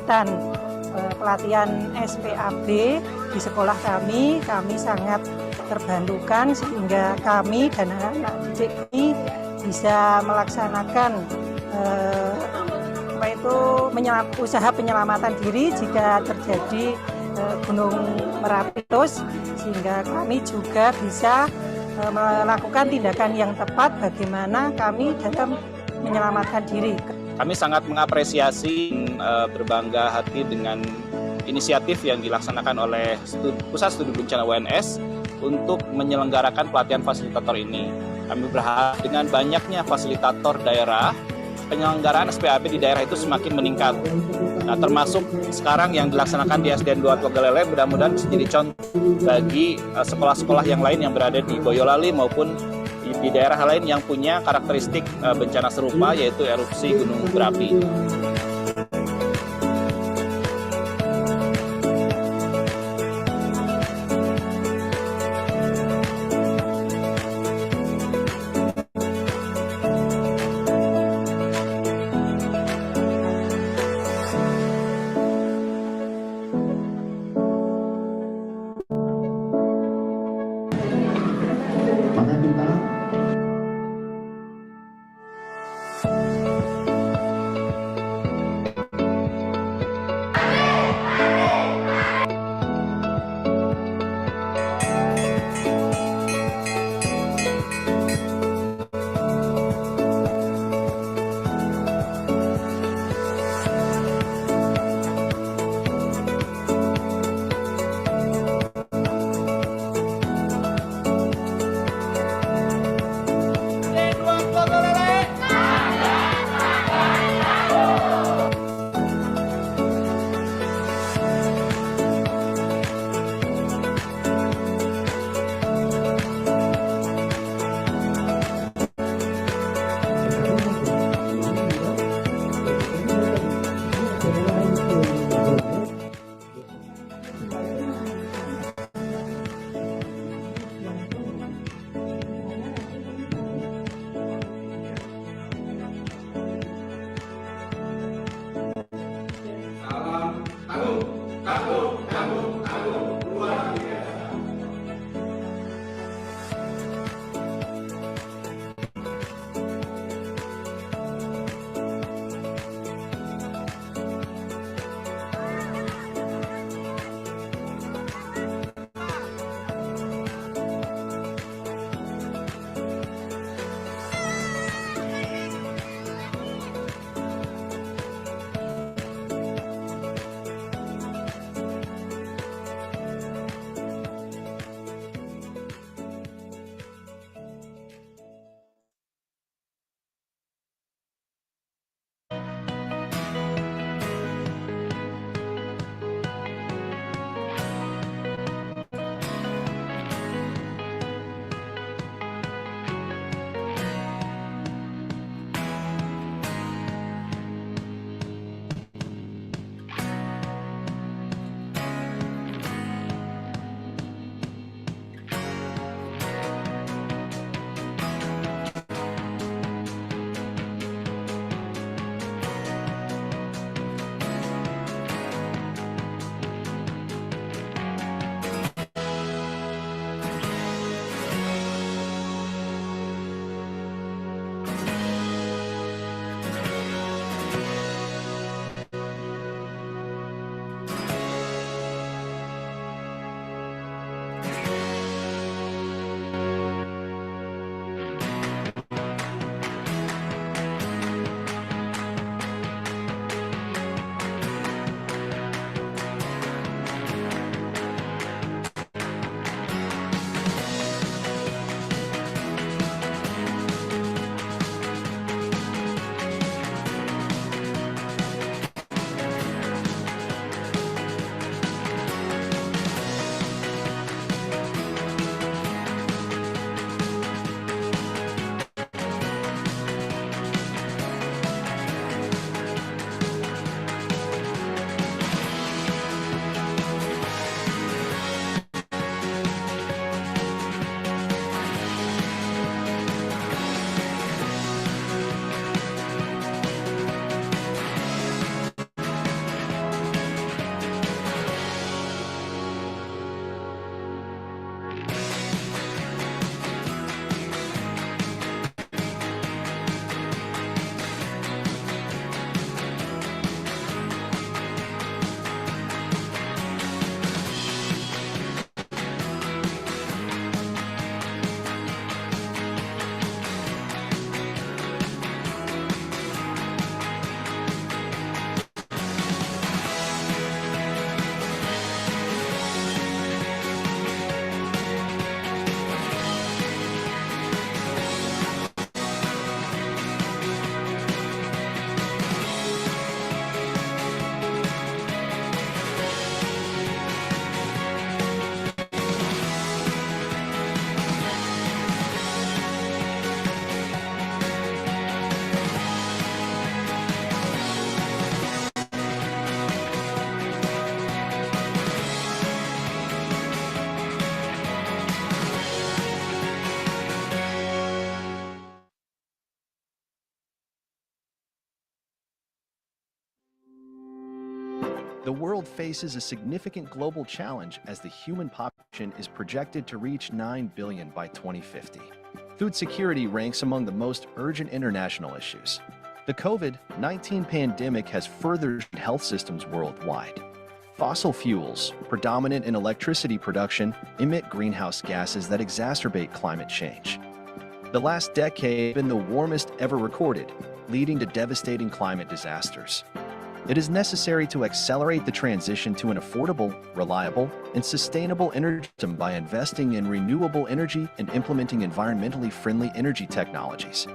kegiatan pelatihan SPAB di sekolah kami sangat terbantukan sehingga kami dan anak-anak didik ini bisa melaksanakan usaha penyelamatan diri jika terjadi Gunung Merapi terus, sehingga kami juga bisa melakukan tindakan yang tepat bagaimana kami dalam menyelamatkan diri. Kami sangat mengapresiasi, berbangga hati dengan inisiatif yang dilaksanakan oleh Pusat Studi Bencana UNS untuk menyelenggarakan pelatihan fasilitator ini. Kami berharap dengan banyaknya fasilitator daerah, penyelenggaraan SPAB di daerah itu semakin meningkat. Nah, termasuk sekarang yang dilaksanakan di SDN 2 Tlogalele, mudah-mudahan bisa jadi contoh bagi sekolah-sekolah yang lain yang berada di Boyolali maupun di daerah lain yang punya karakteristik bencana serupa, yaitu erupsi gunung berapi. world faces a significant global challenge as the human population is projected to reach 9 billion by 2050. Food security ranks among the most urgent international issues. The COVID-19 pandemic has furthered health systems worldwide. Fossil fuels, predominant in electricity production, emit greenhouse gases that exacerbate climate change. The last decade has been the warmest ever recorded, leading to devastating climate disasters. It is necessary to accelerate the transition to an affordable, reliable, and sustainable energy system by investing in renewable energy and implementing environmentally friendly energy technologies.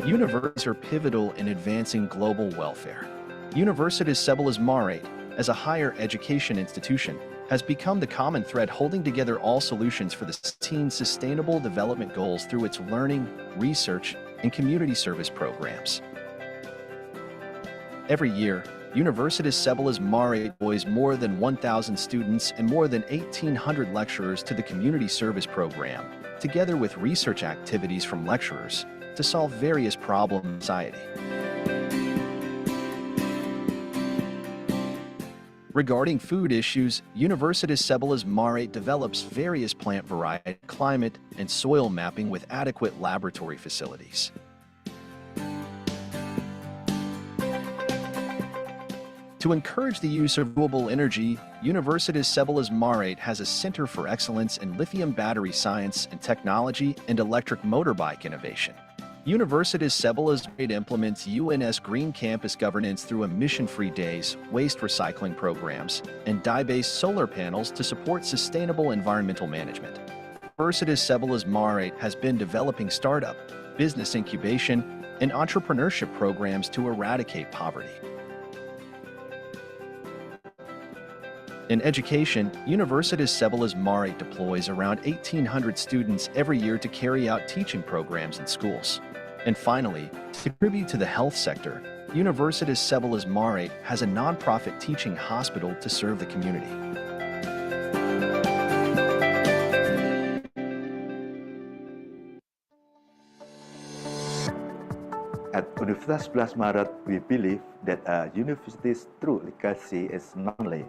Universities are pivotal in advancing global welfare. Universitas Sebelas Maret, as a higher education institution, has become the common thread holding together all solutions for the 16 Sustainable Development Goals through its learning, research, and community service programs. Every year, Universitas Sebelas Maret employs more than 1,000 students and more than 1,800 lecturers to the community service program, together with research activities from lecturers, to solve various problems in society. Regarding food issues, Universitas Sebelas Maret develops various plant variety, climate, and soil mapping with adequate laboratory facilities. To encourage the use of renewable energy, Universitas Sebelas Maret has a Center for Excellence in Lithium Battery Science and Technology and Electric Motorbike Innovation. Universitas Sebelas Maret implements UNS Green Campus governance through emission-free days, waste recycling programs, and dye-based solar panels to support sustainable environmental management. Universitas Sebelas Maret has been developing startup, business incubation, and entrepreneurship programs to eradicate poverty. In education, Universitas Sebelas Maret deploys around 1,800 students every year to carry out teaching programs in schools. And finally, to contribute to the health sector, Universitas Sebelas Maret has a nonprofit teaching hospital to serve the community. At Universitas 11 Maret, we believe that a university's true legacy is not only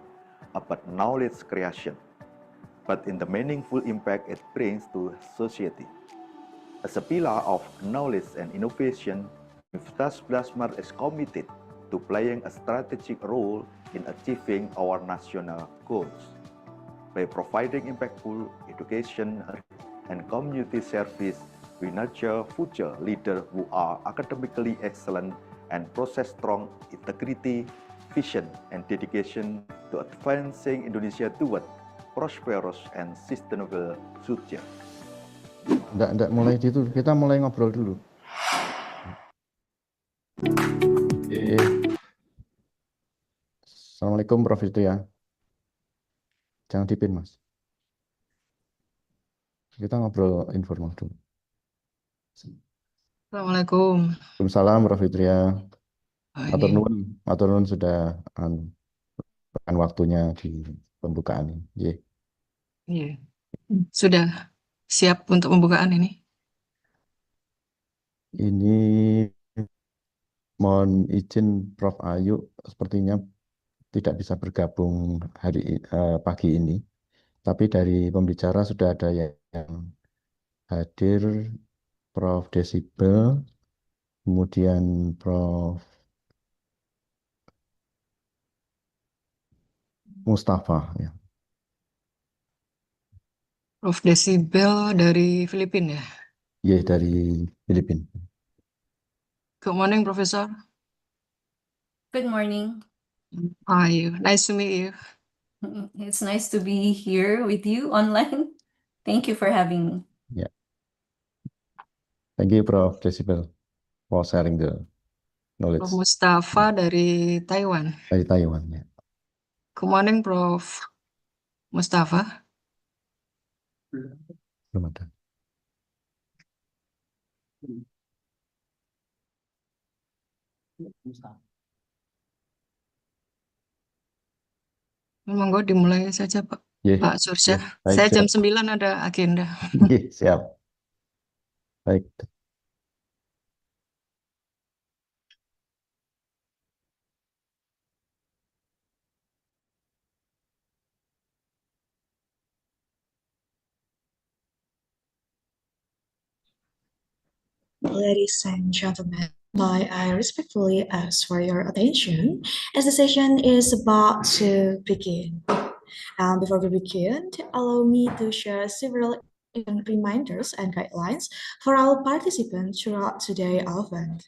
about knowledge creation, but in the meaningful impact it brings to society. As a pillar of knowledge and innovation, Universitas 11 Maret is committed to playing a strategic role in achieving our national goals. By providing impactful education and community service, we nurture future leaders who are academically excellent and possess strong integrity, vision, and dedication to advancing Indonesia toward prosperous and sustainable future. Nggak mulai itu, kita mulai ngobrol dulu. Assalamualaikum Prof. Fitria. Jangan dipin, Mas. Kita ngobrol informal dulu. Assalamualaikum. Waalaikumsalam Prof. Fitria. Matur Ini, nuwun sudah waktunya di pembukaan ini. iya. Sudah siap untuk pembukaan ini? Ini mohon izin Prof. Ayu sepertinya tidak bisa bergabung pagi ini. Tapi dari pembicara sudah ada yang hadir, Prof. Desibel, kemudian Prof. Mustafa. Ya. Prof. Desibel dari Filipina ya? Iya, dari Filipina. Good morning, Professor. Good morning. How are you? Nice to meet you. It's nice to be here with you online. Thank you for having me. Yeah. Thank you, Prof. Desibel, for sharing the knowledge. Prof. Mustafa dari Taiwan. Dari Taiwan, ya. Good morning, Prof. Mustafa. Belum ada. Monggo dimulai saja, Pak. Yeah. Pak Sursya. Yeah. Baik, Saya jam siap. 9 ada agenda. Yeah, siap. Baik. Ladies and gentlemen, I respectfully ask for your attention as the session is about to begin. Before we begin, allow me to share several reminders and guidelines for our participants throughout today's event.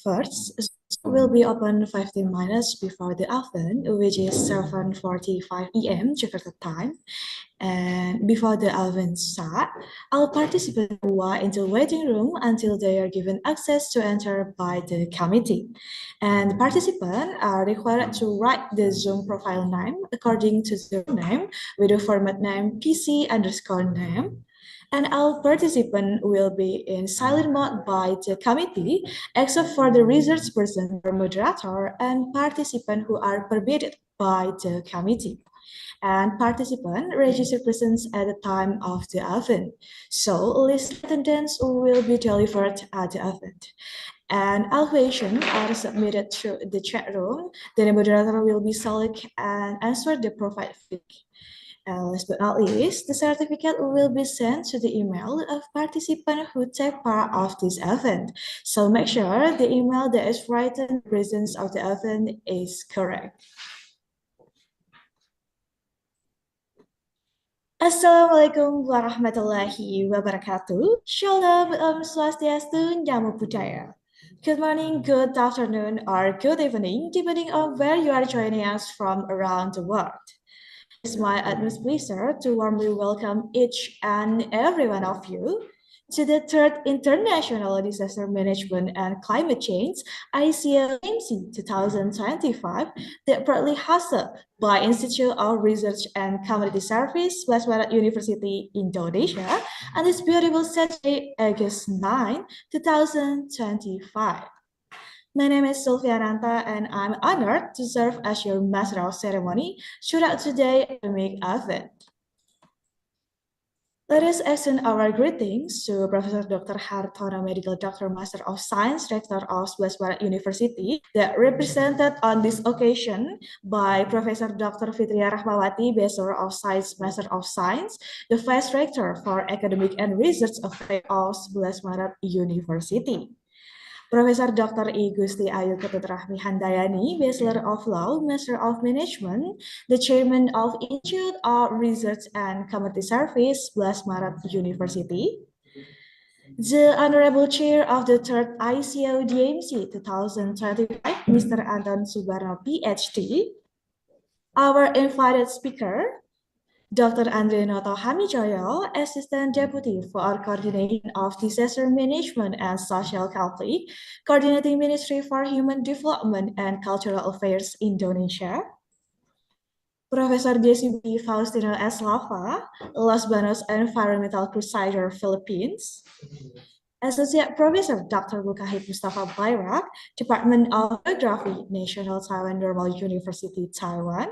First, will be open 15 minutes before the event, which is 7:45 p.m. Jakarta time. And before the event starts, all participants are in the waiting room until they are given access to enter by the committee. And participants are required to write the Zoom profile name according to the name with the format name PC_name. And all participants will be in silent mode by the committee, except for the research person or moderator and participants who are permitted by the committee. And participant register presence at the time of the event. So list attendance will be delivered at the event. And all questions are submitted through the chat room. Then the moderator will be select and answer the profile pic. Last but not least, the certificate will be sent to the email of participants who take part of this event. So make sure the email that is written in the presence of the event is correct. Assalamualaikum warahmatullahi wabarakatuh. Shalom, Om Swastiastu, Namo Buddhaya. Good morning, good afternoon, or good evening, depending on where you are joining us from around the world. It's my utmost pleasure to warmly welcome each and every one of you to the third International Disaster Management and Climate Change ICoDMC 2025 that proudly hosted by Institute of Research and Community Service, West Barat University, Indonesia, on this beautiful Saturday, August 9, 2025. My name is Sylvia Nanta, and I'm honored to serve as your Master of Ceremony throughout today's academic event. Let us extend our greetings to Professor Dr. Hartono, Medical Doctor, Master of Science, Rector of West Barat University, that represented on this occasion by Professor Dr. Fitria Rahmawati, Bachelor of Science, Master of Science, the Vice Rector for Academic and Research Affairs of West Barat University. Profesor Dr. I Gusti Ayu Ketutrahmi Handayani, Bachelor of Law, Master of Management, the Chairman of Institute of Research and Community Service, West Barat University. The Honorable Chair of the Third ICoDMC 2025, Mr. Anton Subarno, PhD. Our invited speaker, Dr. Andre Noto Hamijoyo, Assistant Deputy for Coordination of Disaster Management and Social Conflict, Coordinating Ministry for Human Development and Cultural Affairs, Indonesia. Professor JCB Faustino S. Lava, Los Banos Environmental Crusader, Philippines. Associate Professor Dr. Mukahid Mustafa Bayrak, Department of Geography, National Taiwan Normal University, Taiwan.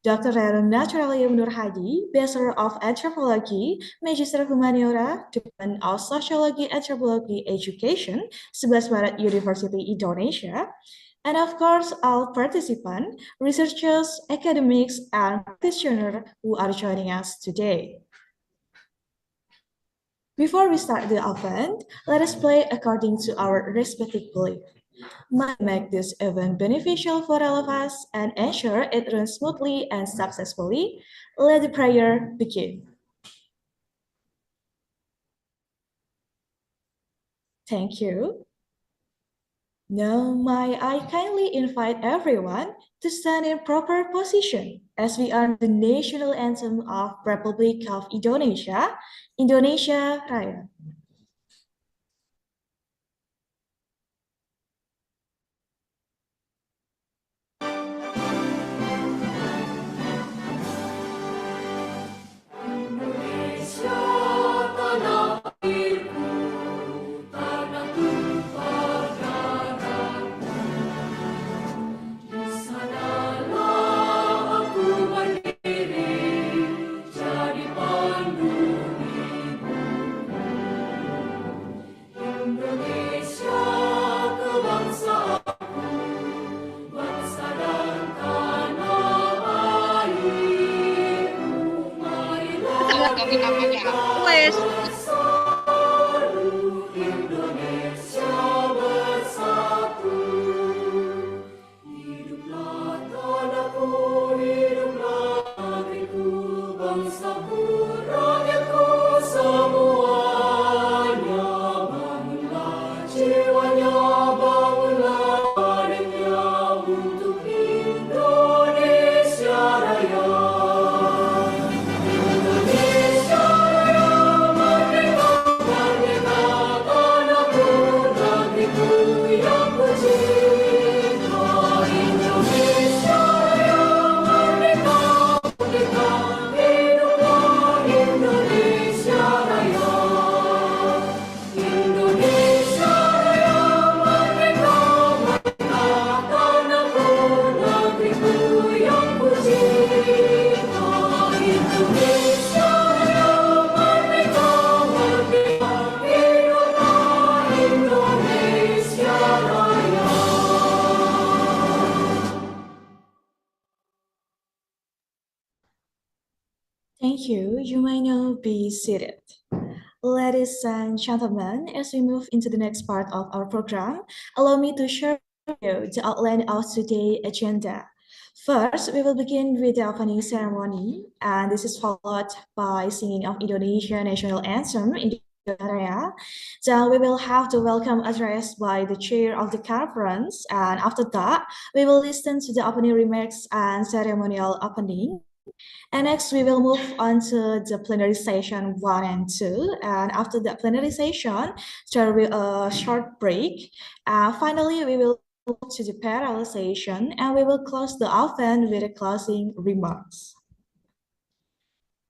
Dr. Rerum Naturalium Nur Hadi, Bachelor of Anthropology, Magister Humaniora, Department of Sociology, Anthropology, Education, 11 Barat University, Indonesia. And of course, all participants, researchers, academics, and practitioners who are joining us today. Before we start the event, let us play according to our respective belief. Might make this event beneficial for all of us and ensure it runs smoothly and successfully. Let the prayer begin. Thank you. Now, may I kindly invite everyone to stand in proper position as we honor the national anthem of Republic of Indonesia, Indonesia Raya. Wes. Thank you. You may now be seated. Ladies and gentlemen, as we move into the next part of our program, allow me to share with you the outline of today's agenda. First, we will begin with the opening ceremony, and this is followed by singing of Indonesia national anthem in the area. Then we will have the welcome address by the chair of the conference, and after that, we will listen to the opening remarks and ceremonial opening. And next, we will move on to the plenary session 1 and 2. And after the plenary session, there will be a short break. Finally, we will move to the parallel session, and we will close the event with the closing remarks.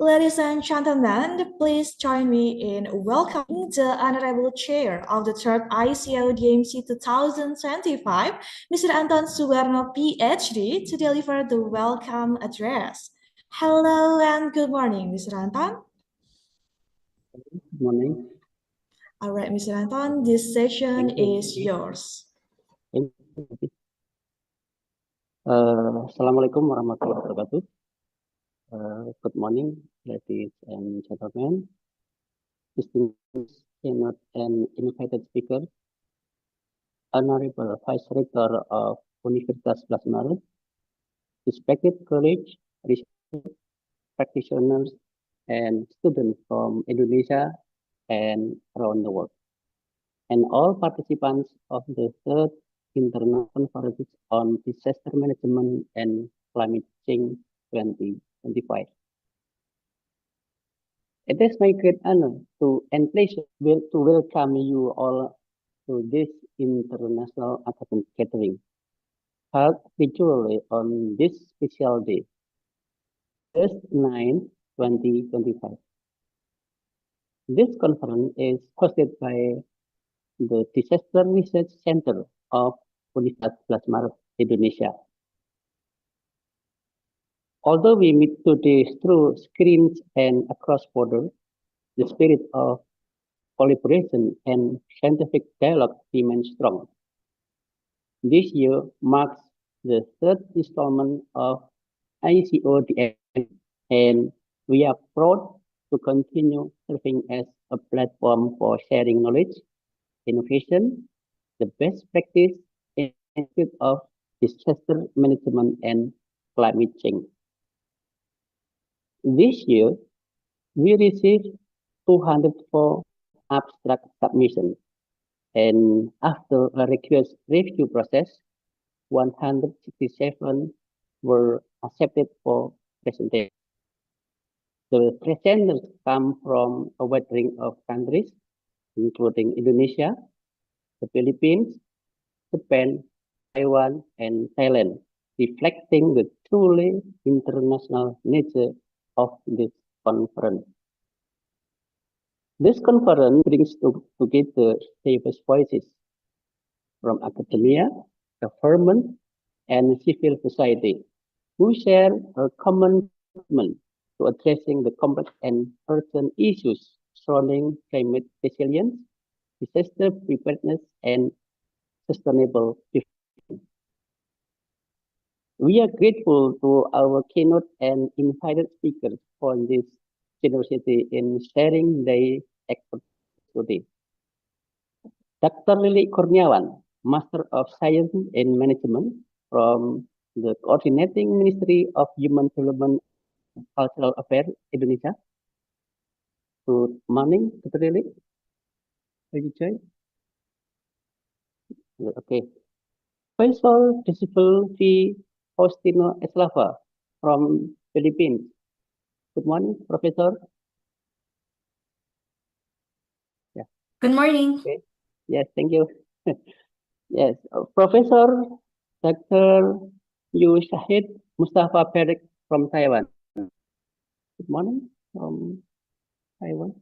Ladies and gentlemen, please join me in welcoming the Honorable Chair of the third ICoDMC 2025, Mr. Anton Suwarno, PhD, to deliver the welcome address. Hello and good morning, Mr. Anton. Good morning. All right, Mr. Anton, this session is yours. Assalamualaikum warahmatullahi wabarakatuh. Good morning, ladies and gentlemen, distinguished keynote and invited speaker, Honorable Vice Rector of Universitas 11 Maret, respected colleagues, research practitioners, and students from Indonesia and around the world, and all participants of the third International Conference on Disaster Management and Climate Change 2025. It is my great honor and pleasure to welcome you all to this international academic gathering, held virtually on this special day, August 9, 2025. This conference is hosted by the Disaster Research Center of Universitas 11 Maret, Indonesia. Although we meet today through screens and across borders, the spirit of collaboration and scientific dialogue remains strong. This year marks the third installment of ICoDMC, and we are proud to continue serving as a platform for sharing knowledge, innovation, the best practice in the field of disaster management and climate change. This year, we received 204 abstract submissions, and after a rigorous review process, 167 were accepted for presentation. The presenters come from a wide range of countries, including Indonesia, the Philippines, Japan, Taiwan, and Thailand, reflecting the truly international nature of this conference. This conference brings together diverse voices from academia, government, and civil society who share a common commitment to addressing the complex and urgent issues surrounding climate resilience, disaster preparedness, and sustainable development. We are grateful to our keynote and invited speakers for this generosity in sharing their expertise today. Dr. Lili Kurniawan, Master of Science in Management from the Coordinating Ministry of Human Development and Cultural Affairs, Indonesia. Good morning, Dr. Lili. Are you join? Okay. Professor Disciple V. Faustino Eslava from Philippines. Good morning, Professor. Yeah. Good morning. Okay. Yes, thank you. Yes, Professor Dr. Yu Shahid Mustafa Perik from Taiwan. Good morning from Taiwan.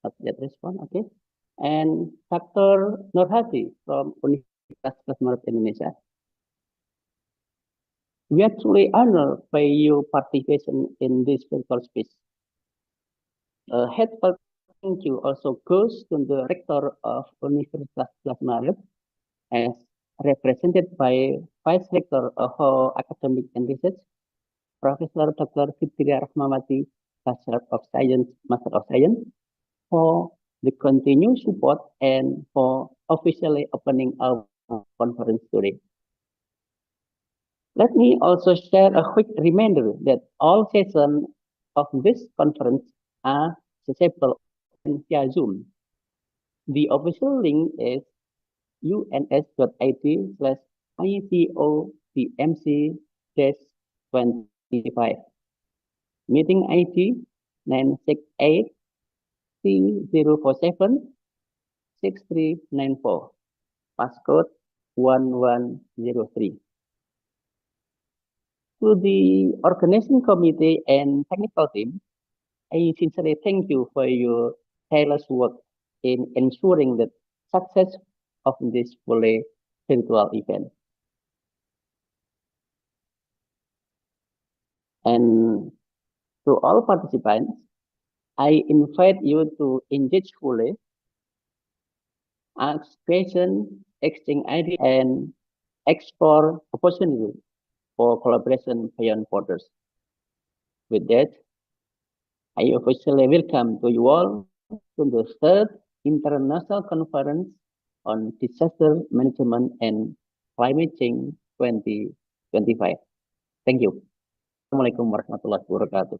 Not yet respond, okay. And Dr. Nurhati from Universitas Maret Indonesia. We are truly honored by your participation in this virtual space. A heartfelt thank you also goes to the Rector of Universitas Maret, as represented by Vice Rector of Academic and Research, Professor Dr. Fitria Rahmawati, Bachelor of Science, Master of Science, for the continued support and for officially opening our conference today. Let me also share a quick reminder that all sessions of this conference are accessible via Zoom. The official link is uns.it/ICoDMC-25. Meeting ID 968-3047-6394. Passcode 1103. To the organizing committee and technical team, I sincerely thank you for your tireless work in ensuring the success of this fully virtual event. And to all participants, I invite you to engage fully, ask questions, exchange ideas, and explore opportunities for collaboration beyond borders. With that, I officially welcome to you all to the third International Conference on Disaster Management and Climate Change 2025. Thank you. Assalamualaikum warahmatullahi wabarakatuh.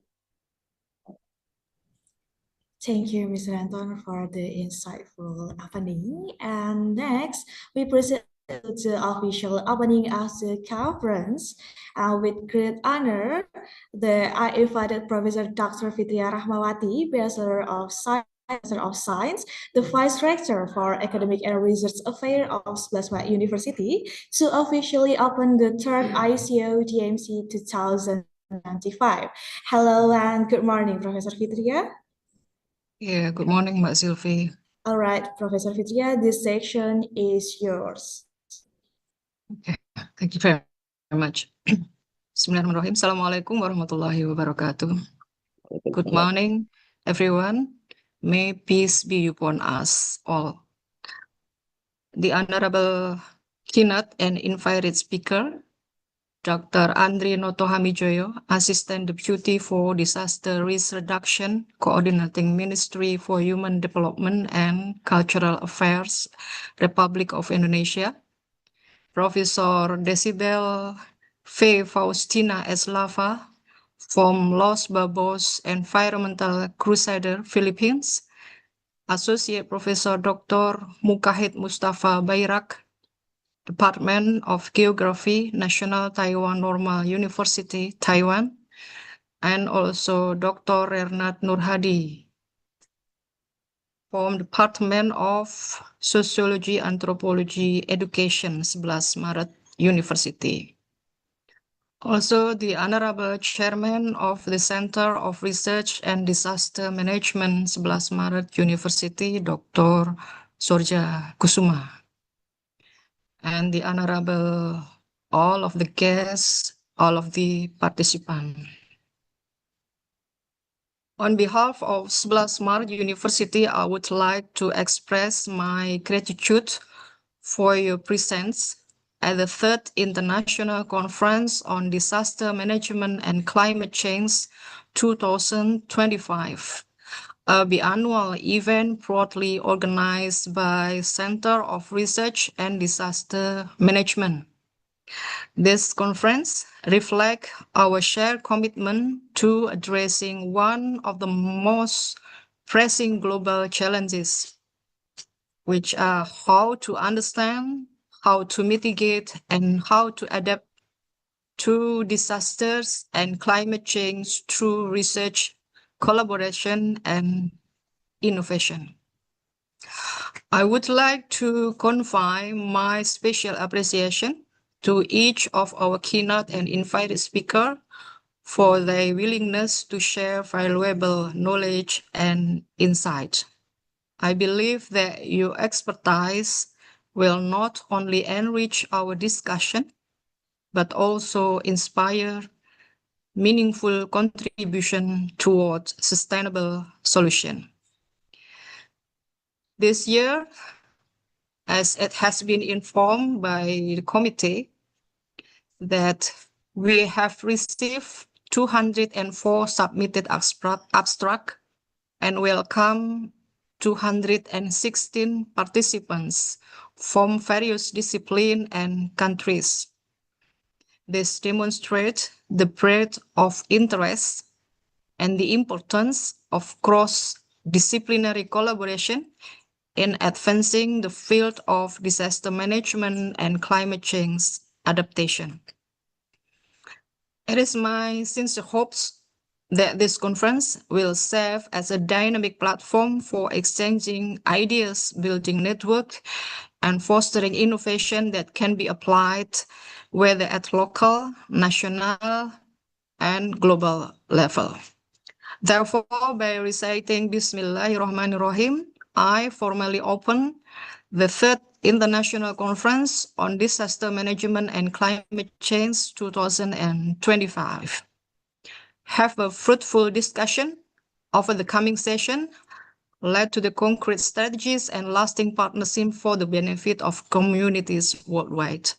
Thank you, Mr. Anton, for the insightful opening. And next, we present the official opening of the conference. With great honor, I invited Professor Dr. Fitria Rahmawati, Bachelor of Science, the Vice Rector for Academic and Research Affairs of 11 University, to officially open the third ICoDMC 2025. Hello and good morning, Professor Fitria. Yeah, good morning, Mbak Sylvie. All right, Professor Fitria, this section is yours. Okay, thank you very much. Bismillahirrahmanirrahim. Assalamualaikum warahmatullahi wabarakatuh. Good morning, everyone. May peace be upon us all. The Honorable keynote and invited speaker, Dr. Andri Noto Hamijoyo, Assistant Deputy for Disaster Risk Reduction, Coordinating Ministry for Human Development and Cultural Affairs, Republic of Indonesia. Professor Decibel V. Faustina Eslava from Los Babos Environmental Crusader, Philippines. Associate Professor Dr. Mukahid Mustafa Bayrak, Department of Geography, National Taiwan Normal University, Taiwan, and also Dr. Renat Nurhadi from Department of Sociology, Anthropology, Education, 11 Maret University. Also, the Honorable Chairman of the Center of Research and Disaster Management, 11 Maret University, Dr. Sorja Kusuma. And the Honorable, all of the guests, all of the participants. On behalf of 11 Maret University, I would like to express my gratitude for your presence at the Third International Conference on Disaster Management and Climate Change 2025, a biannual event proudly organized by Center of Research and Disaster Management. This conference reflects our shared commitment to addressing one of the most pressing global challenges, which are how to understand, how to mitigate, and how to adapt to disasters and climate change through research, collaboration, and innovation. I would like to convey my special appreciation to each of our keynote and invited speakers for their willingness to share valuable knowledge and insight. I believe that your expertise will not only enrich our discussion, but also inspire meaningful contribution towards sustainable solution. This year, as it has been informed by the committee, that we have received 204 submitted abstract and welcome 216 participants from various disciplines and countries. This demonstrates the breadth of interest and the importance of cross-disciplinary collaboration in advancing the field of disaster management and climate change adaptation. It is my sincere hopes that this conference will serve as a dynamic platform for exchanging ideas, building network, and fostering innovation that can be applied whether at local, national, and global level. Therefore, by reciting Bismillahirrahmanirrahim, I formally open the Third International Conference on Disaster Management and Climate Change 2025. Have a fruitful discussion over the coming session, led to the concrete strategies and lasting partnership for the benefit of communities worldwide.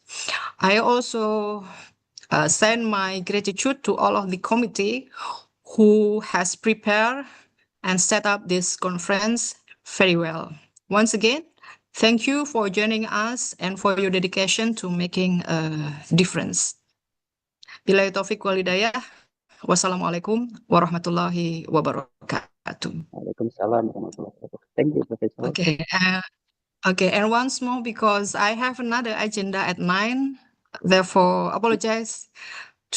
I also send my gratitude to all of the committee who has prepared and set up this conference very well. Once again, thank you for joining us and for your dedication to making a difference. Billahi taufiq wal hidayah. Wassalamualaikum warahmatullahi wabarakatuh. Waalaikumsalam warahmatullahi wabarakatuh. Thank you, Professor. Okay, and once more, because I have another agenda at 9, therefore apologize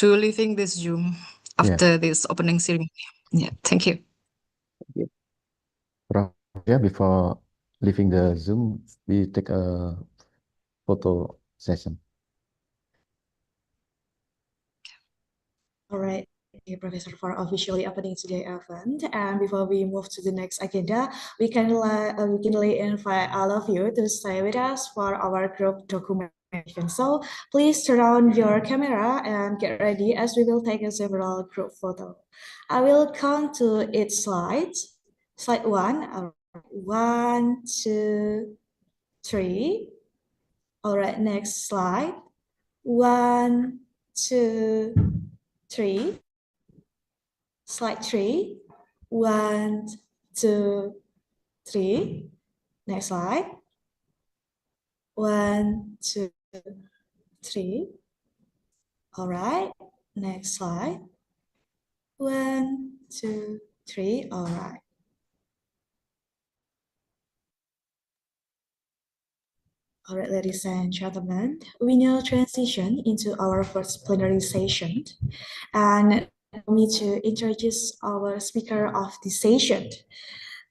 to leaving this Zoom after this opening ceremony. Yeah, thank you. Prof, before leaving the Zoom, we take a photo session. All right. Thank you, Professor, for officially opening today's event. And before we move to the next agenda, we kindly invite all of you to stay with us for our group documentation. So please turn on your camera and get ready as we will take several group photos. I will count to each slide. Slide 1. All right. 1, 2, 3. All right. Next slide. 1, 2, 3. Slide 3. 1, 2, 3. Next slide. 1, 2, 3. All right. Next slide. 1, 2, 3. All right. All right, ladies and gentlemen, we now transition into our first plenary session. And allow me to introduce our speaker of the session.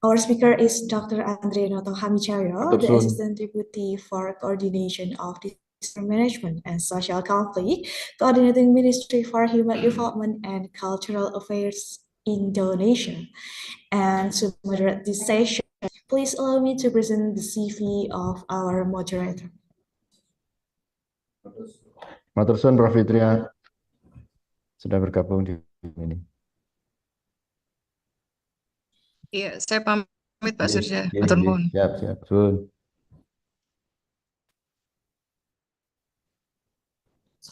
Our speaker is Dr. Andre Noto Hamijayo, the Assistant Deputy for Coordination of Disaster Management and Social Conflict, Coordinating Ministry for Human Development and Cultural Affairs, Indonesia. And to moderate this session, please allow me to present the CV of our moderator. Matur suwun Prof. Fitria sudah bergabung di ini. Iya, saya pamit Pak Surya. Matur nuwun. Siap, sun.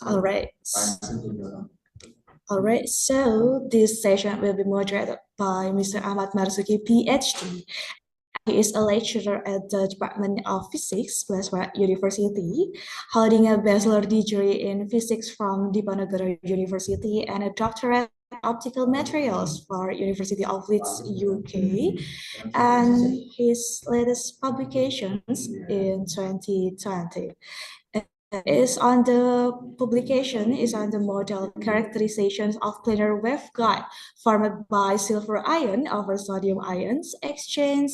All right. All right, so this session will be moderated by Mr. Ahmad Marzuki, PhD. He is a lecturer at the Department of Physics, Westwood University, holding a bachelor degree in physics from Diponegoro University and a doctorate in optical materials for University of Leeds, UK. And his latest publications in 2020 is on the publication is on the model characterizations of planar waveguide formed by silver ion over sodium ions exchange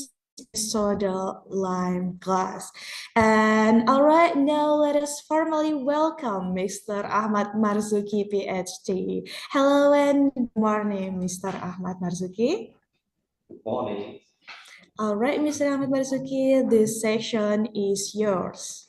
soda lime glass. And all right, now let us formally welcome Mr. Ahmad Marzuki, PhD. Hello and good morning, Mr. Ahmad Marzuki. Good morning. All right, Mr. Ahmad Marzuki, this session is yours.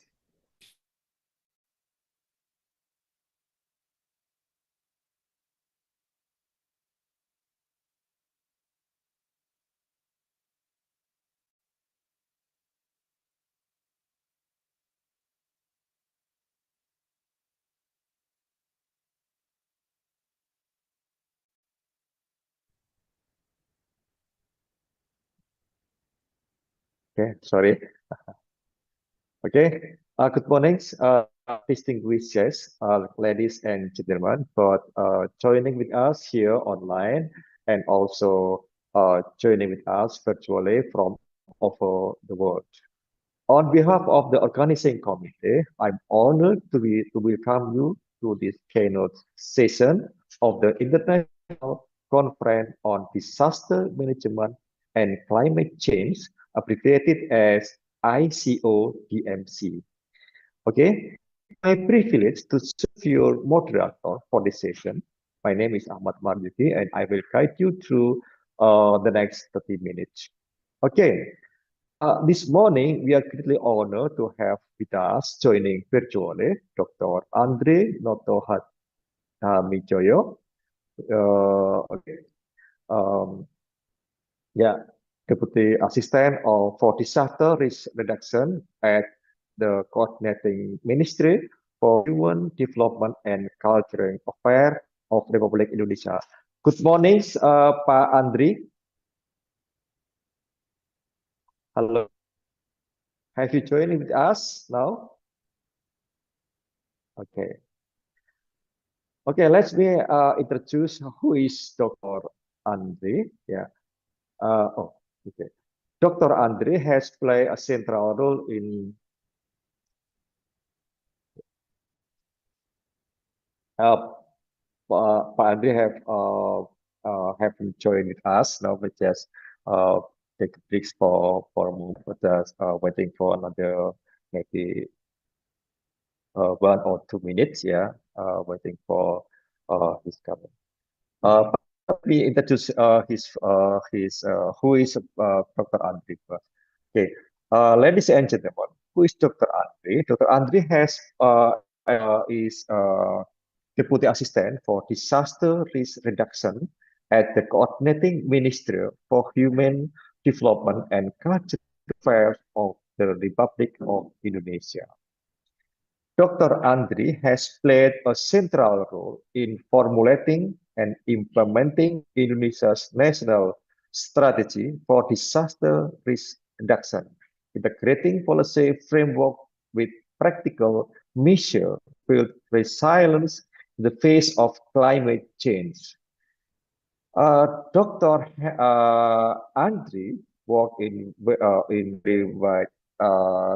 Okay, sorry. Okay, good morning, distinguished guests, ladies and gentlemen, for joining with us here online and also joining with us virtually from over the world. On behalf of the organizing committee, I'm honored to welcome you to this keynote session of the International Conference on Disaster Management and Climate Change, abbreviated as ICoDMC. Okay, my privilege to serve your moderator for this session. My name is Ahmad Marzuki, and I will guide you through the next 30 minutes. Okay, this morning, we are greatly honored to have with us joining virtually Dr. Andre Notohat Mijoyo. Okay. Yeah, Deputy Assistant for Disaster Risk Reduction at the Coordinating Ministry for Human Development and Cultural Affairs of Republik Indonesia. Good morning, Pak Andri. Hello. Have you joined with us now? Okay. Okay, let me introduce who is Dr. Andre. Yeah. Okay. Dr. Andre has played a central role in Pak Andre haven't joined with us now. We just take breaks for a moment, just waiting for another maybe 1 or 2 minutes. Yeah, waiting for his coming. Let me introduce who is Dr. Andre first. Okay, ladies and gentlemen, who is Dr. Andre? Dr. Andre is Deputy Assistant for Disaster Risk Reduction at the Coordinating Ministry for Human Development and Cultural Affairs of the Republic of Indonesia. Dr. Andri has played a central role in formulating and implementing Indonesia's national strategy for disaster risk reduction, integrating policy framework with practical measures to build resilience in the face of climate change. Dr. Andri worked in very wide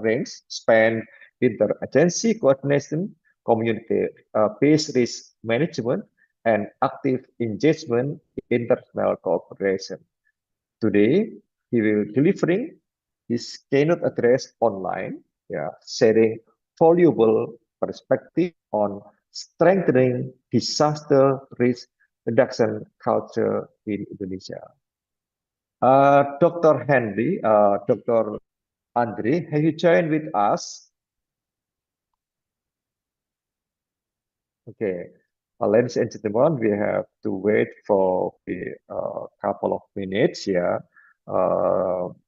range, span interagency coordination, community-based risk management, and active engagement in international cooperation. Today, he will delivering his keynote address online, sharing valuable perspective on strengthening disaster risk reduction culture in Indonesia. Dr. Andre, have you joined with us? Okay, ladies and gentlemen, we have to wait for a couple of minutes here,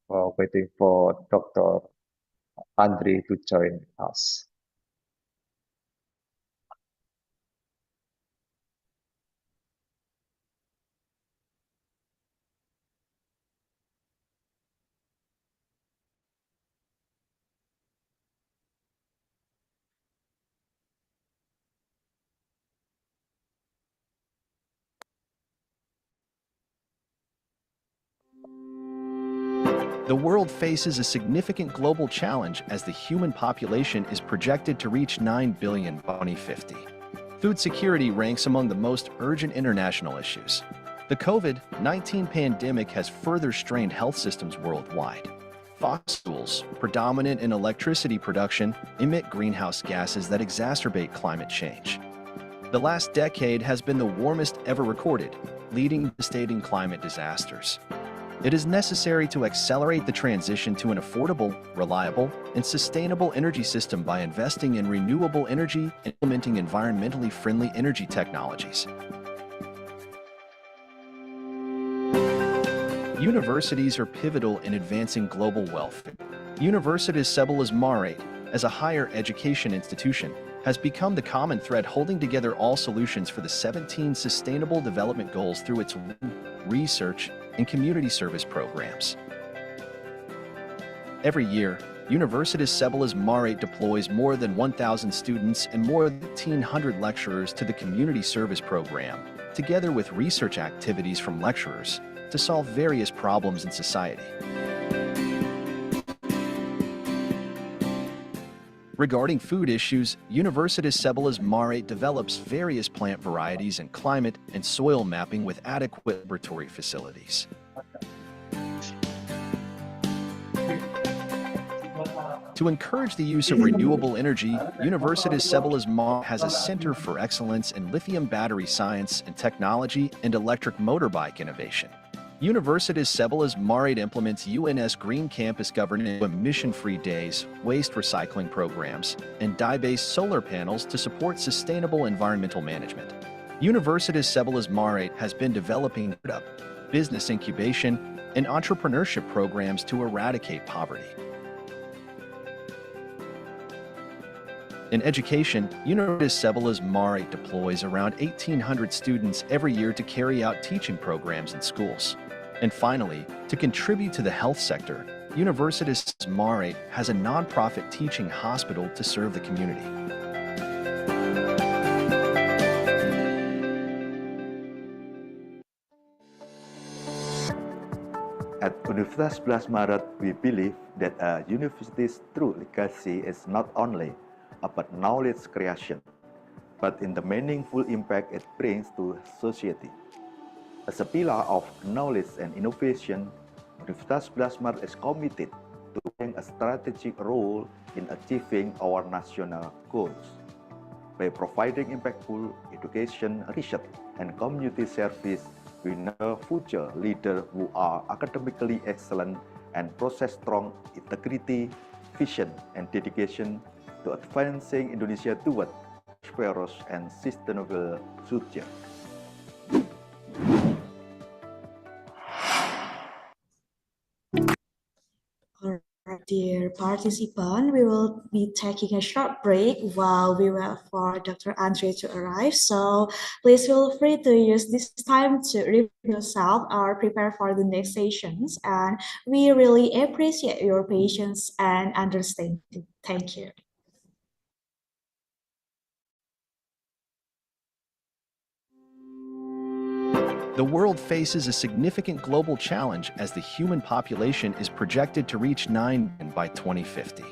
waiting for Dr. Andre to join us. The world faces a significant global challenge as the human population is projected to reach 9 billion by 2050. Food security ranks among the most urgent international issues. The COVID-19 pandemic has further strained health systems worldwide. Fossil fuels, predominant in electricity production, emit greenhouse gases that exacerbate climate change. The last decade has been the warmest ever recorded, leading to devastating climate disasters. It is necessary to accelerate the transition to an affordable, reliable, and sustainable energy system by investing in renewable energy and implementing environmentally friendly energy technologies. Universities are pivotal in advancing global welfare. Universitas Sebelas Maret, as a higher education institution, has become the common thread holding together all solutions for the 17 Sustainable Development Goals through its research and community service programs. Every year, Universitas Sebelas Maret deploys more than 1,000 students and more than 1,500 lecturers to the community service program, together with research activities from lecturers, to solve various problems in society. Regarding food issues, Universitas Sebelas Maret develops various plant varieties and climate and soil mapping with adequate laboratory facilities. To encourage the use of renewable energy, Universitas Sebelas Maret has a Center for Excellence in Lithium Battery Science and Technology and Electric Motorbike Innovation. Universitas Sebelas Maret implements UNS Green Campus governance, emission-free days, waste recycling programs, and dye-based solar panels to support sustainable environmental management. Universitas Sebelas Maret has been developing business incubation and entrepreneurship programs to eradicate poverty. In education, Universitas Sebelas Maret deploys around 1,800 students every year to carry out teaching programs in schools. And finally, to contribute to the health sector, Universitas Maret has a nonprofit teaching hospital to serve the community. At Universitas 11 Maret, we believe that a university's true legacy is not only about knowledge creation, but in the meaningful impact it brings to society. As a pillar of knowledge and innovation, Universitas 11 Maret is committed to playing a strategic role in achieving our national goals. By providing impactful education, research, and community service, we nurture future leaders who are academically excellent and possess strong integrity, vision, and dedication to advancing Indonesia toward a prosperous and sustainable future. Dear participant, we will be taking a short break while we wait for Dr. Andre to arrive. So please feel free to use this time to review yourself or prepare for the next sessions. And we really appreciate your patience and understanding. Thank you. The world faces a significant global challenge as the human population is projected to reach 9 billion by 2050.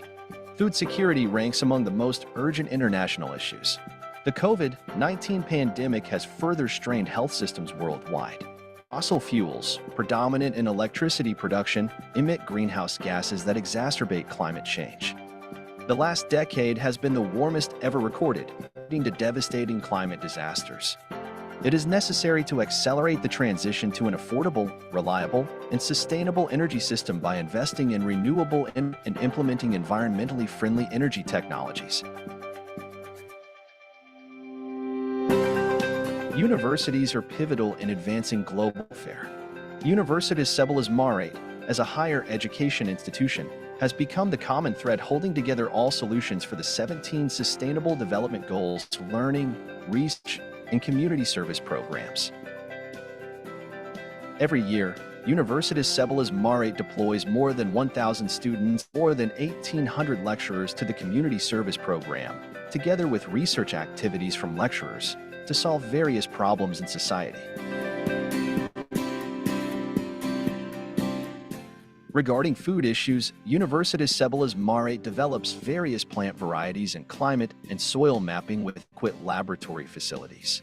Food security ranks among the most urgent international issues. The COVID-19 pandemic has further strained health systems worldwide. Fossil fuels, predominant in electricity production, emit greenhouse gases that exacerbate climate change. The last decade has been the warmest ever recorded, leading to devastating climate disasters. It is necessary to accelerate the transition to an affordable, reliable, and sustainable energy system by investing in renewable and implementing environmentally friendly energy technologies. Universities are pivotal in advancing global welfare. Universitas Sebelas Maret, as a higher education institution, has become the common thread holding together all solutions for the 17 Sustainable Development Goals to learning, research, and community service programs. Every year, Universitas Sebelas Maret deploys more than 1,000 students, more than 1,800 lecturers to the community service program, together with research activities from lecturers, to solve various problems in society. Regarding food issues, Universitas Sebelas Maret develops various plant varieties and climate and soil mapping with adequate laboratory facilities.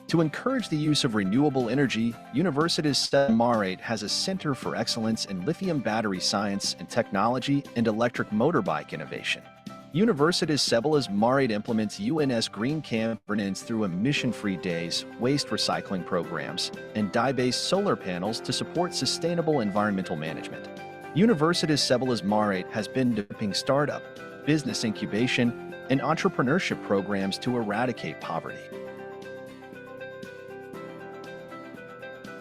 To encourage the use of renewable energy, Universitas Sebelas Maret has a Center for Excellence in Lithium Battery Science and Technology and Electric Motorbike Innovation. Universitas Sebelas Maret implements UNS Green Camp governance through emission-free days, waste recycling programs, and dye-based solar panels to support sustainable environmental management. Universitas Sebelas Maret has been developing startup, business incubation, and entrepreneurship programs to eradicate poverty.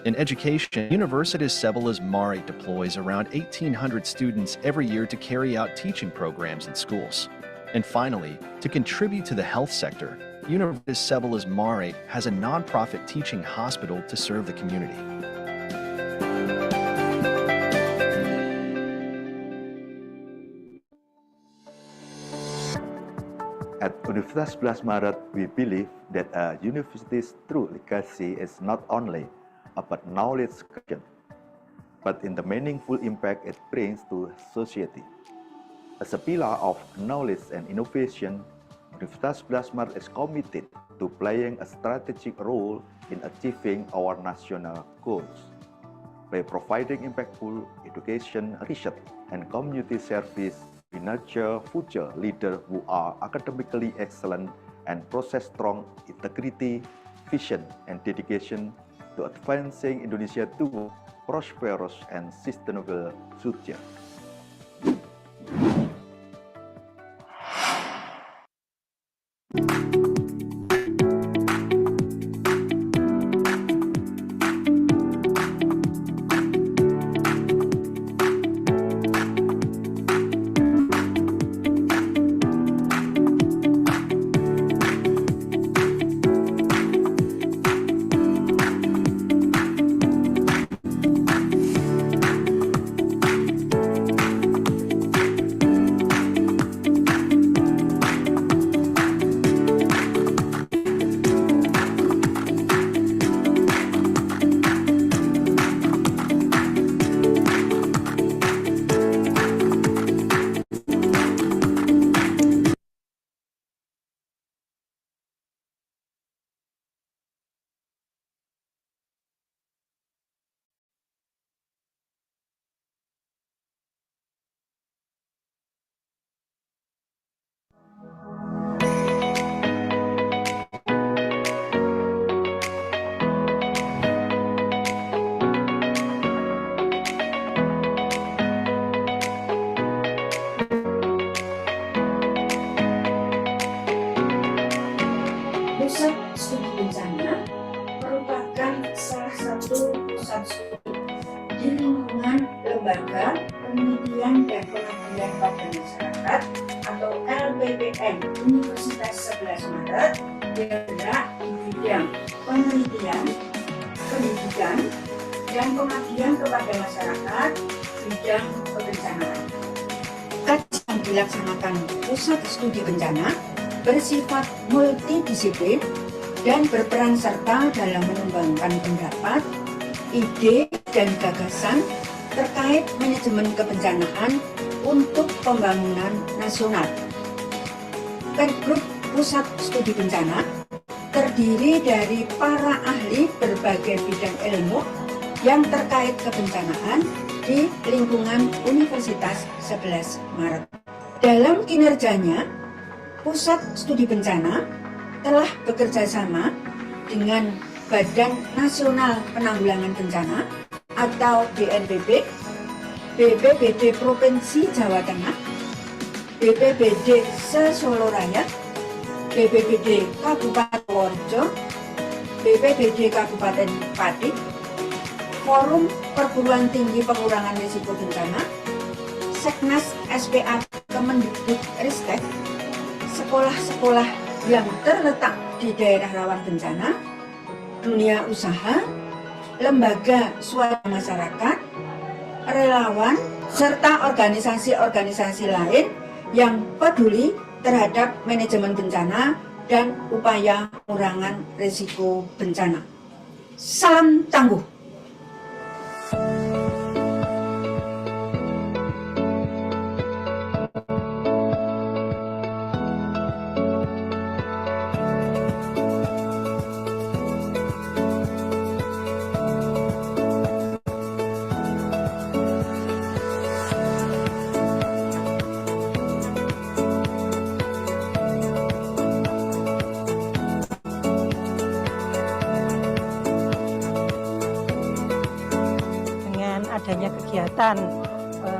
In education, Universitas Sebelas Maret deploys around 1,800 students every year to carry out teaching programs in schools. And finally, to contribute to the health sector, Universitas Sebelas Maret has a nonprofit teaching hospital to serve the community. At Universitas 11 Maret, we believe that a university's true legacy is not only about knowledge creation, but in the meaningful impact it brings to society. As a pillar of knowledge and innovation, Universitas 11 Maret is committed to playing a strategic role in achieving our national goals. By providing impactful education, research, and community service, we nurture future leaders who are academically excellent and possess strong integrity, vision, and dedication to advancing Indonesia to a prosperous and sustainable future. Pusat Studi Bencana merupakan salah satu pusat studi di lingkungan Lembaga Penelitian dan Pengabdian pada Masyarakat atau LPPM Universitas 11 Maret yang bergerak di bidang penelitian, pendidikan, dan pengabdian kepada masyarakat bidang kebencanaan. Kajian yang dilaksanakan Pusat Studi Bencana bersifat multidisiplin dan berperan serta dalam mengembangkan pendapat, ide, dan gagasan terkait manajemen kebencanaan untuk pembangunan nasional. Pergrup Pusat Studi Bencana terdiri dari para ahli berbagai bidang ilmu yang terkait kebencanaan di lingkungan Universitas 11 Maret. Dalam kinerjanya, Pusat Studi Bencana telah bekerja sama dengan Badan Nasional Penanggulangan Bencana atau BNPB, BPBD Provinsi Jawa Tengah, BPBD se-Solo Raya, BPBD Kabupaten Purworejo, BPBD Kabupaten Pati, Forum Perguruan Tinggi Pengurangan Risiko Bencana, Seknas SPA Kemendikbudristek, sekolah-sekolah yang terletak di daerah rawan bencana, dunia usaha, lembaga swasta masyarakat, relawan, serta organisasi-organisasi lain yang peduli terhadap manajemen bencana dan upaya pengurangan risiko bencana. Salam tangguh. Adanya kegiatan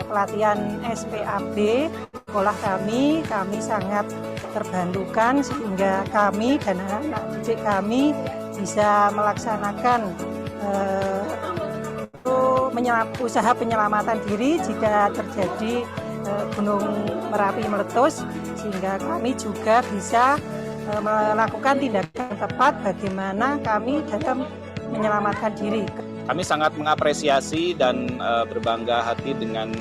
pelatihan SPAB sekolah kami sangat terbantukan sehingga kami dan anak didik kami bisa melaksanakan usaha penyelamatan diri jika terjadi Gunung Merapi meletus, sehingga kami juga bisa melakukan tindakan tepat bagaimana kami dalam menyelamatkan diri. Kami sangat mengapresiasi dan berbangga hati dengan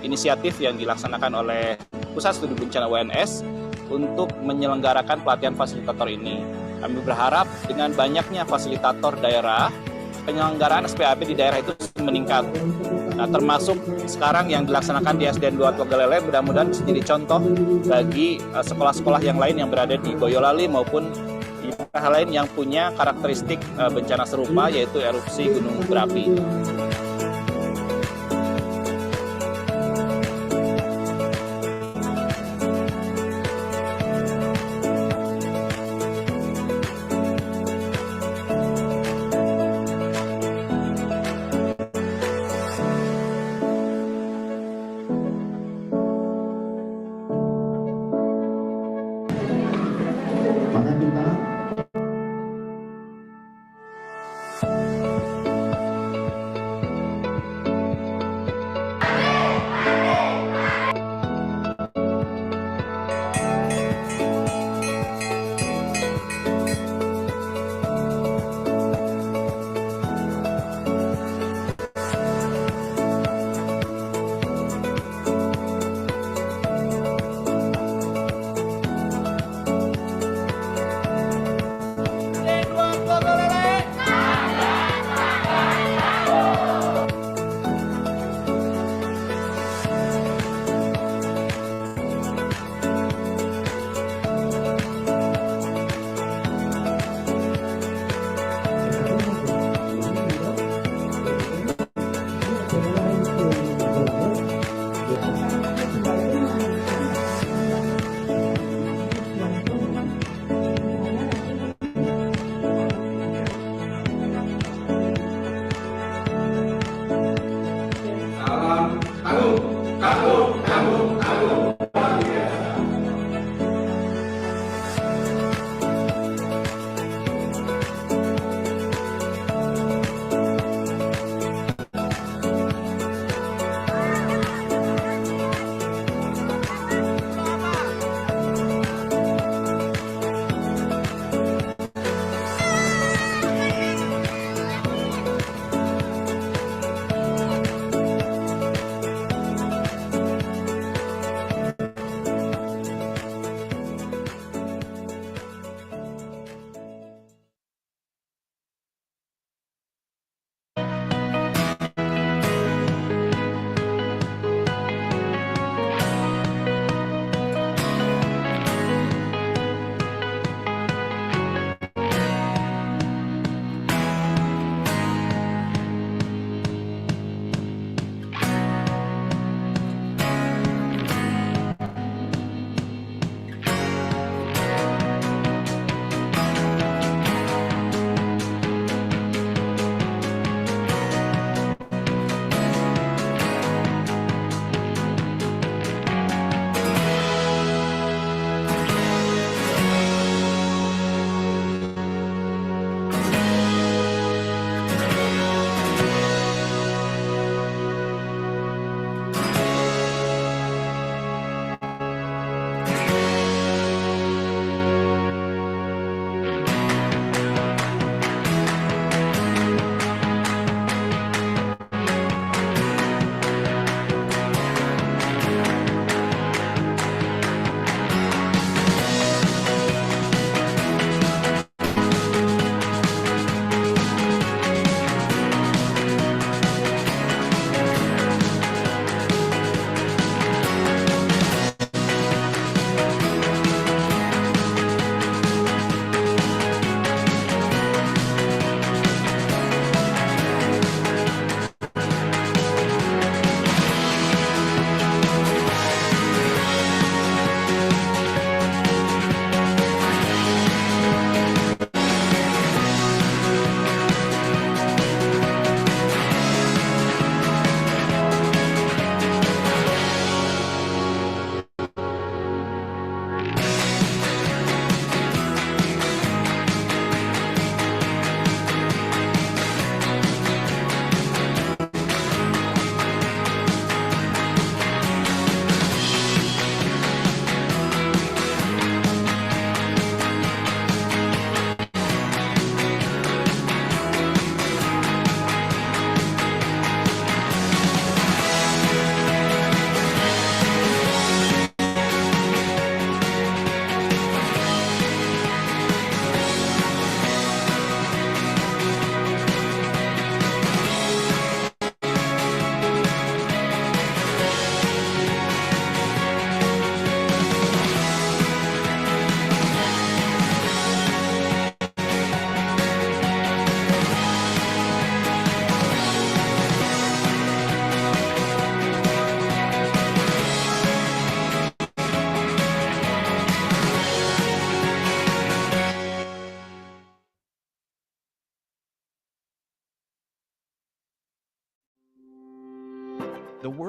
inisiatif yang dilaksanakan oleh Pusat Studi Bencana UNS untuk menyelenggarakan pelatihan fasilitator ini. Kami berharap dengan banyaknya fasilitator daerah, penyelenggaraan SPAB di daerah itu meningkat. Nah, termasuk sekarang yang dilaksanakan di SDN 2 Tegalele, mudah-mudahan bisa jadi contoh bagi sekolah-sekolah yang lain yang berada di Boyolali maupun di hal lain yang punya karakteristik bencana serupa, yaitu erupsi gunung berapi.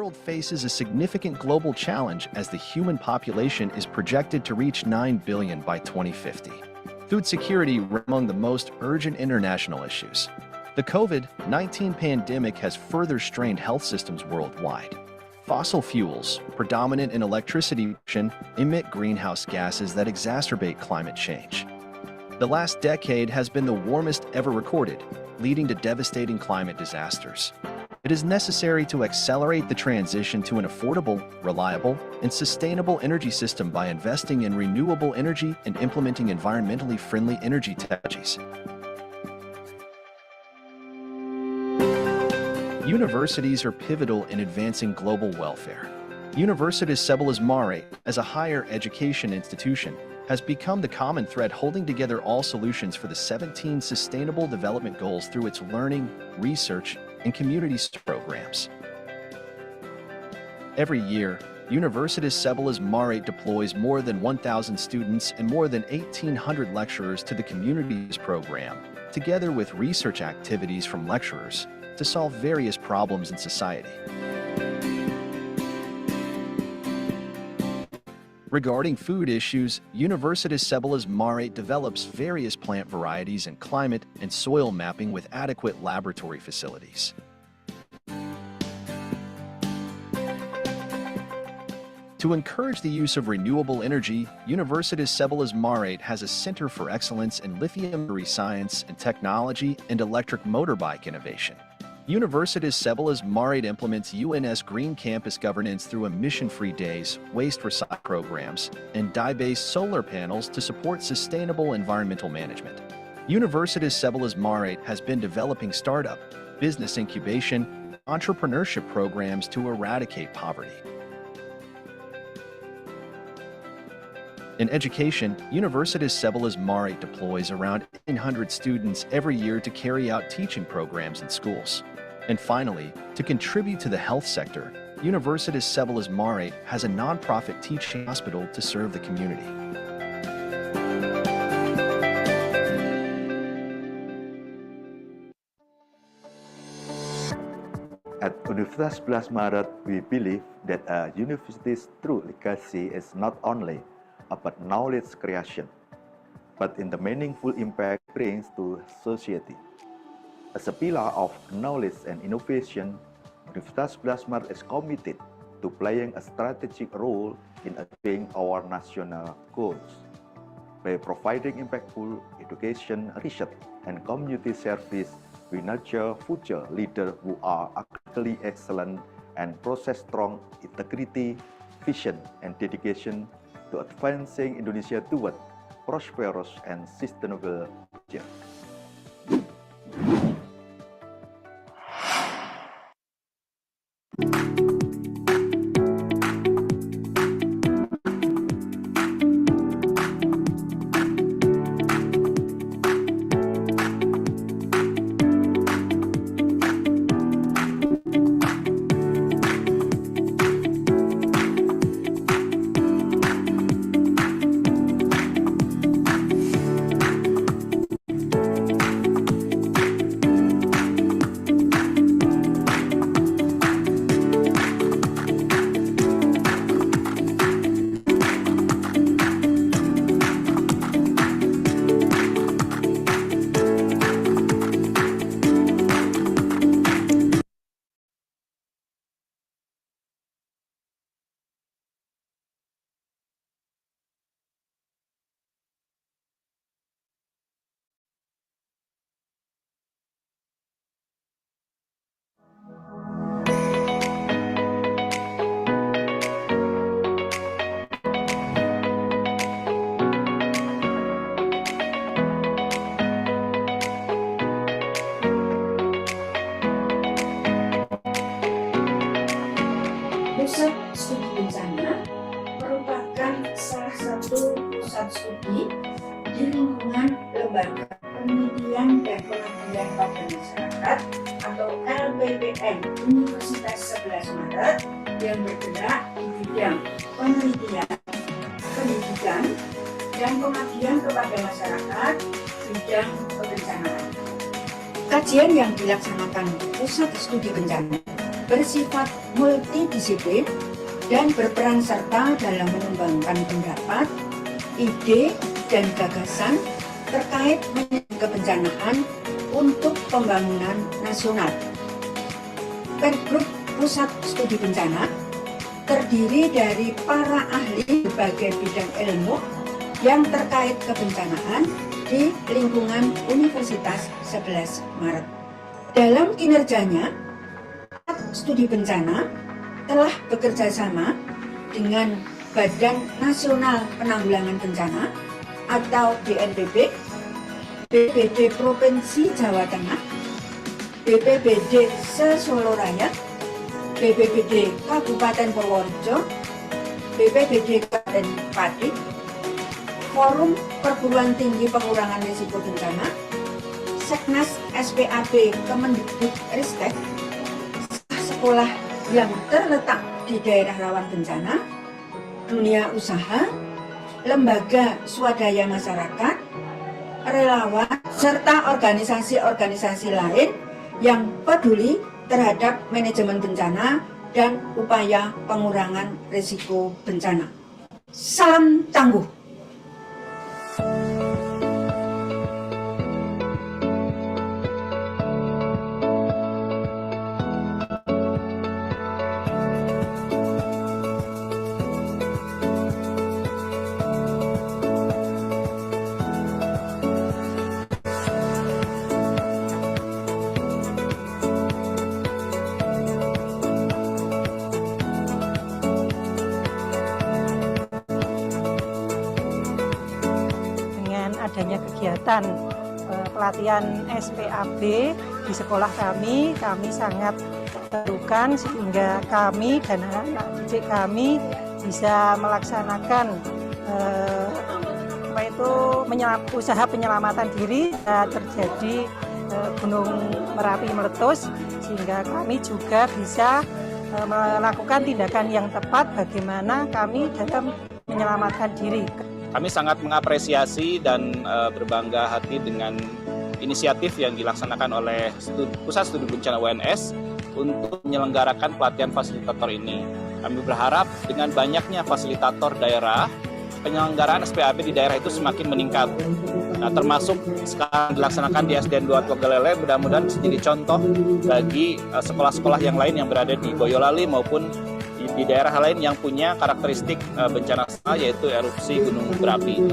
world faces a significant global challenge as the human population is projected to reach 9 billion by 2050. Food security is among the most urgent international issues. The COVID-19 pandemic has further strained health systems worldwide. Fossil fuels, predominant in electricity production, emit greenhouse gases that exacerbate climate change. The last decade has been the warmest ever recorded, leading to devastating climate disasters. It is necessary to accelerate the transition to an affordable, reliable, and sustainable energy system by investing in renewable energy and implementing environmentally friendly energy technologies. Universities are pivotal in advancing global welfare. Universitas Sebelas Maret, as a higher education institution, has become the common thread holding together all solutions for the 17 Sustainable Development Goals through its learning, research, and community programs. Every year, Universitas Sebelas Maret deploys more than 1,000 students and more than 1,800 lecturers to the communities program, together with research activities from lecturers, to solve various problems in society. Regarding food issues, Universitas Sebelas Maret develops various plant varieties and climate and soil mapping with adequate laboratory facilities. To encourage the use of renewable energy, Universitas Sebelas Maret has a Center for Excellence in Lithium Battery Science and Technology and Electric Motorbike Innovation. Universitas Sebelas Maret implements UNS Green Campus governance through emission-free days, waste recycle programs, and dye-based solar panels to support sustainable environmental management. Universitas Sebelas Maret has been developing startup, business incubation, and entrepreneurship programs to eradicate poverty. In education, Universitas Sebelas Maret deploys around 1,800 students every year to carry out teaching programs in schools. And finally, to contribute to the health sector, Universitas Sebelas Maret has a nonprofit teaching hospital to serve the community. At Universitas 11 Maret, we believe that a university's true legacy is not only about knowledge creation, but in the meaningful impact it brings to society. As a pillar of knowledge and innovation, Universitas 11 Maret is committed to playing a strategic role in achieving our national goals. By providing impactful education, research, and community service, we nurture future leaders who are academically excellent and possess strong integrity, vision, and dedication to advancing Indonesia toward prosperous and sustainable future. Pusat Studi Bencana merupakan salah satu pusat studi di lingkungan Lembaga Penelitian dan Pengabdian pada Masyarakat atau LPPM Universitas 11 Maret yang bergerak di bidang penelitian, pendidikan, dan pengabdian kepada masyarakat bidang kebencanaan. Kajian yang dilaksanakan Pusat Studi Bencana bersifat multidisiplin dan berperan serta dalam mengembangkan pendapat, ide, dan gagasan terkait kebencanaan untuk pembangunan nasional. Pergrup Pusat Studi Bencana terdiri dari para ahli berbagai bidang ilmu yang terkait kebencanaan di lingkungan Universitas 11 Maret. Dalam kinerjanya, Pusat Studi Bencana telah bekerja sama dengan Badan Nasional Penanggulangan Bencana atau BNPB, BPBD Provinsi Jawa Tengah, BPBD se-Solo Raya, BPBD Kabupaten Purworejo, BPBD Kabupaten Pati, Forum Perguruan Tinggi Pengurangan Risiko Bencana, Seknas SPAB Kemendikbudristek, sekolah yang terletak di daerah rawan bencana, dunia usaha, lembaga swadaya masyarakat, relawan, serta organisasi-organisasi lain yang peduli terhadap manajemen bencana dan upaya pengurangan risiko bencana. Salam tangguh. Adanya kegiatan pelatihan SPAB di sekolah kami sangat terbuka sehingga kami dan anak-anak didik kami bisa melaksanakan usaha penyelamatan diri terjadi Gunung Merapi meletus, sehingga kami juga bisa melakukan tindakan yang tepat bagaimana kami dalam menyelamatkan diri. Kami sangat mengapresiasi dan berbangga hati dengan inisiatif yang dilaksanakan oleh Pusat Studi Bencana UNS untuk menyelenggarakan pelatihan fasilitator ini. Kami berharap dengan banyaknya fasilitator daerah, penyelenggaraan SPAB di daerah itu semakin meningkat. Nah, termasuk sekarang dilaksanakan di SDN 2 Tegalele, mudah-mudahan bisa jadi contoh bagi sekolah-sekolah yang lain yang berada di Boyolali maupun di daerah lain yang punya karakteristik bencana yaitu erupsi gunung berapi.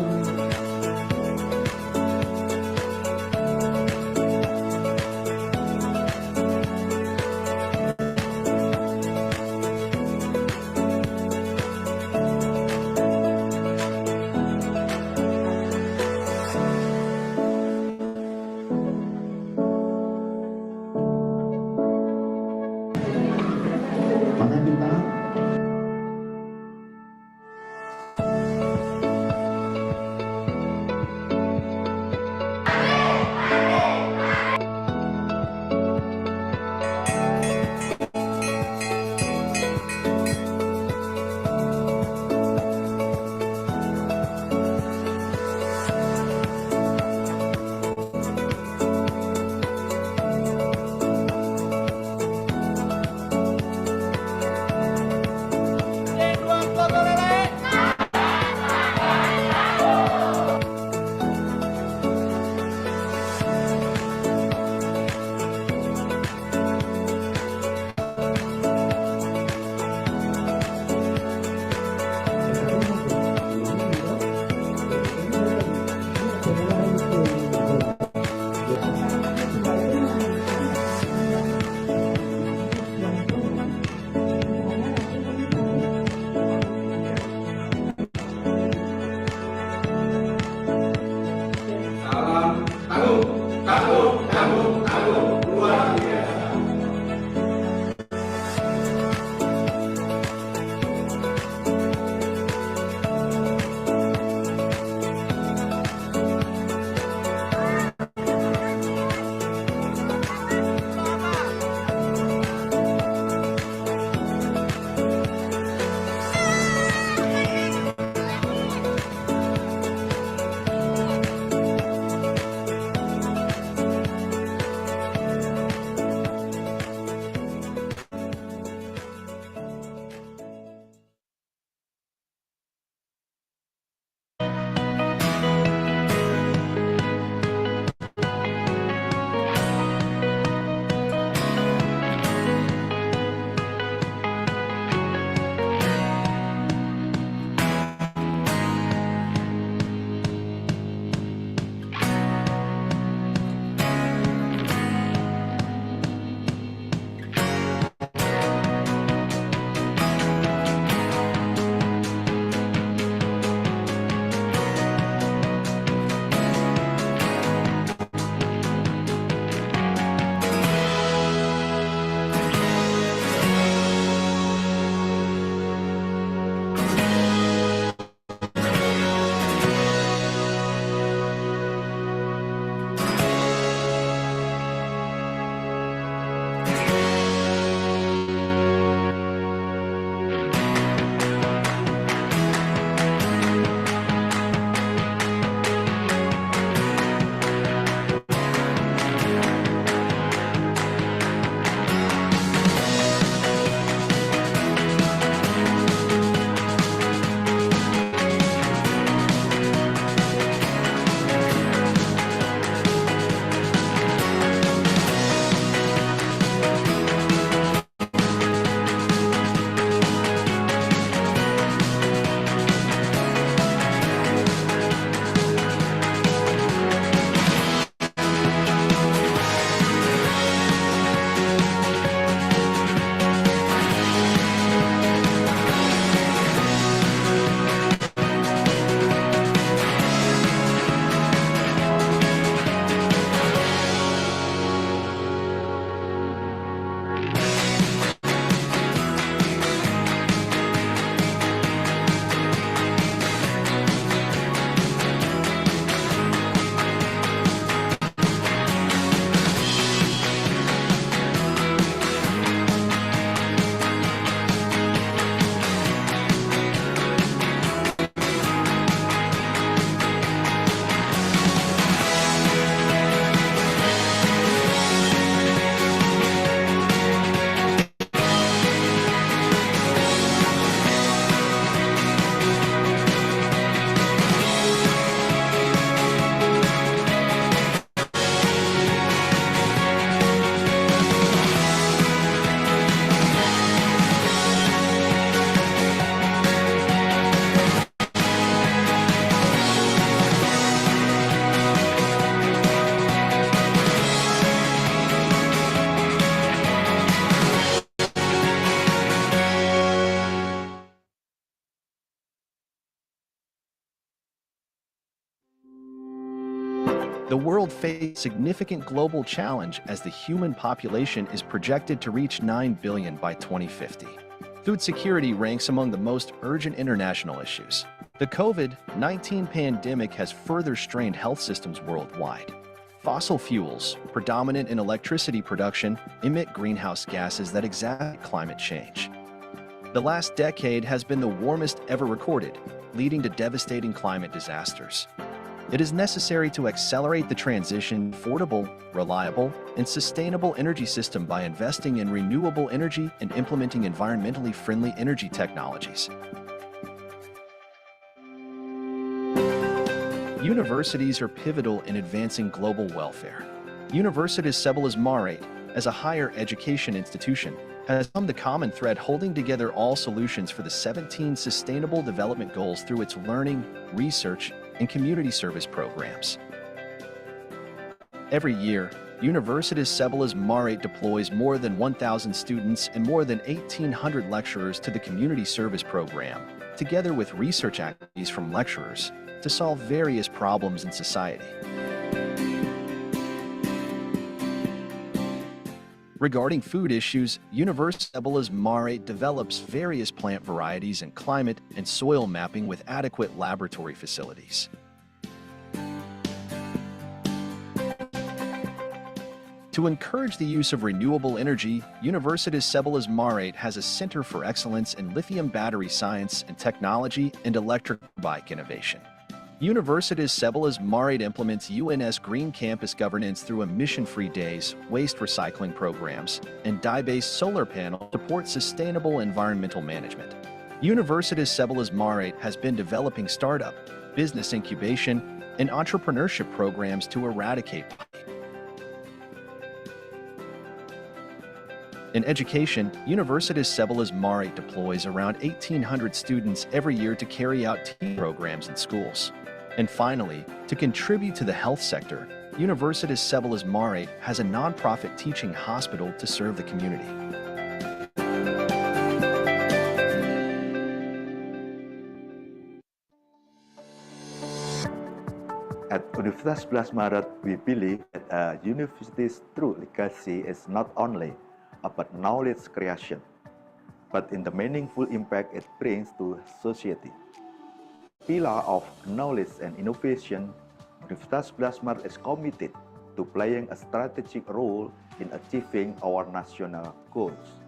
The world faces a significant global challenge as the human population is projected to reach 9 billion by 2050. Food security ranks among the most urgent international issues. The COVID-19 pandemic has further strained health systems worldwide. Fossil fuels, predominant in electricity production, emit greenhouse gases that exacerbate climate change. The last decade has been the warmest ever recorded, leading to devastating climate disasters. It is necessary to accelerate the transition to affordable, reliable, and sustainable energy system by investing in renewable energy and implementing environmentally friendly energy technologies. Universities are pivotal in advancing global welfare. Universitas Sebelas Maret, as a higher education institution, has become the common thread holding together all solutions for the 17 Sustainable Development Goals through its learning, research, and community service programs. Every year, Universitas Sebelas Maret deploys more than 1,000 students and more than 1,800 lecturers to the community service program, together with research activities from lecturers, to solve various problems in society. Regarding food issues, Universitas Sebelas Maret develops various plant varieties and climate and soil mapping with adequate laboratory facilities. To encourage the use of renewable energy, Universitas Sebelas Maret has a Center for Excellence in Lithium Battery Science and Technology and Electric Bike Innovation. Universitas Sebelas Maret implements UNS Green Campus governance through emission-free days, waste recycling programs, and dye-based solar panels to support sustainable environmental management. Universitas Sebelas Maret has been developing startup, business incubation, and entrepreneurship programs to eradicate poverty. In education, Universitas Sebelas Maret deploys around 1,800 students every year to carry out teaching programs in schools. And finally, to contribute to the health sector, Universitas Sebelas Maret has a nonprofit teaching hospital to serve the community. At Universitas 11 Maret, we believe that a university's true legacy is not only about knowledge creation, but in the meaningful impact it brings to society. Pillar of knowledge and innovation, Universitas 11 Maret is committed to playing a strategic role in achieving our national goals.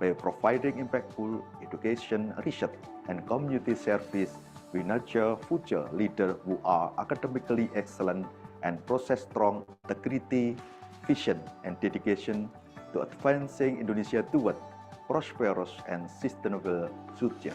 By providing impactful education, research, and community service, we nurture future leaders who are academically excellent and possess strong integrity, vision, and dedication to advancing Indonesia toward prosperous and sustainable future.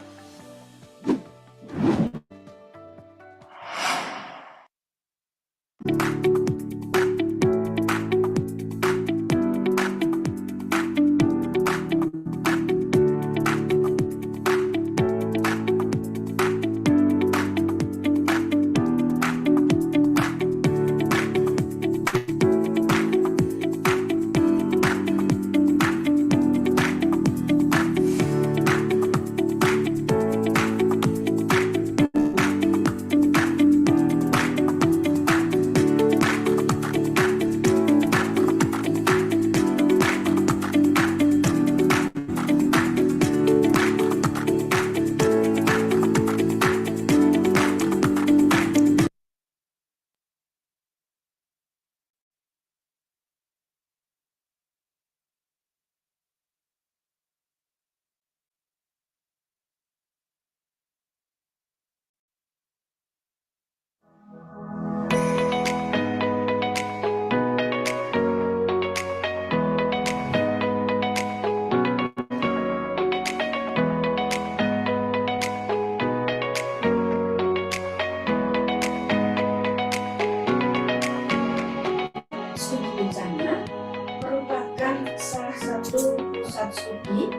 pusat studi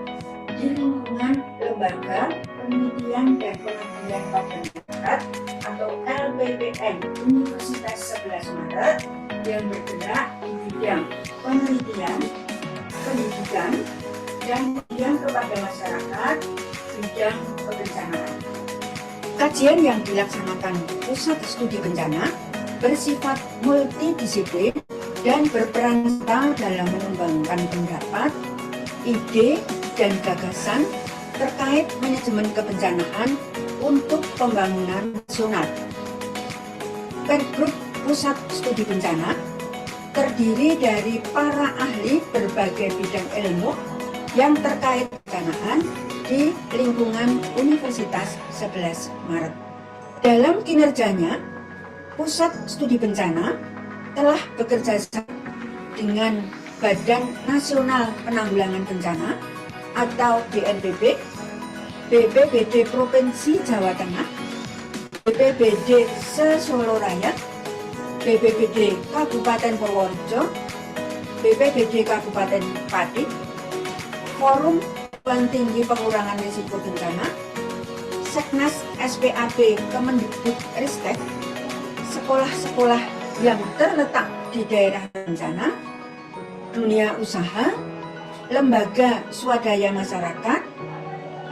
di lingkungan Lembaga Penelitian dan Pengabdian pada Masyarakat atau LPPM Universitas 11 Maret yang bergerak di bidang penelitian, pendidikan, dan bidang kepada masyarakat, bidang perencanaan. Kajian yang dilaksanakan Pusat Studi Bencana bersifat multidisiplin dan berperan serta dalam mengembangkan pendapat, ide, dan gagasan terkait manajemen kebencanaan untuk pembangunan nasional. Pergrup Pusat Studi Bencana terdiri dari para ahli berbagai bidang ilmu yang terkait bencanaan di lingkungan Universitas 11 Maret. Dalam kinerjanya, Pusat Studi Bencana telah bekerja sama dengan Badan Nasional Penanggulangan Bencana atau BNPB, BPBD Provinsi Jawa Tengah, BPBD se-Solo Raya, BPBD Kabupaten Purworejo, BPBD Kabupaten Pati, Forum Perguruan Tinggi Pengurangan Risiko Bencana, Seknas SPAB Kemendikbudristek, sekolah-sekolah yang terletak di daerah bencana, dunia usaha, lembaga swadaya masyarakat,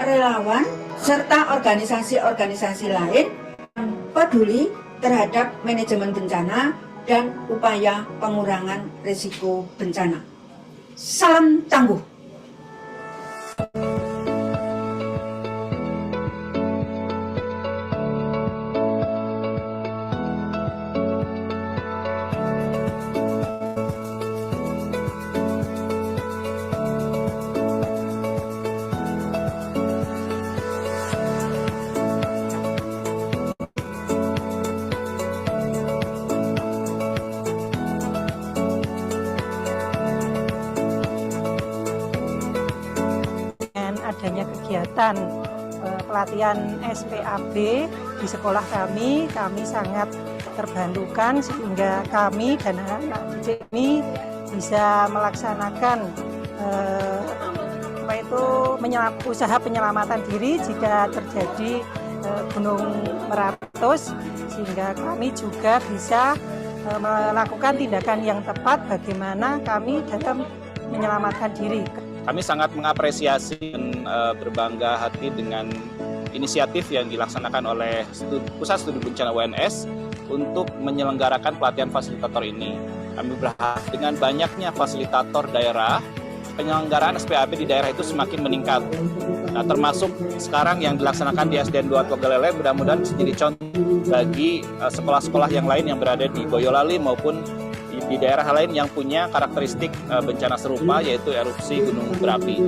relawan, serta organisasi-organisasi lain yang peduli terhadap manajemen bencana dan upaya pengurangan risiko bencana. Salam tangguh. Adanya kegiatan pelatihan SPAB di sekolah kami sangat terbantukan sehingga kami dan anak didik ini bisa melaksanakan usaha penyelamatan diri jika terjadi gunung meletus, sehingga kami juga bisa melakukan tindakan yang tepat bagaimana kami dalam menyelamatkan diri. Kami sangat mengapresiasi dan berbangga hati dengan inisiatif yang dilaksanakan oleh Pusat Studi Bencana UNS untuk menyelenggarakan pelatihan fasilitator ini. Kami berharap dengan banyaknya fasilitator daerah, penyelenggaraan SPAB di daerah itu semakin meningkat. Nah, termasuk sekarang yang dilaksanakan di SDN 2 Togalele, mudah-mudahan bisa jadi contoh bagi sekolah-sekolah yang lain yang berada di Boyolali maupun di daerah lain yang punya karakteristik bencana serupa, yaitu erupsi gunung berapi.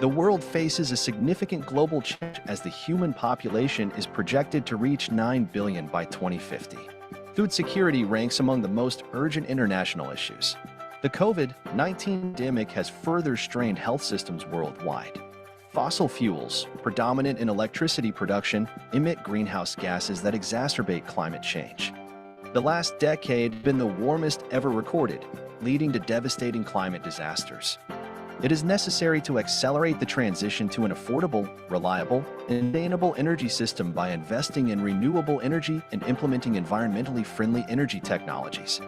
The world faces a significant global challenge as the human population is projected to reach 9 billion by 2050. Food security ranks among the most urgent international issues. The COVID-19 pandemic has further strained health systems worldwide. Fossil fuels, predominant in electricity production, emit greenhouse gases that exacerbate climate change. The last decade has been the warmest ever recorded, leading to devastating climate disasters. It is necessary to accelerate the transition to an affordable, reliable, and sustainable energy system by investing in renewable energy and implementing environmentally friendly energy technologies.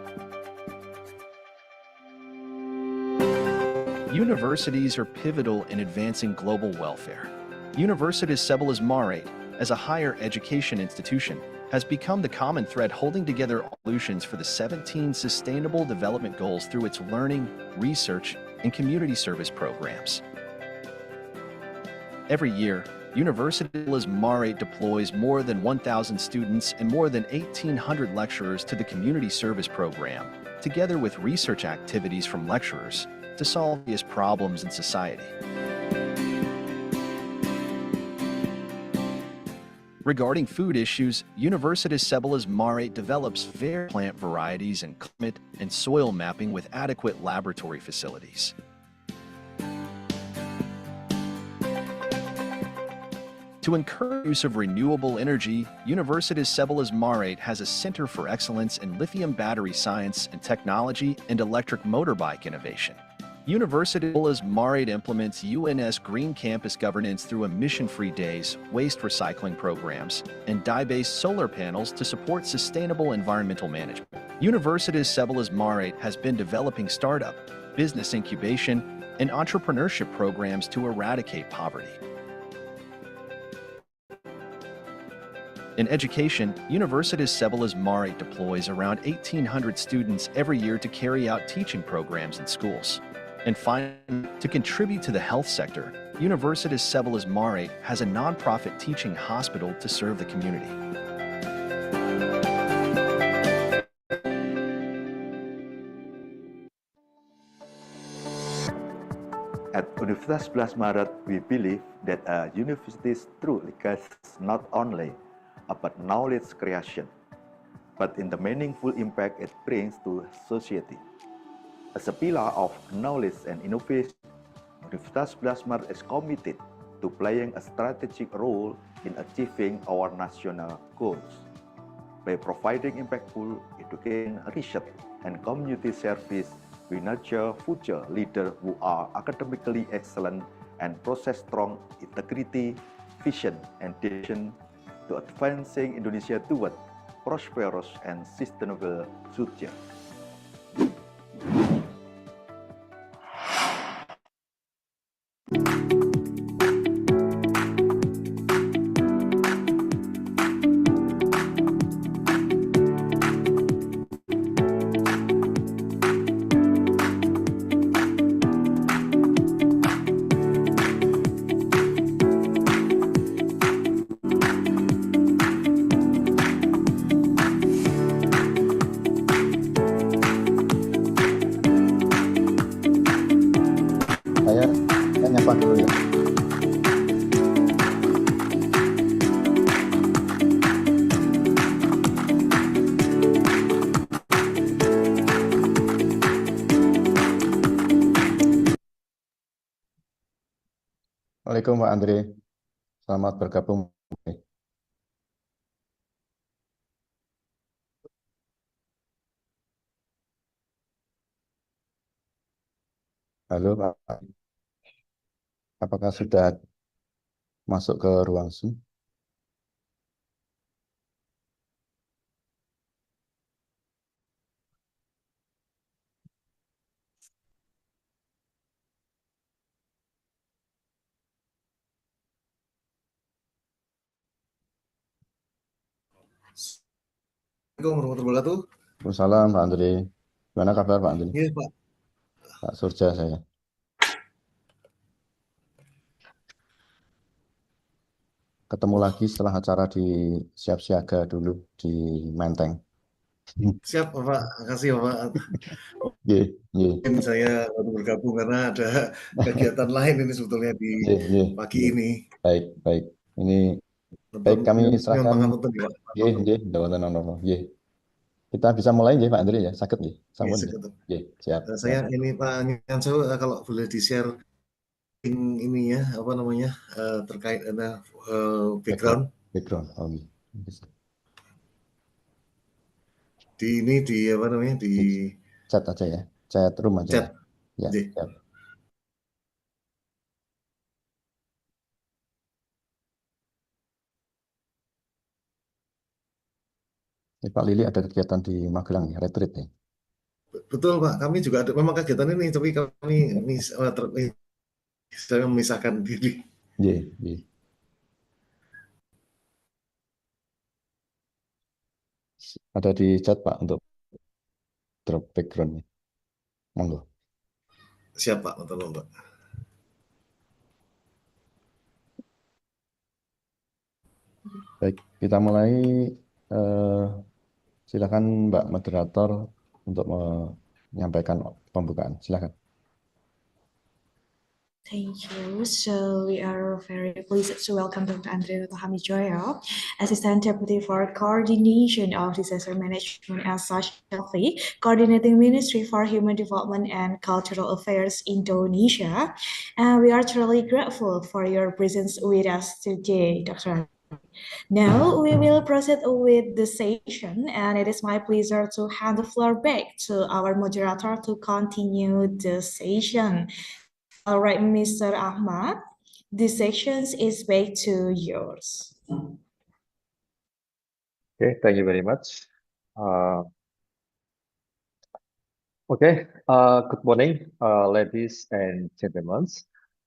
Universities are pivotal in advancing global welfare. Universitas Sebelas Maret, as a higher education institution, has become the common thread holding together solutions for the 17 Sustainable Development Goals through its learning, research, and community service programs. Every year, Universitas Maret deploys more than 1,000 students and more than 1,800 lecturers to the community service program, together with research activities from lecturers, to solve various problems in society. Regarding food issues, Universitas Sebelas Maret develops various plant varieties and climate and soil mapping with adequate laboratory facilities. To encourage use of renewable energy, Universitas Sebelas Maret has a Center for Excellence in Lithium Battery Science and Technology and Electric Motorbike Innovation. Universitas Maret implements UNS Green Campus governance through emission-free days, waste recycling programs, and dye-based solar panels to support sustainable environmental management. Universitas Sebelas Maret has been developing startup, business incubation, and entrepreneurship programs to eradicate poverty. In education, Universitas Sebelas Maret deploys around 1,800 students every year to carry out teaching programs in schools. And finally, to contribute to the health sector, Universitas Sebelas Maret has a nonprofit teaching hospital to serve the community. At Universitas 11 Maret, we believe that a university's true legacy is not only about knowledge creation, but in the meaningful impact it brings to society. As a pillar of knowledge and innovation, Universitas 11 Maret is committed to playing a strategic role in achieving our national goals. By providing impactful education, research, and community service, we nurture future leaders who are academically excellent and possess strong integrity, vision, and dedication to advancing Indonesia toward prosperous and sustainable future. Saya nyapa dulu ya. Waalaikumsalam Pak Andre. Selamat bergabung. Halo Pak, apakah sudah masuk ke ruang Zoom? Assalamualaikum warahmatullahi wabarakatuh. Waalaikumsalam Pak Andre. Gimana kabar Pak Andre? Iya Pak. Pak Surja saya. Ketemu lagi setelah acara di Siap Siaga dulu di Menteng. Siap Bapak, makasih Bapak. Mungkin saya baru bergabung karena ada kegiatan lain ini sebetulnya di pagi ini. Baik. Ini baik kami serahkan. Kita bisa mulai Pak Andri ya, sakit nih. Sampun. Siap. Saya ini Pak Nyanso kalau boleh di-share ini ya, apa namanya, terkait ada background. Di apa namanya, di chat aja ya, chat room aja. Chat. Ya. Siap. Pak Lili ada kegiatan di Magelang ya, retreat ya. Betul Pak, kami juga ada memang kegiatan ini, tapi kami ini saya memisahkan diri. Ada di chat Pak untuk drop background-nya. Monggo. Siap Pak, tolong Pak. Baik, kita mulai. Silakan Mbak Moderator untuk menyampaikan pembukaan. Silakan. Thank you. So we are very pleased to welcome Dr. Andre Hamijoyo, Assistant Deputy for Coordination of Disaster Management and Social Coordinating Ministry for Human Development and Cultural Affairs Indonesia. And we are truly grateful for your presence with us today, Dr. Now we will proceed with the session, and it is my pleasure to hand the floor back to our moderator to continue the session. All right, Mr. Ahmad, this section is back to yours. Okay, thank you very much. Good morning, ladies and gentlemen.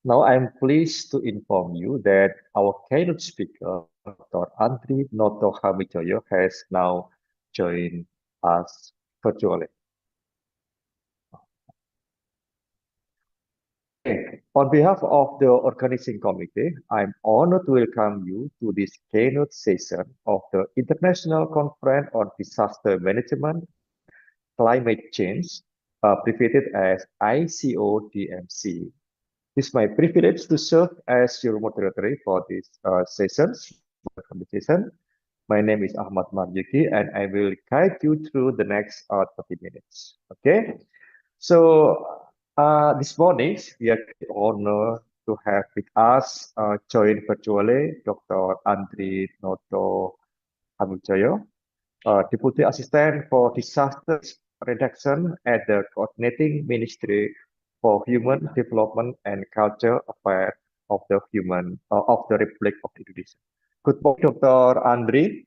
Now I'm pleased to inform you that our keynote speaker, Dr. Andri Noto Hamijoyo, has now joined us virtually. On behalf of the organizing committee, I'm honored to welcome you to this keynote session of the International Conference on Disaster Management, Climate Change, abbreviated as ICoDMC. It's my privilege to serve as your moderator for this session. My name is Ahmad Marjuki, and I will guide you through the next 30 minutes. Okay, so this morning we are honored to have with us join virtually Dr. Andri Noto Hamijoyo, Deputy Assistant for Disaster Reduction at the Coordinating Ministry for Human Development and Culture Affairs of the Republic of Indonesia. Good morning, Dr. Andri.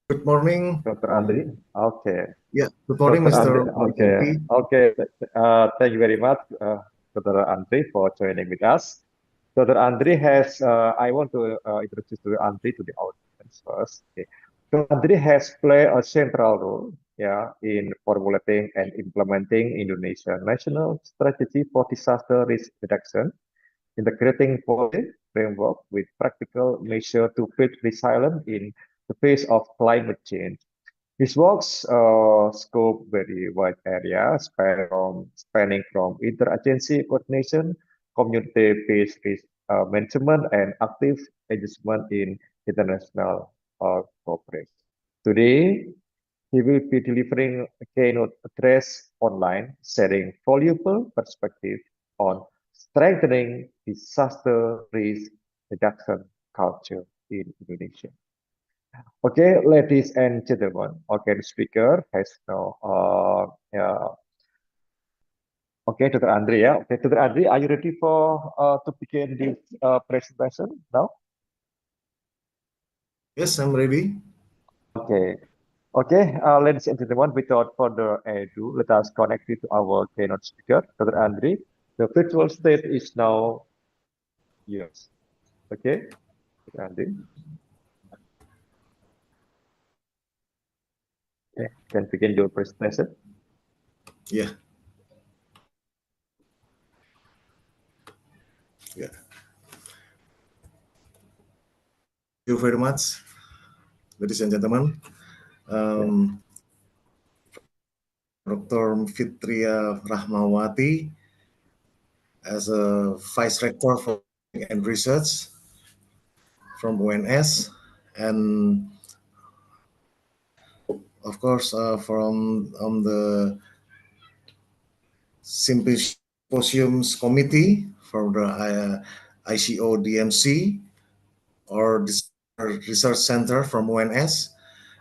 Good morning, Dr. Andri. Okay. Yeah, good morning, Mr. Okay. Thank you very much, Dr. Andri, for joining with us. Dr. Andri has, I want to introduce Dr. Andri to the audience first. Okay. Dr. Andri has played a central role in formulating and implementing Indonesia's national strategy for disaster risk reduction, integrating policy framework with practical measures to build resilience in the face of climate change. His works scope very wide areas, spanning from interagency coordination, community-based risk management, and active engagement in international cooperation. Today, he will be delivering a keynote address online, sharing valuable perspective on strengthening disaster risk reduction culture in Indonesia. Okay, ladies and gentlemen, the speaker has now, okay, Dr. Andri, yeah. Okay, Dr. Andri, are you ready for to begin this presentation now? Yes, I'm ready. Okay, ladies and gentlemen, without further ado, let us connect to our keynote speaker, Dr. Andri. The virtual stage is now yours. Okay, Dr. Andri. Okay, can begin your presentation. Yeah. Thank you very much, ladies and gentlemen. Dr. Fitria Rahmawati as a Vice Rector for and Research from UNS, and of course from the Symposiums Committee from the ICoDMC or Research Center from UNS,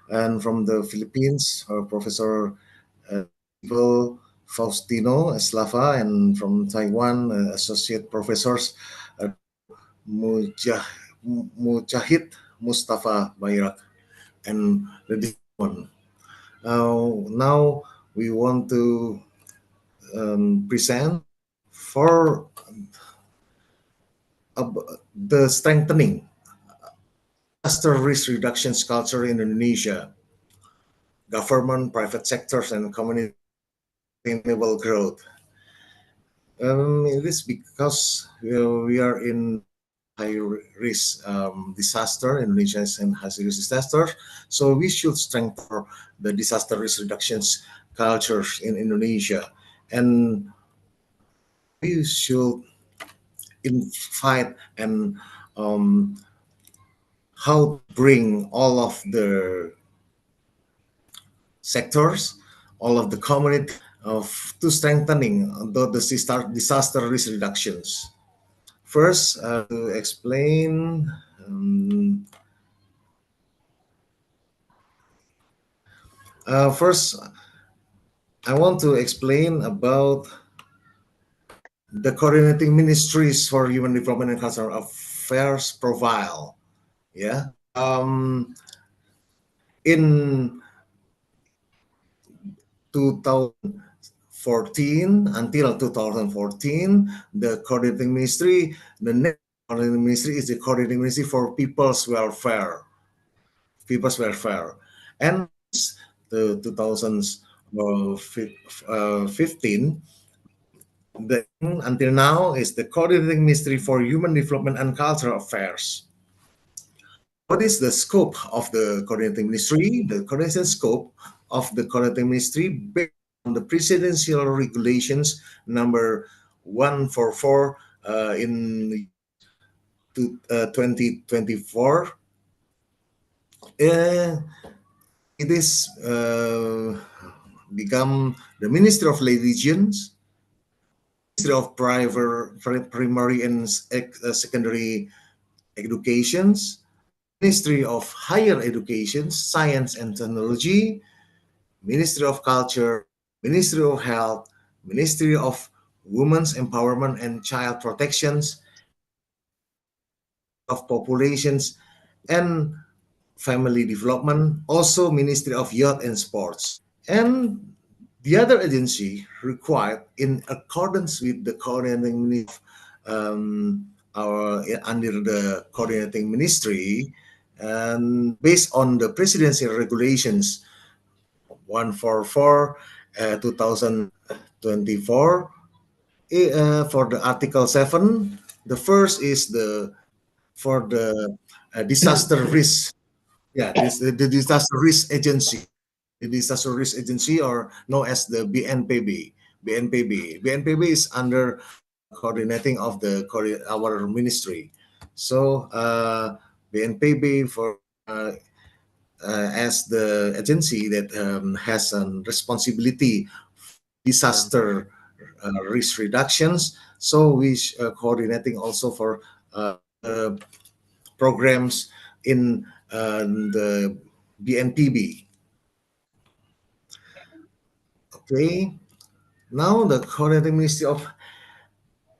and from the Philippines, Professor Faustino Eslava, and from Taiwan, Associate Professors Mujahid Mustafa Bayrak, and the one. Now we want to present for the strengthening disaster risk reductions culture in Indonesia, government, private sectors, and community sustainable growth. It is because we are in high risk disaster. Indonesia is in high risk disaster, so we should strengthen the disaster risk reductions cultures in Indonesia, and we should invite and how to bring all of the sectors, all of the community to strengthening the disaster risk reductions. First, to explain first, I want to explain about the coordinating ministries for human development and cultural affairs profile. Yeah. In 2014 until 2014, the coordinating ministry, the next coordinating ministry is the coordinating ministry for people's welfare. People's welfare, and the 2015. Until now is the coordinating ministry for human development and cultural affairs. What is the scope of the coordinating ministry? The coordination scope of the coordinating ministry based on the presidential regulations number 144 in 2024. It is become the Ministry of Religions, Ministry of Primary and Secondary Educations, Ministry of Higher Education, Science and Technology, Ministry of Culture, Ministry of Health, Ministry of Women's Empowerment and Child Protections, of Populations and Family Development, also Ministry of Youth and Sports. And the other agency required in accordance with the coordinating ministry, under the coordinating ministry, and based on the presidential regulations 144 2024 for the article 7, the first is for the disaster risk. Yeah, the disaster risk agency. The disaster risk agency, or known as the BNPB. BNPB is under coordinating of our ministry. So BNPB for as the agency that has a responsibility disaster risk reductions. So we coordinating also for programs in the BNPB. Okay, now the coordinating ministry of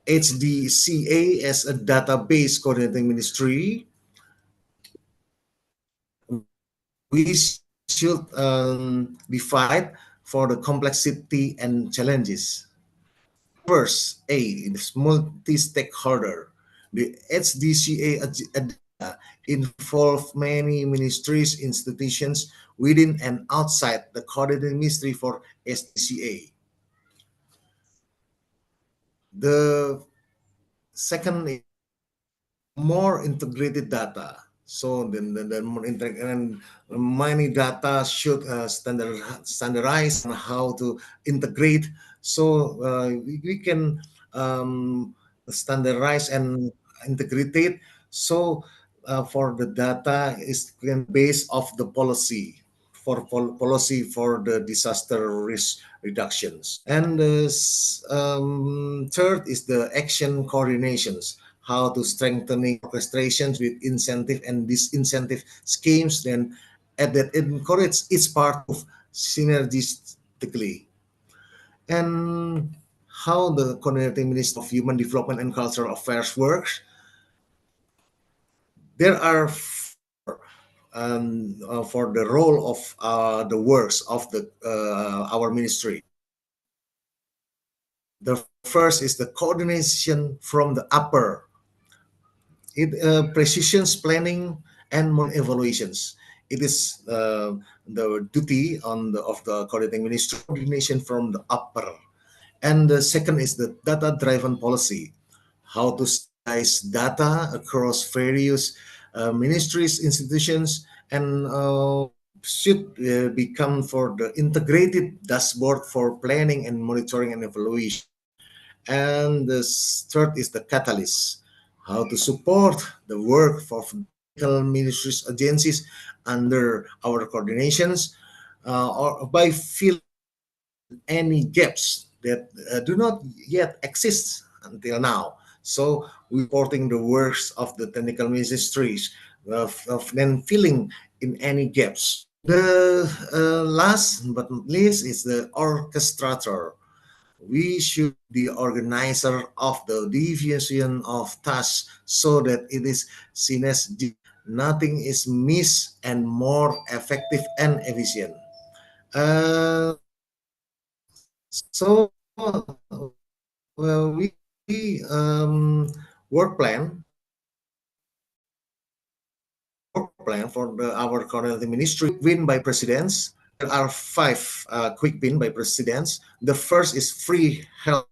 HDCA as a database coordinating ministry, we should divide for the complexity and challenges. First, A is multi-stakeholder. The HDCA agenda involve many ministries, institutions within and outside the coordinating ministry for HDCA. The second is more integrated data. So then and many data should standardize on how to integrate. So we can standardize and integrate it. So for the data is based of the policy for policy for the disaster risk reductions. And the third is the action coordinations, how to strengthening orchestrations with incentive and disincentive schemes, then that encourage each part of synergistically. And how the coordinating Ministry of Human Development and Cultural Affairs works. There are for the role of the works of the our ministry. The first is the coordination from the upper. It precisions planning and evaluations. It is the duty of the coordinating ministry, coordination from the upper. And the second is the data-driven policy, how to size data across various ministries, institutions, and should become for the integrated dashboard for planning and monitoring and evaluation. And the third is the catalyst, how to support the work of ministries, agencies under our coordinations, or by filling any gaps that do not yet exist until now. So reporting the works of the technical ministries of then filling in any gaps. The last but not least is the orchestrator. We should be the organizer of the division of tasks so that it is seen as nothing is missed and more effective and efficient. So we work plan for our coordinating ministry win by presidents. There are 5 quick win by presidents. The first is free health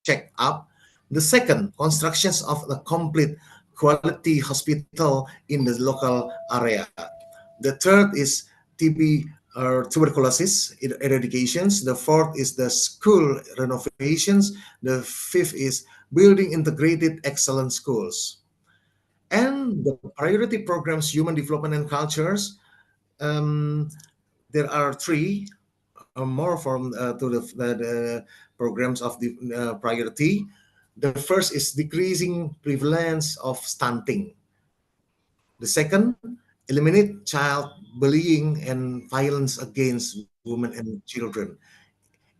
check-up. The second, constructions of a complete quality hospital in the local area. The third is TB tuberculosis eradications. The fourth is the school renovations. The fifth is building integrated excellent schools. And the priority programs, human development and cultures, there are 3 more from to the programs of the priority. The first is decreasing prevalence of stunting. The second, eliminate child bullying and violence against women and children.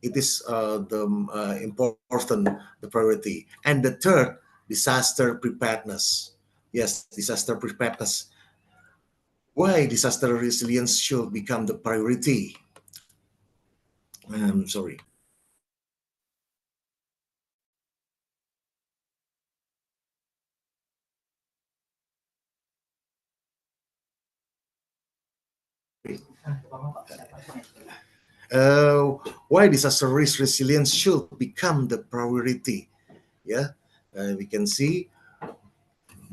It is the important, the priority. And the third, disaster preparedness. Yes, disaster preparedness. Why disaster resilience should become the priority? I'm sorry. Why disaster risk resilience should become the priority? Yeah, we can see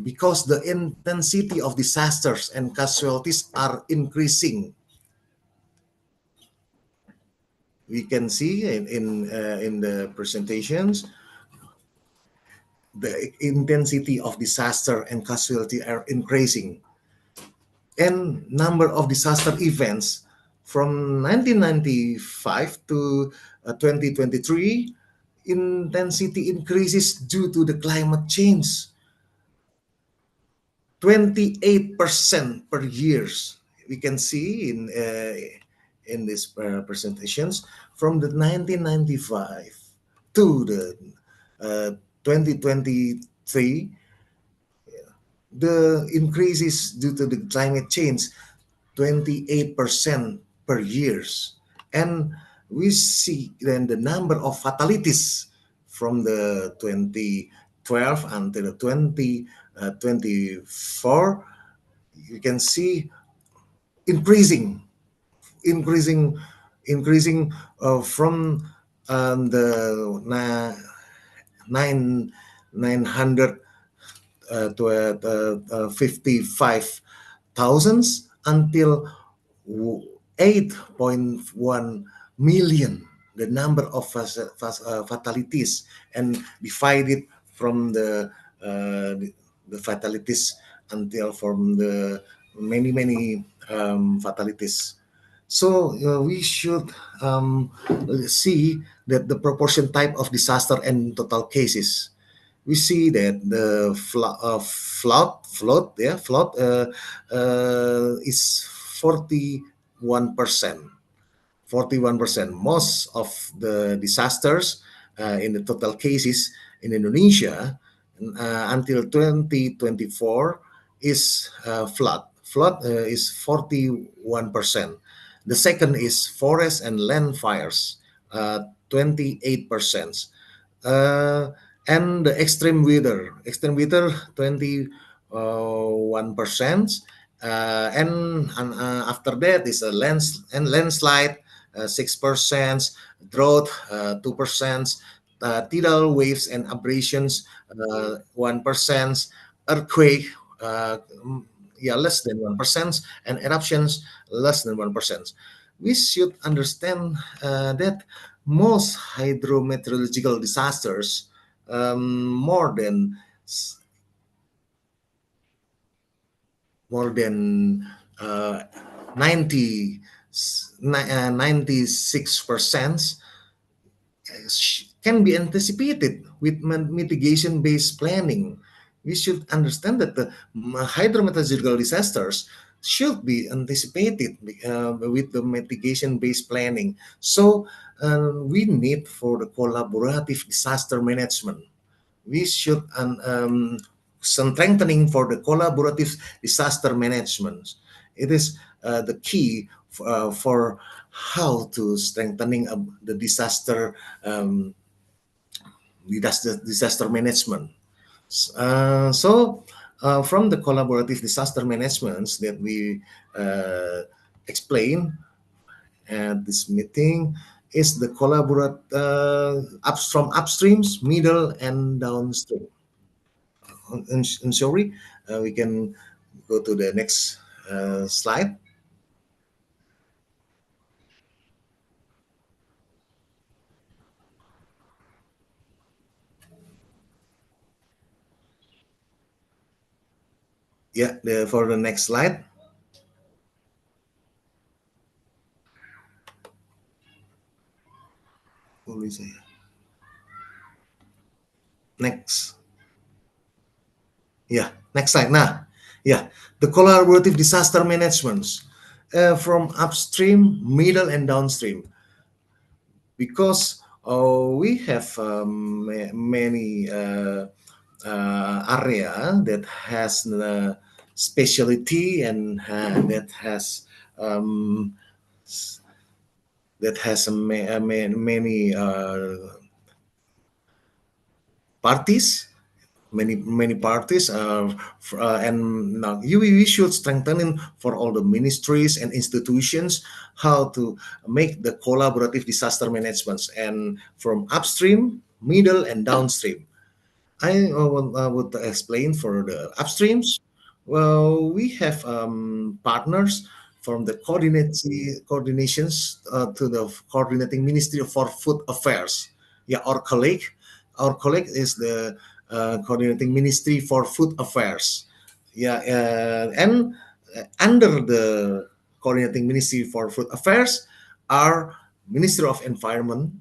because the intensity of disasters and casualties are increasing. We can see in the presentations the intensity of disaster and casualty are increasing, and number of disaster events from 1995 to 2023 intensity increases due to the climate change 28% per years. We can see in these presentations from the 1995 to the 2023, the increase is due to the climate change 28% per years. And we see then the number of fatalities from the 2012 until 2024, you can see increasing from the 900 55,000 until 8.1 million, the number of fatalities, and divided from the fatalities until from the many fatalities. So we should see that the proportion type of disaster and total cases. We see that the flood is 41%. 41%. Most of the disasters in the total cases in Indonesia until 2024 is flood. Flood is 41%. The second is forest and land fires, 28%. And the extreme weather 21%. And after that is a landslide, 6%, drought, 2%, tidal waves and abrasions, 1%, earthquake, less than 1%, and eruptions, less than 1%. We should understand that most hydrometeorological disasters, more than 96% can be anticipated with mitigation-based planning. We should understand that the hydrometeorological disasters should be anticipated with the mitigation-based planning. So we need for the collaborative disaster management. We should strengthening for the collaborative disaster management. It is the key for how to strengthening the disaster management. From the collaborative disaster management that we explain at this meeting is the collaborate from upstreams, middle, and downstream. Sorry, we can go to the next slide. Yeah, for the next slide. Next. Yeah, next slide. Nah, yeah, the collaborative disaster management from upstream, middle, and downstream. Because we have many area that has the specialty and that has many parties, many parties, and now we should strengthen for all the ministries and institutions how to make the collaborative disaster management and from upstream, middle, and downstream. I would explain for the upstreams. Well, we have partners from the coordinations to the coordinating Ministry for Food Affairs. Yeah, our colleague is the coordinating Ministry for Food Affairs. Yeah, and under the coordinating Ministry for Food Affairs are Ministry of Environment,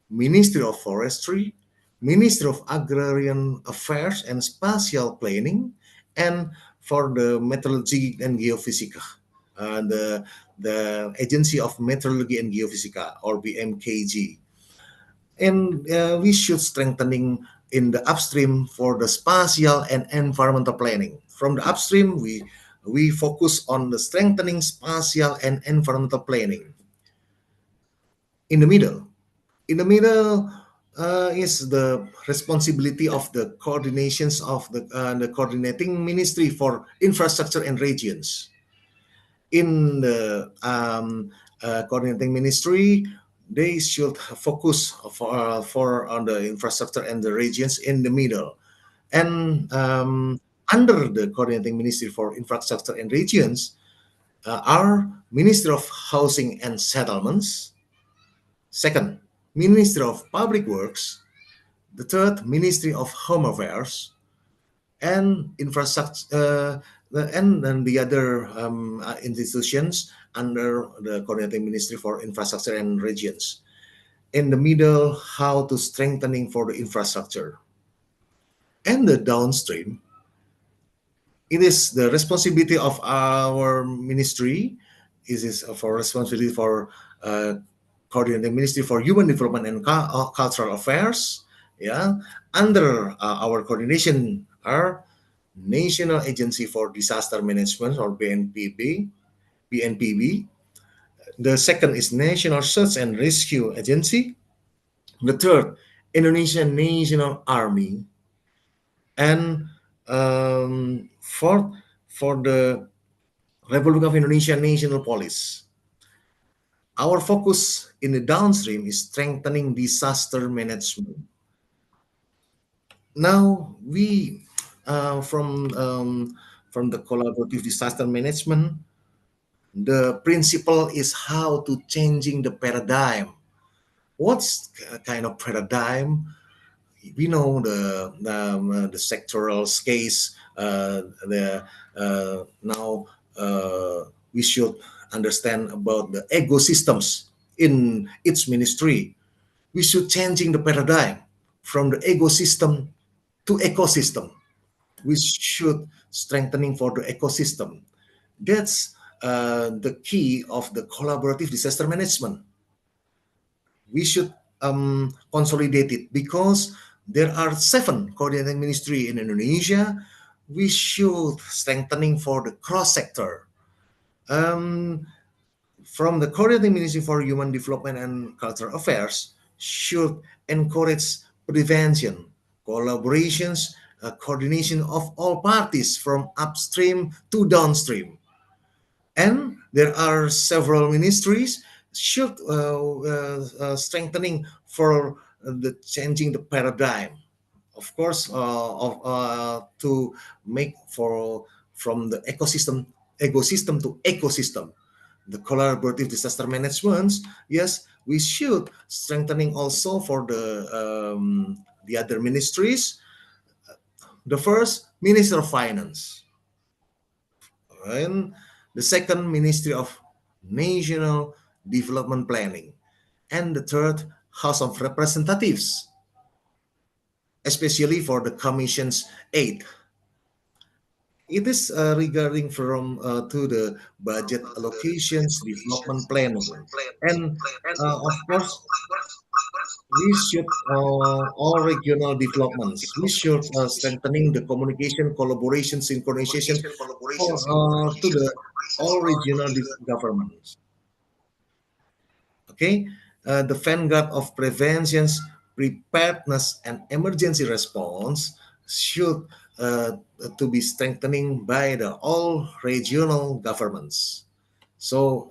Ministry of Forestry, Ministry of Agrarian Affairs and Spatial Planning, and for the Meteorology and Geophysica, the Agency of Meteorology and Geophysica, or BMKG. And we should strengthening in the upstream for the spatial and environmental planning. From the upstream, we focus on the strengthening spatial and environmental planning. In the middle is the responsibility of the coordinations of the coordinating Ministry for Infrastructure and Regions. In the coordinating ministry, they should focus for on the infrastructure and the regions in the middle. And under the Coordinating Ministry for Infrastructure and Regions are Ministry of Housing and Settlements, second, Ministry of Public Works, the third, Ministry of Home Affairs, and infrastructure, and then the other institutions under the Coordinating Ministry for Infrastructure and Regions. In the middle, how to strengthening for the infrastructure. And the downstream, it is the responsibility of our ministry. It is for responsibility for Coordinating Ministry for Human Development and Cultural Affairs. Yeah, under our coordination are National Agency for Disaster Management, or BNPB. The second is National Search and Rescue Agency. The third, Indonesian National Army. And fourth, for the Republic of Indonesia National Police. Our focus in the downstream is strengthening disaster management. Now we from the collaborative disaster management, the principle is how to changing the paradigm. What's kind of paradigm? We know the sectoral case. Now we should understand about the ecosystems in its ministry. We should changing the paradigm from the ecosystem to ecosystem. We should strengthening for the ecosystem. That's the key of the collaborative disaster management. We should consolidate it because there are 7 coordinating ministry in Indonesia. We should strengthening for the cross sector. From the Coordinating Ministry for Human Development and Cultural Affairs should encourage prevention, collaborations, coordination of all parties from upstream to downstream. And there are several ministries should strengthening for the changing the paradigm. Of course, to make from the ecosystem to ecosystem, the collaborative disaster management. Yes, we should strengthening also for the other ministries. The first, Minister of Finance, and the second, Ministry of National Development Planning, and the third, House of Representatives, especially for the Commission's aid. It is regarding from to the budget allocations, development planning, and of course, we should all regional developments. We should strengthening the communication, collaboration, synchronization to the all regional governments. Okay, the vanguard of preventions, preparedness, and emergency response should to be strengthening by the all regional governments. So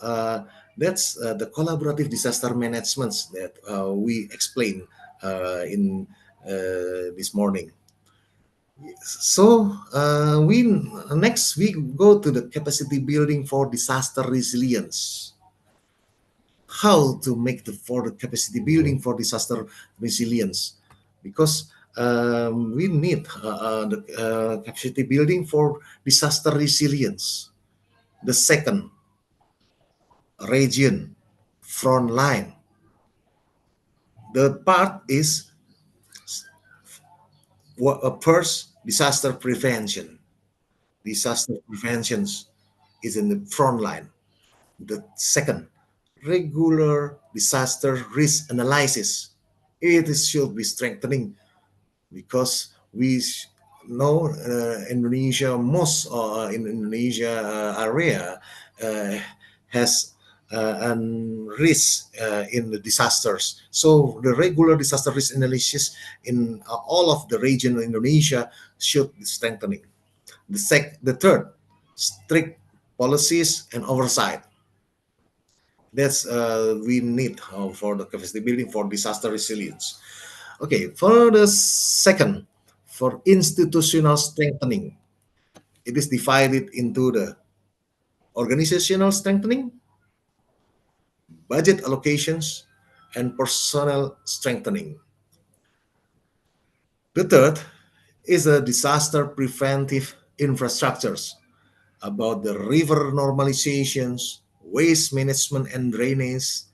that's the collaborative disaster management that we explained in this morning. So we next we go to the capacity building for disaster resilience. How to make the capacity building for disaster resilience, because we need the capacity building for disaster resilience. The second, region, front line. The part is first, disaster prevention. Disaster prevention is in the front line. The second, regular disaster risk analysis. It should be strengthening because we know Indonesia, most in Indonesia area has risk in the disasters. So the regular disaster risk analysis in all of the region of Indonesia should be strengthening. The third, strict policies and oversight. That's we need for the capacity building for disaster resilience. Okay, for the second, for institutional strengthening. It is divided into the organizational strengthening, budget allocations, and personnel strengthening. The third is the disaster preventive infrastructures, about the river normalizations, waste management and drainage,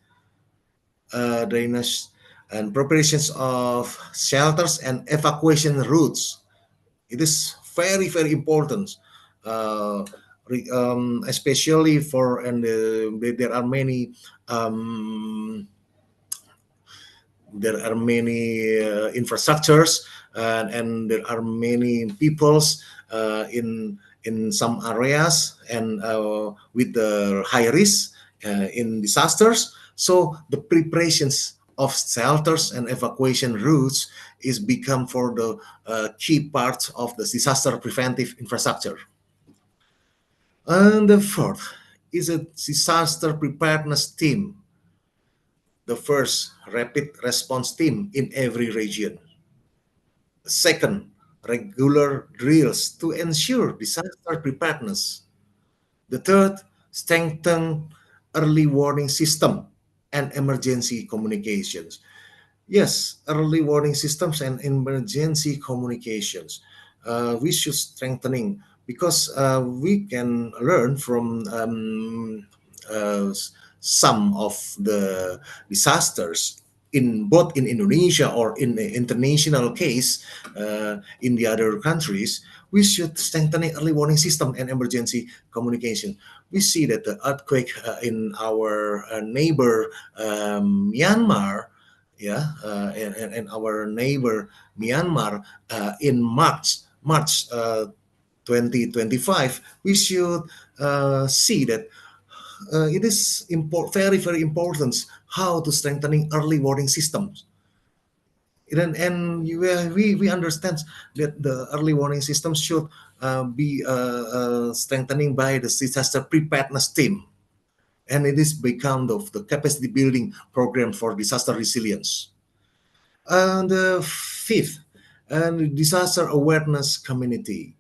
and preparations of shelters and evacuation routes. It is very, very important, especially for, and there are many infrastructures, and there are many peoples in some areas, and with the high risk in disasters. So the preparations of shelters and evacuation routes is become for the key part of the disaster preventive infrastructure. And the fourth is a disaster preparedness team, the first rapid response team in every region. Second, regular drills to ensure disaster preparedness. The third, strengthen early warning system and emergency communications. Yes, early warning systems and emergency communications. We should strengthening, because we can learn from some of the disasters in both in Indonesia or in the international case in the other countries. We should strengthen early warning system and emergency communication. We see that the earthquake in our neighbor Myanmar, and our neighbor Myanmar in March 2025, we should see that it is very, very important how to strengthening early warning systems. And we understand that the early warning systems should be strengthening by the disaster preparedness team, and it is become of the capacity building program for disaster resilience. And the fifth, and disaster awareness community,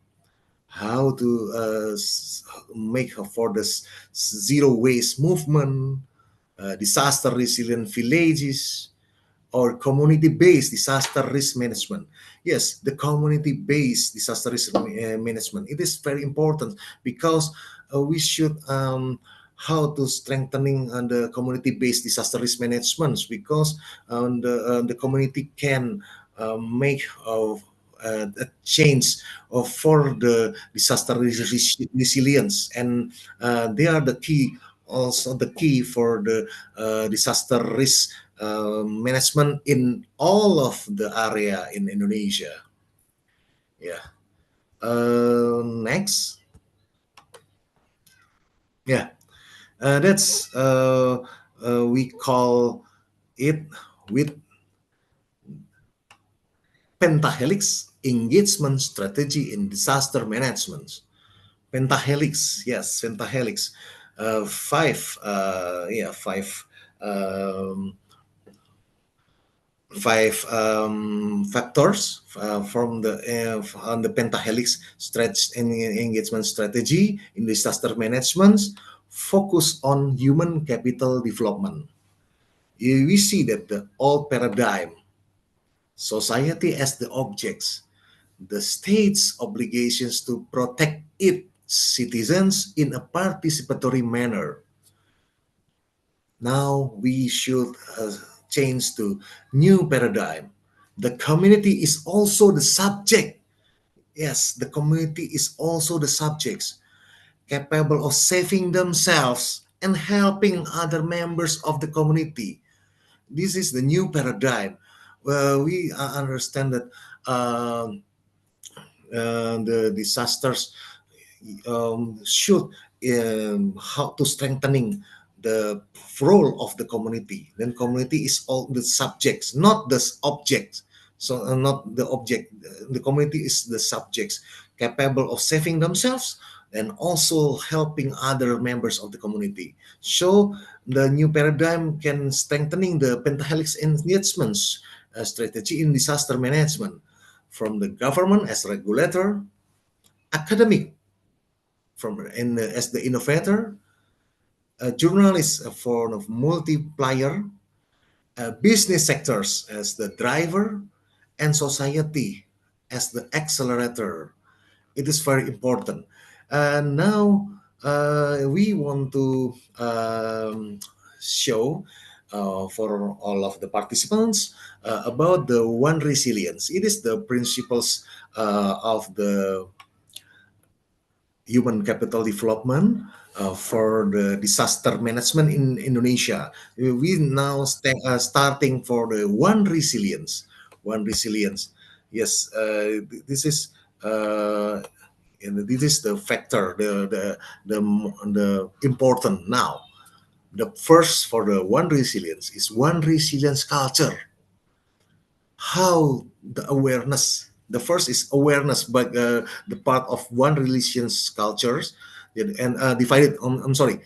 how to make for this zero waste movement, disaster resilient villages, or community-based disaster risk management. Yes, the community-based disaster risk management, it is very important, because we should how to strengthening the community-based disaster risk management, because the community can make a change for the disaster resilience, and they are the key, also the key for the disaster risk management in all of the area in Indonesia. Yeah. Next. Yeah. That's we call it with pentahelix engagement strategy in disaster management. Pentahelix, yes, pentahelix. Five factors from the on the pentahelix engagement strategy in disaster management. Focus on human capital development. We see that the old paradigm, society as the objects, the state's obligations to protect its citizens in a participatory manner. Now we should change to new paradigm. The community is also the subject. Yes, the community is also the subjects, capable of saving themselves and helping other members of the community. This is the new paradigm. We understand that the disasters should how to strengthening the role of the community. Then community is all the subjects, not the objects. So not the object. The community is the subjects, capable of saving themselves and also helping other members of the community. So the new paradigm can strengthening the pentahelix engagements strategy in disaster management, from the government as regulator, academic as the innovator, journalists for multiplier, business sectors as the driver, and society as the accelerator. It is very important. And now we want to show for all of the participants about the One Resilience. It is the principles of the human capital development for the disaster management in Indonesia. We now starting for the One Resilience. One Resilience. Yes, this is the factor, the important now. The first for the One Resilience is One Resilience culture. How the awareness. The first is awareness, but the part of One Resilience cultures, and divided. I'm sorry,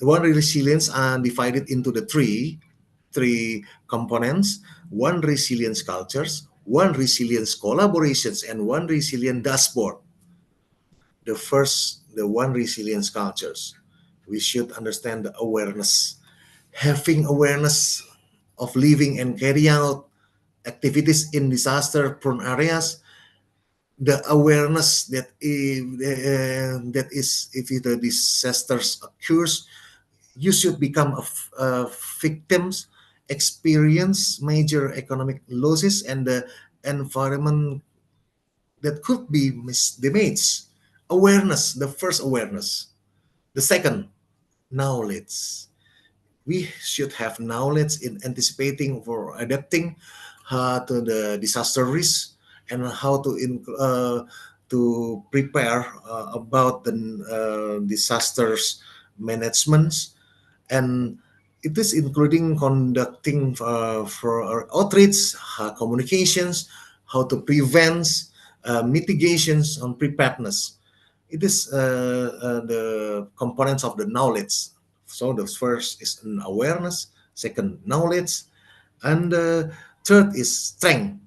One Resilience divided into the three components: One Resilience cultures, One Resilience collaborations, and One Resilience dashboard. The first, the One Resilience cultures. We should understand the awareness. Having awareness of living and carrying out activities in disaster-prone areas, the awareness that if the disasters occurs, you should become victims, experience major economic losses, and the environment that could be damaged. Awareness, the first awareness. The second, knowledge. We should have knowledge in anticipating or adapting to the disaster risk, and how to prepare about the disasters management. And it is including conducting for outreach, communications, how to prevent, mitigations, and preparedness. It is the components of the knowledge. So the first is an awareness, second knowledge, and the third is strength,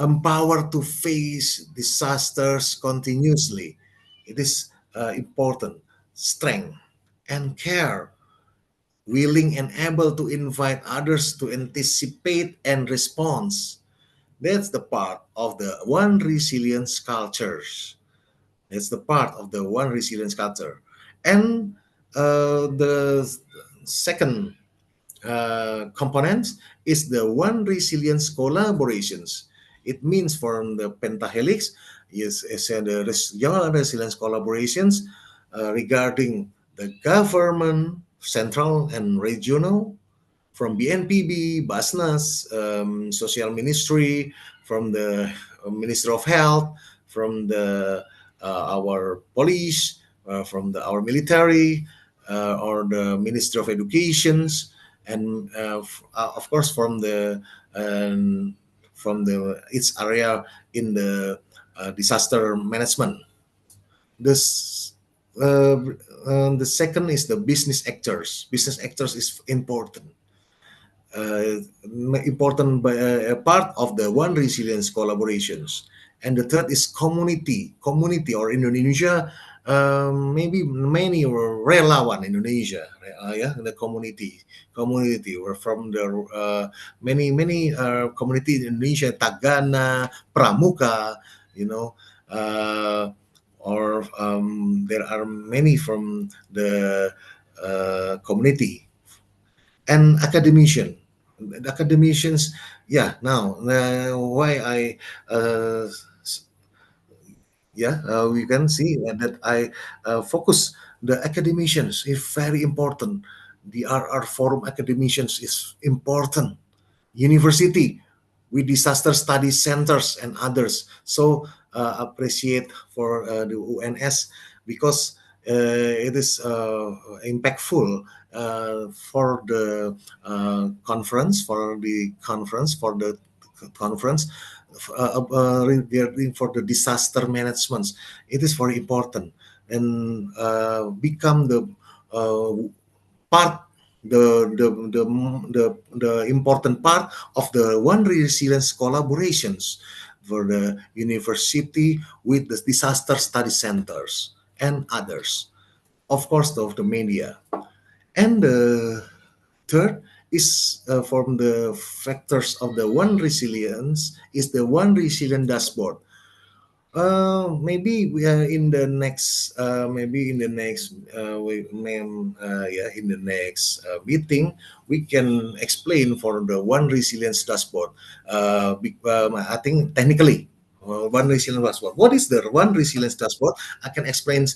empowered to face disasters continuously. It is important. Strength and care, willing and able to invite others to anticipate and respond. That's the part of the One Resilience cultures. That's the part of the One Resilience culture. And the second component is the One Resilience collaborations. It means from the pentahelix, yes, the resilience collaborations regarding the government, central and regional, from BNPB, Basnas, Social Ministry, from the Ministry of Health, from the our police, from our military, or the Ministry of Educations, and of course from the its area in the disaster management. This the second is the business actors. Business actors is important. Important by a part of the One Resilience collaborations. And the third is community or in Indonesia, maybe many relawan Indonesia, the community or from the many community in Indonesia, Tagana, Pramuka, or there are many from the community. And academicians, now why I we can see that I focus the academicians is very important. The RR Forum academicians is important. University with disaster study centers and others. So appreciate for the UNS because it is impactful for the conference regarding for the disaster management. It is very important and become the part the important part of the One Resilience collaborations for the university with the disaster study centers and others. Of course, of the media. And the third is from the factors of the One Resilience is the One Resilient dashboard. Maybe we are in the next, in the next meeting, we can explain for the One Resilience dashboard. I think technically, One Resilience dashboard. What is the One Resilience dashboard? I can explain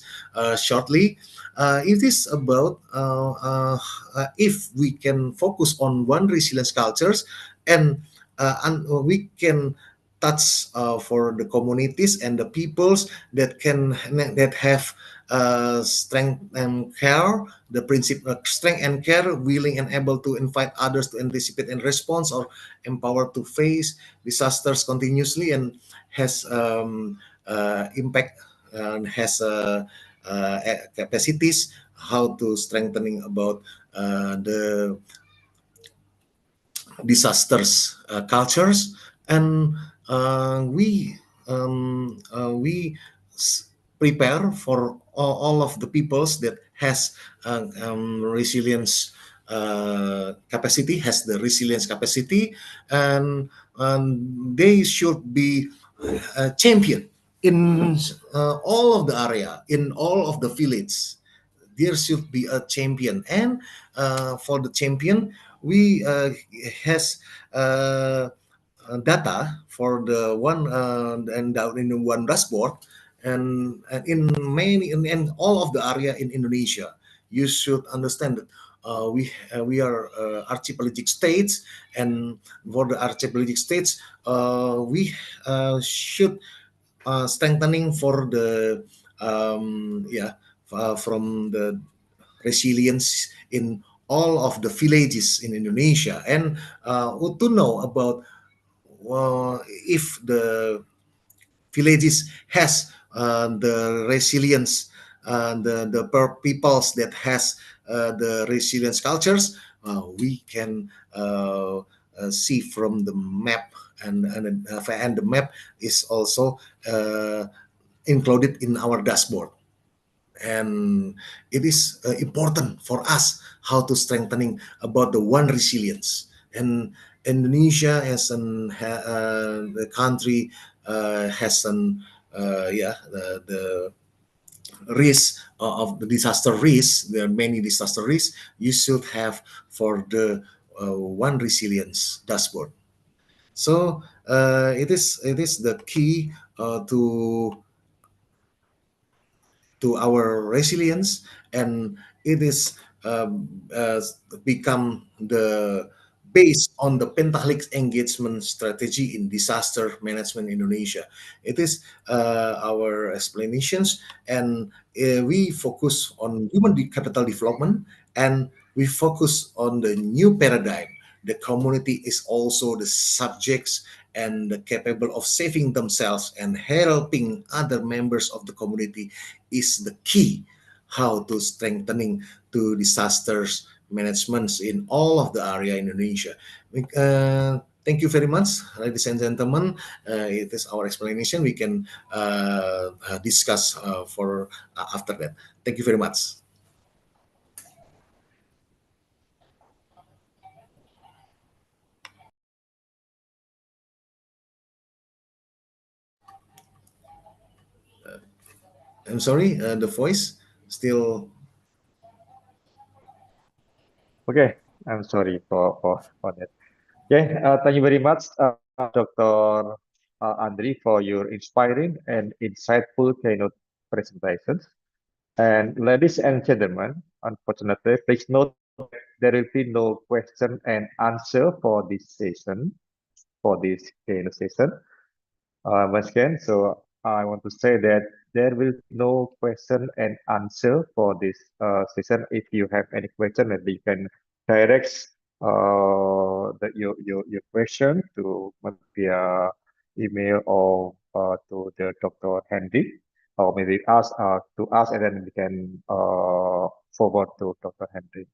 shortly. It is about if we can focus on One Resilience cultures and we can touch for the communities and the peoples that have strength and care, the principle strength and care, willing and able to invite others to anticipate and respond, or empowered to face disasters continuously, and has impact and has capacities how to strengthening about the disasters cultures. And we prepare for all of the peoples that has resilience capacity, has the resilience capacity, and they should be a champion in all of the area, in all of the village. There should be a champion, and for the champion, we has data for the one and down in one dashboard, and in many in all of the area in Indonesia. You should understand that we are archipelagic states, and for the archipelagic states, we should strengthening for the from the resilience in all of the villages in Indonesia, and to know about if the villages has the resilience, the peoples that has the resilience cultures, we can see from the map, and the map is also included in our dashboard. And it is important for us how to strengthening about the one resilience. And Indonesia as the country has the risk of the disaster risk. There are many disaster risks. You should have for the one resilience dashboard. So it is the key to our resilience, and it is become the based on the Pentahelix engagement strategy in disaster management Indonesia. It is our explanations, and we focus on human capital development, and we focus on the new paradigm. The community is also the subjects and capable of saving themselves and helping other members of the community is the key how to strengthening to disasters management in all of the area in Indonesia. Thank you very much, ladies and gentlemen. It is our explanation. We can discuss for after that. Thank you very much. I'm sorry, the voice still. Okay, I'm sorry for that. Okay, thank you very much, Dr. Andri, for your inspiring and insightful keynote presentations. And ladies and gentlemen, unfortunately, please note that there will be no question and answer for this session, for this keynote session. Once again, so I want to say that there will be no question and answer for this session. If you have any question, maybe you can direct your question to via email or to the Dr. Henry, or maybe ask to us, and then we can forward to Dr. Henry.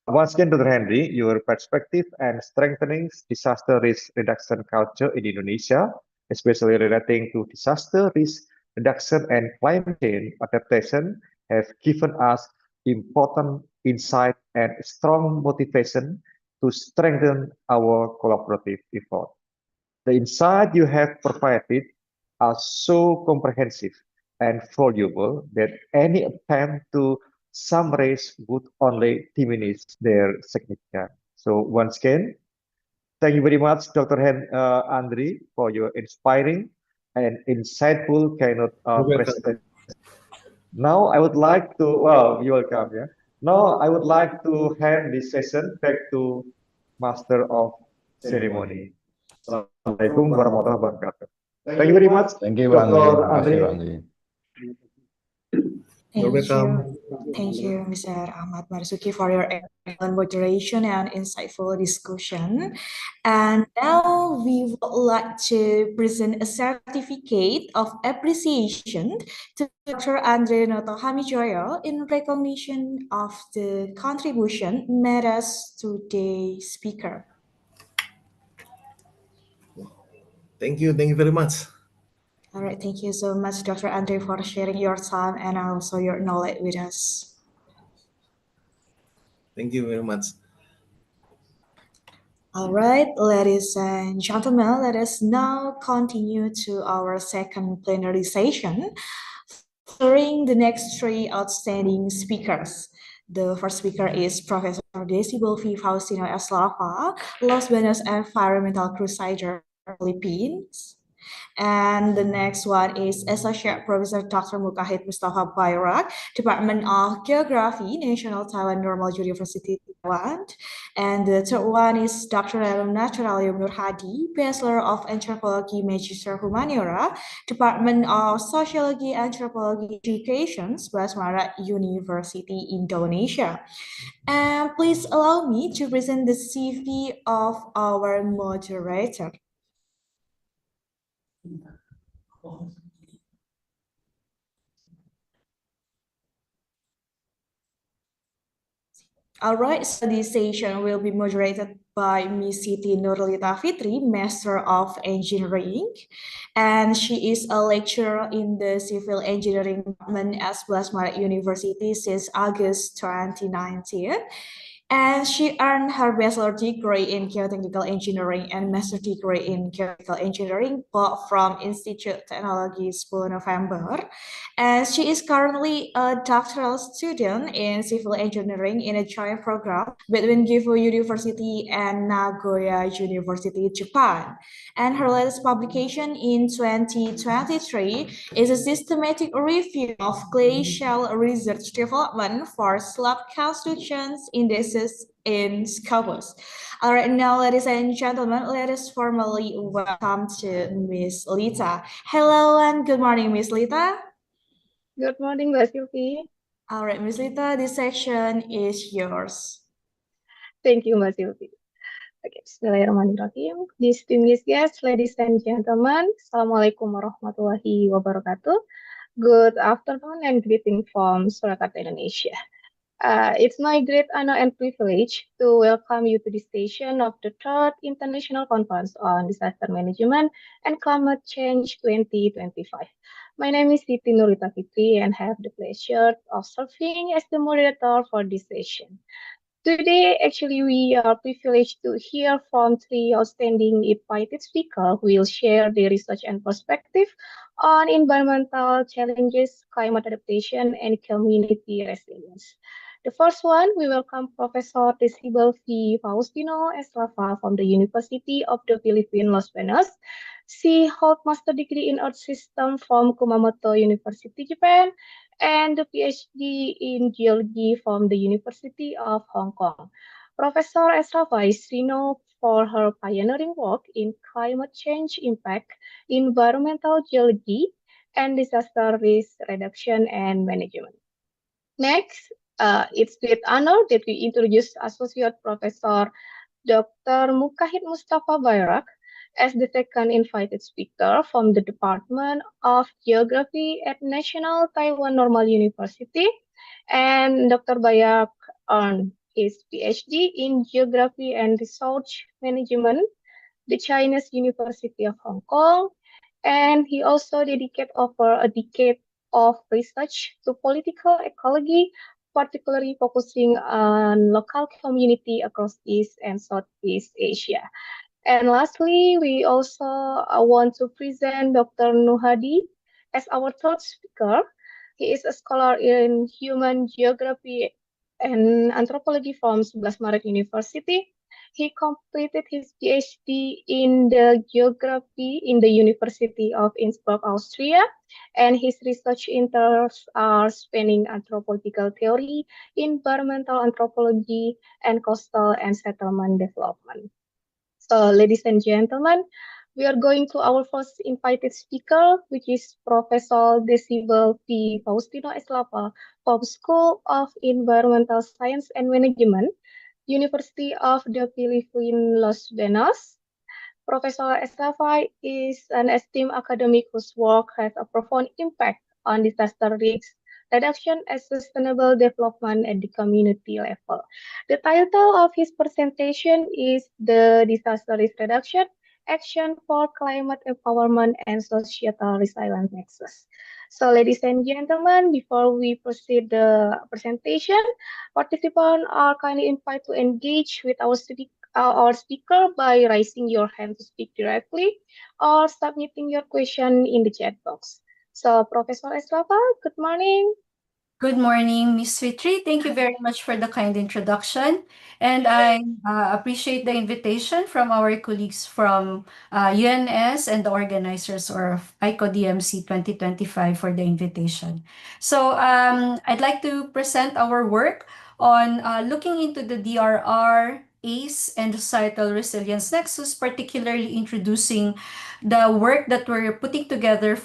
Once again, Dr. Henry, your perspective and strengthening disaster risk reduction culture in Indonesia, especially relating to disaster risk reduction and climate change adaptation have given us important insight and strong motivation to strengthen our collaborative effort. The insight you have provided are so comprehensive and valuable that any attempt to summarize would only diminish their significance. So once again, thank you very much, Dr. Andri, for your inspiring and insightful keynote presentation. Now I would like to, well, you're welcome, yeah. Now I would like to hand this session back to Master of Ceremony. Assalamualaikum warahmatullahi wabarakatuh. Thank you very much, Thank you, Pak Andri. Dr. Terima kasih, Pak Andri. Andri. You're welcome. Thank you, Mr. Ahmad Marzuki, for your excellent moderation and insightful discussion. And now we would like to present a certificate of appreciation to Dr. Andre Noto Hamijoyo in recognition of the contribution made as today's speaker. Thank you very much. All right, thank you so much, Dr. Andre, for sharing your time and also your knowledge with us. Thank you very much. All right, ladies and gentlemen, let us now continue to our second plenary session, featuring the next three outstanding speakers. The first speaker is Professor Desi Bolvi Faustino Eslava, Los Banos Environmental Crusader, Philippines. And the next one is Associate Professor Dr. Mukahid Mustafa Bayrak, Department of Geography, National Thailand Normal University, Thailand. And the third one is Dr. Naturalium Nur Hadi, Bachelor of Anthropology, Magister Humaniora, Department of Sociology, Anthropology, Education, Basmara University, Indonesia. And please allow me to present the CV of our moderator. All right, so this session will be moderated by Ms. Siti Nurlita Fitri, Master of Engineering, and she is a lecturer in the Civil Engineering Department at Blasmara University since August 2019. And she earned her bachelor degree in geotechnical engineering and master degree in geotechnical engineering, both from Institute Technology 10 November. And she is currently a doctoral student in civil engineering in a joint program between Gifu University and Nagoya University, Japan. And her latest publication in 2023 is a systematic review of glacial research development for slab constructions indices in Scopus. All right, now, ladies and gentlemen, let us formally welcome to Miss Lita. Hello and good morning, Miss Lita. Good morning, Mbak Sylvie. All right, Miss Lita, this section is yours. Thank you, Mbak Sylvie. Okay, bismillahirrahmanirrahim. Distinguished guests, ladies and gentlemen, Assalamualaikum warahmatullahi wabarakatuh. Good afternoon and greeting from Surakarta, Indonesia. It's my great honor and privilege to welcome you to this session of the third International Conference on Disaster Management and Climate Change 2025. My name is Siti Nurlita Fitri and have the pleasure of serving as the moderator for this session. Today, actually, we are privileged to hear from three outstanding invited speakers who will share their research and perspective on environmental challenges, climate adaptation, and community resilience. The first one, we welcome Professor Desibel V. Faustino Eslava from the University of the Philippines, Los Banos. She holds master degree in Earth System from Kumamoto University, Japan, and the PhD in geology from the University of Hong Kong. Professor Eslava is renowned for her pioneering work in climate change impact, environmental geology, and disaster risk reduction and management. Next, it's great honor that we introduce Associate Professor Dr. Mukahid Mustafa Bayrak as the second invited speaker from the Department of Geography at National Taiwan Normal University. And Dr. Bayrak earned his PhD in Geography and Resource Management, the Chinese University of Hong Kong, And he also dedicated over a decade of research to political ecology, particularly focusing on local community across East and Southeast Asia. And lastly, we also want to present Dr. Nuhadi as our third speaker. He is a scholar in human geography and anthropology from 11 Maret University. He completed his PhD in the geography in the University of Innsbruck, Austria, and his research interests are spanning anthropological theory, environmental anthropology, and coastal and settlement development. So, ladies and gentlemen, we are going to our first invited speaker, which is Professor Decibel P. Faustino Eslapa from School of Environmental Science and Management, University of the Philippines, Los Banos. Professor Eslapa is an esteemed academic whose work has a profound impact on disaster risk reduction and sustainable development at the community level. The title of his presentation is The Disaster Risk Reduction, Action for Climate Empowerment and Societal Resilience Nexus. So, ladies and gentlemen, before we proceed the presentation, participants are kindly invited to engage with our speaker by raising your hand to speak directly or submitting your question in the chat box. So, Professor Eslava, good morning. Good morning, Ms. Fitri. Thank you very much for the kind introduction. And I appreciate the invitation from our colleagues from UNS and the organizers of ICoDMC 2025 for the invitation. So I'd like to present our work on looking into the DRR, ACE, and societal resilience nexus, particularly introducing the work that we're putting together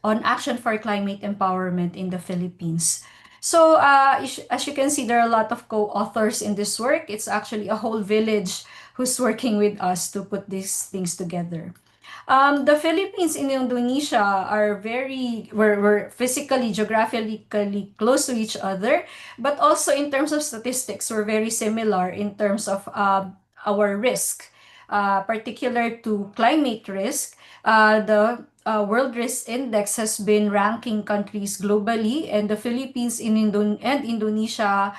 on action for climate empowerment in the Philippines. So, as you can see, there are a lot of co-authors in this work. It's actually a whole village who's working with us to put these things together. The Philippines and Indonesia we're physically, geographically close to each other, but also in terms of statistics, we're very similar in terms of our risk, particular to climate risk. The World Risk Index has been ranking countries globally, and the Philippines and Indonesia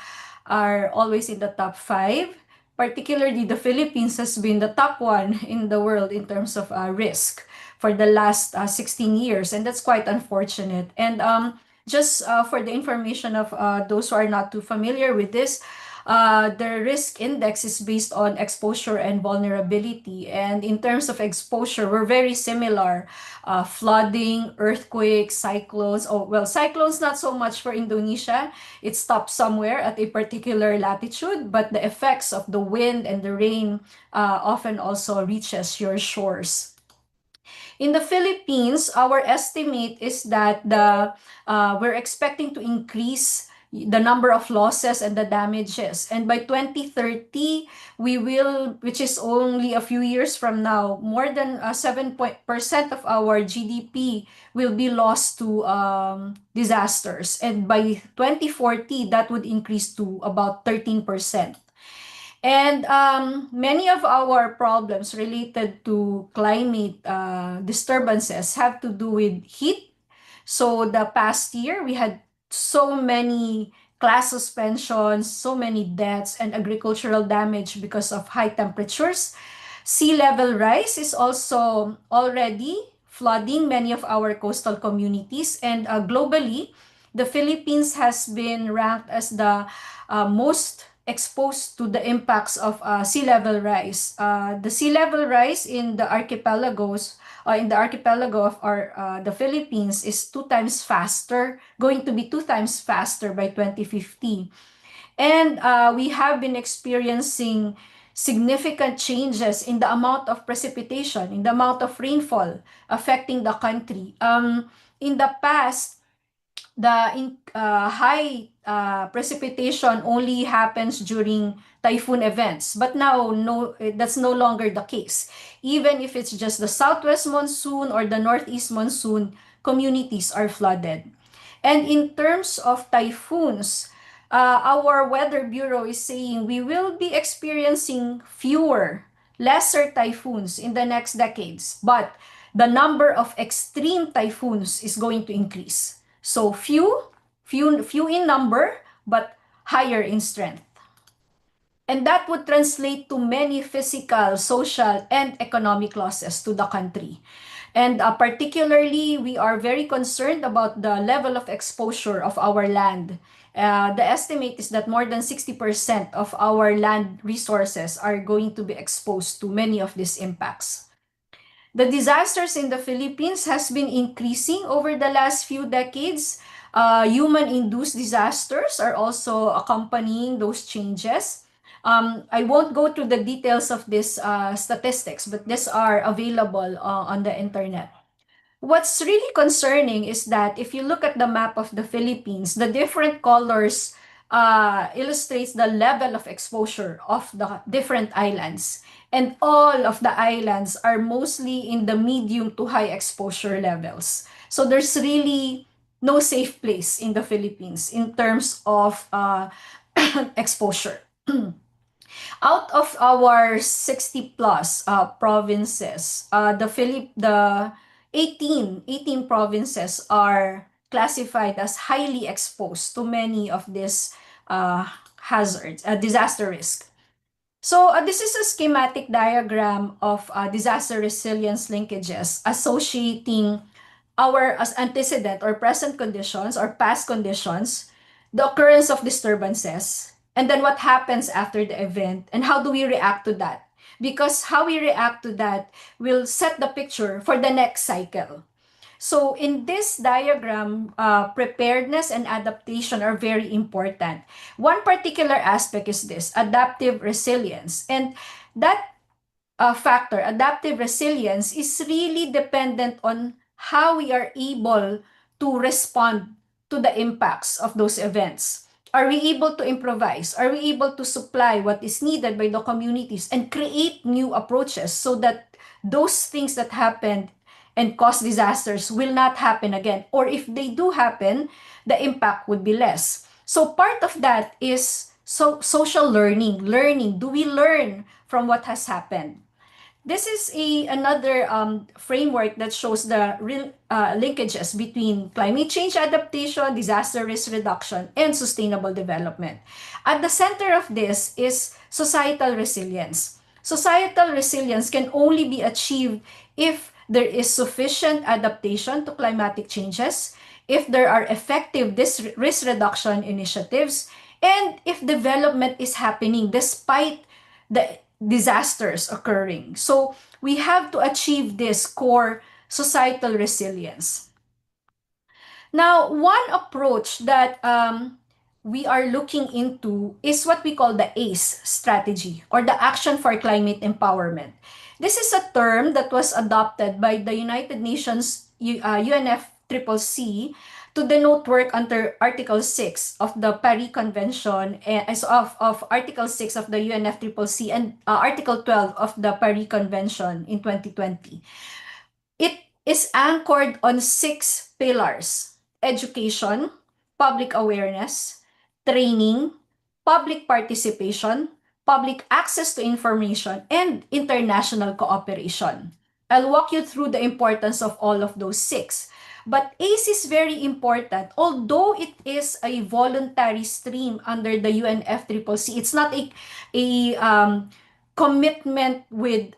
are always in the top 5. Particularly, the Philippines has been the top one in the world in terms of risk for the last 16 years, and that's quite unfortunate. And just for the information of those who are not too familiar with this, the risk index is based on exposure and vulnerability. And in terms of exposure, we're very similar. Flooding, earthquakes, cyclones. Oh, well, cyclones not so much for Indonesia. It stops somewhere at a particular latitude, but the effects of the wind and the rain often also reaches your shores. In the Philippines, our estimate is that we're expecting to increase the number of losses and the damages. And by 2030, we will, which is only a few years from now, more than 7% of our GDP will be lost to disasters. And by 2040, that would increase to about 13%. And many of our problems related to climate disturbances have to do with heat. So the past year, we had so many class suspensions, so many deaths, and agricultural damage because of high temperatures. Sea level rise is also already flooding many of our coastal communities. And globally, the Philippines has been ranked as the most exposed to the impacts of sea level rise. The sea level rise in the archipelago of the Philippines is going to be 2 times faster by 2050. And we have been experiencing significant changes in the amount of precipitation, in the amount of rainfall affecting the country. In the past, the high precipitation only happens during typhoon events, but now that's no longer the case. Even if it's just the southwest monsoon or the northeast monsoon, communities are flooded. And in terms of typhoons, our weather bureau is saying we will be experiencing lesser typhoons in the next decades, but the number of extreme typhoons is going to increase. So few in number, but higher in strength. And that would translate to many physical, social, and economic losses to the country. And particularly, we are very concerned about the level of exposure of our land. The estimate is that more than 60% of our land resources are going to be exposed to many of these impacts. The disasters in the Philippines has been increasing over the last few decades. Human-induced disasters are also accompanying those changes. I won't go through the details of these statistics, but these are available on the internet. What's really concerning is that if you look at the map of the Philippines, the different colors illustrates the level of exposure of the different islands. And all of the islands are mostly in the medium to high exposure levels. So there's really no safe place in the Philippines in terms of exposure. Out of our 60 plus provinces, the 18 provinces are classified as highly exposed to many of these hazards, disaster risk. So this is a schematic diagram of disaster resilience linkages associating our as antecedent or present conditions or past conditions, the occurrence of disturbances, and then what happens after the event and how do we react to that? Because how we react to that will set the picture for the next cycle. So in this diagram, preparedness and adaptation are very important. One particular aspect is this, adaptive resilience. And that factor, adaptive resilience, is really dependent on how we are able to respond to the impacts of those events. Are we able to improvise? Are we able to supply what is needed by the communities and create new approaches so that those things that happened and cause disasters will not happen again? Or if they do happen, the impact would be less. So part of that is social learning. Do we learn from what has happened? This is another framework that shows the real linkages between climate change adaptation, disaster risk reduction, and sustainable development. At the center of this is societal resilience. Societal resilience can only be achieved if there is sufficient adaptation to climatic changes, if there are effective risk reduction initiatives, and if development is happening despite the disasters occurring. So we have to achieve this core societal resilience. Now, one approach that we are looking into is what we call the ACE strategy, or the Action for Climate Empowerment. This is a term that was adopted by the United Nations UNFCCC to denote work under Article 6 of the Paris Convention, of Article 6 of the UNFCCC and Article 12 of the Paris Convention in 2020. It is anchored on 6 pillars: education, public awareness, training, public participation, public access to information, and international cooperation. I'll walk you through the importance of all of those 6. But ACE is very important. Although it is a voluntary stream under the UNFCCC, it's not a commitment with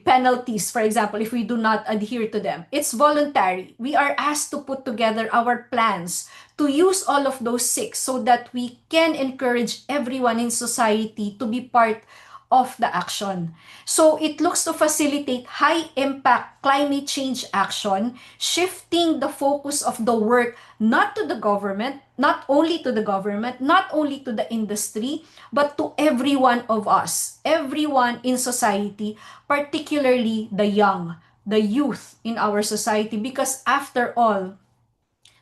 penalties, for example, if we do not adhere to them. It's voluntary. We are asked to put together our plans to use all of those 6 so that we can encourage everyone in society to be part of the action. So it looks to facilitate high-impact climate change action, shifting the focus of the work not to the government, not only to the government, not only to the industry, but to every one of us, everyone in society, particularly the young, the youth in our society, because after all,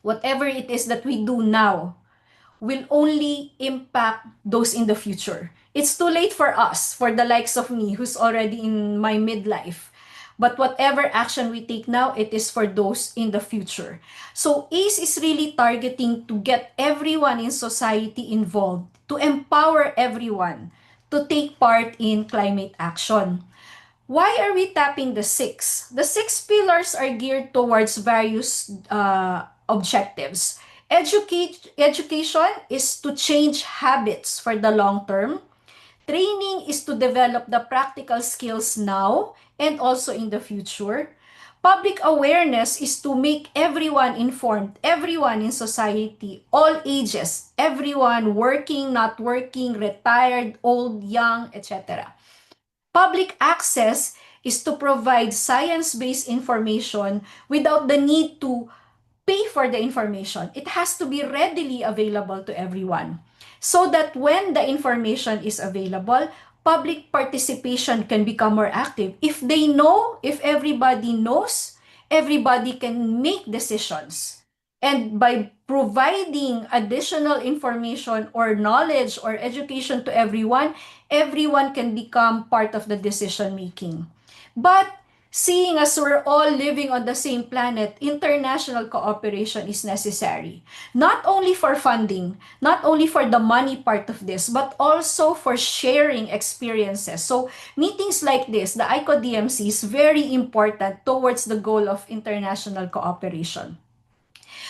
whatever it is that we do now will only impact those in the future. It's too late for us, for the likes of me, who's already in my midlife. But whatever action we take now, it is for those in the future. So ACE is really targeting to get everyone in society involved, to empower everyone to take part in climate action. Why are we tapping the six? The six pillars are geared towards various objectives. Education is to change habits for the long term. Training is to develop the practical skills now and also in the future. Public awareness is to make everyone informed, everyone in society, all ages, everyone working, not working, retired, old, young, etc. Public access is to provide science-based information without the need to pay for the information. It has to be readily available to everyone so that when the information is available, public participation can become more active. If they know, if everybody knows, everybody can make decisions. And by providing additional information or knowledge or education to everyone, everyone can become part of the decision making. But seeing as we're all living on the same planet, international cooperation is necessary. Not only for funding, not only for the money part of this, but also for sharing experiences. So meetings like this, the ICoDMC, is very important towards the goal of international cooperation.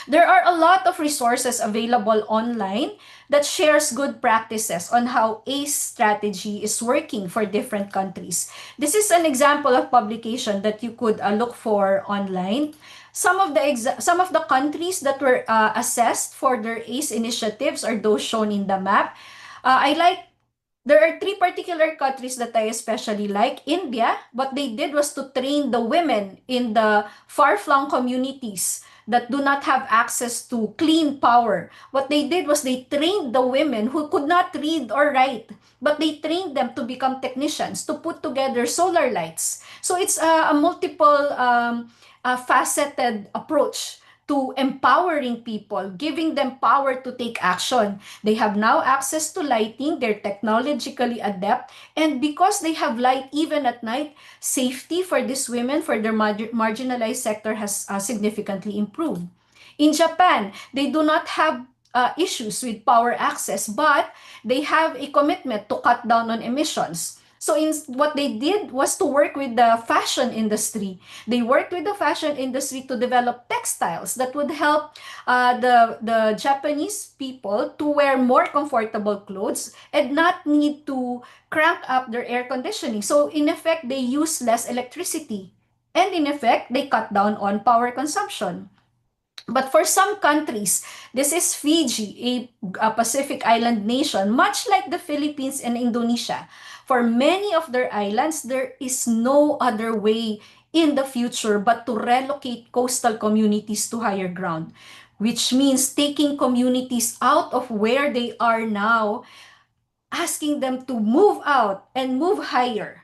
There are a lot of resources available online that shares good practices on how ACE strategy is working for different countries. This is an example of publication that you could look for online. Some of the countries that were assessed for their ACE initiatives are those shown in the map. There are three particular countries that I especially like. India, what they did was to train the women in the far-flung communities that do not have access to clean power. What they did was they trained the women who could not read or write, but they trained them to become technicians, to put together solar lights. So it's a multiple faceted approach to empowering people, giving them power to take action. They have now access to lighting, they're technologically adept, and because they have light even at night, safety for these women, for their marginalized sector has significantly improved. In Japan, they do not have issues with power access, but they have a commitment to cut down on emissions. So what they did was to work with the fashion industry. They worked with the fashion industry to develop textiles that would help the Japanese people to wear more comfortable clothes and not need to crank up their air conditioning. So in effect, they use less electricity. And in effect, they cut down on power consumption. But for some countries, this is Fiji, a Pacific island nation, much like the Philippines and Indonesia. For many of their islands, there is no other way in the future but to relocate coastal communities to higher ground, which means taking communities out of where they are now, asking them to move out and move higher.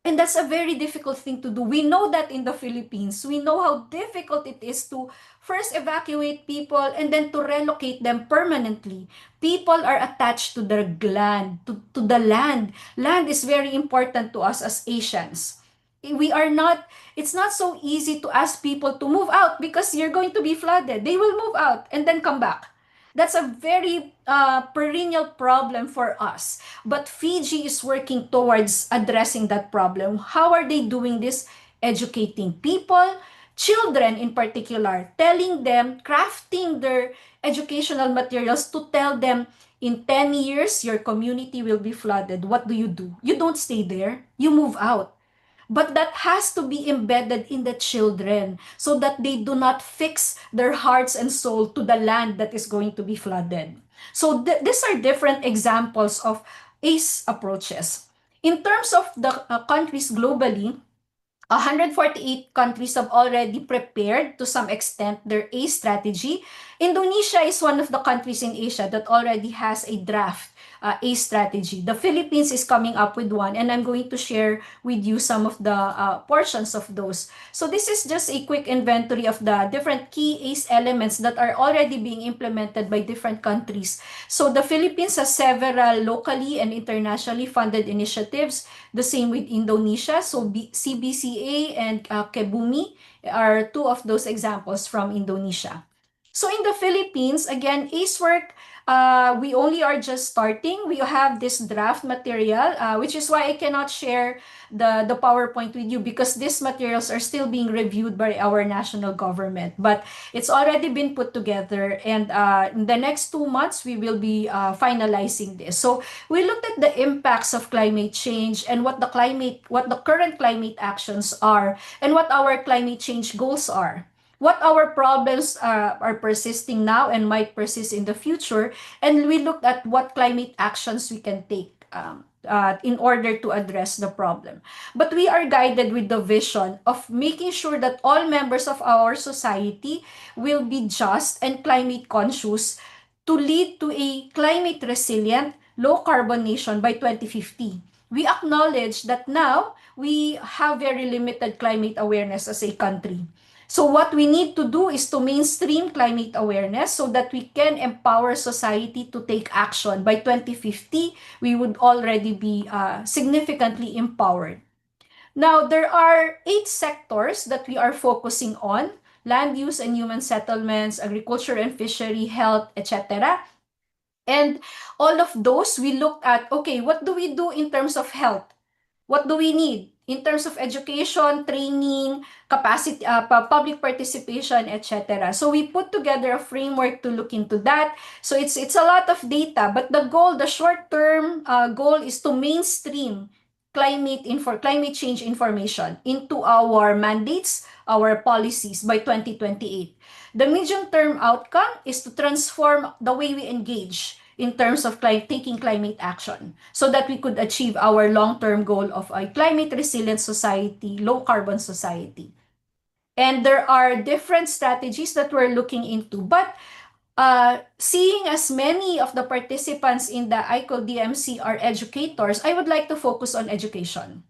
And that's a very difficult thing to do. We know that in the Philippines. We know how difficult it is to first evacuate people and then to relocate them permanently. People are attached to their land, to the land. Land is very important to us as Asians. It's not so easy to ask people to move out because you're going to be flooded. They will move out and then come back. That's a very perennial problem for us. But Fiji is working towards addressing that problem. How are they doing this? Educating people, children in particular, telling them, crafting their educational materials to tell them, in 10 years, your community will be flooded. What do? You don't stay there. You move out. But that has to be embedded in the children so that they do not fix their hearts and soul to the land that is going to be flooded. So these are different examples of ACE approaches. In terms of the countries globally, 148 countries have already prepared to some extent their ACE strategy. Indonesia is one of the countries in Asia that already has a draft ACE strategy. The Philippines is coming up with one, and I'm going to share with you some of the portions of those. So this is just a quick inventory of the different key ACE elements that are already being implemented by different countries. So the Philippines has several locally and internationally funded initiatives. The same with Indonesia. So CBCA and Kebumi are two of those examples from Indonesia. So in the Philippines, again, ACE work, we only are just starting. We have this draft material, which is why I cannot share the PowerPoint with you, because these materials are still being reviewed by our national government. But it's already been put together, and in the next 2 months, we will be finalizing this. So we looked at the impacts of climate change and what the current climate actions are, and what our climate change goals are. What our problems are persisting now and might persist in the future, and we looked at what climate actions we can take in order to address the problem. But we are guided with the vision of making sure that all members of our society will be just and climate conscious to lead to a climate resilient, low carbon nation by 2050. We acknowledge that now we have very limited climate awareness as a country. So what we need to do is to mainstream climate awareness so that we can empower society to take action. By 2050, we would already be significantly empowered. Now, there are 8 sectors that we are focusing on: land use and human settlements, agriculture and fishery, health, etc. And all of those, we look at, okay, what do we do in terms of health? What do we need in terms of education, training, capacity, public participation, etc.? So we put together a framework to look into that. So it's a lot of data, but the short-term goal is to mainstream climate change information into our mandates, our policies by 2028. The medium-term outcome is to transform the way we engage in terms of taking climate action so that we could achieve our long-term goal of a climate resilient society, low carbon society. And there are different strategies that we're looking into, but seeing as many of the participants in the ICoDMC are educators, I would like to focus on education.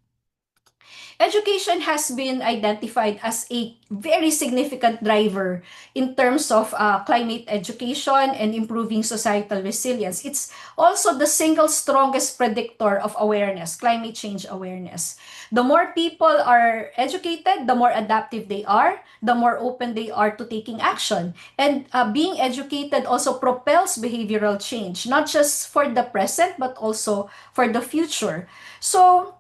Education has been identified as a very significant driver in terms of climate education and improving societal resilience. It's also the single strongest predictor of awareness, climate change awareness. The more people are educated, the more adaptive they are, the more open they are to taking action. And being educated also propels behavioral change, not just for the present, but also for the future. So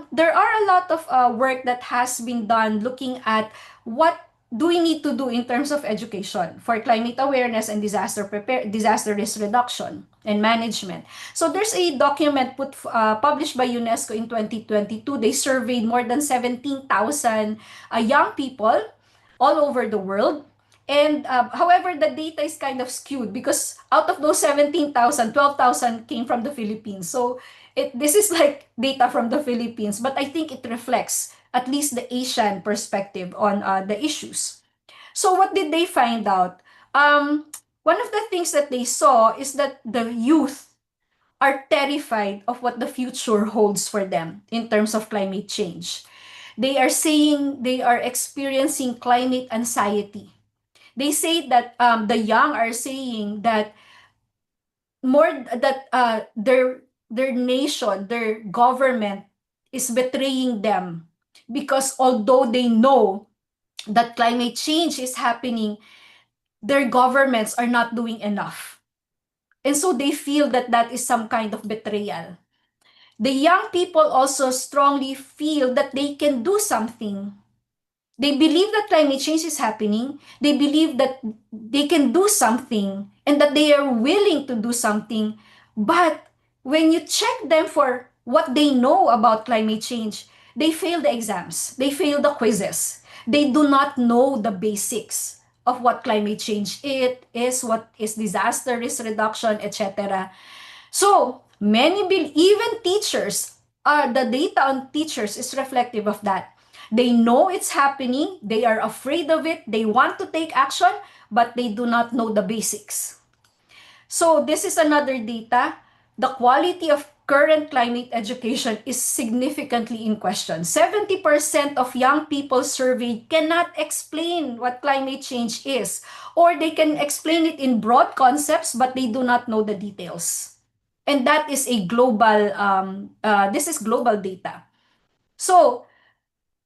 there are a lot of work that has been done looking at what do we need to do in terms of education for climate awareness and disaster risk reduction and management. So there's a document published by UNESCO in 2022. They surveyed more than 17,000 young people all over the world. And however, the data is kind of skewed because out of those 17,000, 12,000 came from the Philippines. So this is like data from the Philippines, but I think it reflects at least the Asian perspective on the issues. So what did they find out? One of the things that they saw is that the youth are terrified of what the future holds for them in terms of climate change. They are saying they are experiencing climate anxiety. They say that the young are saying that their nation, their government is betraying them because although they know that climate change is happening, their governments are not doing enough. And so they feel that that is some kind of betrayal. The young people also strongly feel that they can do something. They believe that climate change is happening. They believe that they can do something and that they are willing to do something. But when you check them for what they know about climate change, they fail the exams. They fail the quizzes. They do not know the basics of what climate change is, what is disaster risk reduction, etc. So even teachers, the data on teachers is reflective of that. They know it's happening, they are afraid of it, they want to take action, but they do not know the basics. So this is another data. The quality of current climate education is significantly in question. 70% of young people surveyed cannot explain what climate change is, or they can explain it in broad concepts, but they do not know the details. And that is a global, this is global data. So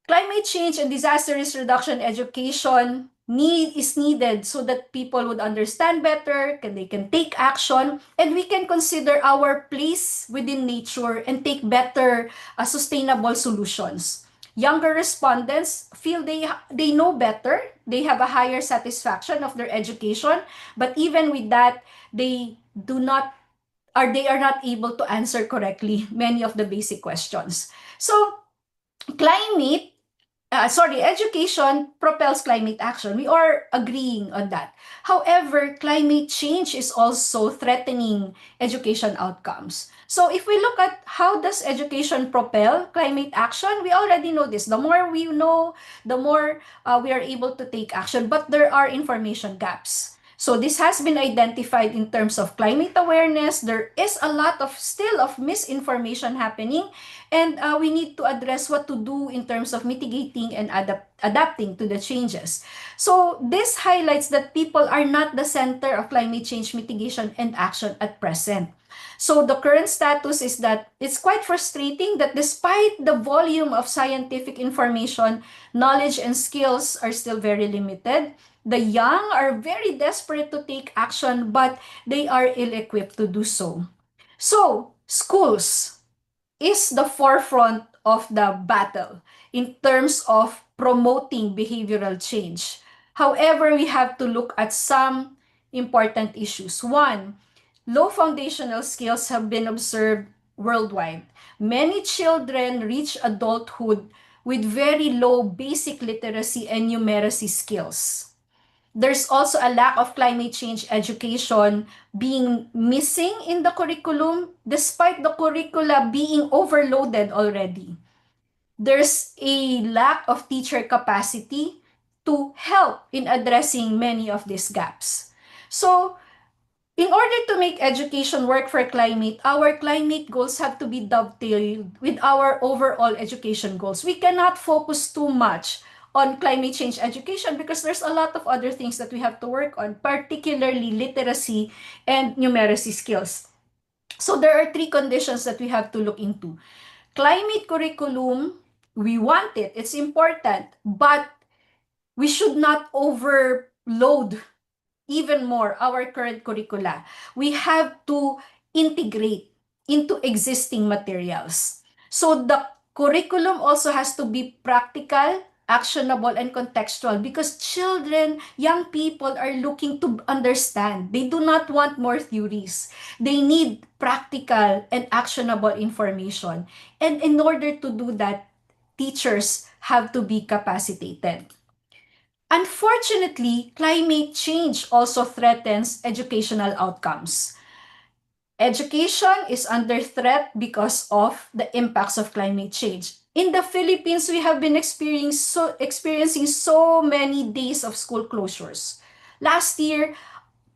climate change and disaster risk reduction education is needed so that people would understand better, they can take action, and we can consider our place within nature and take better sustainable solutions. Younger respondents feel they know better, they have a higher satisfaction of their education, but even with that, they are not able to answer correctly many of the basic questions. So education propels climate action. We are agreeing on that. However, climate change is also threatening education outcomes. So if we look at how does education propel climate action, we already know this. The more we know, the more we are able to take action, but there are information gaps. So this has been identified in terms of climate awareness. There is a lot of still of misinformation happening, and we need to address what to do in terms of mitigating and adapting to the changes. So this highlights that people are not the center of climate change mitigation and action at present. So the current status is that it's quite frustrating that despite the volume of scientific information, knowledge and skills are still very limited. The young are very desperate to take action, but they are ill-equipped to do so. So, schools is the forefront of the battle in terms of promoting behavioral change. However, we have to look at some important issues. One, low foundational skills have been observed worldwide. Many children reach adulthood with very low basic literacy and numeracy skills. There's also a lack of climate change education being missing in the curriculum despite the curricula being overloaded already. There's a lack of teacher capacity to help in addressing many of these gaps. So, in order to make education work for climate, our climate goals have to be dovetailed with our overall education goals. We cannot focus too much on climate change education because there's a lot of other things that we have to work on, particularly literacy and numeracy skills. So there are three conditions that we have to look into. Climate curriculum, we want it, it's important, but we should not overload even more our current curricula. We have to integrate into existing materials. So the curriculum also has to be practical, actionable, and contextual because children, young people are looking to understand. They do not want more theories. They need practical and actionable information. And in order to do that, teachers have to be capacitated. Unfortunately, climate change also threatens educational outcomes. Education is under threat because of the impacts of climate change. In the Philippines, we have been experiencing so many days of school closures. Last year,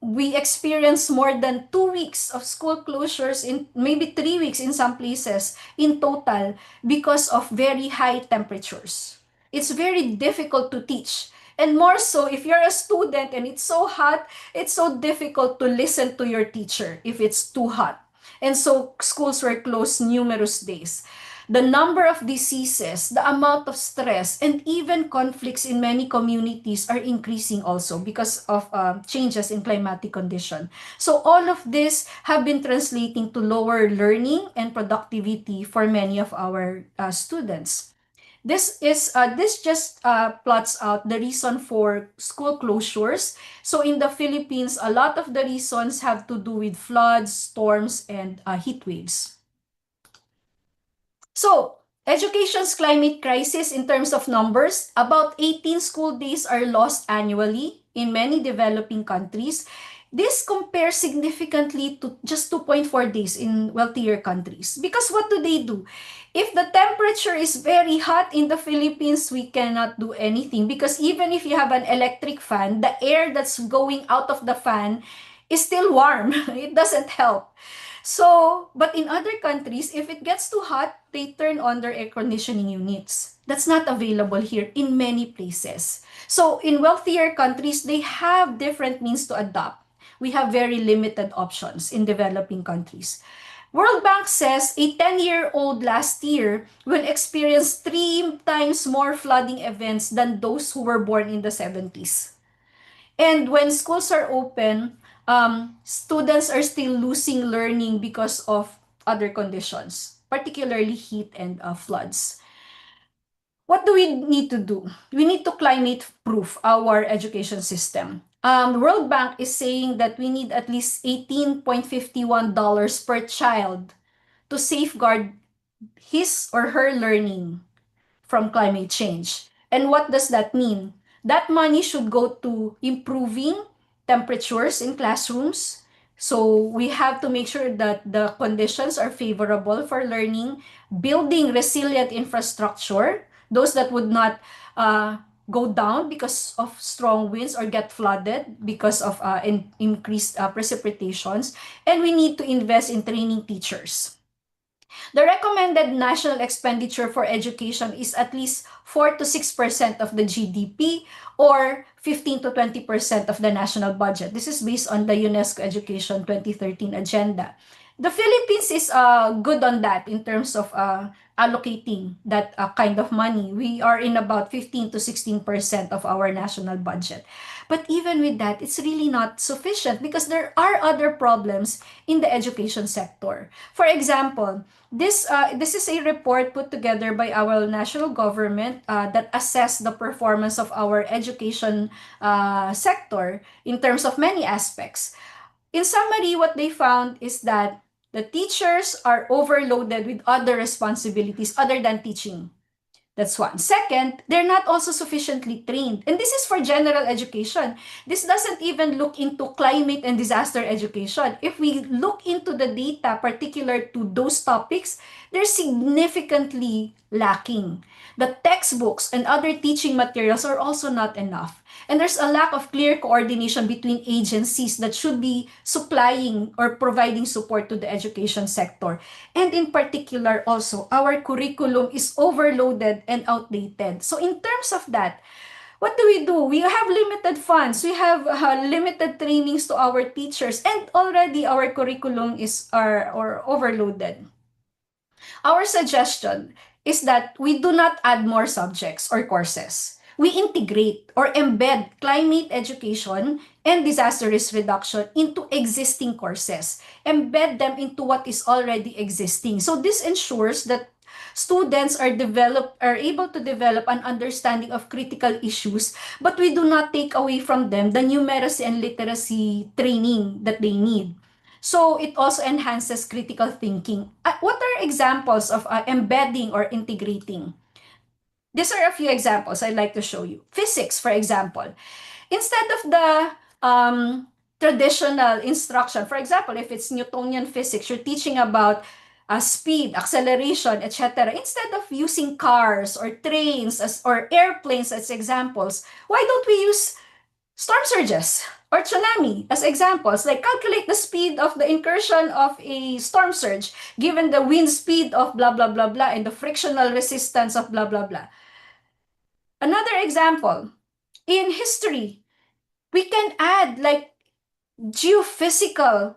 we experienced more than 2 weeks of school closures, in maybe 3 weeks in some places in total because of very high temperatures. It's very difficult to teach. And more so, if you're a student and it's so hot, it's so difficult to listen to your teacher if it's too hot. And so schools were closed numerous days. The number of diseases, the amount of stress, and even conflicts in many communities are increasing also because of changes in climatic condition. So all of this have been translating to lower learning and productivity for many of our students. This just plots out the reason for school closures. So in the Philippines, a lot of the reasons have to do with floods, storms, and heat waves. So, education's climate crisis in terms of numbers, about 18 school days are lost annually in many developing countries. This compares significantly to just 2.4 days in wealthier countries. Because what do they do? If the temperature is very hot in the Philippines, we cannot do anything. Because even if you have an electric fan, the air that's going out of the fan is still warm. It doesn't help. So, but in other countries, if it gets too hot, they turn on their air conditioning units. That's not available here in many places. So, in wealthier countries, they have different means to adapt. We have very limited options in developing countries. World Bank says a 10-year-old last year will experience 3 times more flooding events than those who were born in the 70s. And when schools are open, students are still losing learning because of other conditions, particularly heat and floods. What do we need to do? We need to climate-proof our education system. The World Bank is saying that we need at least $18.51 per child to safeguard his or her learning from climate change. And what does that mean? That money should go to improving temperatures in classrooms. So we have to make sure that the conditions are favorable for learning, building resilient infrastructure, those that would not go down because of strong winds or get flooded because of increased precipitations. And we need to invest in training teachers. The recommended national expenditure for education is at least 4 to 6% of the GDP or 15 to 20% of the national budget. This is based on the UNESCO Education 2013 agenda. The Philippines is good on that in terms of allocating that kind of money. We are in about 15 to 16% of our national budget. But even with that, it's really not sufficient because there are other problems in the education sector. For example, this is a report put together by our national government that assess the performance of our education sector in terms of many aspects. In summary, what they found is that the teachers are overloaded with other responsibilities other than teaching. That's one. Second, they're not also sufficiently trained. And this is for general education. This doesn't even look into climate and disaster education. If we look into the data particular to those topics, they're significantly lacking. The textbooks and other teaching materials are also not enough. And there's a lack of clear coordination between agencies that should be supplying or providing support to the education sector. And in particular also, our curriculum is overloaded and outdated. So in terms of that, what do? We have limited funds. We have limited trainings to our teachers, and already our curriculum are overloaded. Our suggestion is that we do not add more subjects or courses. We integrate or embed climate education and disaster risk reduction into existing courses. Embed them into what is already existing. So this ensures that students are able to develop an understanding of critical issues, but we do not take away from them the numeracy and literacy training that they need. So it also enhances critical thinking. What are examples of embedding or integrating? These are a few examples I'd like to show you. Physics, for example. Instead of the traditional instruction, for example, if it's Newtonian physics, you're teaching about speed, acceleration, etc. Instead of using cars or trains or airplanes as examples, why don't we use storm surges or tsunami as examples? Like calculate the speed of the incursion of a storm surge given the wind speed of blah, blah, blah, blah, and the frictional resistance of blah, blah, blah. Another example, in history, we can add like geophysical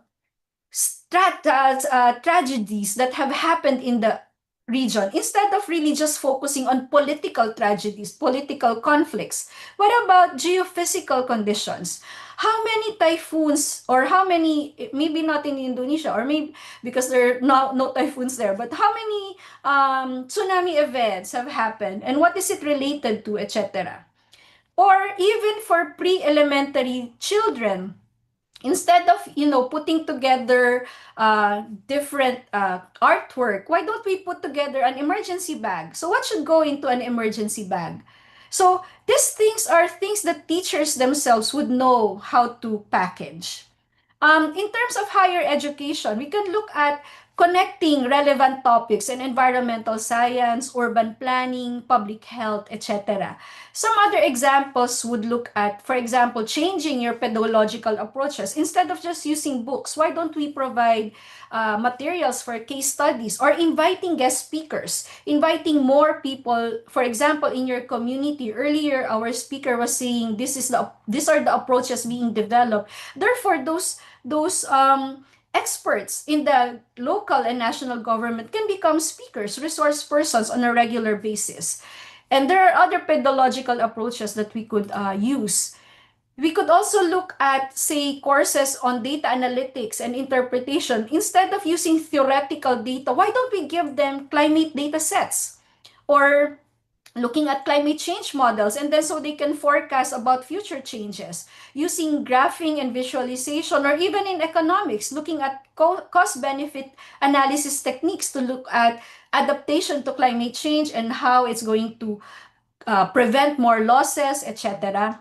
tragedies that have happened in the region instead of really just focusing on political tragedies, political conflicts. What about geophysical conditions? How many typhoons or how many, maybe not in Indonesia or maybe because there are no typhoons there, but how many tsunami events have happened and what is it related to, etc. Or even for pre-elementary children, instead of putting together different artwork, why don't we put together an emergency bag? So what should go into an emergency bag? So these things are things that teachers themselves would know how to package. In terms of higher education, we can look at connecting relevant topics in environmental science, urban planning, public health, etc. Some other examples would look at, for example, changing your pedagogical approaches. Instead of just using books, why don't we provide materials for case studies or inviting guest speakers, inviting more people, for example, in your community. Earlier, our speaker was saying these are the approaches being developed. Therefore, those experts in the local and national government can become speakers, resource persons on a regular basis. And there are other pedagogical approaches that we could use. We could also look at, say, courses on data analytics and interpretation. Instead of using theoretical data, why don't we give them climate data sets? Or looking at climate change models, and then so they can forecast about future changes using graphing and visualization, or even in economics, looking at cost benefit analysis techniques to look at adaptation to climate change and how it's going to prevent more losses, etc.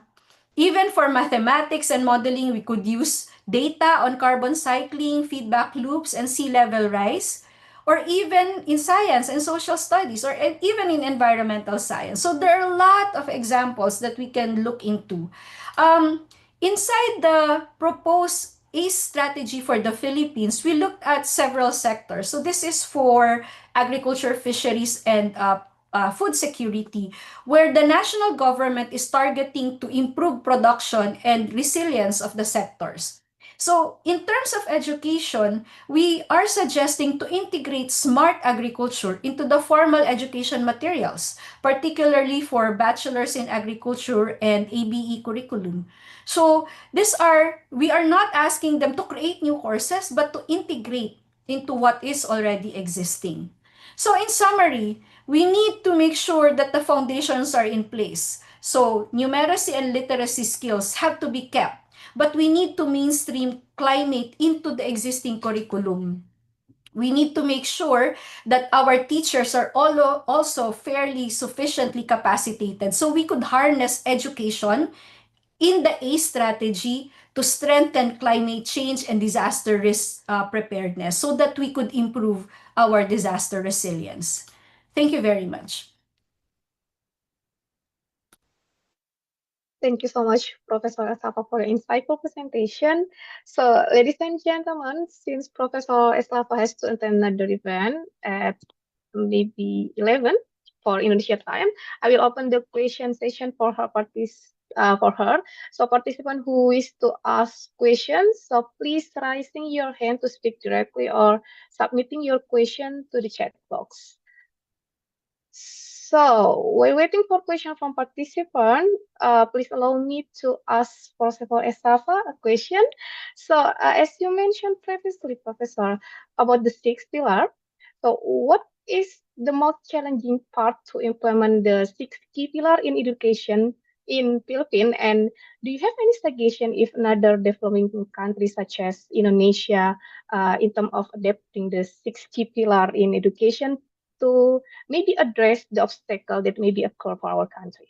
Even for mathematics and modeling, we could use data on carbon cycling, feedback loops, and sea level rise, or even in science and social studies, or even in environmental science. So there are a lot of examples that we can look into. Um, Inside the proposed ACE strategy for the Philippines, we looked at several sectors. So this is for agriculture, fisheries, and food security, where the national government is targeting to improve production and resilience of the sectors. So in terms of education, we are suggesting to integrate smart agriculture into the formal education materials, particularly for bachelor's in agriculture and ABE curriculum. So we are not asking them to create new courses, but to integrate into what is already existing. So in summary, we need to make sure that the foundations are in place. So numeracy and literacy skills have to be kept, but we need to mainstream climate into the existing curriculum. We need to make sure that our teachers are also fairly sufficiently capacitated so we could harness education in the ACE strategy to strengthen climate change and disaster risk preparedness so that we could improve our disaster resilience. Thank you very much. Thank you so much, Professor Eslava, for your insightful presentation. So, ladies and gentlemen, since Professor Eslava has to attend another event at maybe 11 for Indonesia time, I will open the question session for her. So, participant who wish to ask questions, so please raising your hand to speak directly or submitting your question to the chat box. So, while waiting for question from participant, please allow me to ask Professor Eslava a question. So, as you mentioned previously, Professor, about the sixth pillar, so what is the most challenging part to implement the sixth key pillar in education in Philippines? And do you have any suggestion if another developing country such as Indonesia, in terms of adapting the sixth key pillar in education to maybe address the obstacle that may be occur for our country?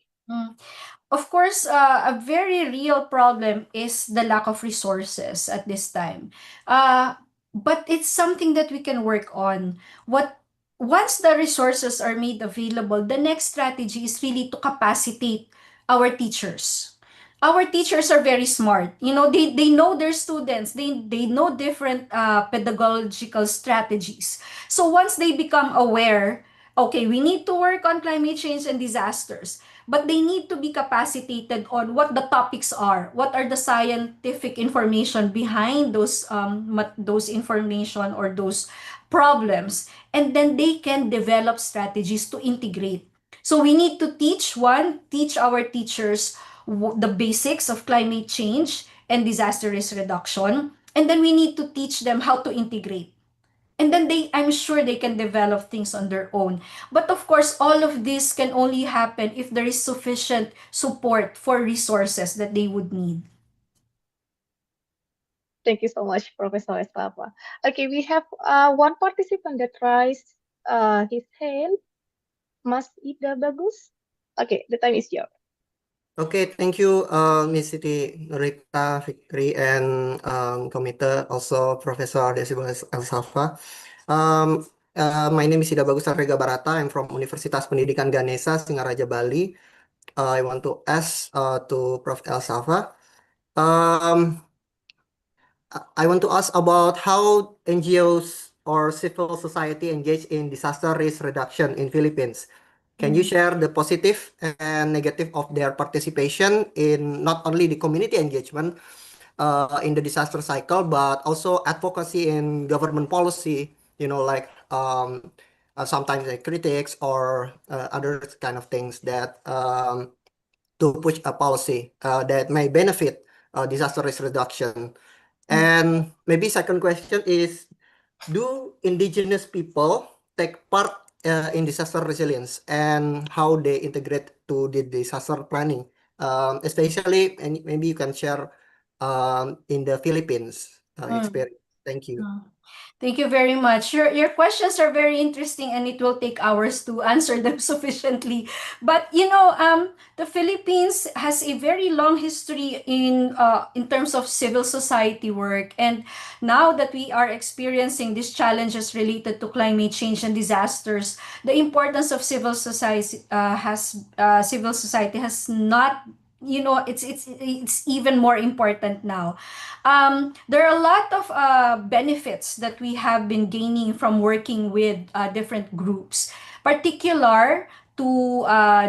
Of course, a very real problem is the lack of resources at this time. But it's something that we can work on. Once the resources are made available, the next strategy is really to capacitate our teachers. Our teachers are very smart. You know, they know their students. They know different pedagogical strategies. So once they become aware, okay, we need to work on climate change and disasters, but they need to be capacitated on what the topics are, what are the scientific information behind those information or those problems, and then they can develop strategies to integrate. So we need to teach our teachers the basics of climate change and disaster risk reduction, and then we need to teach them how to integrate. And then I'm sure they can develop things on their own. But of course, all of this can only happen if there is sufficient support for resources that they would need. Thank you so much, Professor Eslava. Okay, we have one participant that raised his hand. Mas Ida Bagus. Okay, the time is yours. Okay, thank you, Ms. Siti Rita Fikri and committee, also Professor Desibo Elsafa. My name is Ida Bagus Arrega Barata. I'm from Universitas Pendidikan Ganesha, Singaraja, Bali. I want to ask to Prof. Elsafa. I want to ask about how NGOs or civil society engage in disaster risk reduction in Philippines. Can you share the positive and negative of their participation in not only the community engagement in the disaster cycle, but also advocacy in government policy, like sometimes like critics or other kind of things that to push a policy that may benefit disaster risk reduction. And maybe second question is, do indigenous people take part in disaster resilience and how they integrate to the disaster planning? Especially, and maybe you can share in the Philippines experience. Thank you. Thank you very much. Your questions are very interesting and it will take hours to answer them sufficiently. But the Philippines has a very long history in terms of civil society work. And now that we are experiencing these challenges related to climate change and disasters, the importance of civil society has not, it's even more important now. There are a lot of benefits that we have been gaining from working with different groups. Particular to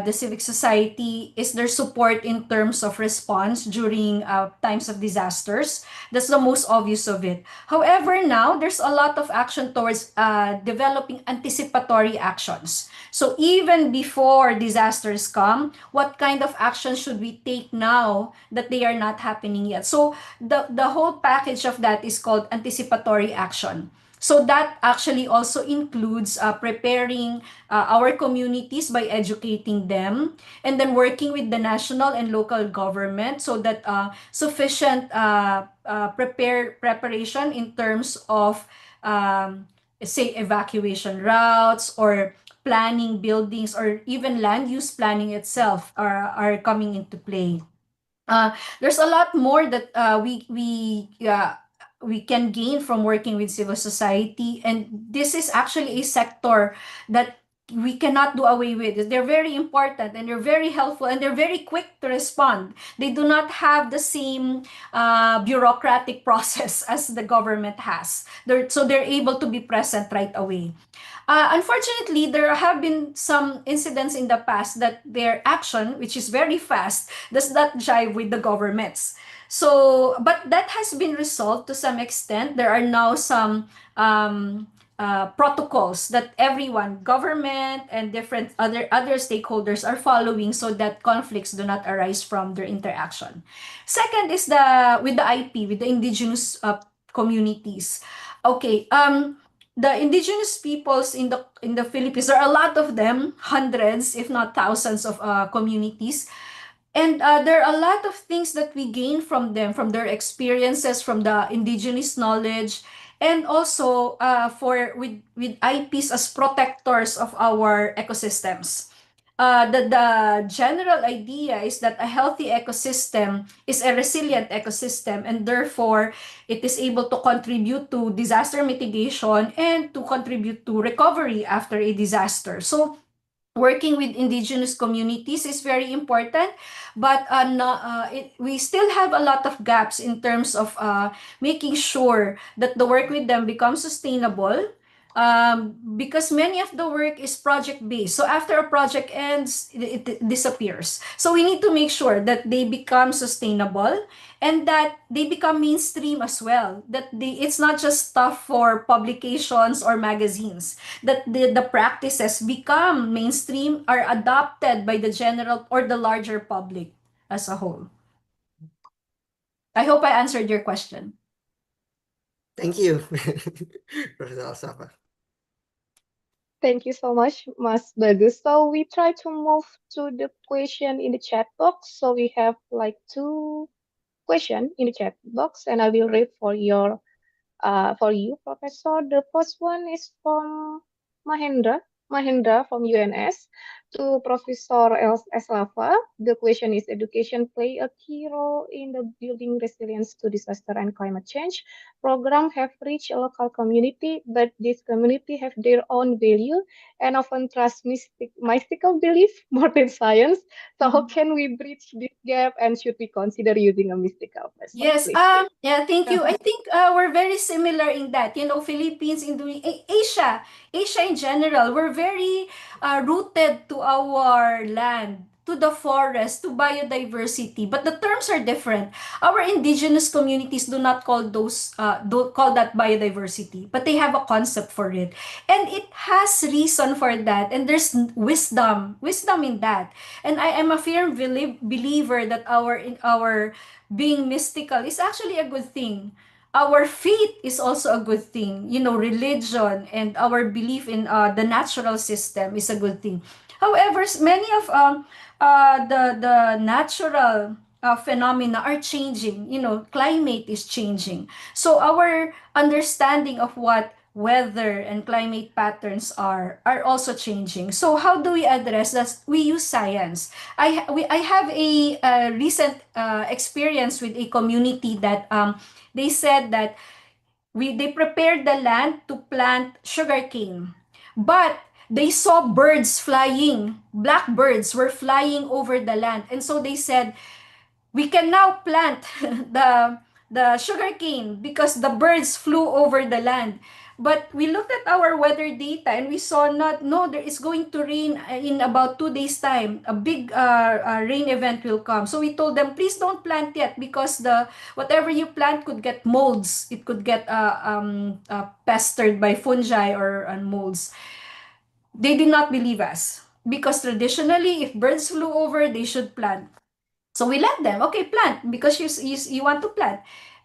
the civic society is their support in terms of response during times of disasters. That's the most obvious of it. However, now there's a lot of action towards developing anticipatory actions. So even before disasters come, what kind of action should we take now that they are not happening yet? So the whole package of that is called anticipatory action. So that actually also includes preparing our communities by educating them, and then working with the national and local government so that sufficient preparation in terms of say evacuation routes or planning buildings or even land use planning itself are coming into play. There's a lot more that we can gain from working with civil society, and this is actually a sector that we cannot do away with. They're very important and they're very helpful and they're very quick to respond. They do not have the same bureaucratic process as the government has. So they're able to be present right away. Unfortunately, there have been some incidents in the past that their action, which is very fast, does not jive with the government's. So, but that has been resolved to some extent. There are now some protocols that everyone, government and different other stakeholders are following so that conflicts do not arise from their interaction. Second is with the IP, with the indigenous communities. Okay, the indigenous peoples in the Philippines, there are a lot of them, hundreds, if not thousands of communities. And there are a lot of things that we gain from them, from their experiences, from the indigenous knowledge, and also with IPs as protectors of our ecosystems. The general idea is that a healthy ecosystem is a resilient ecosystem, and therefore it is able to contribute to disaster mitigation and to contribute to recovery after a disaster. So working with indigenous communities is very important, but we still have a lot of gaps in terms of making sure that the work with them becomes sustainable, because many of the work is project-based. So after a project ends, it disappears. So we need to make sure that they become sustainable and that they become mainstream as well. That it's not just stuff for publications or magazines. That the practices become mainstream, are adopted by the general or the larger public as a whole. I hope I answered your question. Thank you, Professor Alsafa. Thank you so much, Mas Bagus. So we try to move to the question in the chat box. So we have like 2 questions in the chat box, and I will read for you, Professor. The first one is from Mahendra from UNS to Professor Eslava. The question is: education play a key role in the building resilience to disaster and climate change. Programs have reached a local community, but this community have their own value and often trust mystical belief more than science. So how can we bridge this gap, and should we consider using a mystical method? Yes, Please. yeah, thank you. I think we're very similar in that. Philippines, Asia in general, we're very rooted to our land. to the forest, to biodiversity, but the terms are different. Our indigenous communities do not call don't call that biodiversity, but they have a concept for it. And it has reason for that, and there's wisdom in that. And I am a firm believer that our being mystical is actually a good thing. Our faith is also a good thing. Religion and our belief in the natural system is a good thing. However, many of the natural phenomena are changing. Climate is changing. So our understanding of what weather and climate patterns are also changing. So how do we address that? We use science. I have a recent experience with a community that they said that they prepared the land to plant sugarcane, but they saw birds flying. Blackbirds were flying over the land, and so they said, we can now plant the sugarcane because the birds flew over the land. But we looked at our weather data and we saw no, there is going to rain in about 2 days time. A big rain event will come. So we told them, please don't plant yet because the whatever you plant could get molds. It could get pestered by fungi or molds. They did not believe us because traditionally, if birds flew over, they should plant. So we let them, okay, plant because you want to plant.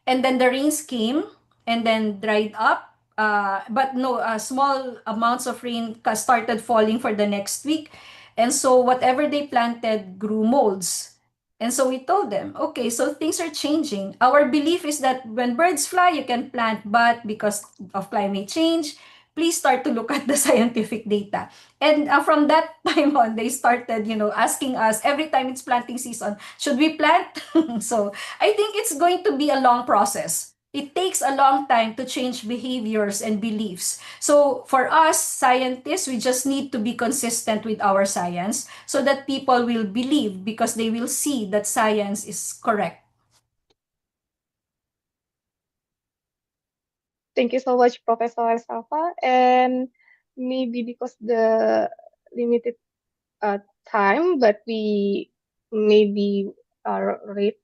And then the rains came and then dried up. But no, small amounts of rain started falling for the next week. And so whatever they planted grew molds. And so we told them, okay, so things are changing. Our belief is that when birds fly, you can plant, but because of climate change, please start to look at the scientific data. And from that time on, they started, asking us every time it's planting season, should we plant? So I think it's going to be a long process. It takes a long time to change behaviors and beliefs. So for us scientists, we just need to be consistent with our science so that people will believe because they will see that science is correct. Thank you so much, Professor Safa. And maybe because the limited time, but we maybe read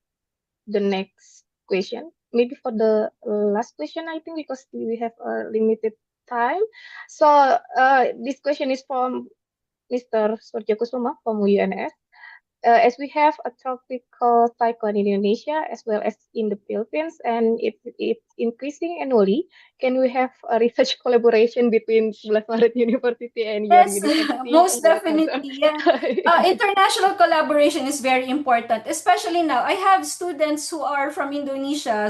the next question. Maybe for the last question, I think, because we have a limited time. So this question is from Mr. Surya Kusuma from UNS. As we have a tropical cyclone in Indonesia as well as in the Philippines, and it's increasing annually, can we have a research collaboration between 11 Maret University and your Yes, university? most definitely. Yeah. International collaboration is very important, especially now. I have students who are from Indonesia.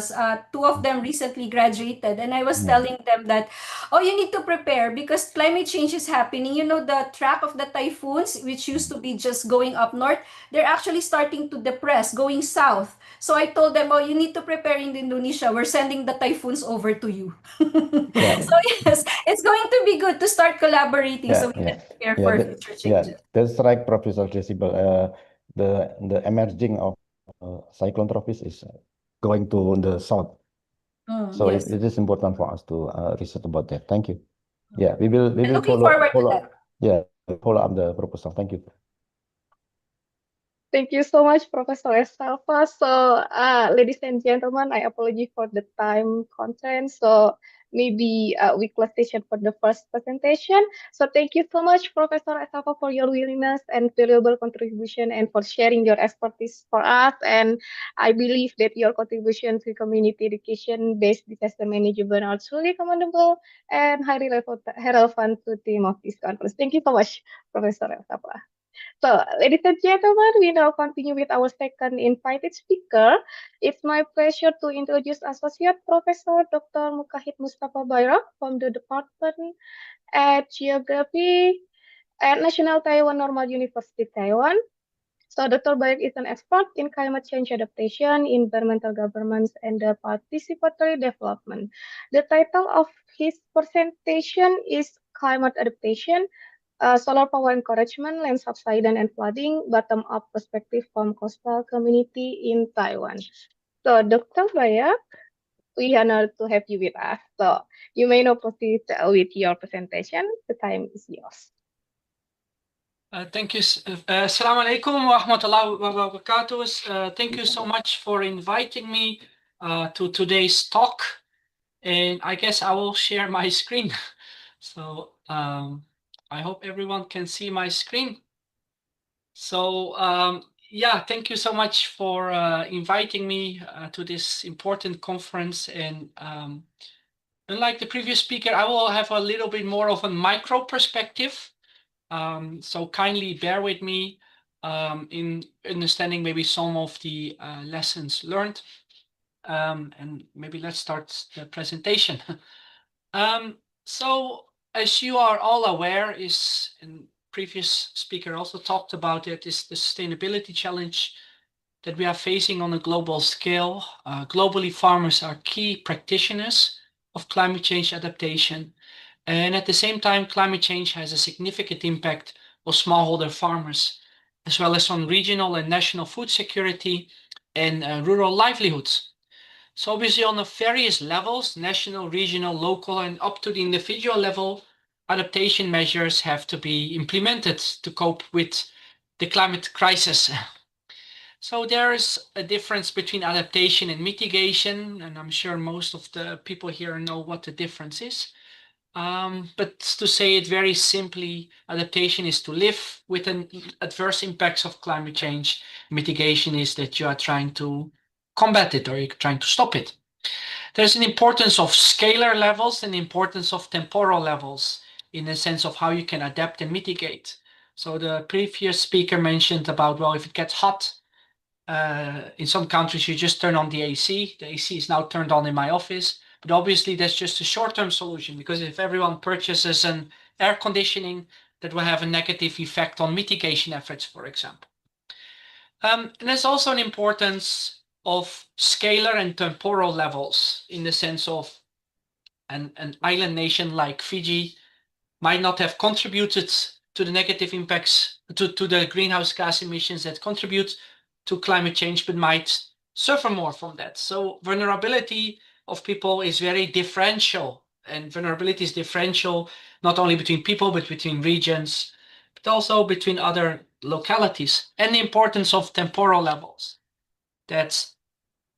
Two of them recently graduated, and I was telling them that, oh, you need to prepare because climate change is happening. The track of the typhoons, which used to be just going up north, they're actually starting to depress, going south. So I told them, oh, you need to prepare in Indonesia. We're sending the typhoons over to you. So yes, it's going to be good to start collaborating so we can prepare for future changes. That's right, Professor Decibel. The emerging of cyclone trophies is going to the south. So Yes. it is important for us to research about that. Thank you. Yeah, we will Looking forward to that. Yeah, follow up the proposal. Thank you. Thank you so much, Professor Estalva. So, ladies and gentlemen, I apologize for the time constraint. So, maybe we close session for the first presentation. So, thank you so much, Professor Estalva, for your willingness and valuable contribution and for sharing your expertise for us. And I believe that your contribution to community education-based disaster management are truly commendable and highly relevant to the theme of this conference. Thank you so much, Professor Estalva. So, ladies and gentlemen, we now continue with our second invited speaker. It's my pleasure to introduce Associate Professor Dr. Mukahid Mustafa Bayrak from the Department at Geography at National Taiwan Normal University, Taiwan. So, Dr. Bayrak is an expert in climate change adaptation, environmental governance, and the participatory development. The title of his presentation is Climate Adaptation, solar power encouragement, land subsidence and flooding, bottom-up perspective from coastal community in Taiwan. So, Dr. Bayrak, we are honored to have you with us. So, you may now proceed with your presentation. The time is yours. Thank you. Assalamu alaikum wa rahmatullahi wa barakatuh. Thank you so much for inviting me to today's talk. And I guess I will share my screen. So I hope everyone can see my screen. So yeah, thank you so much for inviting me to this important conference. And unlike the previous speaker, I will have a little bit more of a micro perspective. So kindly bear with me in understanding maybe some of the lessons learned. And maybe let's start the presentation. So as you are all aware, and previous speaker also talked about it, is the sustainability challenge that we are facing on a global scale. Globally, farmers are key practitioners of climate change adaptation. And at the same time, climate change has a significant impact on smallholder farmers, as well as on regional and national food security and rural livelihoods. So obviously on the various levels, national, regional, local, and up to the individual level, adaptation measures have to be implemented to cope with the climate crisis. So there's a difference between adaptation and mitigation, and I'm sure most of the people here know what the difference is. But to say it very simply, adaptation is to live with an adverse impacts of climate change. Mitigation is that you are trying to combat it or you're trying to stop it. There's an importance of scalar levels and the importance of temporal levels in the sense of how you can adapt and mitigate. So the previous speaker mentioned about, well, if it gets hot, in some countries you just turn on the AC. The AC is now turned on in my office. But obviously that's just a short-term solution, because if everyone purchases an air conditioning, that will have a negative effect on mitigation efforts, for example. And there's also an importance of scalar and temporal levels in the sense of an island nation like Fiji might not have contributed to the negative impacts, to the greenhouse gas emissions that contribute to climate change, but might suffer more from that. So vulnerability of people is very differential, and vulnerability is differential not only between people, but between regions, but also between other localities. And the importance of temporal levels, that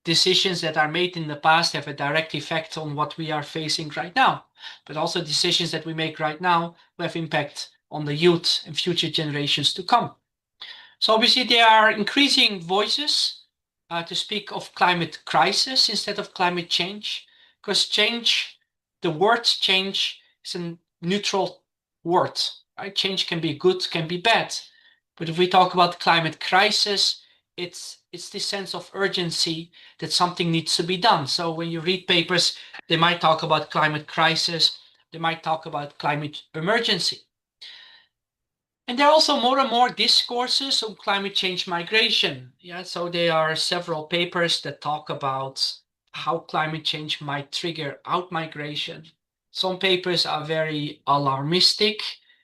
decisions that are made in the past have a direct effect on what we are facing right now, but also decisions that we make right now will have impact on the youth and future generations to come. So obviously there are increasing voices to speak of climate crisis instead of climate change, because change, the word change, is a neutral word, right? Change can be good, can be bad. But if we talk about climate crisis, it's this sense of urgency that something needs to be done. So when you read papers, they might talk about climate crisis, they might talk about climate emergency. And there are also more and more discourses on climate change migration. Yeah, so there are several papers that talk about how climate change might trigger out-migration. Some papers are very alarmistic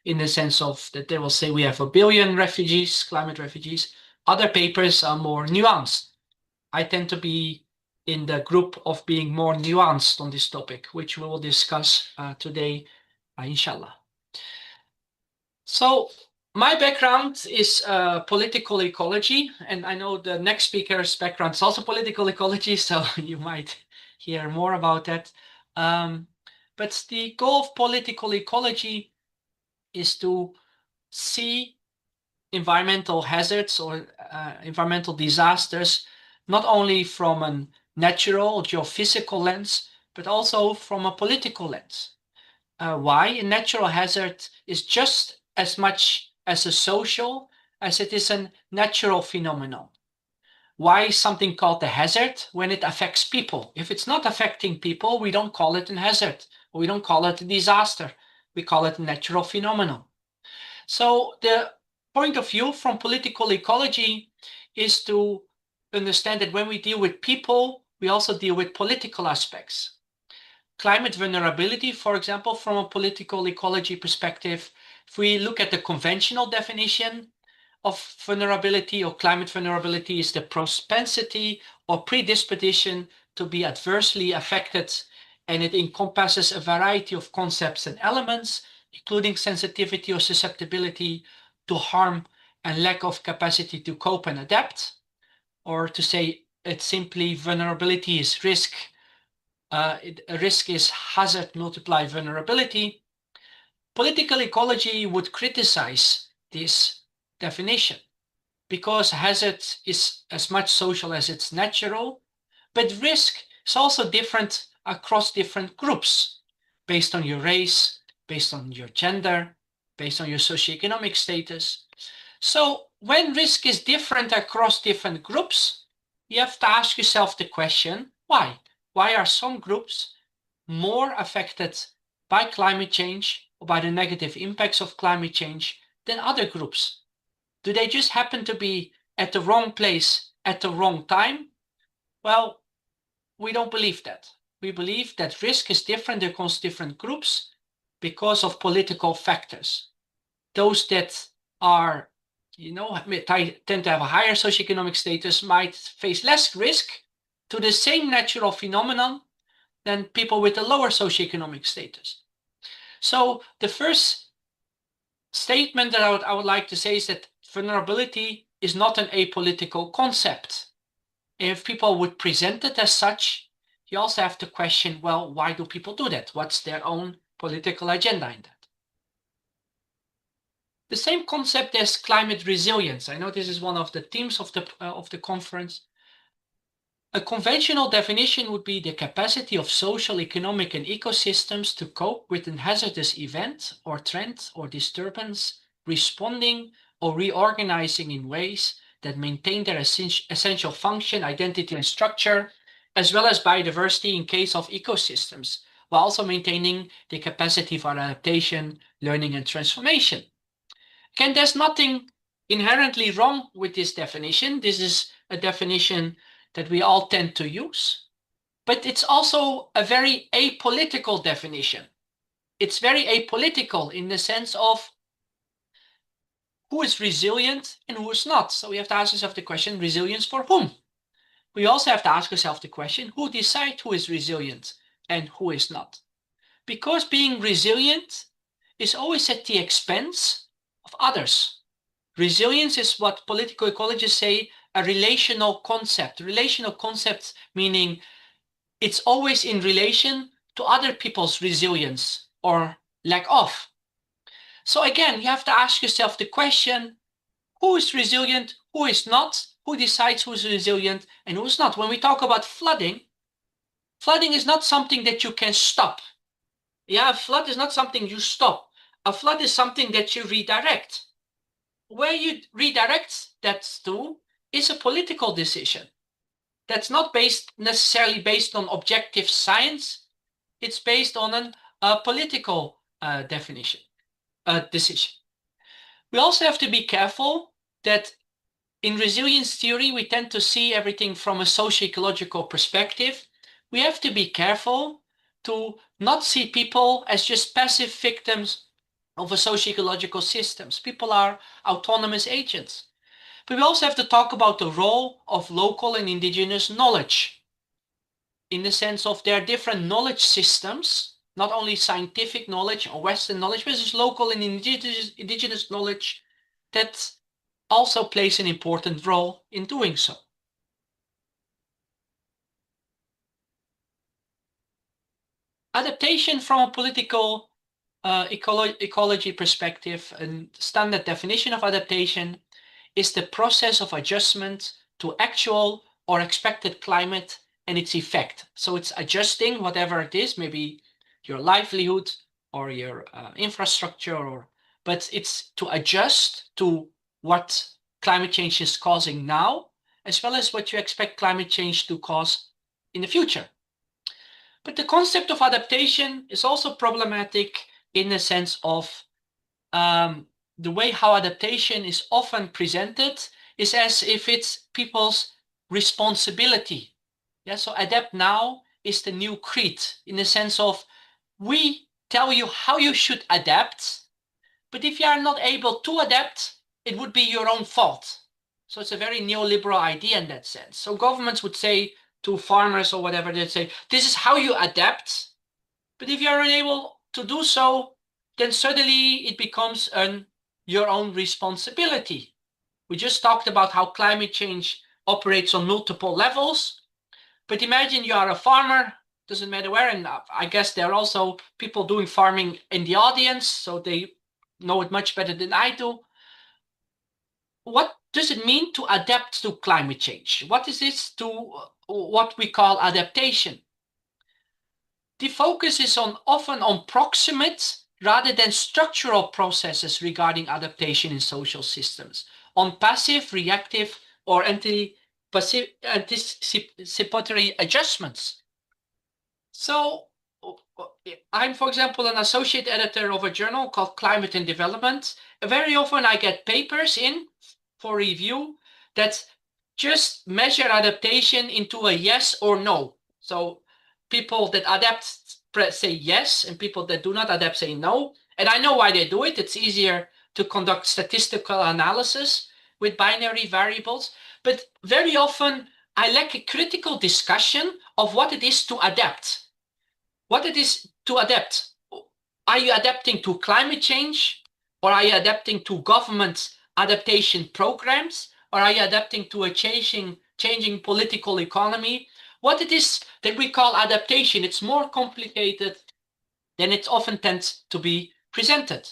in the sense of that they will say we have 1 billion refugees, climate refugees. Other papers are more nuanced. I tend to be in the group of being more nuanced on this topic, which we will discuss today, inshallah. So my background is political ecology, and I know the next speaker's background is also political ecology, so you might hear more about that. But the goal of political ecology is to see environmental hazards or environmental disasters not only from a natural geophysical lens, but also from a political lens. Why? A natural hazard is just as much as a social as it is a natural phenomenon. Why is something called a hazard? When it affects people. If it's not affecting people, we don't call it a hazard. We don't call it a disaster. We call it a natural phenomenon. So the point of view from political ecology is to understand that when we deal with people, we also deal with political aspects. Climate vulnerability, for example, from a political ecology perspective, if we look at the conventional definition of vulnerability or climate vulnerability, is the propensity or predisposition to be adversely affected, and it encompasses a variety of concepts and elements, including sensitivity or susceptibility to harm and lack of capacity to cope and adapt, or to say it's simply vulnerability is risk. Risk is hazard multiplied vulnerability. Political ecology would criticize this definition because hazard is as much social as it's natural, but risk is also different across different groups based on your race, based on your gender, based on your socioeconomic status. So when risk is different across different groups, you have to ask yourself the question, why? Why are some groups more affected by climate change or by the negative impacts of climate change than other groups? Do they just happen to be at the wrong place at the wrong time? Well, we don't believe that. We believe that risk is different across different groups because of political factors. Those that are, tend to have a higher socioeconomic status might face less risk to the same natural phenomenon than people with a lower socioeconomic status. So the first statement that I would like to say is that vulnerability is not an apolitical concept. If people would present it as such, you also have to question, well, why do people do that? What's their own political agenda in that? The same concept as climate resilience. I know this is one of the themes of the conference. A conventional definition would be the capacity of social, economic, and ecosystems to cope with a hazardous event or trend or disturbance, responding or reorganizing in ways that maintain their essential function, identity, and structure, as well as biodiversity in case of ecosystems, while also maintaining the capacity for adaptation, learning, and transformation. Again, there's nothing inherently wrong with this definition. This is a definition that we all tend to use, but it's also a very apolitical definition. It's very apolitical in the sense of who is resilient and who is not. So we have to ask ourselves the question, resilience for whom? We also have to ask ourselves the question, who decides who is resilient and who is not? Because being resilient is always at the expense of others. Resilience is what political ecologists say a relational concept. Relational concept meaning it's always in relation to other people's resilience or lack of. So again, you have to ask yourself the question, who is resilient, who is not, who decides who is resilient and who is not. When we talk about flooding, flooding is not something that you can stop. Yeah, a flood is not something you stop. A flood is something that you redirect. Where you redirect that to is a political decision. That's not necessarily based on objective science. It's based on a political decision. We also have to be careful that in resilience theory, we tend to see everything from a socio-ecological perspective. We have to be careful to not see people as just passive victims of a socio-ecological systems. People are autonomous agents. But we also have to talk about the role of local and indigenous knowledge in the sense of there are different knowledge systems, not only scientific knowledge or Western knowledge, but there's local and indigenous knowledge that also plays an important role in doing so. Adaptation from a political ecology perspective, a standard definition of adaptation is the process of adjustment to actual or expected climate and its effect. So it's adjusting whatever it is, maybe your livelihood or your infrastructure, but it's to adjust to what climate change is causing now, as well as what you expect climate change to cause in the future. But the concept of adaptation is also problematic in the sense of the way how adaptation is often presented is as if it's people's responsibility. Yeah, so adapt now is the new creed in the sense of we tell you how you should adapt, but if you are not able to adapt, it would be your own fault. So it's a very neoliberal idea in that sense. So governments would say to farmers or whatever, they'd say, this is how you adapt, but if you are unable to do so, then suddenly it becomes an your own responsibility. We just talked about how climate change operates on multiple levels. But imagine you are a farmer, doesn't matter where, and I guess there are also people doing farming in the audience, so they know it much better than I do. What does it mean to adapt to climate change? What is this to what we call adaptation? The focus is often on proximate rather than structural processes regarding adaptation in social systems, on passive, reactive, or anticipatory adjustments. So I'm, for example, an associate editor of a journal called Climate and Development. Very often I get papers in for review that just measure adaptation into a yes or no. So people that adapt say yes, and people that do not adapt say no. And I know why they do it. It's easier to conduct statistical analysis with binary variables. But very often I lack a critical discussion of what it is to adapt. What it is to adapt. Are you adapting to climate change? Or are you adapting to government adaptation programs? Or are you adapting to a changing political economy? What it is that we call adaptation, it's more complicated than it often tends to be presented.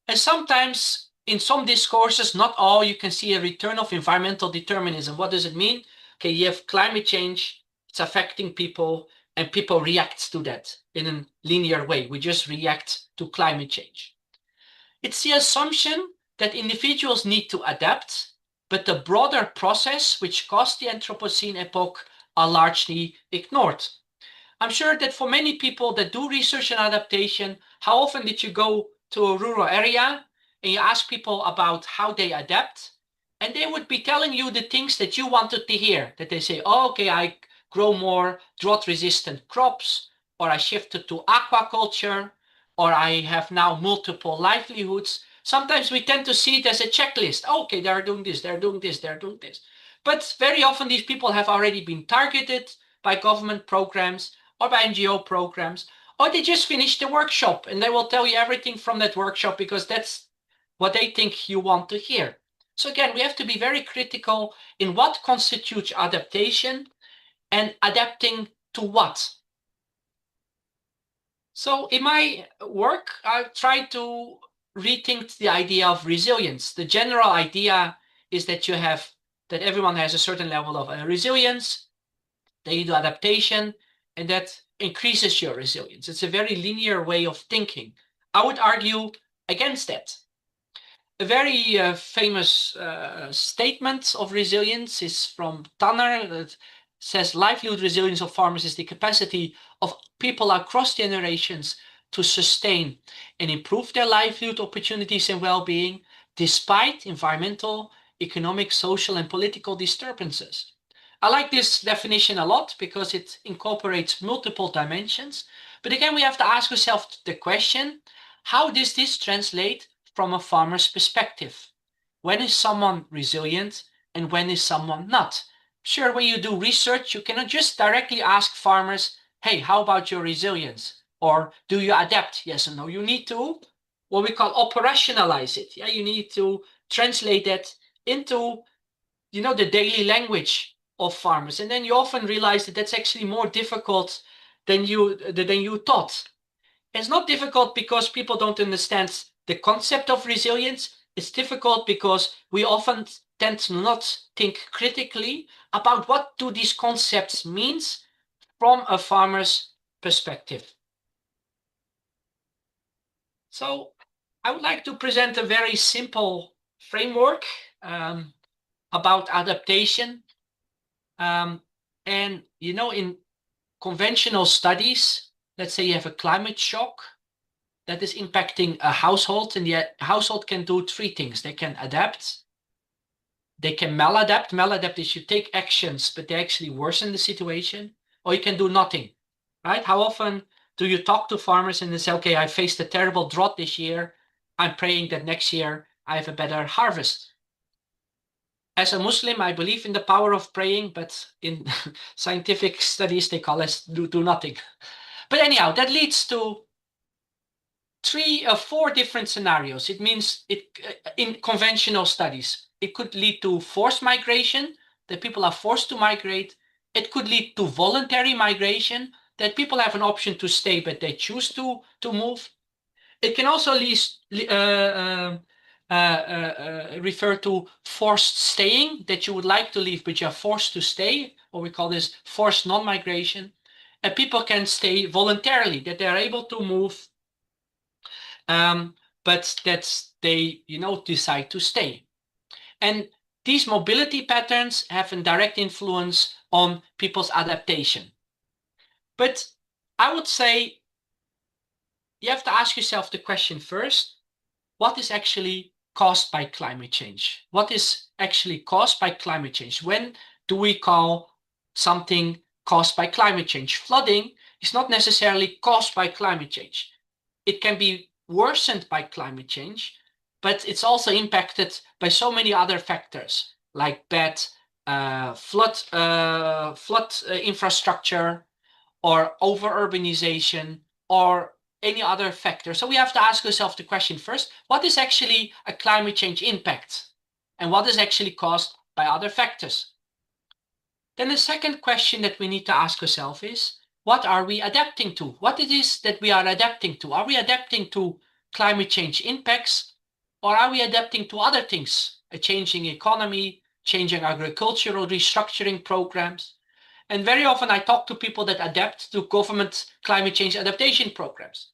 And sometimes in some discourses, not all, you can see a return of environmental determinism. What does it mean? Okay, you have climate change, it's affecting people, and people react to that in a linear way. We just react to climate change. It's the assumption that individuals need to adapt, but the broader process which caused the Anthropocene epoch are largely ignored. I'm sure that for many people that do research on adaptation, how often did you go to a rural area and you ask people about how they adapt? And they would be telling you the things that you wanted to hear, that they say, oh, okay, I grow more drought-resistant crops, or I shifted to aquaculture, or I have now multiple livelihoods. Sometimes we tend to see it as a checklist. Oh, okay, they're doing this, they're doing this, they're doing this. But very often these people have already been targeted by government programs or by NGO programs, or they just finished the workshop and they will tell you everything from that workshop because that's what they think you want to hear. So again, we have to be very critical in what constitutes adaptation and adapting to what. So in my work, I've tried to rethink the idea of resilience. The general idea is that everyone has a certain level of resilience, they do adaptation, and that increases your resilience. It's a very linear way of thinking. I would argue against that. A very famous statement of resilience is from Tanner that says livelihood resilience of farmers is the capacity of people across generations to sustain and improve their livelihood opportunities and well-being despite environmental, economic, social, and political disturbances. I like this definition a lot because it incorporates multiple dimensions. But again, we have to ask ourselves the question, how does this translate from a farmer's perspective? When is someone resilient and when is someone not? Sure, when you do research, you cannot just directly ask farmers, hey, how about your resilience? Or do you adapt? Yes or no. You need to, what we call operationalize it. Yeah, you need to translate that into, the daily language of farmers. And then you often realize that that's actually more difficult than you thought. It's not difficult because people don't understand the concept of resilience. It's difficult because we often tend to not think critically about what do these concepts mean from a farmer's perspective. So I would like to present a very simple framework about adaptation. And, in conventional studies, let's say you have a climate shock that is impacting a household, and the household can do three things. They can adapt, they can maladapt. Maladapt is you take actions, but they actually worsen the situation, or you can do nothing, right? How often do you talk to farmers and they say, okay, I faced a terrible drought this year. I'm praying that next year I have a better harvest. As a Muslim, I believe in the power of praying, but in scientific studies, they call us do nothing. But anyhow, that leads to 4 different scenarios. It means in conventional studies, it could lead to forced migration, that people are forced to migrate. It could lead to voluntary migration, that people have an option to stay, but they choose to move. It can also refer to forced staying, that you would like to leave, but you're forced to stay, or we call this forced non-migration. And people can stay voluntarily, that they are able to move, but that they, decide to stay. And these mobility patterns have a direct influence on people's adaptation. But I would say you have to ask yourself the question first, what is actually caused by climate change? What is actually caused by climate change? When do we call something caused by climate change? Flooding is not necessarily caused by climate change. It can be worsened by climate change, but it's also impacted by so many other factors, like bad flood infrastructure, or over-urbanization, or any other factor. So we have to ask ourselves the question first, what is actually a climate change impact? And what is actually caused by other factors? Then the second question that we need to ask ourselves is, what are we adapting to? What it is that we are adapting to? Are we adapting to climate change impacts? Or are we adapting to other things? A changing economy, changing agricultural restructuring programs. And very often I talk to people that adapt to government climate change adaptation programs.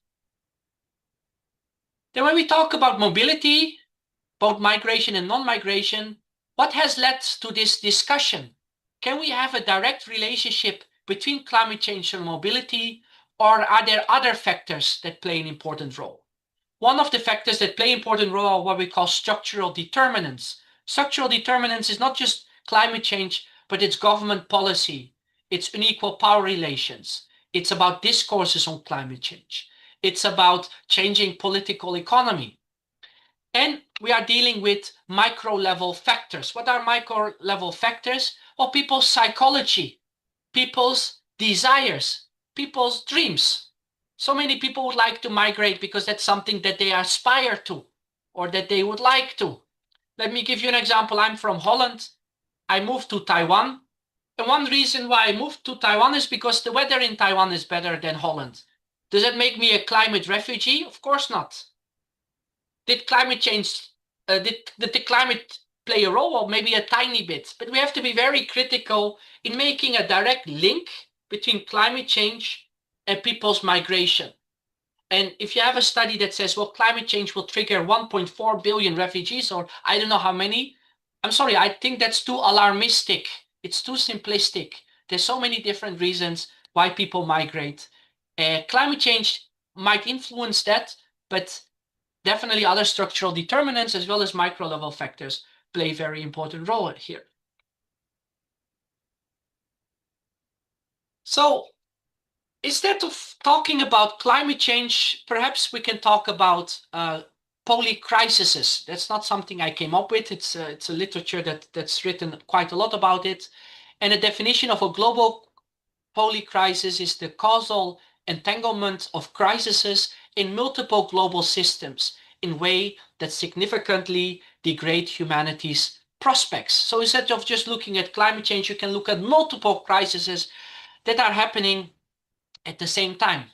Then when we talk about mobility, both migration and non-migration, what has led to this discussion? Can we have a direct relationship between climate change and mobility, or are there other factors that play an important role? One of the factors that play an important role are what we call structural determinants. Structural determinants is not just climate change, but it's government policy. It's unequal power relations. It's about discourses on climate change. It's about changing political economy. And we are dealing with micro-level factors. What are micro-level factors? Well, people's psychology, people's desires, people's dreams. So many people would like to migrate because that's something that they aspire to, or that they would like to. Let me give you an example. I'm from Holland. I moved to Taiwan. And one reason why I moved to Taiwan is because the weather in Taiwan is better than Holland. Does that make me a climate refugee? Of course not. Did climate change, did the climate play a role? Or maybe a tiny bit. But we have to be very critical in making a direct link between climate change and people's migration. And if you have a study that says, well, climate change will trigger 1.4 billion refugees, or I don't know how many, I'm sorry, I think that's too alarmistic. It's too simplistic. There's so many different reasons why people migrate. Climate change might influence that, but definitely other structural determinants as well as micro-level factors play a very important role here. So instead of talking about climate change, perhaps we can talk about polycrises. That's not something I came up with. It's a literature that's written quite a lot about it. And the definition of a global polycrisis is the causal entanglement of crises in multiple global systems in a way that significantly degrade humanity's prospects. So instead of just looking at climate change, you can look at multiple crises that are happening at the same time.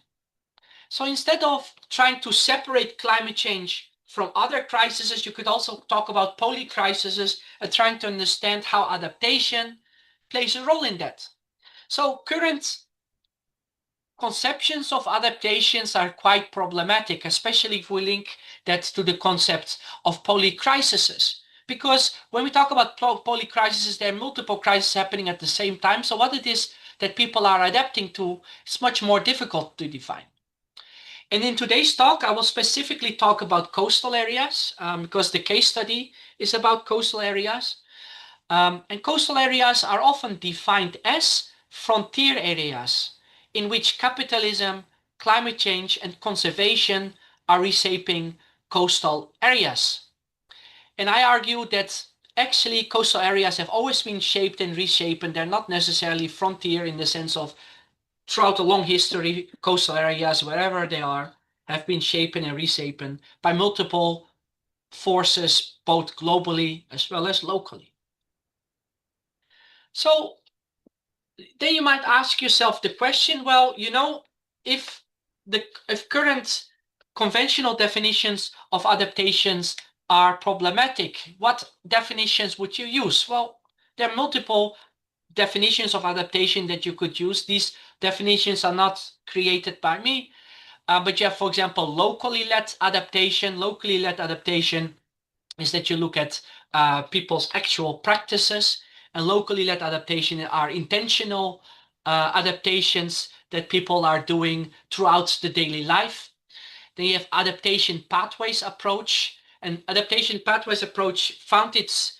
So instead of trying to separate climate change from other crises, you could also talk about polycrises and trying to understand how adaptation plays a role in that. So current conceptions of adaptations are quite problematic, especially if we link that to the concept of polycrises. Because when we talk about polycrises, there are multiple crises happening at the same time. So what it is that people are adapting to is much more difficult to define. And in today's talk, I will specifically talk about coastal areas because the case study is about coastal areas. And coastal areas are often defined as frontier areas in which capitalism, climate change, and conservation are reshaping coastal areas. And I argue that actually coastal areas have always been shaped and reshaped, and they're not necessarily frontier in the sense of throughout a long history, coastal areas, wherever they are, have been shapen and reshapen by multiple forces, both globally as well as locally. So then you might ask yourself the question, well, you know, if current conventional definitions of adaptations are problematic, what definitions would you use? Well, there are multiple definitions of adaptation that you could use. These definitions are not created by me, but you have, for example, locally led adaptation. Locally led adaptation is that you look at people's actual practices, and locally led adaptation are intentional adaptations that people are doing throughout the daily life. Then you have adaptation pathways approach, and adaptation pathways approach found its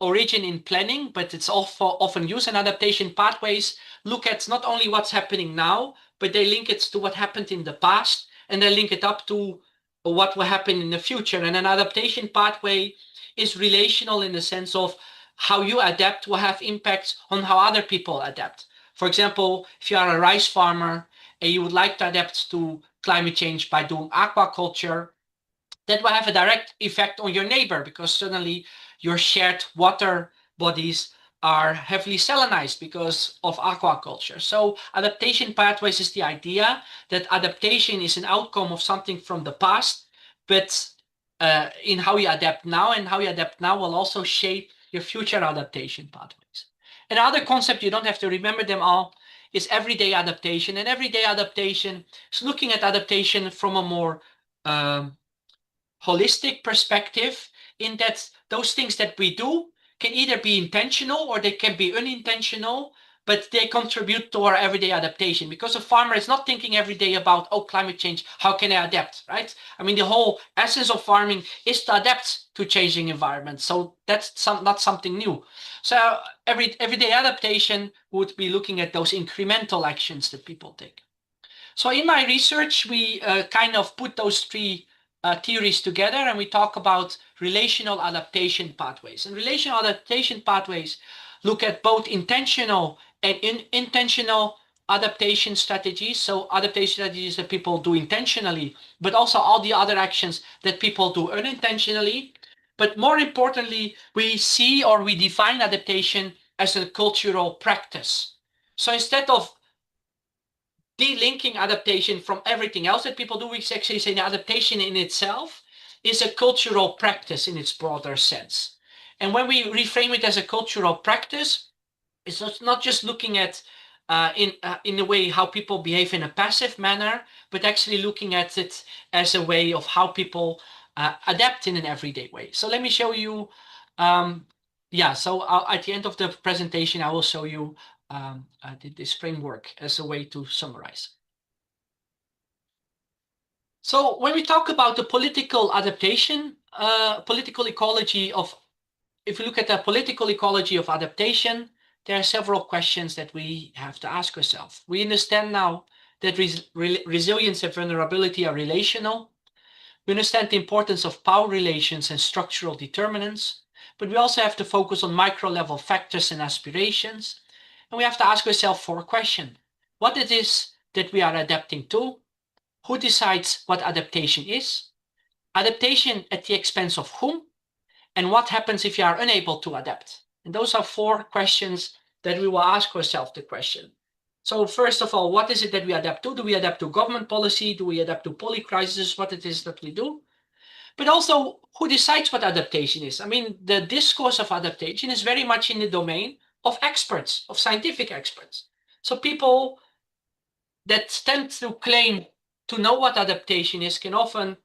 origin in planning, but it's also often used. And adaptation pathways look at not only what's happening now, but they link it to what happened in the past, and they link it up to what will happen in the future. And an adaptation pathway is relational in the sense of how you adapt will have impacts on how other people adapt. For example, if you are a rice farmer and you would like to adapt to climate change by doing aquaculture, that will have a direct effect on your neighbor, because suddenly your shared water bodies are heavily salinized because of aquaculture. So adaptation pathways is the idea that adaptation is an outcome of something from the past, but in how you adapt now, and how you adapt now will also shape your future adaptation pathways. Another concept, you don't have to remember them all, is everyday adaptation. And everyday adaptation is looking at adaptation from a more holistic perspective, in that those things that we do can either be intentional or they can be unintentional, but they contribute to our everyday adaptation. Because a farmer is not thinking every day about, oh, climate change, how can I adapt, right? I mean, the whole essence of farming is to adapt to changing environments. So that's not something new. So everyday adaptation would be looking at those incremental actions that people take. So in my research, we kind of put those three theories together, and we talk about relational adaptation pathways. And relational adaptation pathways look at both intentional and unintentional adaptation strategies. So adaptation strategies that people do intentionally, but also all the other actions that people do unintentionally. But more importantly, we see, or we define adaptation as a cultural practice. So instead of delinking adaptation from everything else that people do, we actually say adaptation in itself is a cultural practice in its broader sense. And when we reframe it as a cultural practice, it's not just looking at in a way how people behave in a passive manner, but actually looking at it as a way of how people adapt in an everyday way. So let me show you. So at the end of the presentation, I will show you this framework as a way to summarize. So when we talk about the political adaptation, political ecology of, if you look at the political ecology of adaptation, there are several questions that we have to ask ourselves. We understand now that resilience and vulnerability are relational. We understand the importance of power relations and structural determinants, but we also have to focus on micro-level factors and aspirations. And we have to ask ourselves for a question: what it is that we are adapting to? Who decides what adaptation is? Adaptation at the expense of whom? And what happens if you are unable to adapt? And those are four questions that we will ask ourselves the question. So first of all, what is it that we adapt to? Do we adapt to government policy? Do we adapt to polycrisis? What it is that we do? But also, who decides what adaptation is? I mean, the discourse of adaptation is very much in the domain of experts, of scientific experts. So people that tend to claim to know what adaptation is can often,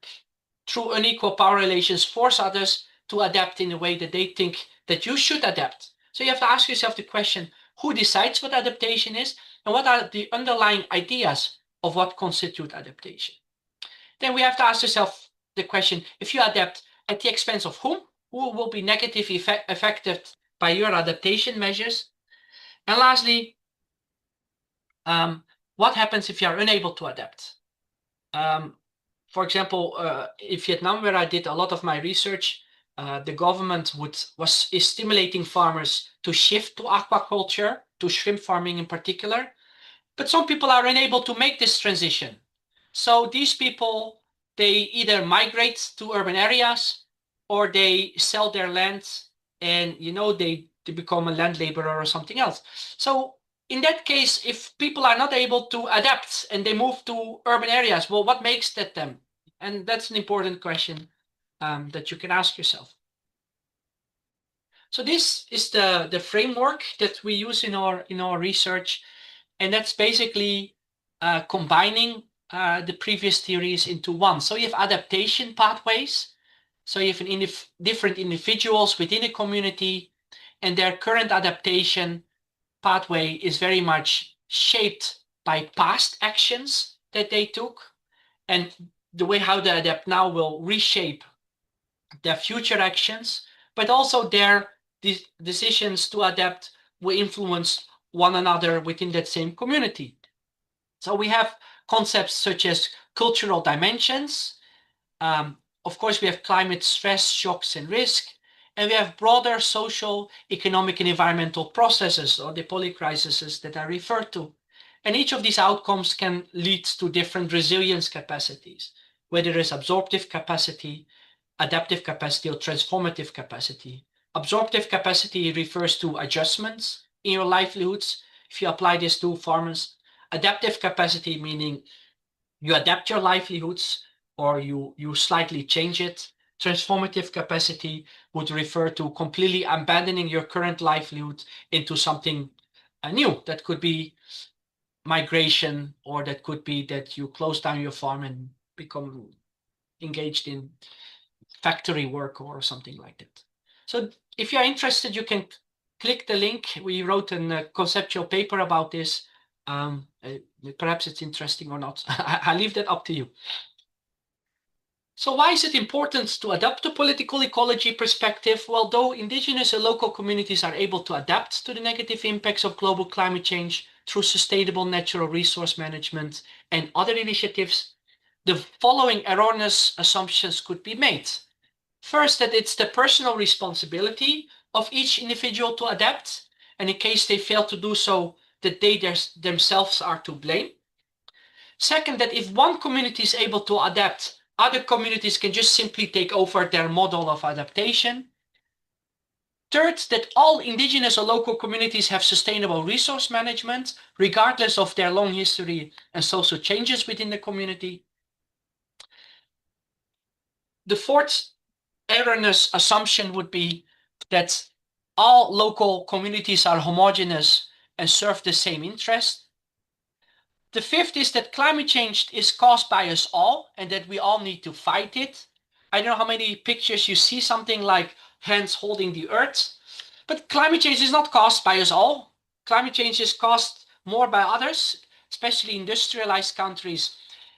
through unequal power relations, force others to adapt in a way that they think that you should adapt. So you have to ask yourself the question: who decides what adaptation is, and what are the underlying ideas of what constitute adaptation? Then we have to ask ourselves the question: if you adapt, at the expense of whom? Who will be negatively affected by your adaptation measures? And lastly, what happens if you are unable to adapt? For example, in Vietnam, where I did a lot of my research, the government is stimulating farmers to shift to aquaculture, to shrimp farming in particular. But some people are unable to make this transition. So these people they either migrate to urban areas or they sell their land and, you know, they become a land laborer or something else. So in that case, if people are not able to adapt and they move to urban areas, well, what makes that them? And that's an important question that you can ask yourself. So this is the framework that we use in our research, and that's basically combining the previous theories into one. So you have adaptation pathways. So you have different individuals within a community, and their current adaptation pathway is very much shaped by past actions that they took, and the way how they adapt now will reshape their future actions, but also their decisions to adapt will influence one another within that same community. So we have concepts such as cultural dimensions. Of course, we have climate stress, shocks, and risk. And we have broader social, economic, and environmental processes, or the polycrises that I referred to. And each of these outcomes can lead to different resilience capacities, whether it's absorptive capacity, adaptive capacity, or transformative capacity. Absorptive capacity refers to adjustments in your livelihoods. If you apply this to farmers, adaptive capacity meaning you adapt your livelihoods or you slightly change it. Transformative capacity would refer to completely abandoning your current livelihood into something new. That could be migration, or that could be that you close down your farm and become engaged in factory work or something like that. So if you're interested, you can click the link. We wrote a conceptual paper about this. Perhaps it's interesting or not. I leave that up to you. So why is it important to adopt a political ecology perspective? Well, though indigenous and local communities are able to adapt to the negative impacts of global climate change through sustainable natural resource management and other initiatives, the following erroneous assumptions could be made. First, that it's the personal responsibility of each individual to adapt, and in case they fail to do so, that they themselves are to blame. Second, that if one community is able to adapt, other communities can just simply take over their model of adaptation. Third, that all indigenous or local communities have sustainable resource management, regardless of their long history and social changes within the community. The fourth erroneous assumption would be that all local communities are homogeneous and serve the same interest. The fifth is that climate change is caused by us all and that we all need to fight it. I don't know how many pictures you see something like hands holding the earth, but climate change is not caused by us all. Climate change is caused more by others, especially industrialized countries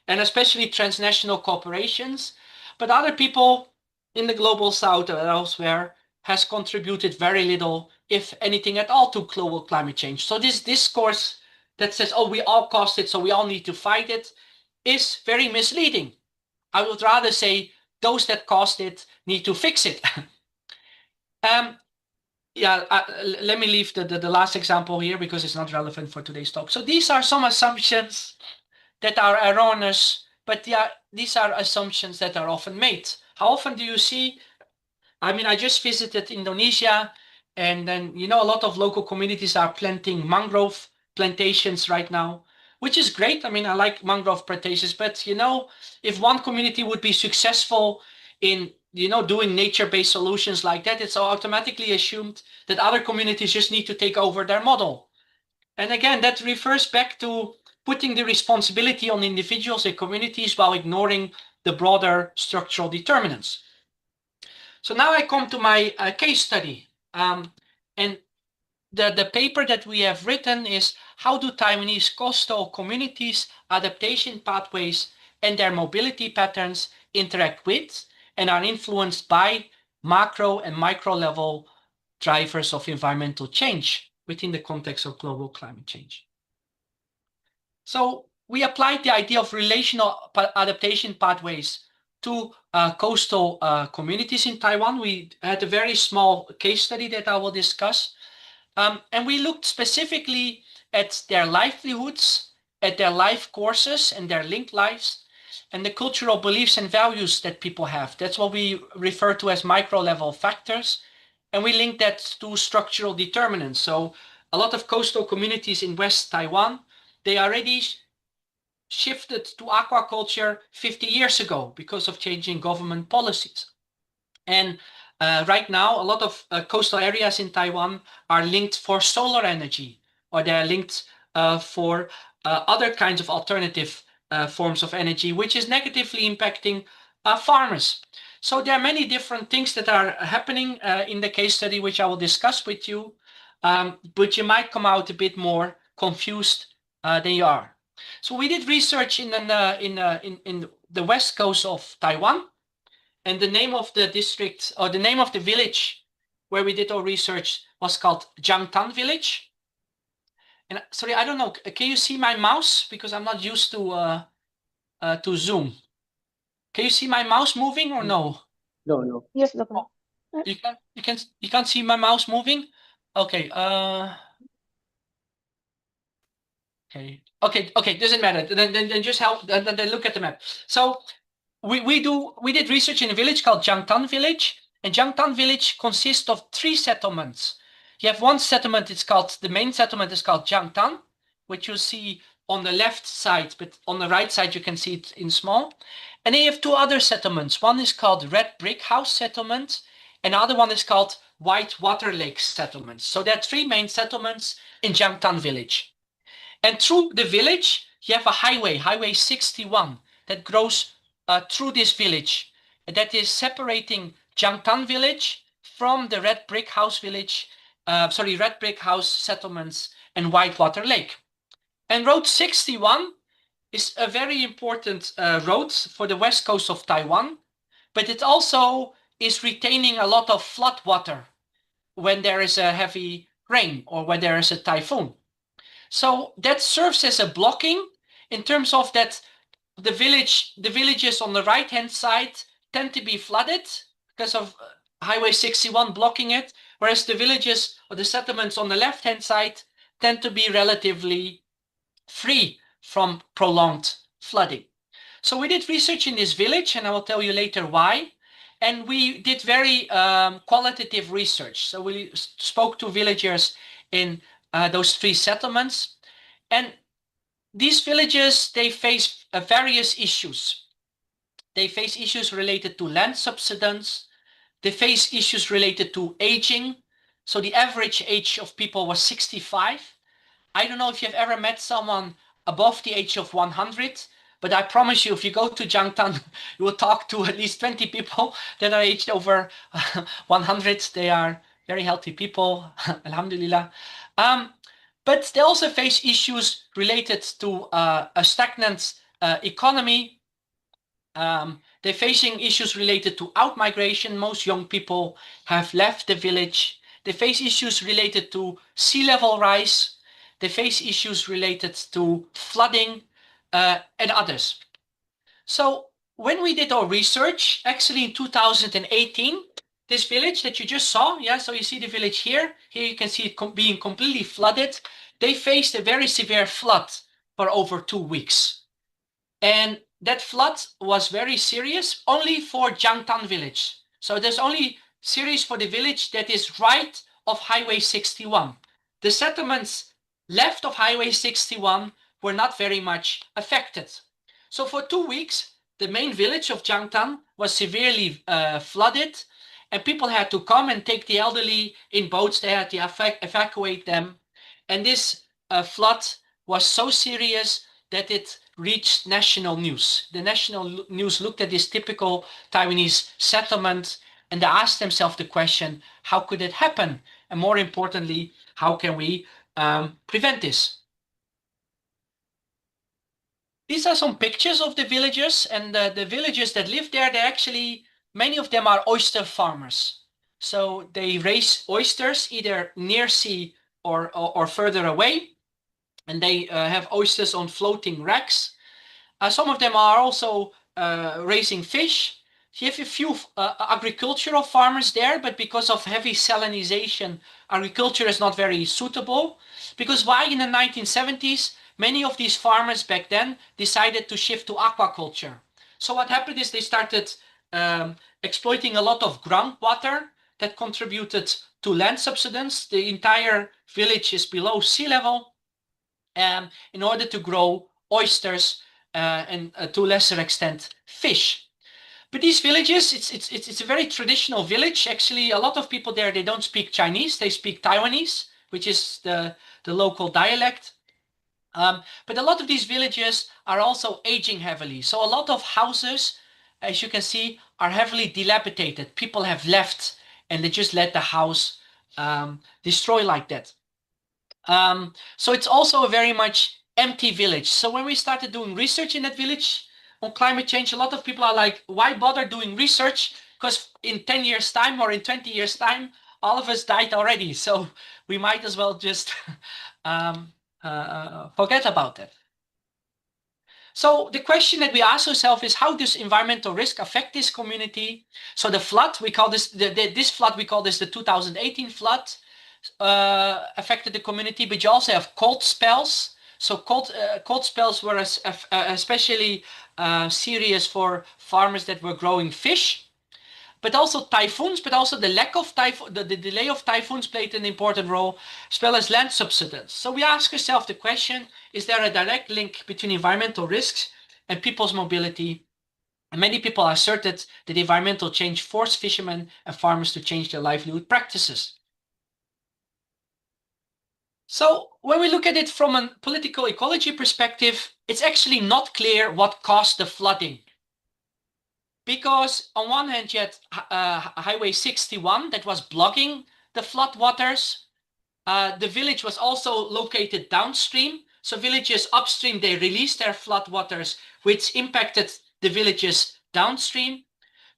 and especially transnational corporations. But other people in the global south or elsewhere has contributed very little, if anything at all, to global climate change. So this discourse that says, oh, we all caused it, so we all need to fight it, is very misleading. I would rather say those that caused it need to fix it. Let me leave the last example here because it's not relevant for today's talk. So these are some assumptions that are erroneous, but these are assumptions that are often made. How often do you see? I mean, I just visited Indonesia, and then, you know, a lot of local communities are planting mangrove plantations right now, which is great. I mean, I like mangrove plantations, but, you know, if one community would be successful in, you know, doing nature-based solutions like that, it's automatically assumed that other communities just need to take over their model. And again, that refers back to putting the responsibility on individuals and communities while ignoring the broader structural determinants. So now I come to my case study. And the paper that we have written is how do Taiwanese coastal communities, adaptation pathways, and their mobility patterns interact with and are influenced by macro and micro level drivers of environmental change within the context of global climate change. So we applied the idea of relational adaptation pathways to coastal communities in Taiwan. We had a very small case study that I will discuss. And we looked specifically at their livelihoods, at their life courses and their linked lives. and the cultural beliefs and values that people have. That's what we refer to as micro-level factors. And we link that to structural determinants. So a lot of coastal communities in West Taiwan, they already shifted to aquaculture 50 years ago because of changing government policies. And right now, a lot of coastal areas in Taiwan are linked for solar energy, or they're linked for other kinds of alternative forms of energy, which is negatively impacting farmers. So there are many different things that are happening in the case study, which I will discuss with you, but you might come out a bit more confused than you are. So we did research in the west coast of Taiwan, and the name of the district, or the name of the village where we did our research, was called Jiangtan Village. And sorry, I don't know, can you see my mouse? Because I'm not used to Zoom. Can you see my mouse moving or no? No, no. Yes, Dr. Oh, you can't see my mouse moving? Okay, okay, doesn't matter. Then just help, then look at the map. So we did research in a village called Jiangtan Village, and Jiangtan Village consists of 3 settlements. You have one settlement, the main settlement is called Jiangtan, which you see on the left side, but on the right side you can see it in small. And then you have 2 other settlements. One is called Red Brick House Settlement, and the other one is called White Water Lake Settlement. So there are 3 main settlements in Jiangtan Village. And through the village, you have a highway, Highway 61, that goes through this village, that is separating Jiangtan Village from the Red Brick House Village, Red Brick House settlements and Whitewater Lake. And Road 61 is a very important road for the west coast of Taiwan, but it also is retaining a lot of flood water when there is a heavy rain or when there is a typhoon. So that serves as a blocking in terms of that the villages on the right-hand side tend to be flooded because of Highway 61 blocking it, whereas the villages or the settlements on the left-hand side tend to be relatively free from prolonged flooding. So we did research in this village, and I will tell you later why. And we did very qualitative research. So we spoke to villagers in those 3 settlements. And these villages, they face various issues. They face issues related to land subsidence. They face issues related to aging. So the average age of people was 65. I don't know if you've ever met someone above the age of 100, but I promise you, if you go to Jiangtan, you will talk to at least 20 people that are aged over 100. They are very healthy people, alhamdulillah. But they also face issues related to a stagnant economy. They're facing issues related to outmigration. Most young people have left the village. They face issues related to sea level rise. They face issues related to flooding and others. So when we did our research, actually in 2018, this village that you just saw, so you see the village here. Here you can see it being completely flooded. They faced a very severe flood for over 2 weeks. And that flood was very serious only for Jiangtan village. So there's only serious for the village that is right of Highway 61. The settlements left of Highway 61 were not very much affected. So for 2 weeks, the main village of Jiangtan was severely flooded, and people had to come and take the elderly in boats. They had to evacuate them. And this flood was so serious that it reached national news. The national news looked at this typical Taiwanese settlement and they asked themselves the question, how could it happen? And more importantly, how can we prevent this? These are some pictures of the villagers, and the villagers that live there, they actually, many of them are oyster farmers. So they raise oysters either near sea or further away, and they have oysters on floating racks. Some of them are also raising fish. You have a few agricultural farmers there, but because of heavy salinization, agriculture is not very suitable. Because why in the 1970s, many of these farmers back then decided to shift to aquaculture. So what happened is they started exploiting a lot of groundwater that contributed to land subsidence. The entire village is below sea level in order to grow oysters and to a lesser extent fish. But these villages, it's a very traditional village. Actually, a lot of people there, they don't speak Chinese, they speak Taiwanese, which is the local dialect. But a lot of these villages are also aging heavily. So a lot of houses, as you can see, are heavily dilapidated. People have left and they just let the house destroy like that. So it's also a very much empty village. So when we started doing research in that village on climate change, a lot of people are like, why bother doing research? Because in 10 years time or in 20 years time, all of us died already. So we might as well just forget about it. So the question that we ask ourselves is, how does environmental risk affect this community? So the flood, we call this, this flood, we call this the 2018 flood, affected the community, but you also have cold spells. So cold spells were especially serious for farmers that were growing fish. But also typhoons, but also the lack of typhoon, the delay of typhoons played an important role, as well as land subsidence. So we ask ourselves the question, is there a direct link between environmental risks and people's mobility? And many people asserted that environmental change forced fishermen and farmers to change their livelihood practices. So when we look at it from a political ecology perspective, it's actually not clear what caused the flooding. Because on one hand, you had Highway 61 that was blocking the flood waters. The village was also located downstream. So villages upstream, they released their flood waters, which impacted the villages downstream.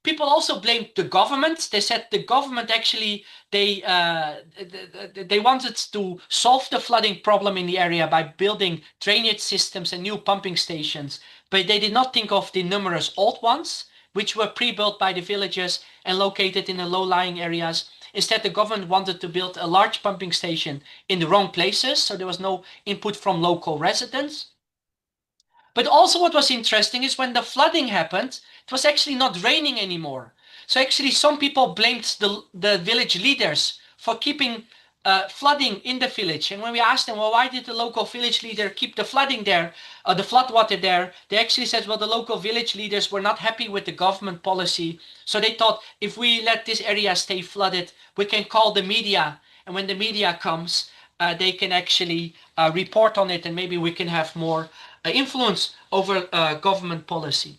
People also blamed the government. They said the government actually, they wanted to solve the flooding problem in the area by building drainage systems and new pumping stations. But they did not think of the numerous old ones, which were pre-built by the villagers and located in the low-lying areas. Instead, the government wanted to build a large pumping station in the wrong places, so there was no input from local residents. But also what was interesting is when the flooding happened, it was actually not raining anymore. So actually some people blamed the village leaders for keeping flooding in the village. And when we asked them, well, why did the local village leader keep the flooding there, the flood water there? They actually said, well, the local village leaders were not happy with the government policy. So they thought, if we let this area stay flooded, we can call the media. And when the media comes, they can actually report on it, and maybe we can have more influence over government policy.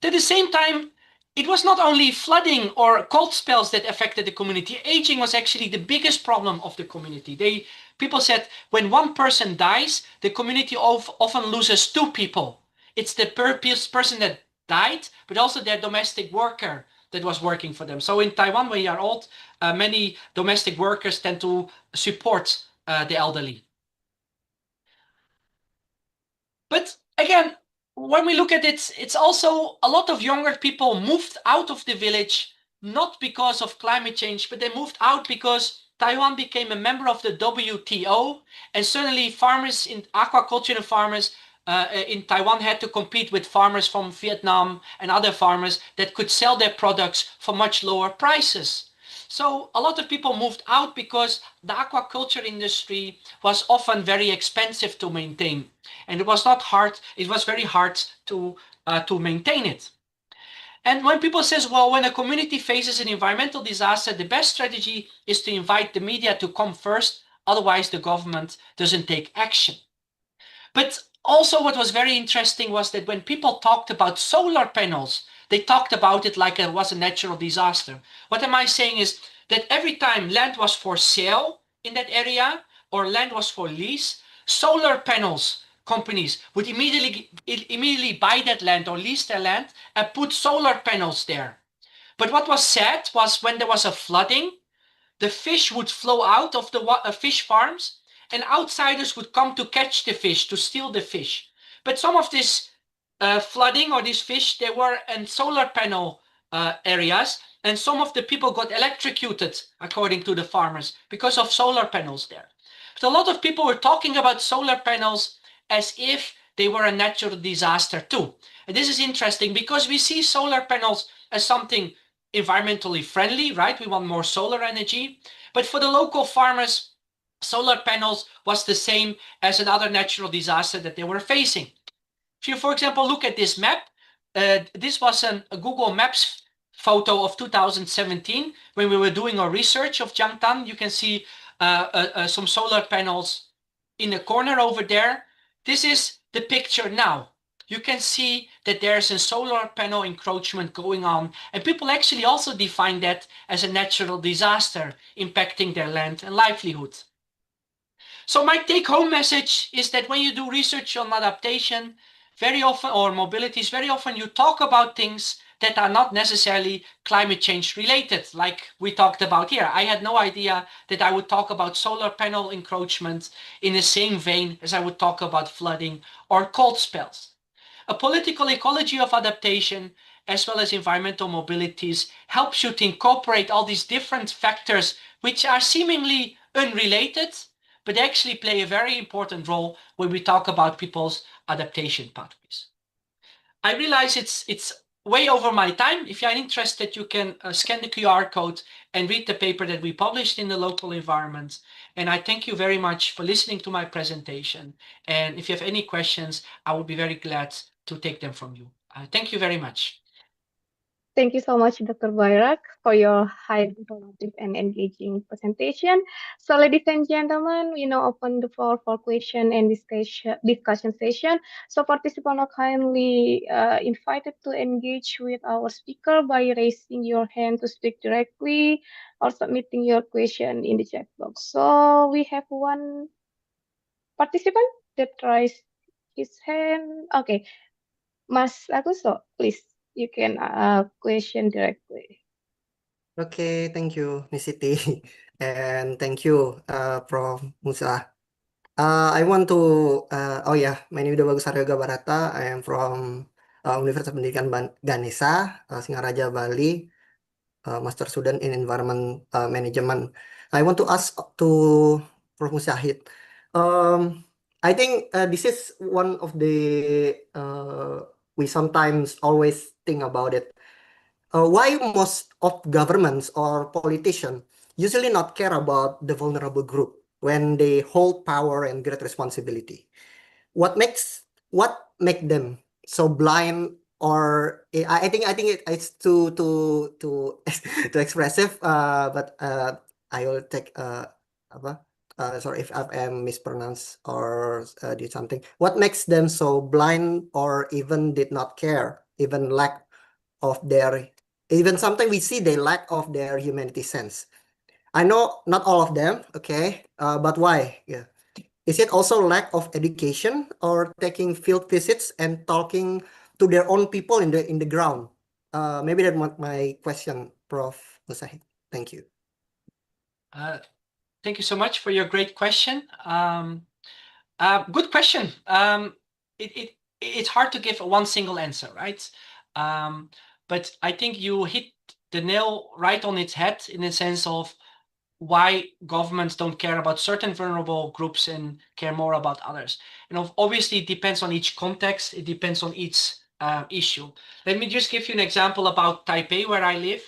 At the same time, it was not only flooding or cold spells that affected the community. Aging was actually the biggest problem of the community. People said when one person dies, the community often loses two people. It's the person that died, but also their domestic worker that was working for them. So in Taiwan, when you are old, many domestic workers tend to support the elderly. But again, when we look at it, it's also a lot of younger people moved out of the village, not because of climate change, but they moved out because Taiwan became a member of the WTO, and suddenly farmers in aquaculture and farmers in Taiwan had to compete with farmers from Vietnam and other farmers that could sell their products for much lower prices. So a lot of people moved out because the aquaculture industry was often very expensive to maintain, and it was very hard to maintain it. And when people says, well, when a community faces an environmental disaster, the best strategy is to invite the media to come first, otherwise the government doesn't take action. But also what was very interesting was that when people talked about solar panels, they talked about it like it was a natural disaster. What am I saying is that every time land was for sale in that area or land was for lease, solar panels companies would immediately buy that land or lease their land and put solar panels there. But what was sad was when there was a flooding, the fish would flow out of the fish farms, and outsiders would come to catch the fish, to steal the fish. But some of this flooding or these fish, they were in solar panel areas, and some of the people got electrocuted, according to the farmers, because of solar panels there. But a lot of people were talking about solar panels as if they were a natural disaster too. And this is interesting because we see solar panels as something environmentally friendly, right? We want more solar energy. But for the local farmers, solar panels was the same as another natural disaster that they were facing. If you, for example, look at this map, this was a Google Maps photo of 2017 when we were doing our research of Jiangtan. You can see some solar panels in the corner over there. This is the picture now. You can see that there's a solar panel encroachment going on, and people actually also define that as a natural disaster impacting their land and livelihood. So my take-home message is that when you do research on adaptation, very often, or mobilities, very often you talk about things that are not necessarily climate change related, like we talked about here. I had no idea that I would talk about solar panel encroachment in the same vein as I would talk about flooding or cold spells. A political ecology of adaptation, as well as environmental mobilities, helps you to incorporate all these different factors which are seemingly unrelated, but actually play a very important role when we talk about people's adaptation pathways. I realize it's way over my time. If you're interested, you can scan the QR code and read the paper that we published in the local environment. And I thank you very much for listening to my presentation. And if you have any questions, I would be very glad to take them from you. Thank you very much. Thank you so much, Dr. Bayrak, for your highly informative and engaging presentation. So, ladies and gentlemen, we now open the floor for question and discussion session. So, participants are kindly invited to engage with our speaker by raising your hand to speak directly or submitting your question in the chat box. So, we have one participant that raised his hand. Okay, Mas Agusto, please. You can question directly. Okay, thank you, Miss Siti, and thank you, Prof. Musa. I want to, oh yeah, my name is Bagus Aryoga Barata. I am from Universitas Pendidikan Ganesha, Singaraja, Bali, Master Student in Environment Management. I want to ask to Prof. Musahid. I think this is one of the, we sometimes always think about it. Why most of governments or politicians usually not care about the vulnerable group when they hold power and great responsibility? What make them so blind? Or I think it's too too expressive. But I will take apa? Sorry if I am mispronounced or did something. What makes them so blind or even did not care, even lack of their, even sometimes we see they lack of their humanity sense. I know not all of them, okay, but why? Yeah, is it also lack of education or taking field visits and talking to their own people in the ground? Maybe that's my question, Prof. Musahid. Thank you. Thank you so much for your great question. Good question. It's hard to give one single answer, right? But I think you hit the nail right on its head in the sense of why governments don't care about certain vulnerable groups and care more about others. And obviously, it depends on each context. It depends on each issue. Let me just give you an example about Taipei, where I live.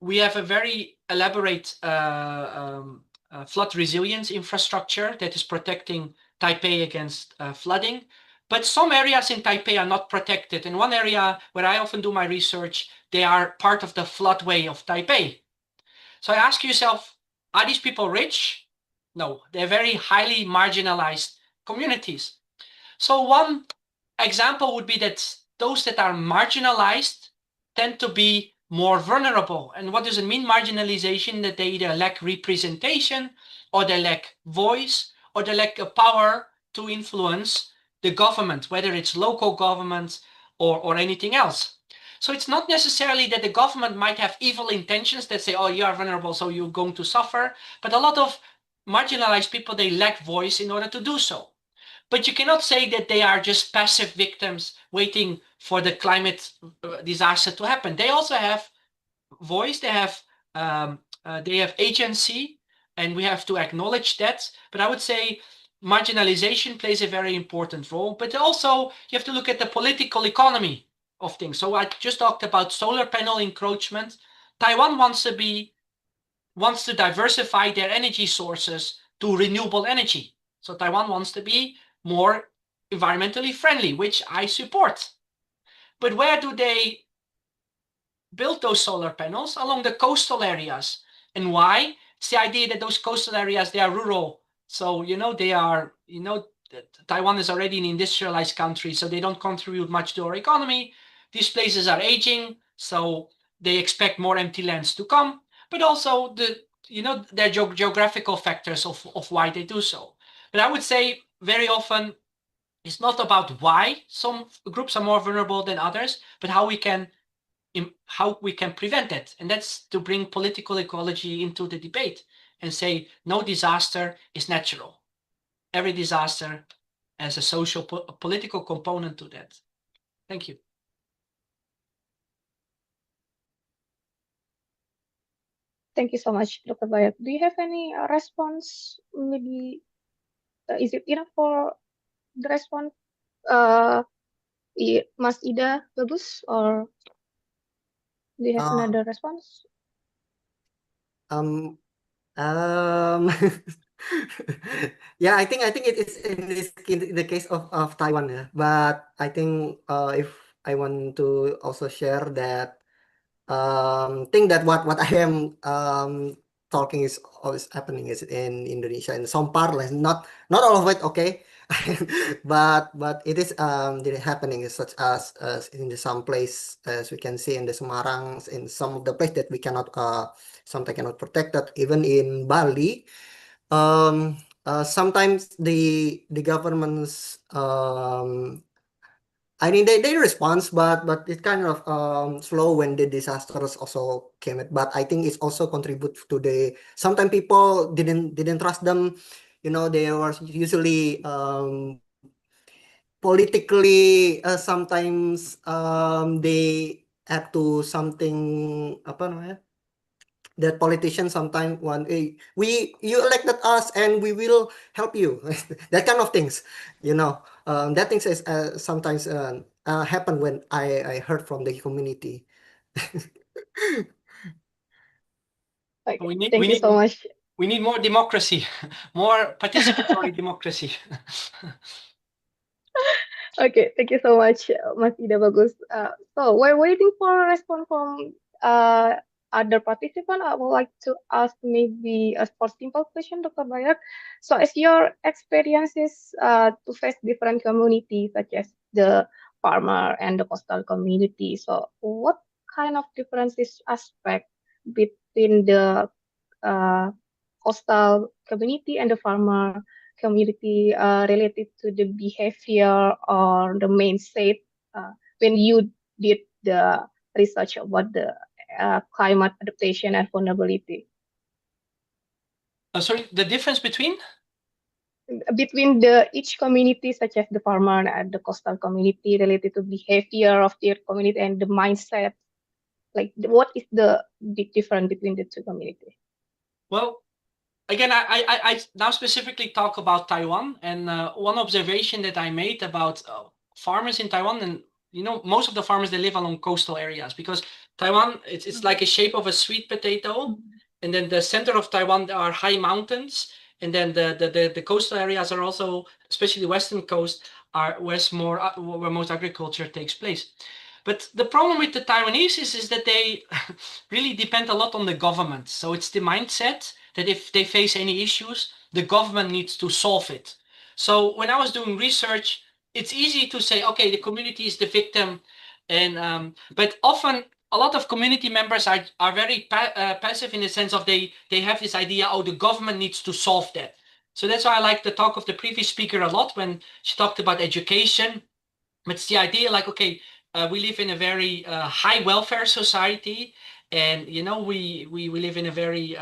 We have a very elaborate flood resilience infrastructure that is protecting Taipei against flooding. But some areas in Taipei are not protected. In one area where I often do my research, they are part of the floodway of Taipei. So I ask yourself, are these people rich? No, they're very highly marginalized communities. So one example would be that those that are marginalized tend to be more vulnerable. And what does it mean, marginalization? That they either lack representation, or they lack voice, or they lack a power to influence the government, whether it's local government or anything else. So it's not necessarily that the government might have evil intentions that say, oh, you are vulnerable, so you're going to suffer. But a lot of marginalized people, they lack voice in order to do so. But you cannot say that they are just passive victims waiting for the climate disaster to happen. They also have voice, they have agency, and we have to acknowledge that. But I would say marginalization plays a very important role, but also you have to look at the political economy of things. So I just talked about solar panel encroachment. Taiwan wants to diversify their energy sources to renewable energy. So Taiwan wants to be more environmentally friendly, which I support. But where do they build those solar panels? Along the coastal areas. And why? It's the idea that those coastal areas, they are rural. So, they are, Taiwan is already an industrialized country, so they don't contribute much to our economy. These places are aging, so they expect more empty lands to come, but also their geographical factors of why they do so. But I would say very often it's not about why some groups are more vulnerable than others, but how we can prevent it. And that's to bring political ecology into the debate and say no disaster is natural. Every disaster has a social political component to that. Thank you. Thank you so much, Dr. Bayat. Do you have any response? Maybe is it enough for the response? Mas Ida, bagus, or do you have another response? Yeah, I think it is in the case of Taiwan, yeah. But I think if I want to also share that think that what I am talking is always happening is in Indonesia in some parts, not all of it, okay. but it is happening such as in some place, as we can see in the Semarang, in some of the place that we cannot sometimes cannot protect that, even in Bali. Sometimes the governments I mean they respond, but it's kind of slow when the disasters also came. But I think it's also contribute to the sometimes people didn't trust them. They were usually politically sometimes they add to something apa namanya, that politicians sometimes want, hey, you elected us and we will help you. That kind of things, that things is sometimes happen when I heard from the community. Thank you so much. We need more democracy, more participatory democracy. Okay, thank you so much, Mas Ida, bagus. So we're waiting for a response from other participant. I would like to ask maybe a simple question, Dr. Bayat. So as your experiences to face different communities, such as the farmer and the coastal community, so what kind of differences aspect between the coastal community and the farmer community related to the behavior or the mindset when you did the research about the climate adaptation and vulnerability? Sorry, the difference between each community, such as the farmer and the coastal community, related to behavior of their community and the mindset, like what is the big difference between the two communities? Well, again, I now specifically talk about Taiwan, and one observation that I made about farmers in Taiwan, and most of the farmers, they live along coastal areas, because Taiwan, it's like a shape of a sweet potato, and then the center of Taiwan, there are high mountains, and then the coastal areas are also, especially the western coast, are where most agriculture takes place. But the problem with the Taiwanese is that they really depend a lot on the government. So it's the mindset that if they face any issues, the government needs to solve it. So when I was doing research, it's easy to say, okay, the community is the victim, and but often a lot of community members are very passive in the sense of they have this idea, oh, the government needs to solve that. So that's why I like the talk of the previous speaker a lot when she talked about education. It's the idea like, okay, we live in a very high welfare society, and we live in a very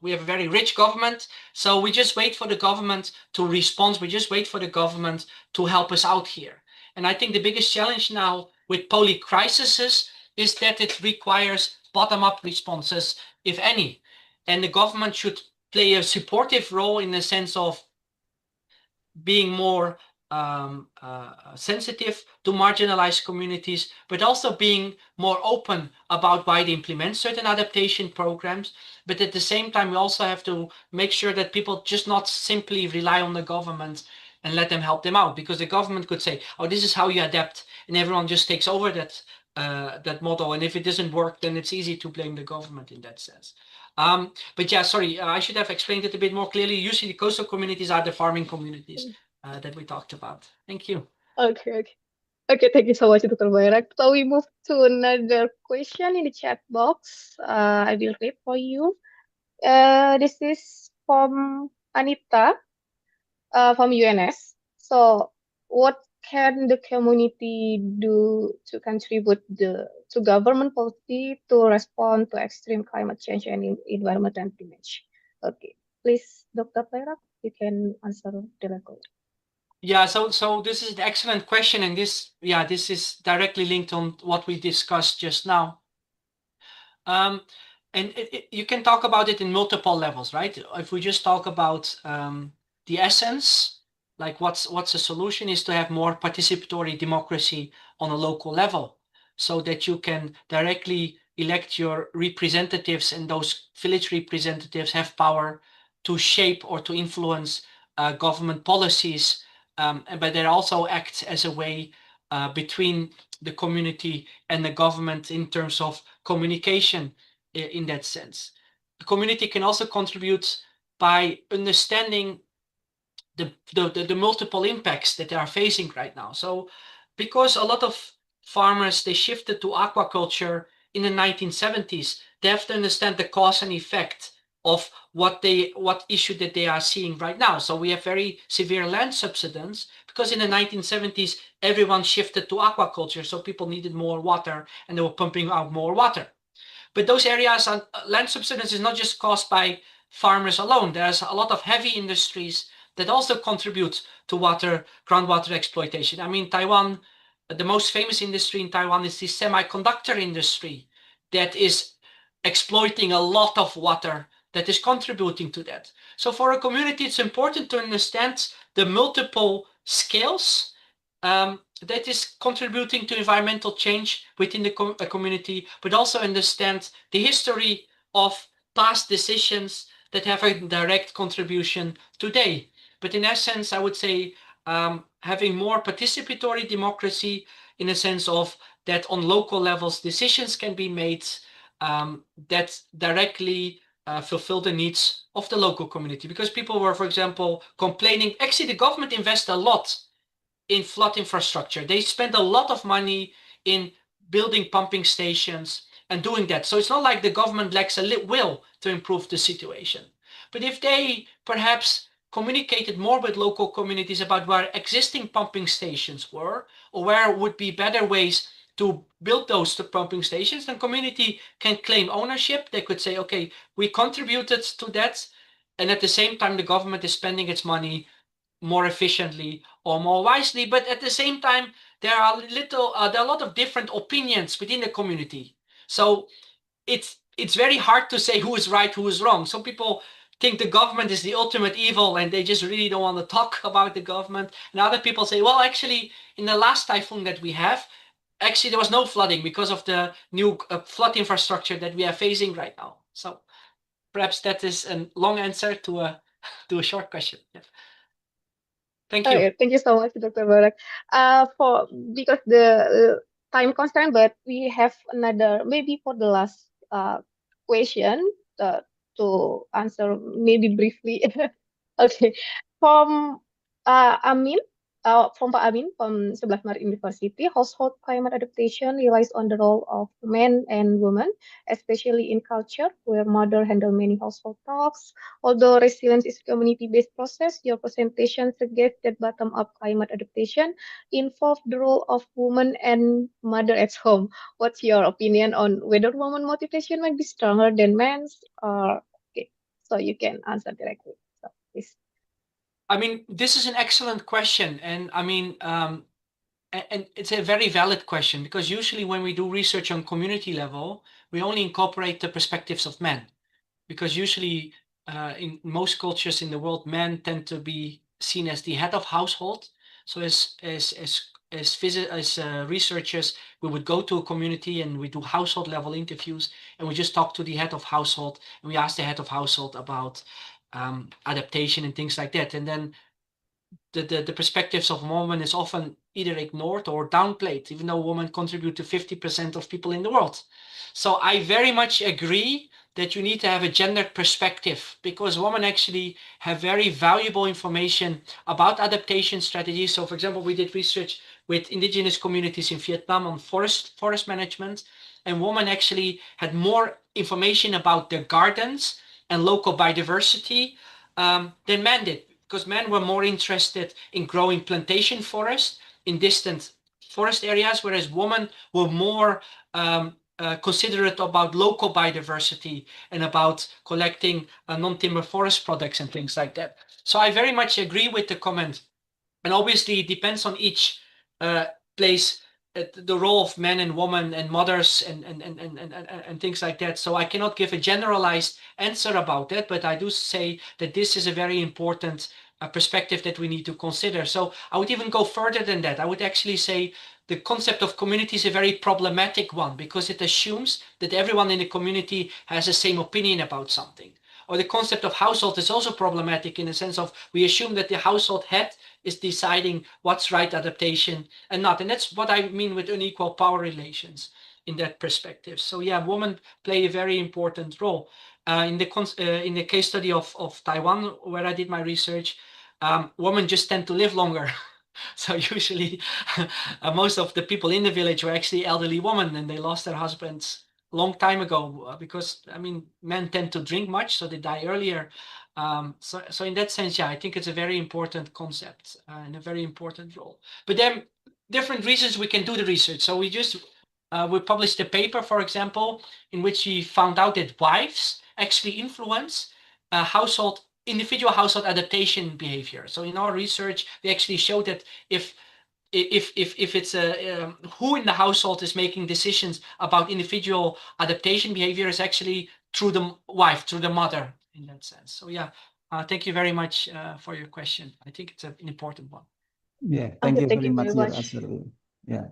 we have a very rich government, so we just wait for the government to respond. We just wait for the government to help us out here. And I think the biggest challenge now with polycrises is that it requires bottom-up responses, if any. And the government should play a supportive role in the sense of being more sensitive to marginalized communities, but also being more open about why they implement certain adaptation programs. But at the same time, we also have to make sure that people just not simply rely on the government and let them help them out, because the government could say, oh, this is how you adapt, and everyone just takes over that model. And if it doesn't work, then it's easy to blame the government in that sense. But yeah, sorry, I should have explained it a bit more clearly. Usually the coastal communities are the farming communities that we talked about. Thank you. Okay, okay. Okay, thank you so much, Dr. Bayrak. So we move to another question in the chat box. I will read for you. This is from Anita from UNS. So what can the community do to contribute to government policy to respond to extreme climate change and environmental damage? Okay, please, Dr. Bayrak, you can answer directly. Yeah, so this is an excellent question, and this is directly linked on what we discussed just now. And you can talk about it in multiple levels, right? If we just talk about the essence, like what's the solution, is to have more participatory democracy on a local level, so that you can directly elect your representatives, and those village representatives have power to shape or to influence government policies. But they also act as a way between the community and the government in terms of communication in that sense. The community can also contribute by understanding the multiple impacts that they are facing right now. So because a lot of farmers, they shifted to aquaculture in the 1970s, they have to understand the cause and effect of what issue that they are seeing right now. So we have very severe land subsidence because in the 1970s, everyone shifted to aquaculture. So people needed more water and they were pumping out more water. But those areas, land subsidence is not just caused by farmers alone. There's a lot of heavy industries that also contribute to groundwater exploitation. I mean, Taiwan, the most famous industry in Taiwan is the semiconductor industry that is exploiting a lot of water, that is contributing to that. So for a community, it's important to understand the multiple scales that is contributing to environmental change within the community, but also understand the history of past decisions that have a direct contribution today. But in essence, I would say having more participatory democracy in a sense of that on local levels, decisions can be made that directly fulfill the needs of the local community. Because people were, for example, complaining, actually the government invested a lot in flood infrastructure. They spend a lot of money in building pumping stations and doing that. So it's not like the government lacks a will to improve the situation. But if they perhaps communicated more with local communities about where existing pumping stations were, or where would be better ways to build those pumping stations, then community can claim ownership. They could say, okay, we contributed to that, and at the same time, the government is spending its money more efficiently or more wisely. But at the same time, there are a lot of different opinions within the community. So it's very hard to say who is right, who is wrong. Some people think the government is the ultimate evil and they just really don't want to talk about the government. And other people say, well, actually, in the last typhoon that we have, actually there was no flooding because of the new flood infrastructure that we are facing right now. So perhaps that is a long answer to a short question. Yeah. Thank you. Okay, thank you so much, Dr. Barak. Because the time constraint, but we have another, maybe for the last question to answer maybe briefly. Okay, from Amin, from Pak Amin from 11 Maret University, household climate adaptation relies on the role of men and women, especially in culture where mother handle many household tasks. Although resilience is a community-based process, your presentation suggests that bottom-up climate adaptation involves the role of women and mother at home. What's your opinion on whether women motivation might be stronger than men's? Okay, so you can answer directly. So please. I mean, this is an excellent question, and I mean, and it's a very valid question, because usually when we do research on community level, we only incorporate the perspectives of men, because usually in most cultures in the world, men tend to be seen as the head of household. So as researchers, we would go to a community and we do household level interviews, and we just talk to the head of household, and we ask the head of household about adaptation and things like that. And then the perspectives of women is often either ignored or downplayed, even though women contribute to 50% of people in the world. So I very much agree that you need to have a gendered perspective, because women actually have very valuable information about adaptation strategies. So for example, we did research with indigenous communities in Vietnam on forest management, and women actually had more information about their gardens and local biodiversity than men did, because men were more interested in growing plantation forest in distant forest areas, whereas women were more considerate about local biodiversity and about collecting non-timber forest products and things like that. So I very much agree with the comment. And obviously it depends on each place, the role of men and women and mothers and things like that. So I cannot give a generalized answer about that, but I do say that this is a very important perspective that we need to consider. So I would even go further than that. I would actually say the concept of community is a very problematic one, because it assumes that everyone in the community has the same opinion about something. Or the concept of household is also problematic in the sense of we assume that the household head is deciding what's right adaptation and not. And that's what I mean with unequal power relations in that perspective. So yeah, women play a very important role. In the case study of Taiwan, where I did my research, women just tend to live longer. So usually most of the people in the village were actually elderly women, and they lost their husbands a long time ago, because I mean, men tend to drink much, so they die earlier. So in that sense, yeah, I think it's a very important concept and a very important role. But then different reasons we can do the research. So we published a paper, for example, in which we found out that wives actually influence individual household adaptation behavior. So in our research, we actually showed that if it's who in the household is making decisions about individual adaptation behavior is actually through the wife, through the mother, in that sense. So yeah, thank you very much for your question. I think it's an important one. Yeah, thank Okay, you thank very you much, very your much. answer. Yeah.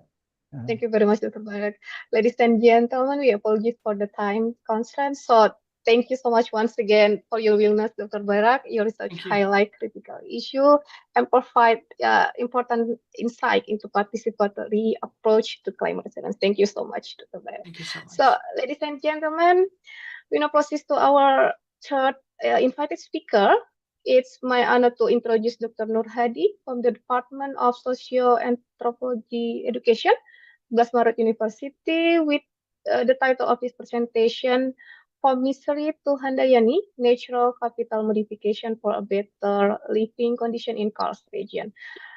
Thank you very much, Dr. Barak. Ladies and gentlemen, we apologize for the time constraint. So thank you so much once again for your willingness, Dr. Barak. Your research highlight critical issue and provide important insight into participatory approach to climate resilience. Thank you so much, Dr. Barak. Thank you so much. So, ladies and gentlemen, we now proceed to our third invited speaker. It's my honor to introduce Dr. Nur Hadi from the Department of Socio-Anthropology Education, Maret University, with the title of his presentation, From Misery to Handayani, Natural Capital Modification for a Better Living Condition in Karst region.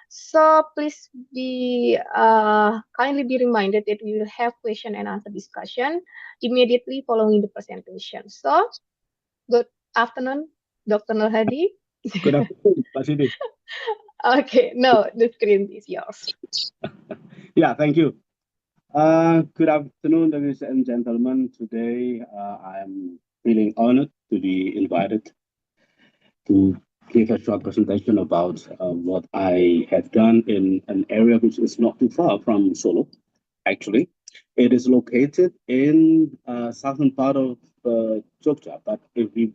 So please be kindly be reminded that we will have question and answer discussion immediately following the presentation. So good afternoon, Dr. Nur Hadi. Good afternoon, Pak Siti. Okay, no, the screen is yours. Yeah, thank you. Good afternoon, ladies and gentlemen. Today, I am feeling honored to be invited to give a short presentation about what I have done in an area which is not too far from Solo. Actually, it is located in southern part of Jogja. But if we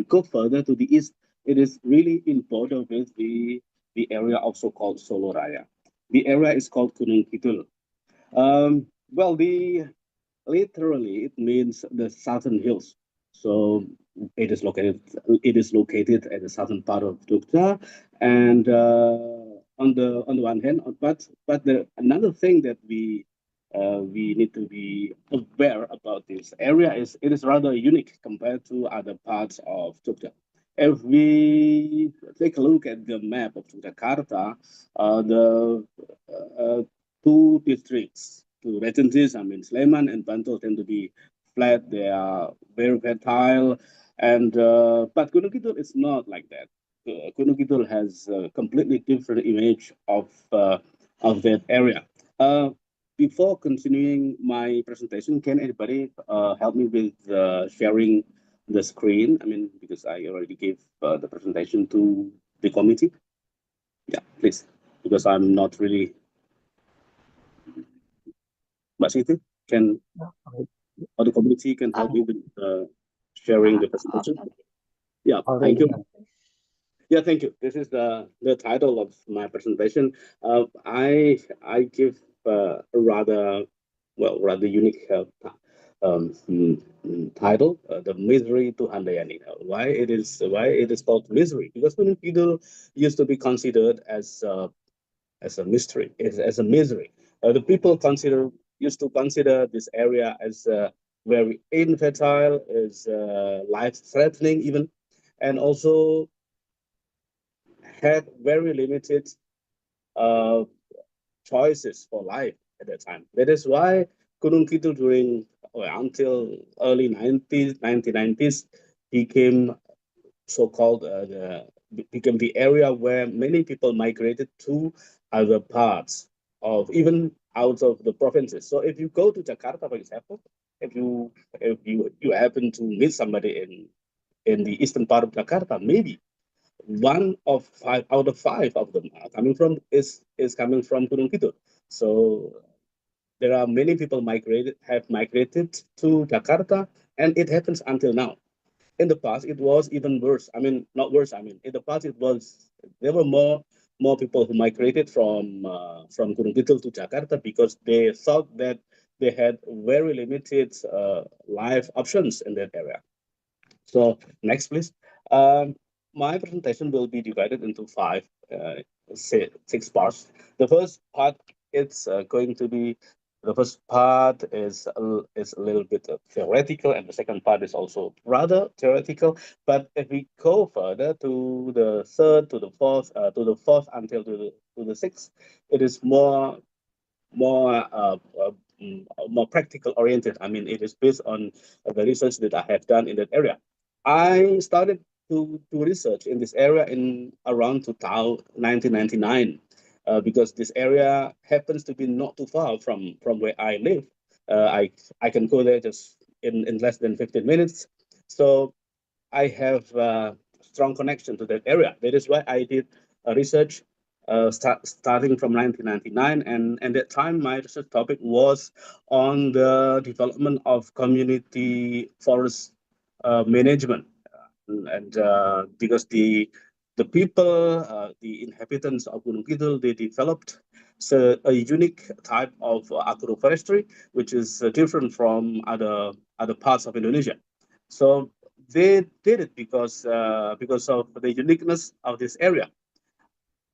go further to the east, it is really in border with the area also called Solo Raya. The area is called Gunung Kidul. Well, literally it means the southern hills. So it is located at the southern part of Jogja, and on the one hand, but another thing that we need to be aware about this area is it is rather unique compared to other parts of Jogja. If we take a look at the map of Jakarta, the two districts, two regencies, I mean Sleman and Bantul, tend to be flat. They are very fertile, and but Gunung Kidul is not like that. Gunung Kidul has a completely different image of that area. Before continuing my presentation, can anybody help me with sharing the screen. I mean, because I already gave the presentation to the committee. Yeah, please, because I'm not really. Mbak Siti, can or the committee can help me with sharing the presentation? Yeah, thank you. Yeah, thank you. This is the title of my presentation. I give a rather unique title, the misery to Handayani. Why it is called misery? Because Gunung Kidul used to be considered as a mystery, as a misery. The people used to consider this area as very infertile, as life-threatening even, and also had very limited uh, choices for life at that time. That is why Gunung Kidul until early 1990s became so-called became the area where many people migrated to other parts of even out of the provinces. So if you go to Jakarta, for example, if you happen to meet somebody in the eastern part of Jakarta, maybe one of five out of five of them are coming from is coming from Gunung Kidul. So there are many people have migrated to Jakarta, and it happens until now. In the past, it was even worse. I mean, not worse. I mean, in the past, there were more people who migrated from Gunung Kidul to Jakarta because they thought that they had very limited life options in that area. So next, please. Um, my presentation will be divided into six parts. The first part it's going to be the first part is a little bit theoretical, and the second part is also rather theoretical. But if we go further to the third, to the fourth until to the sixth, it is more more practical oriented. I mean, it is based on the research that I have done in that area. I started to research in this area in around 1999 because this area happens to be not too far from where I live. I can go there just in less than 15 minutes. So I have a strong connection to that area. That is why I did research starting from 1999. And at that time, my research topic was on the development of community forest management. And because the people, the inhabitants of Gunung Kidul, they developed a unique type of agroforestry, which is different from other parts of Indonesia. So they did it because of the uniqueness of this area.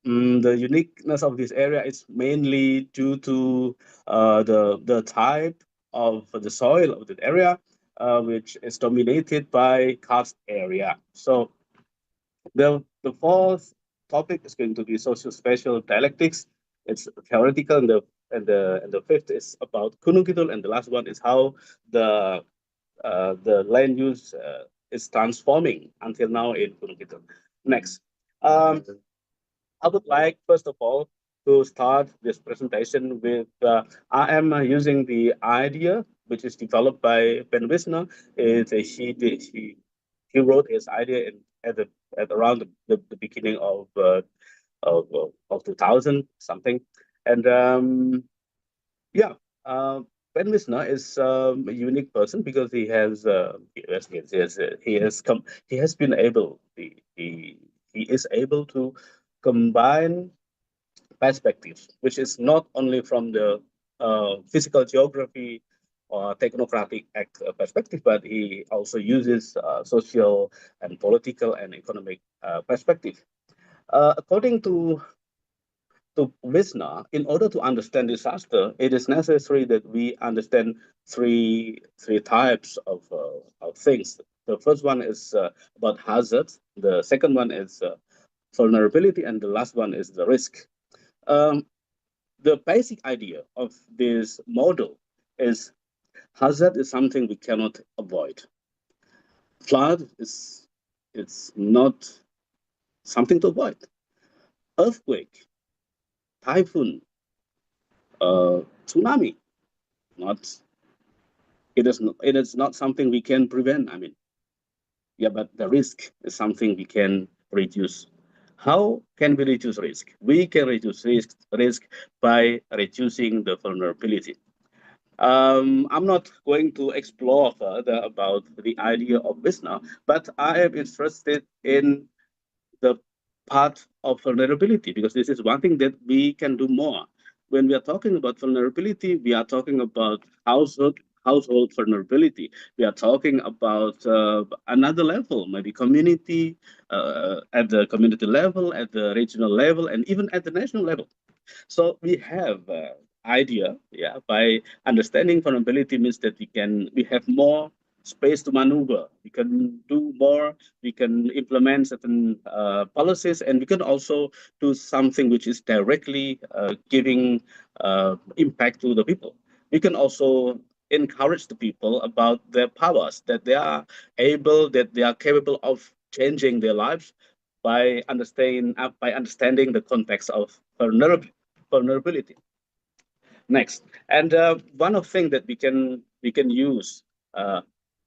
The uniqueness of this area is mainly due to the type of the soil of that area, which is dominated by karst area. So the fourth topic is going to be socio-spatial dialectics. It's theoretical, and the fifth is about Gunung Kidul, and the last one is how the land use is transforming until now in Gunung Kidul. Next. I would like, first of all, to start this presentation with, I am using the idea which is developed by Ben Wisner. He wrote his idea at around the beginning of 2000 something. And yeah, Ben Wisner is a unique person because he has been able he is able to combine perspectives, which is not only from the physical geography or technocratic perspective, but he also uses social and political and economic perspective. According to Wisner, in order to understand disaster, it is necessary that we understand three types of things. The first one is about hazard. The second one is vulnerability, and the last one is the risk. Um, the basic idea of this model is hazard is something we cannot avoid. Flood is it's not something to avoid. Earthquake, typhoon, tsunami, not it is not something we can prevent. I mean, Yeah, but the risk is something we can reduce. How can we reduce risk? We can reduce risk by reducing the vulnerability. I'm not going to explore further about the idea of this now, but I am interested in the part of vulnerability, because this is one thing that we can do more. When we are talking about vulnerability, we are talking about household vulnerability. We are talking about another level, maybe community, at the community level, at the regional level, and even at the national level. So we have idea, yeah, by understanding vulnerability means that we have more space to maneuver. We can do more. We can implement certain policies, and we can also do something which is directly giving impact to the people. We can also encourage the people about their powers, that they are able, that they are capable of changing their lives by understanding the context of vulnerability. Next, and one of things that we can use,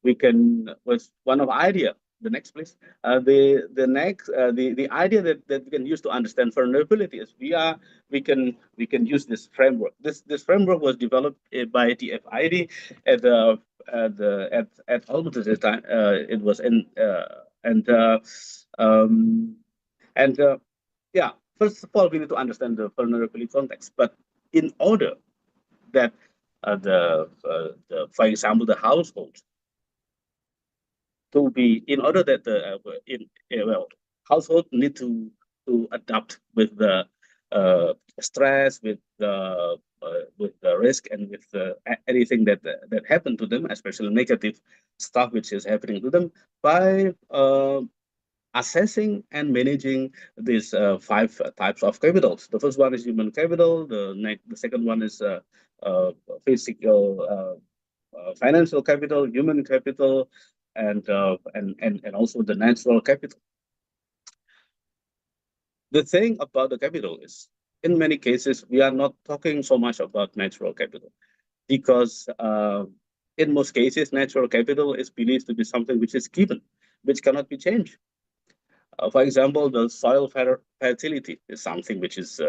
we can was one of idea. The next, please. The idea that we can use to understand vulnerability is we can use this framework. This framework was developed by TFID at the at almost at the time. It was in and yeah. First of all, we need to understand the vulnerability context. But in order that for example, the household to be, in order that household need to adapt with the stress, with the risk, and with anything that happened to them, especially negative stuff which is happening to them, by assessing and managing these five types of capitals. The first one is human capital. The second one is physical, financial capital, human capital, and also the natural capital. The thing about the capital is, in many cases, we are not talking so much about natural capital, because in most cases, natural capital is believed to be something which is given, which cannot be changed. For example, the soil fertility is something which is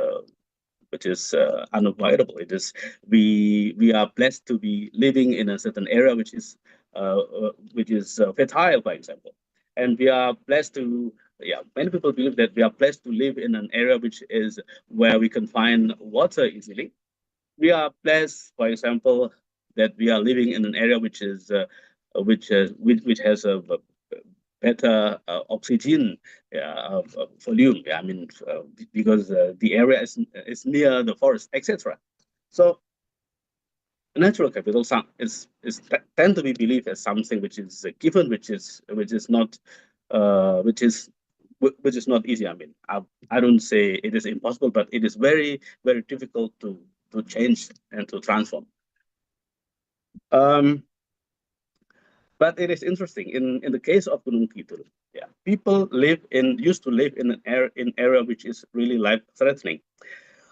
unavoidable. It is we are blessed to be living in a certain area which is fertile, for example, and we are blessed to. Yeah, many people believe that we are blessed to live in an area which is where we can find water easily. We are blessed, for example, that we are living in an area which has a better oxygen volume. Yeah, I mean, because the area is near the forest, etc. So natural capital is tend to be believed as something which is given, which is not easy. I mean, I don't say it is impossible, but it is very, very difficult to change and to transform. But it is interesting in the case of Gunung Kidul. Yeah, people used to live in an area which is really life threatening.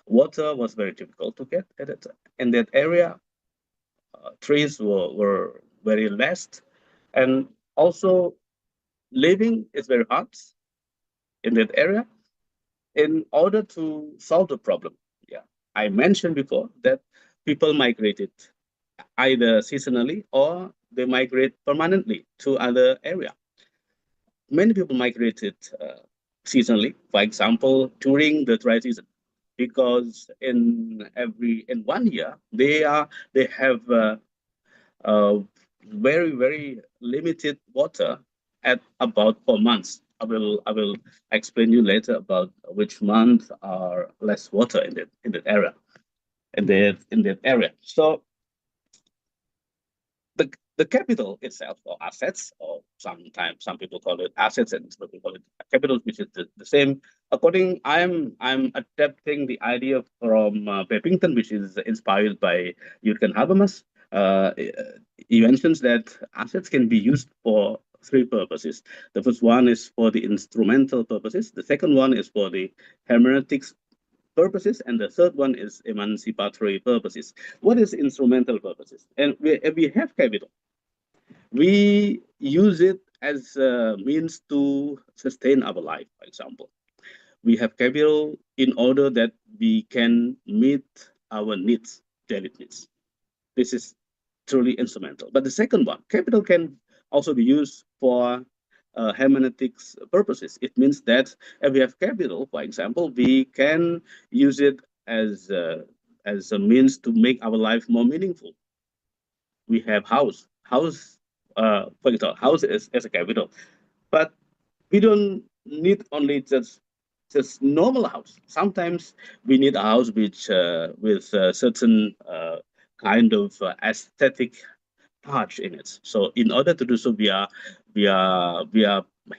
Water was very difficult to get at it. In that area, trees were very less, and also living is very hard in that area. In order to solve the problem, yeah, I mentioned before that people migrated either seasonally or they migrate permanently to other area. Many people migrated seasonally, for example, during the dry season, because in 1 year they have very, very limited water at about 4 months. I will explain you later about which month are less water in that area, in that area. So the capital itself, or assets, or sometimes some people call it assets and some people call it capital, which is the same. I'm adapting the idea from Pepington, which is inspired by Jürgen Habermas. He mentions that assets can be used for three purposes. The first one is for the instrumental purposes. The second one is for the hermeneutics purposes, and the third one is emancipatory purposes. What is instrumental purposes? And we have capital. We use it as a means to sustain our life, for example. We have capital in order that we can meet our needs, daily needs. This is truly instrumental. But the second one, capital can also be used for hermeneutics purposes. It means that if we have capital, for example, we can use it as a means to make our life more meaningful. We have house, for example, house is as a capital, but we don't need only just normal house. Sometimes we need a house which with certain kind of aesthetic touch in it. So in order to do so, we are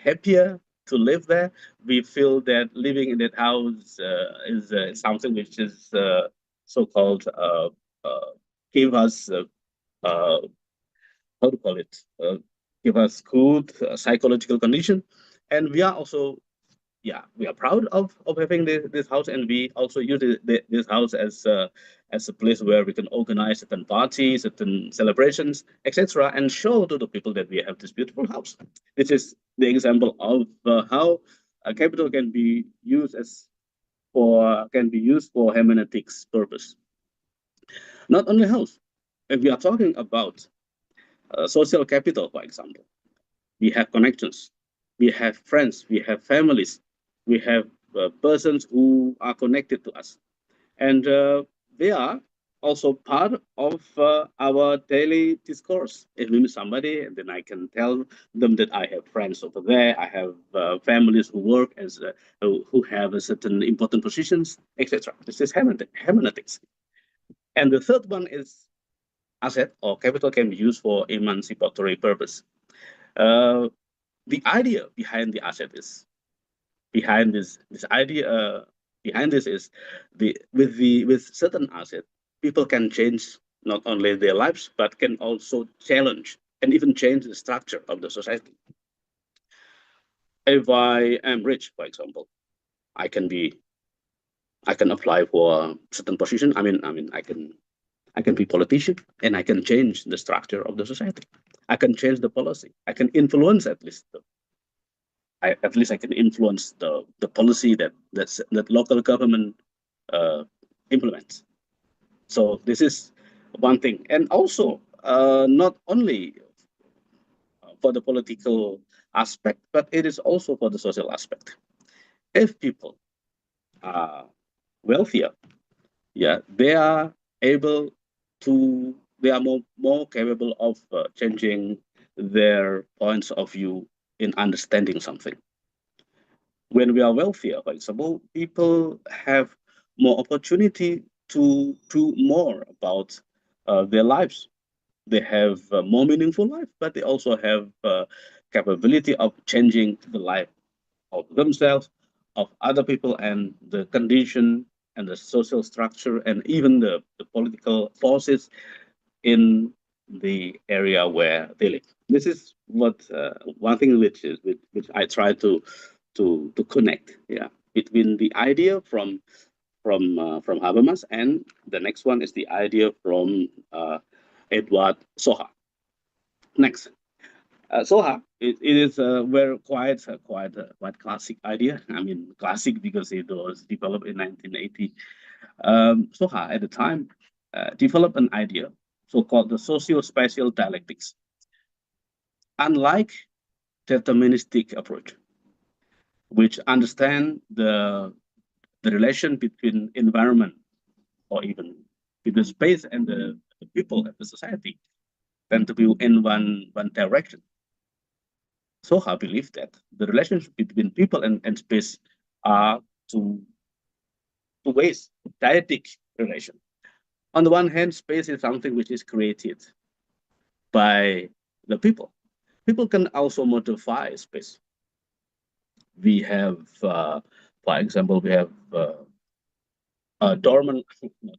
happier to live there. We feel that living in that house is something which is so-called give us how to call it give us good psychological condition, and we are also we are proud of having this house, and we also use this house as a place where we can organize certain parties, certain celebrations, etc., and show to the people that we have this beautiful house. This is the example of how capital can be used for hermeneutics purpose. Not only house, if we are talking about social capital, for example, we have connections, we have friends, we have families, we have persons who are connected to us, and they are also part of our daily discourse. If we meet somebody, then I can tell them that I have friends over there, I have families who work as who have a certain important positions, etc. This is hermeneutics. And the third one is asset or capital can be used for emancipatory purpose. The idea behind the asset is behind this idea behind this is with certain asset, people can change not only their lives but can also challenge and even change the structure of the society. If I am rich, for example, I can apply for a certain position. I mean I can be politician, and I can change the structure of the society. I can change the policy. I can influence at least I can influence the policy that local government implements. So this is one thing, and also not only for the political aspect, but it is also for the social aspect. If people are wealthier, they are able to, they are more capable of changing their points of view in understanding something. When we are wealthier, for example, people have more opportunity to do more about their lives. They have a more meaningful life, but they also have capability of changing the life of themselves, of other people, and the condition and the social structure and even the political forces in the area where they live. This is what one thing which I try to connect, between the idea from Habermas, and the next one is the idea from Edward Soha. Next, Soha, it is very quite classic idea. I mean, classic because it was developed in 1980. Soha at the time developed an idea so-called the socio-spatial dialectics. Unlike deterministic approach, which understand the relation between environment or even with the space and the people and the society, tend to be in one direction. Soha believes that the relationship between people and space are two ways, dyadic relation. On the one hand, space is something which is created by the people. People can also modify space. We have, for example, we have dormant,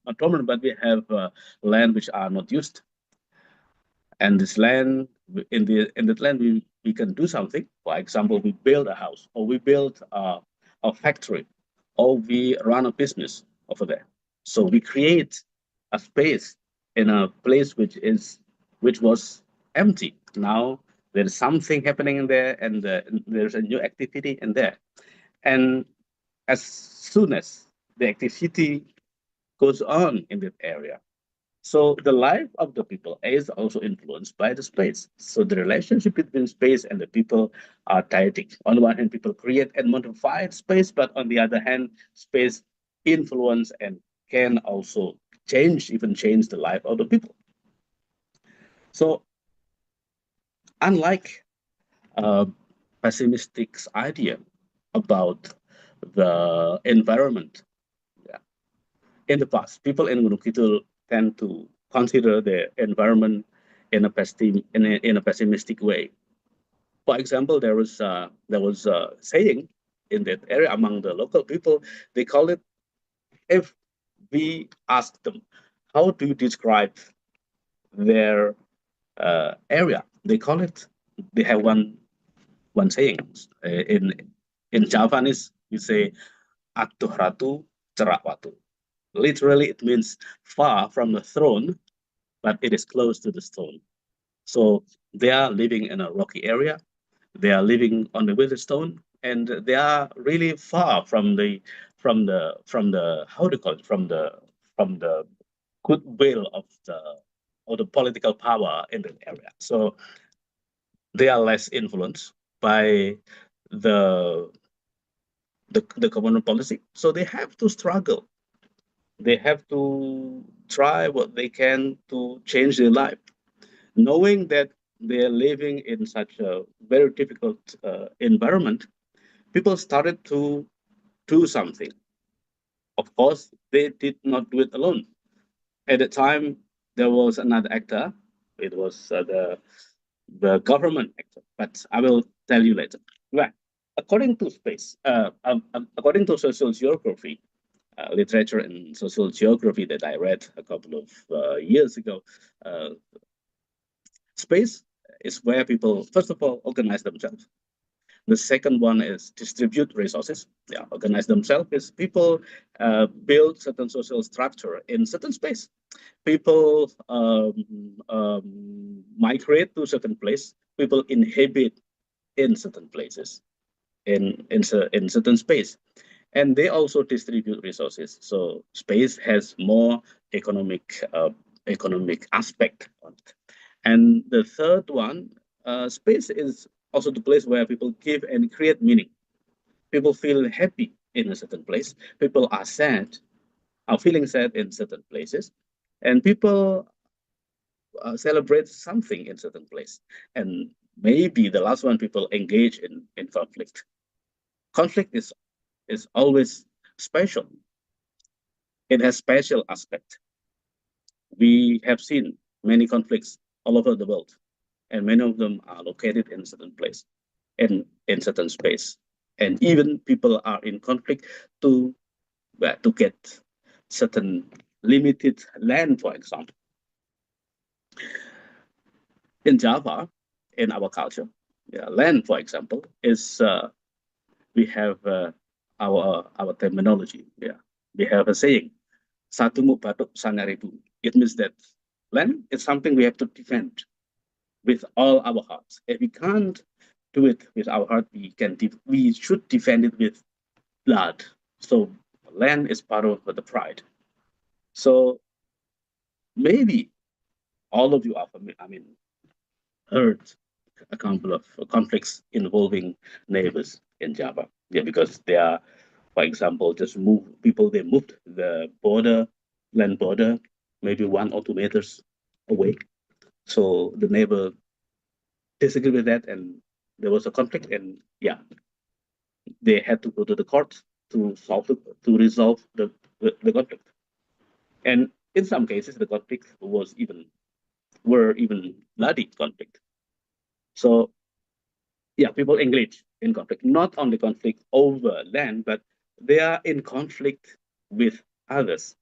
not dormant, but we have land which are not used. And this land, in that land, we can do something. For example, we build a house, or we build a factory, or we run a business over there. So we create a space in a place which was empty. Now There's something happening in there, and there's a new activity in there. And as soon as the activity goes on in that area, so the life of the people is also influenced by the space. So the relationship between space and the people are dyadic. On the one hand, people create and modify space, but on the other hand, space influence and can also even change the life of the people. So unlike pessimistic idea about the environment, in the past, people in Gunung Kidul tend to consider the environment in a pessimistic way. For example, there was a saying in that area among the local people. They call it, if we ask them, how do you describe their area? They call it. They have one saying in Javanese. You say, "Atuh ratu cerak watu." Literally, it means far from the throne, but it is close to the stone. So they are living in a rocky area. They are living on the Witherspoon, and they are really far from the how do you call it, from the goodwill of the political power in the area. So they are less influenced by the government policy. So they have to struggle. They have to try what they can to change their life, knowing that they're living in such a very difficult environment. People started to do something. Of course, they did not do it alone. At the time, there was another actor. It was the government actor, but I will tell you later. Right. According to according to social geography, literature in social geography that I read a couple of years ago, space is where people, first of all, organize themselves. The second one is distribute resources. Yeah, organize themselves is people build certain social structure in certain space. People migrate to certain place. People inhabit in certain places, in certain space, and they also distribute resources. So space has more economic aspect on it. And the third one, space is also the place where people give and create meaning. People feel happy in a certain place. People are feeling sad in certain places, and people celebrate something in certain place. And maybe the last one, people engage in conflict. Conflict is always special. It has special aspect. We have seen many conflicts all over the world, and many of them are located in a certain place, in certain space. And even people are in conflict to get certain limited land, for example. In Java, in our culture, land, for example, is we have our terminology. Yeah, we have a saying, "Satu mubatuk sanaribu." It means that land is something we have to defend with all our hearts. If we can't do it with our heart, we should defend it with blood. So land is part of the pride. So maybe all of you are heard a couple of conflicts involving neighbors in Java. Yeah, because they are, for example, they moved the land border, maybe 1 or 2 meters away. So the neighbor disagreed with that, and there was a conflict, and they had to go to the court to resolve the conflict. And in some cases, the conflict were even bloody conflict. So people engage in conflict, not only conflict over land, but they are in conflict with others.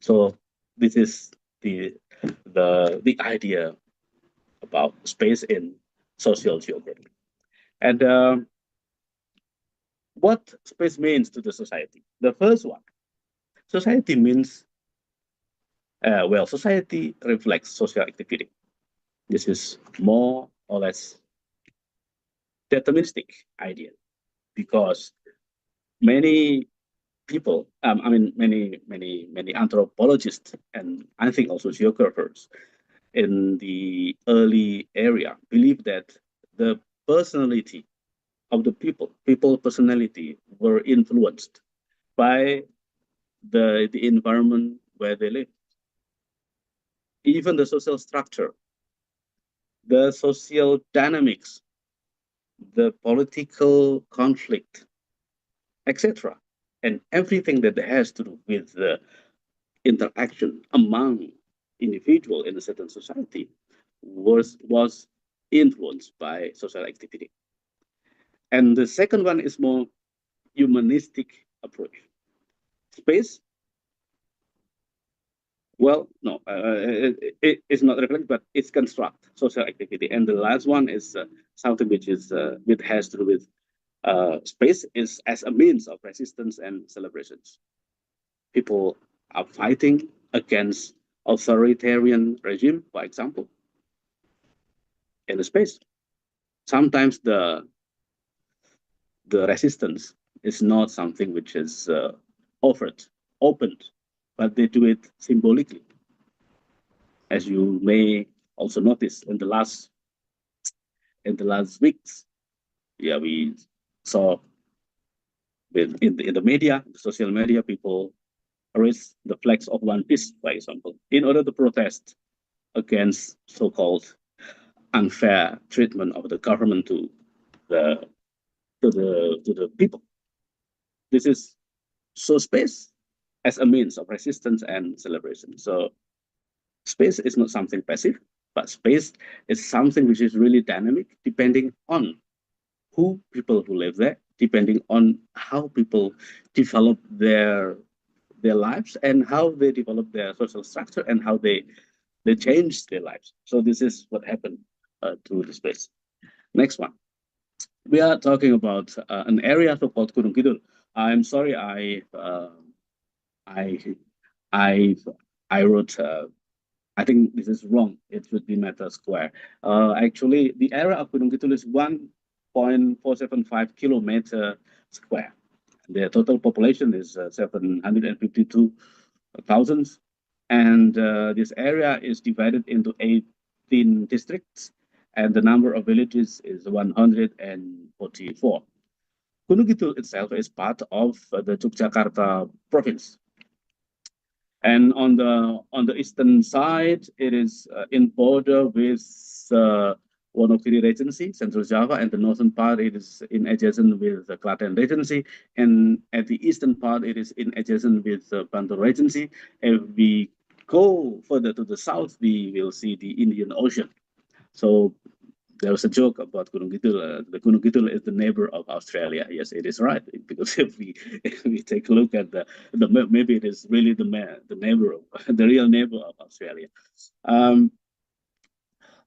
So this is the idea about space in social geography. And what space means to the society? The first one, society means, society reflects social activity. This is more or less deterministic idea, because many people, many anthropologists, and I think also geographers in the early area believe that the personality of the people personality were influenced by the environment where they live. Even the social structure, the social dynamics, the political conflict, etc. And everything that has to do with the interaction among individuals in a certain society was influenced by social activity. And the second one is more humanistic approach. Space, well, no, it's not reflect, but it's construct social activity. And the last one is something which is which has to do with space is as a means of resistance and celebrations. People are fighting against authoritarian regime, for example, in the space. Sometimes the resistance is not something which is offered, opened, but they do it symbolically. As you may also notice in the last weeks, yeah, we saw in the media, the social media, people raise the flags of One Piece, for example, in order to protest against so-called unfair treatment of the government to the people. This is so space as a means of resistance and celebration. So space is not something passive, but space is something which is really dynamic, depending on who people who live there, depending on how people develop their lives and how they develop their social structure and how they change their lives. So this is what happened to the space. Next one. We are talking about an area so-called Gunung Kidul. I'm sorry, I wrote. I think this is wrong. It should be meter square. Actually, the area of Gunung Kidul is 1.475 kilometer square. The total population is 752,000, and this area is divided into 18 districts, and the number of villages is 144. Gunung Kidul itself is part of the Yogyakarta province. And on the eastern side, it is in border with Wonogiri Regency, Central Java, and the northern part it is in adjacent with the Klaten Regency, and at the eastern part it is in adjacent with Bantul Regency. If we go further to the south, we will see the Indian Ocean. So there was a joke about Gunung Kidul. The Gunung Kidul is the neighbor of Australia. Yes, it is right, because if we take a look at the maybe it is really the neighbor of, the real neighbor of Australia.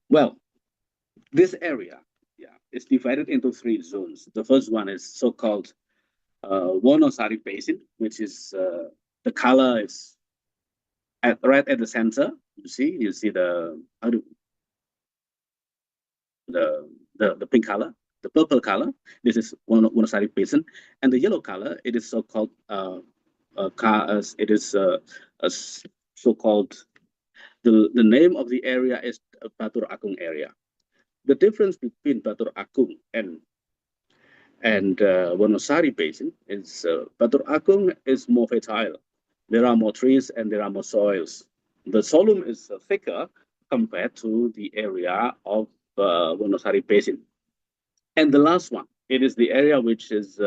Well, this area, yeah, is divided into 3 zones. The first one is so-called Wonosari Basin, which is the color is right at the center. You see the the pink color, the purple color. This is Wonosari Basin, and the yellow color. It is so-called so-called the name of the area is Batur Agung area. The difference between Batur Agung and Wonosari Basin is Batur Agung is more fertile. There are more trees and there are more soils. The soil is thicker compared to the area of Wonosari Basin. And the last one, it is the area which is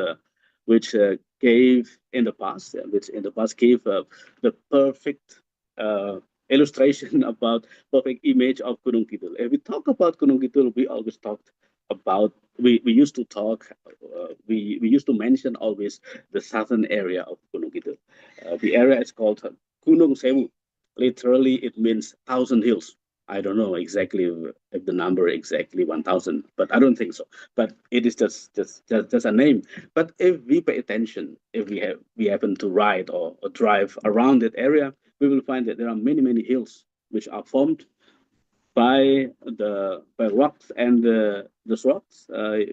gave in the past, which in the past gave the perfect illustration about perfect image of Gunung Kidul. If we talk about Gunung Kidul, we always talked about we used to talk we used to mention always the southern area of Gunung Kidul. The area is called Gunung Sewu. Literally, it means 1,000 hills. I don't know exactly if the number exactly 1,000, but I don't think so. But it is just a name. But if we pay attention, if we happen to ride or drive around that area, we will find that there are many hills which are formed by rocks, and the rocks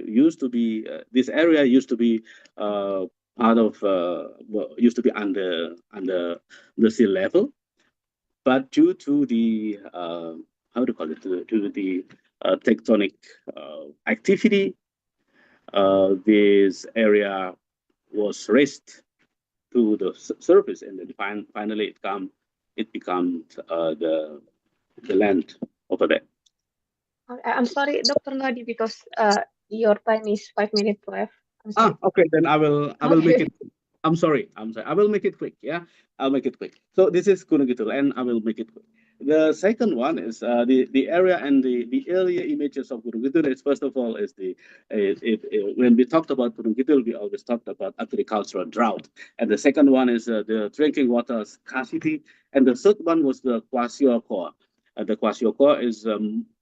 used to be this area used to be part of used to be under the sea level, but due to the how to call it, to the tectonic activity, this area was raised to the surface, and then finally it becomes the land over there. I'm sorry, Dr. Nadi, because your time is 5 minutes left. I'm sorry. Okay, then I will make it. I'm sorry. I will make it quick. Yeah, I'll make it quick. So this is Gunung Kidul, and I will make it quick. The second one is the area and the earlier images of Gunung Kidul. Is first of all is when we talked about Gunung Kidul, we always talked about agricultural drought, and the second one is the drinking water scarcity, and the third one was the kwashiorkor. The kwashiorkor is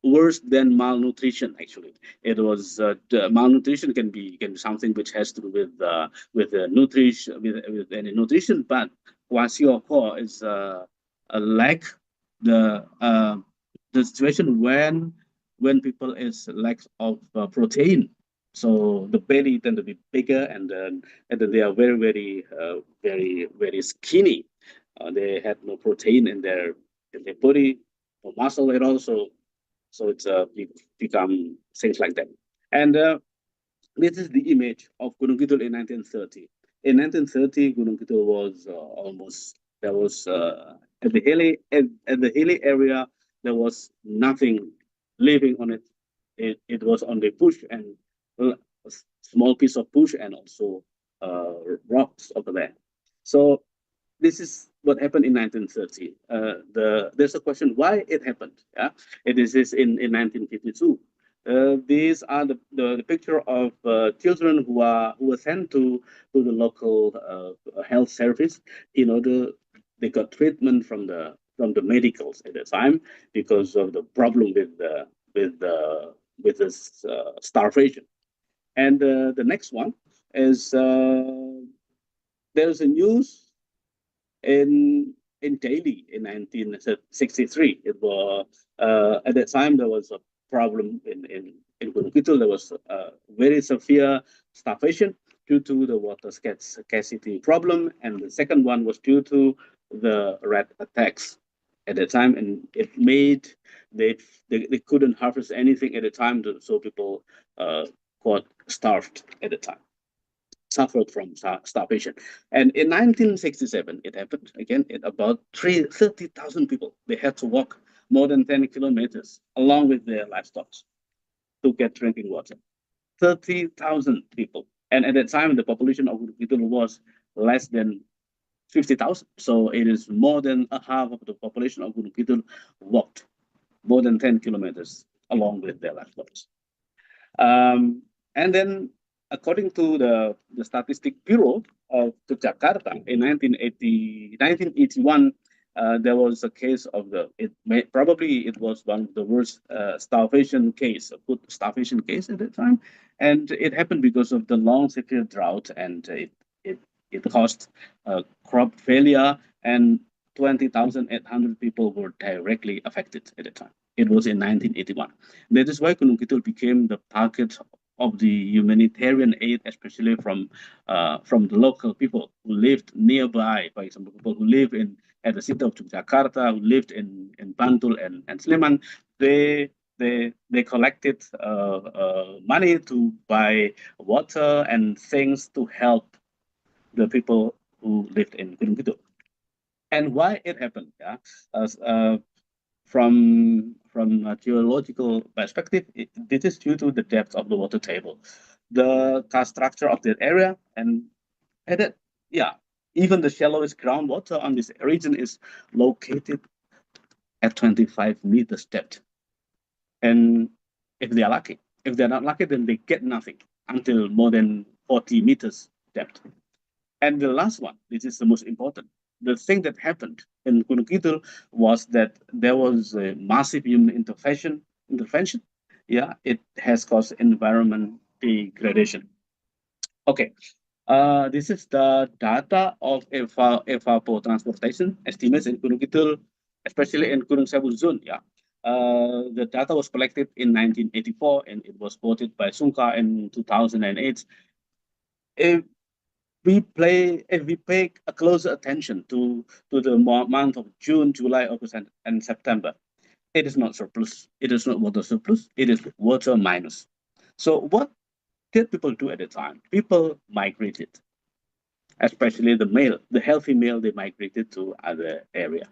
worse than malnutrition. Actually, it was malnutrition can be something which has to do with nutrition, with any nutrition, but kwashiorkor is a lack the situation when people is lack of protein. So the belly tend to be bigger, and then they are very skinny. They had no protein in their body, or muscle at all. So it's become things like that. And this is the image of Gunung Kidul in 1930. In 1930, Gunung Kidul was at the hilly area. There was nothing living on it. It was on the bush, and a small piece of bush, and also rocks over there. So this is what happened in 1930. There's a question why it happened. Yeah, it is in 1952. These are the picture of children who were sent to the local health service in order they got treatment from the medicals at the time because of the problem with this starvation. And the next one is there's a news in Delhi in 1963. It was at that time there was a problem in Gunung Kidul. There was very severe starvation due to the water scarcity problem, and the second one was due to the rat attacks at the time, and it made they couldn't harvest anything at the time, so people got starved at the time, suffered from starvation. And in 1967, it happened again. About 30,000 people, they had to walk more than 10 kilometers along with their livestock to get drinking water. 30,000 people. And at that time, the population of Gunung Kidul was less than 50,000. So it is more than a half of the population of Gunung Kidul walked more than 10 kilometers along with their livestock. And then, according to the Statistic Bureau of Jakarta, in 1981, there was a case of probably it was one of the worst starvation case, a food starvation case at that time, and it happened because of the long severe drought, and it caused crop failure, and 20,800 people were directly affected at the time. It was in 1981. That is why Gunung Kidul became the target of the humanitarian aid, especially from the local people who lived nearby. For example, people who live at the city of Jakarta, who lived in Bantul and Sleman, they collected money to buy water and things to help the people who lived in Gunung Kidul. And why it happened? Yeah, from a geological perspective, this is due to the depth of the water table, the karst structure of that area, and even the shallowest groundwater on this region is located at 25 meters depth. And if they are lucky, if they're not lucky, then they get nothing until more than 40 meters depth. And the last one, this is the most important. The thing that happened in Gunung Kidul was that there was a massive human intervention. Yeah, it has caused environment degradation. Okay, this is the data of evapotranspiration estimates in Gunung Kidul, especially in Gunung Sewu zone. Yeah, The data was collected in 1984 and it was voted by Sungka in 2008. If we pay a closer attention to the month of June, July, August, and September, it is not surplus. It is not water surplus. It is water minus. So what did people do at the time? People migrated, especially the male, the healthy male. They migrated to other area.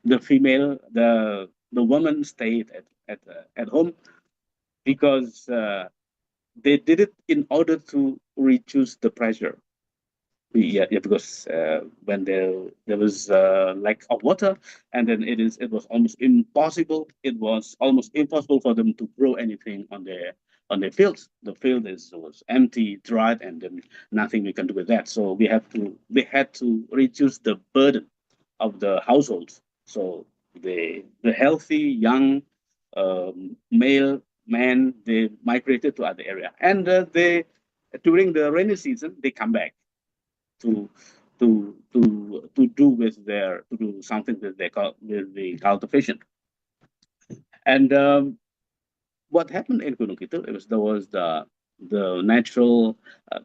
The female, the woman stayed at home because they did it in order to reduce the pressure. Yeah, because when there was lack of water, and then it was almost impossible. It was almost impossible for them to grow anything on their fields. The field was empty, dried, and then nothing we can do with that. So they had to reduce the burden of the households. So the healthy young male men, they migrated to other area, and they during the rainy season they come back to do something with the cultivation. And what happened in Gunung Kidul, there was the natural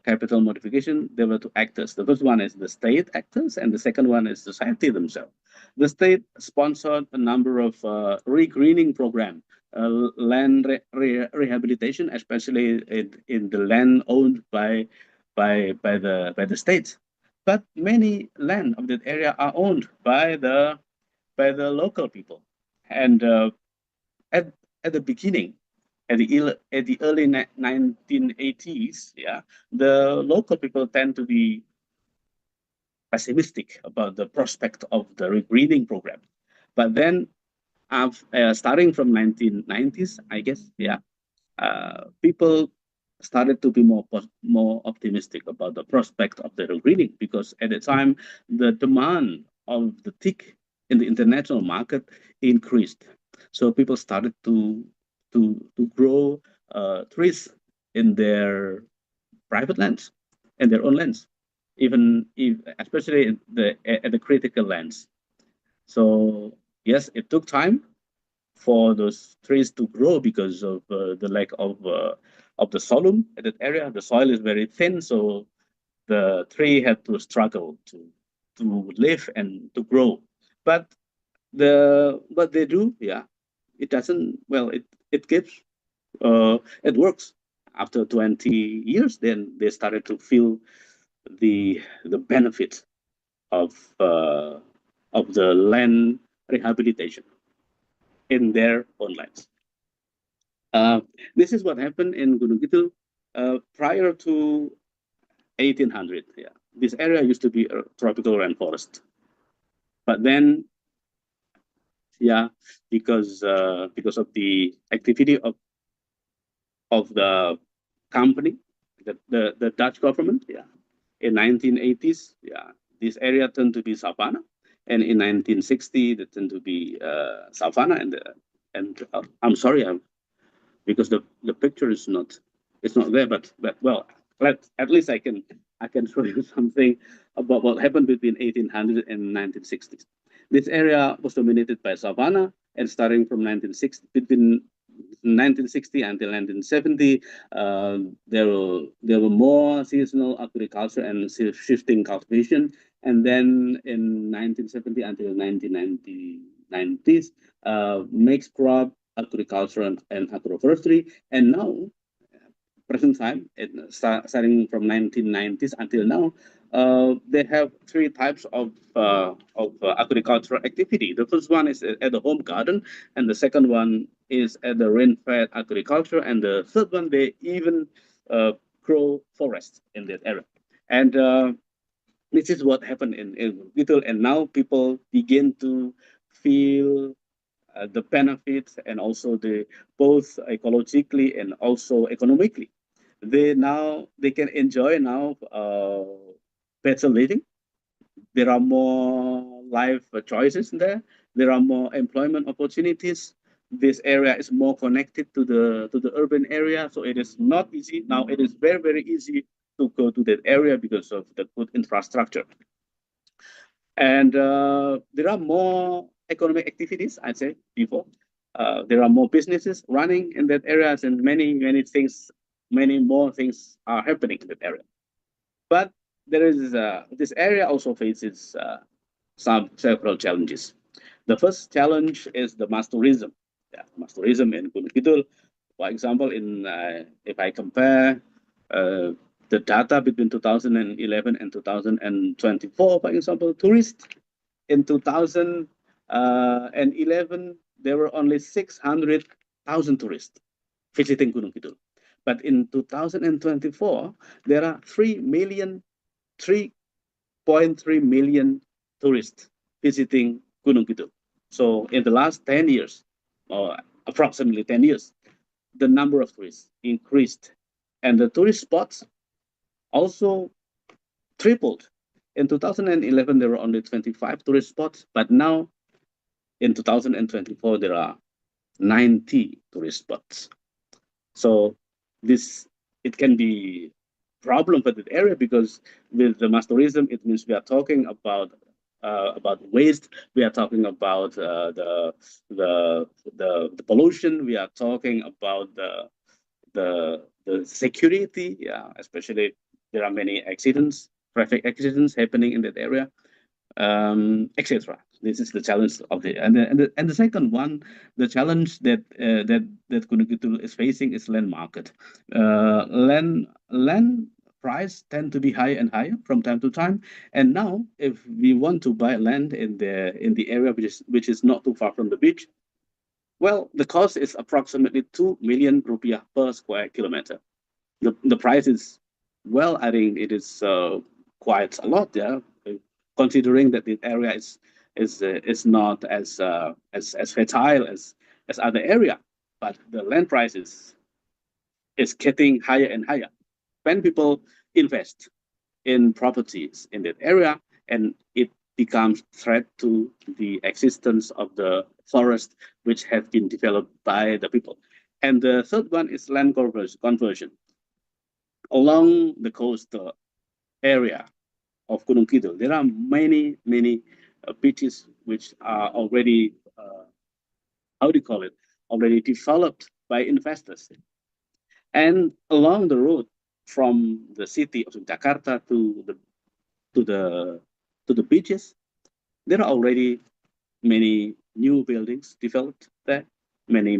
capital modification. There were two actors. The first one is the state actors, and the second one is society themselves. The state sponsored a number of re-greening program, land rehabilitation, especially in the land owned by the state. But many land of that area are owned by the local people, and at the beginning, at the early 1980s, yeah, the local people tend to be pessimistic about the prospect of the rebreeding program. But then, starting from 1990s, I guess, yeah, people started to be more optimistic about the prospect of the rebreeding, because at the time the demand of the teak in the international market increased. So people started to grow trees in their private lands, in their own lands, especially at the critical lands. So yes, it took time for those trees to grow because of the lack of the soil at that area. The soil is very thin, so the tree had to struggle to live and to grow. But what they do, yeah, it doesn't. Well, it gives it works. After 20 years, then they started to feel the benefit of the land rehabilitation in their own lands. This is what happened in Gunung Kidul prior to 1800. Yeah, this area used to be a tropical rainforest, but then, yeah, because of the activity of the company, the Dutch government, yeah, in 1980s, yeah, this area turned to be savanna, and in 1960 it turned to be savanna, and I'm sorry, because the picture is not there, but well, at least I can show you something about what happened between 1800 and 1960s. This area was dominated by savanna, and starting from 1960, between 1960 until 1970, there were more seasonal agriculture and shifting cultivation, and then in 1970 until 1990s, mixed crop agriculture and agroforestry, and now present time, starting from 1990s until now, they have three types of agricultural activity. The first one is at the home garden, and the second one is at the rain-fed agriculture, and the third one, they even grow forests in that area. And this is what happened in Little, and now people begin to feel the benefits, and also the both ecologically and also economically. They can enjoy now better living. There are more life choices there. There are more employment opportunities. This area is more connected to the urban area, so it is not easy now. It is very easy to go to that area because of the good infrastructure. And there are more economic activities, I'd say, before. there are more businesses running in that areas, and many more things are happening in that area. But there is this area also faces several challenges. The first challenge is the mass tourism. Yeah, mass tourism in Gunung Kidul, for example, if I compare the data between 2011 and 2024, for example, tourists in 2011 there were only 600,000 tourists visiting Gunung Kidul. But in 2024, there are 3.3 million tourists visiting Gunung Kidul. So in the last 10 years, or approximately 10 years, the number of tourists increased. And the tourist spots also tripled. In 2011, there were only 25 tourist spots, but now in 2024, there are 90 tourist spots. So it can be problem for that area, because with the mass tourism, it means we are talking about waste, we are talking about the pollution, we are talking about the security, yeah, especially there are many accidents, traffic accidents happening in that area, etc. This is the challenge of and the second one, the challenge that Gunung Kidul is facing is land market. Land price tend to be higher and higher from time to time, and now if we want to buy land in the area which is not too far from the beach, well, the cost is approximately 2 million rupiah per square kilometer. The price is, well, I think it is quite a lot, yeah, considering that the area is not as fertile as other area, but the land price is getting higher and higher. When people invest in properties in that area, and it becomes threat to the existence of the forest which have been developed by the people. And the third one is land conversion. Along the coastal area of Gunung Kidul, there are many beaches which are already, how do you call it, already developed by investors. And along the road from the city of Jakarta to the beaches, there are already many new buildings developed there, many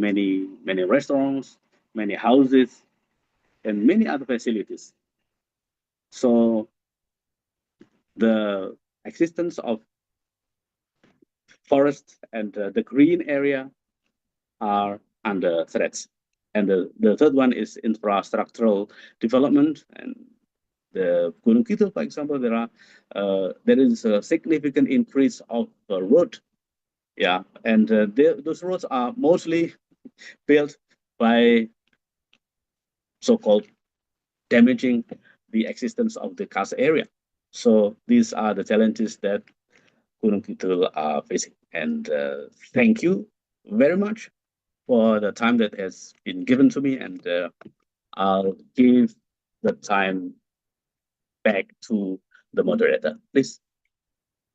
restaurants, many houses, and many other facilities. So the existence of forest and the green area are under threats. And the third one is infrastructural development. And the Gunung Kidul, for example, there is a significant increase of the road. Yeah, and those roads are mostly built by so-called damaging the existence of the karst area. So these are the challenges that Gunung Kidul are facing. And thank you very much for the time that has been given to me, and I'll give the time back to the moderator, please.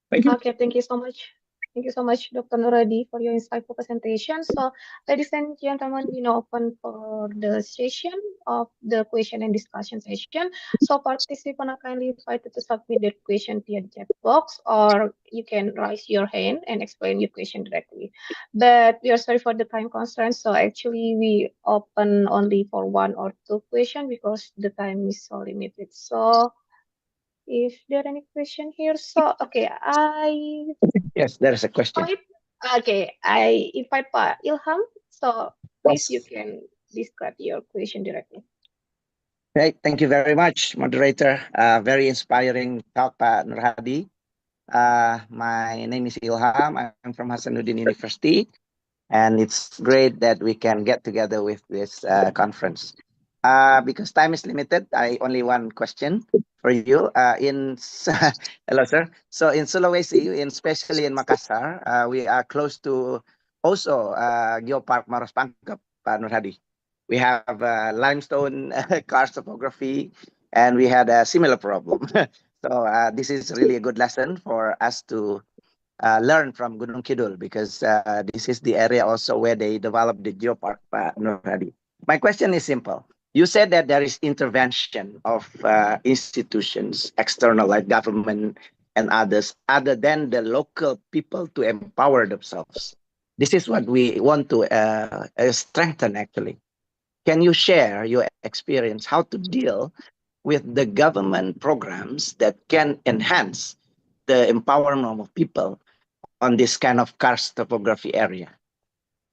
Thank you. Okay, thank you so much. Thank you so much, Dr. Nuradi, for your insightful presentation. So, ladies and gentlemen, we now open for the session of the question and discussion session. So, participants are kindly invited to submit their question via the chat box, or you can raise your hand and explain your question directly. But we are sorry for the time constraints, so actually we open only for 1 or 2 questions because the time is so limited. So, if there are any question here, so okay, Yes, there is a question. I invite Pak Ilham. So please, you can describe your question directly. Right, thank you very much, moderator. Very inspiring talk, Pak Nurhadi. My name is Ilham. I'm from Hasanuddin University, and it's great that we can get together with this conference. Because time is limited, I only one question for you. Hello, sir. So in Sulawesi, especially in Makassar, we are close to also Geopark Maros Pangkep, Pak Nurhadi. We have limestone karst topography, and we had a similar problem. So this is really a good lesson for us to learn from Gunung Kidul, because this is the area also where they developed the geopark, Pak Nur Hadi. My question is simple. You said that there is intervention of institutions, external like government and others, other than the local people to empower themselves. This is what we want to strengthen, actually. Can you share your experience how to deal with the government programs that can enhance the empowerment of people on this kind of karst topography area?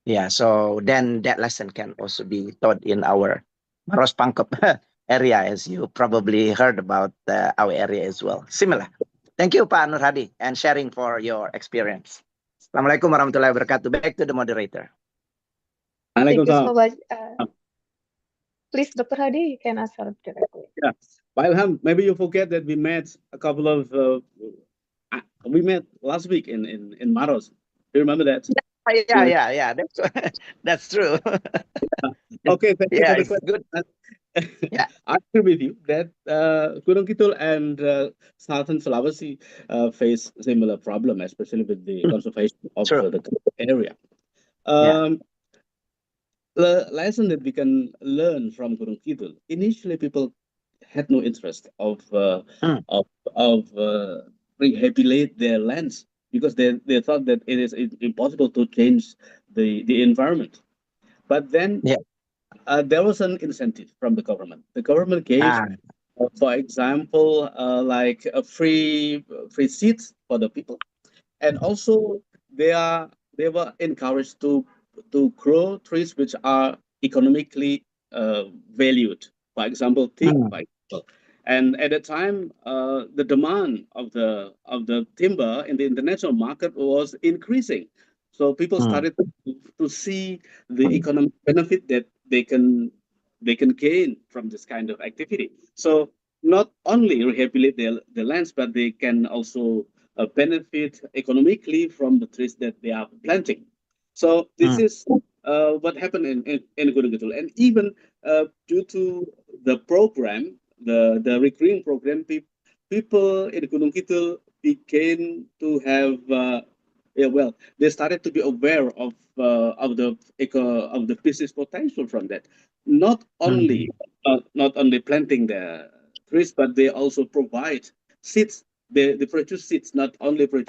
Yeah, so then that lesson can also be taught in our Maros Pangkep area, as you probably heard about our area as well. Similar. Thank you, Pak Nur Hadi, and sharing for your experience. Assalamualaikum warahmatullahi wabarakatuh. Back to the moderator. Thank you Waalaikumsalam. so much. Please, Dr. Hadi, you can answer directly. Yeah, Pak Ilham, maybe you forget that we met a couple of we met last week in Maros. Do you remember that? Yeah. That's true. Okay, thank you Yeah, for the it's question. good. Yeah. I agree with you that Gunung Kidul and Southern Sulawesi face similar problem, especially with the conservation of the area. The lesson that we can learn from Gunung Kidul, initially people had no interest of rehabilitate their lands, because they thought that it is impossible to change the environment. But then there was an incentive from the government. The government gave, for example, like a free seats for the people, and also they were encouraged to grow trees which are economically valued. For example, teak. For example. And at the time, the demand of the timber in the international market was increasing. So people started to see the economic benefit that they can gain from this kind of activity. So not only rehabilitate the lands, but they can also benefit economically from the trees that they are planting. So this is what happened in Gunung Kidul. And even due to the program, the recurring program, people in Gunung Kidul began to have they started to be aware of the business potential from that. Not only planting the trees, but they also provide seeds. They produce seeds, not only produce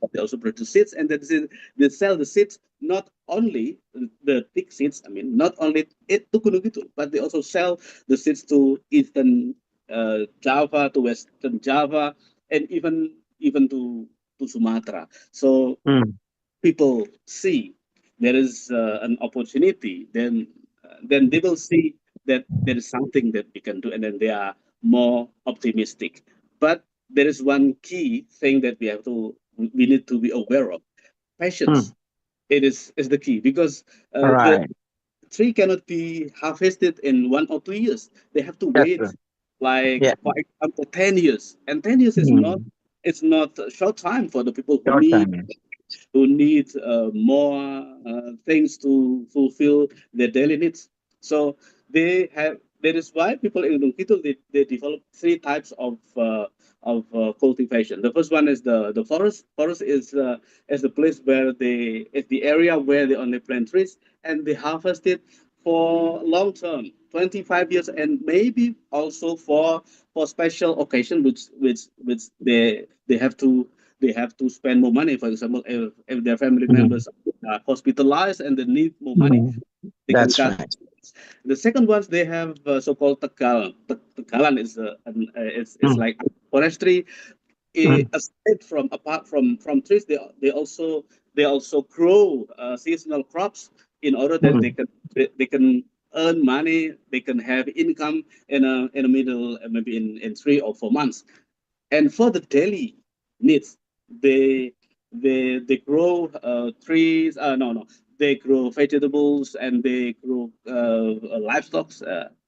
but they also produce seeds, and they sell the seeds, not only the thick seeds. I mean, not only it to Gunung Kidul, but they also sell the seeds to Eastern Java, to Western Java, and even to Sumatra. So people see there is an opportunity, then they will see that there is something that we can do, and then they are more optimistic. But there is one key thing that we need to be aware of. Patience. It is the key, because the tree cannot be harvested in 1 or 2 years. They have to wait, like for example, 10 years. And 10 years is not a short time for the people who need more things to fulfill their daily needs. So that is why people in Gunung Kidul, they develop 3 types of cultivation. The first one is the forest. Forest is the place where it's the area where they only plant trees, and they harvest it for long term, 25 years, and maybe also for special occasion, which they have to spend more money. For example, if their family members are hospitalized and they need more money, they can cut. The second ones, they have so-called tegal. Tegalan is like forestry. Apart from trees, they also grow seasonal crops in order that they can earn money, they can have income in a middle, maybe in 3 or 4 months. And for the daily needs, they grow trees. They grow vegetables, and they grow livestock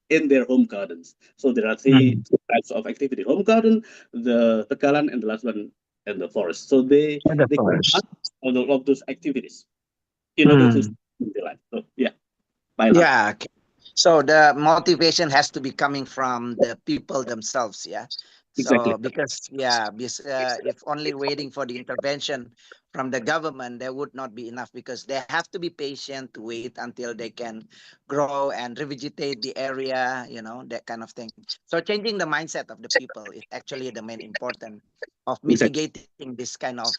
in their home gardens. So there are 3 types of activity: home garden, the tegalan, and the last one, and the forest. So they all of those activities in order to sustain their life. So Yeah. Okay. So the motivation has to be coming from the people themselves, yeah. So because if only waiting for the intervention from the government, there would not be enough because they have to be patient to wait until they can grow and revegetate the area, that kind of thing. So changing the mindset of the people is actually the main important of mitigating this kind of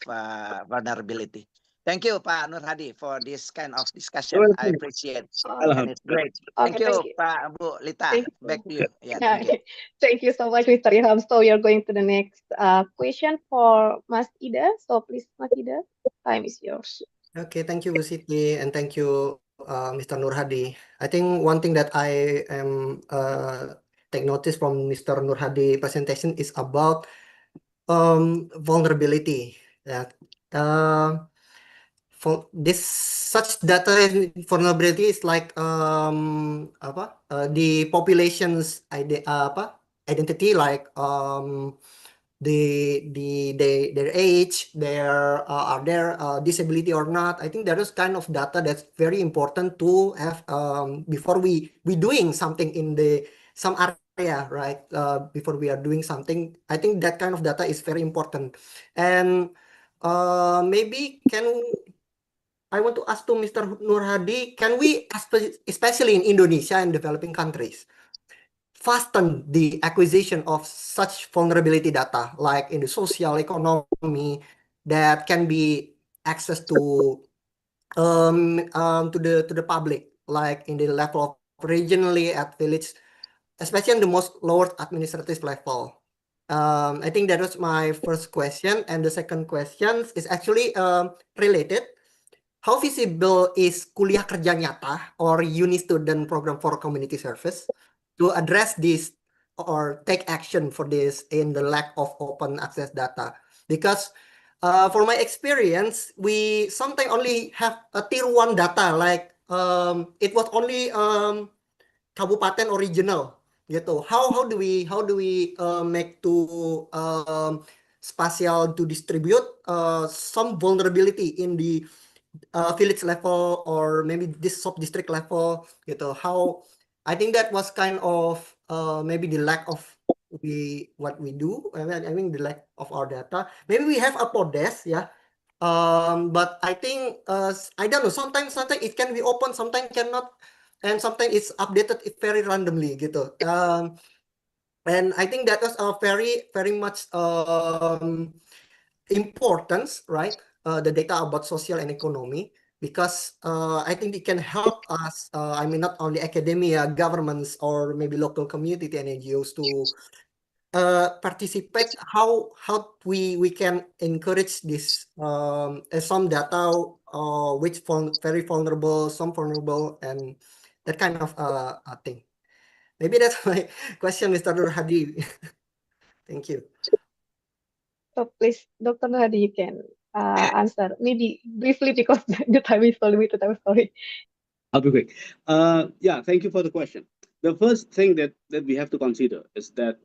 vulnerability. Thank you, Pak Nur Hadi, for this kind of discussion. I appreciate, and it's great. Thank Okay, thank you, you. Pak Bu Lita. Thank you. Back to you. Yeah, Yeah, thank you. thank you so much, Mr. Ilham. So we are going to the next question for Mas Ida. So please, Mas Ida, time is yours. Okay, thank you, Bu Siti, and thank you, Mr. Nur Hadi. I think one thing that I am take notice from Mr. Nur Hadi presentation is about vulnerability. That for this such data vulnerability is like the population's identity, like their age, are there disability or not. I think there is kind of data that's very important to have before we doing something in some area, right? Before we are doing something, I think that kind of data is very important. And maybe I want to ask to Mr. Nur Hadi, can we, especially in Indonesia and developing countries, fasten the acquisition of such vulnerability data, like in the social economy, that can be access to the public, like in the level of regionally at village, especially in the most lower administrative level. I think that was my first question, and the second question is actually related. How visible is Kuliah Kerja Nyata or Uni Student Program for Community Service to address this or take action for this in the lack of open access data? Because for my experience, we sometimes only have a tier 1 data, like it was only kabupaten original gitu. How do we make to spatial to distribute some vulnerability in the village level or maybe this sub-district level gitu. How I think that was kind of maybe the lack of what we do. I mean the lack of our data. Maybe we have a podes, yeah. But I think I don't know. Sometimes it can be open, sometimes cannot, and sometimes it's updated very randomly gitu. And I think that was a very much importance, right? The data about social and economy, because I think it can help us. I mean, not only academia, governments, or maybe local community and NGOs to participate. How we can encourage this some data which very vulnerable, some vulnerable, and that kind of thing. Maybe that's my question, Mr. Nur Hadi. Thank you. So please, Dr. Hadi, you can answer maybe briefly because the time is so limited. I'm sorry. I'll be quick. Yeah, thank you for the question. The first thing that we have to consider is that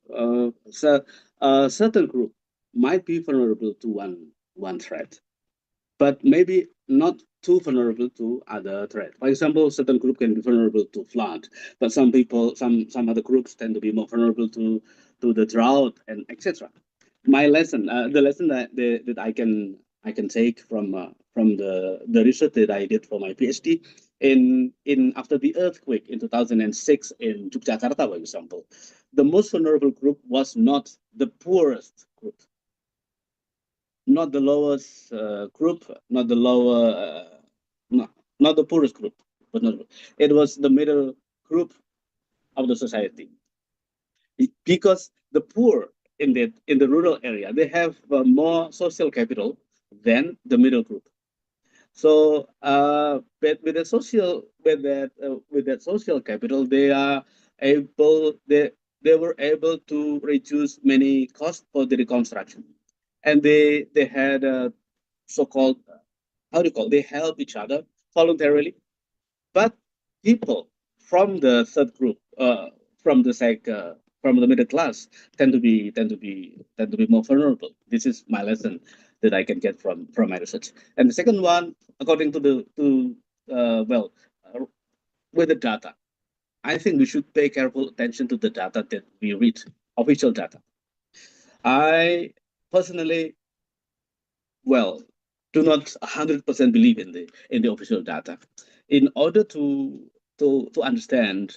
a certain group might be vulnerable to one threat, but maybe not too vulnerable to other threat. For example, certain group can be vulnerable to flood, but some other groups tend to be more vulnerable to the drought and etc. My lesson, the lesson that I can take from the research that I did for my PhD in after the earthquake in 2006 in Yogyakarta, for example, the most vulnerable group was not the poorest group, not the lowest group, not the lower, not the poorest group, but it was the middle group of the society, because the poor in the rural area, they have more social capital than the middle group. So with that social capital, they were able to reduce many costs for the reconstruction, and they had so-called, they help each other voluntarily. But people from the third group, from the middle class, tend to be more vulnerable. This is my lesson that I can get from my research. And the second one, according to with the data, I think we should pay careful attention to the data that we read, official data. I personally, well, do not 100% believe in the official data. In order to understand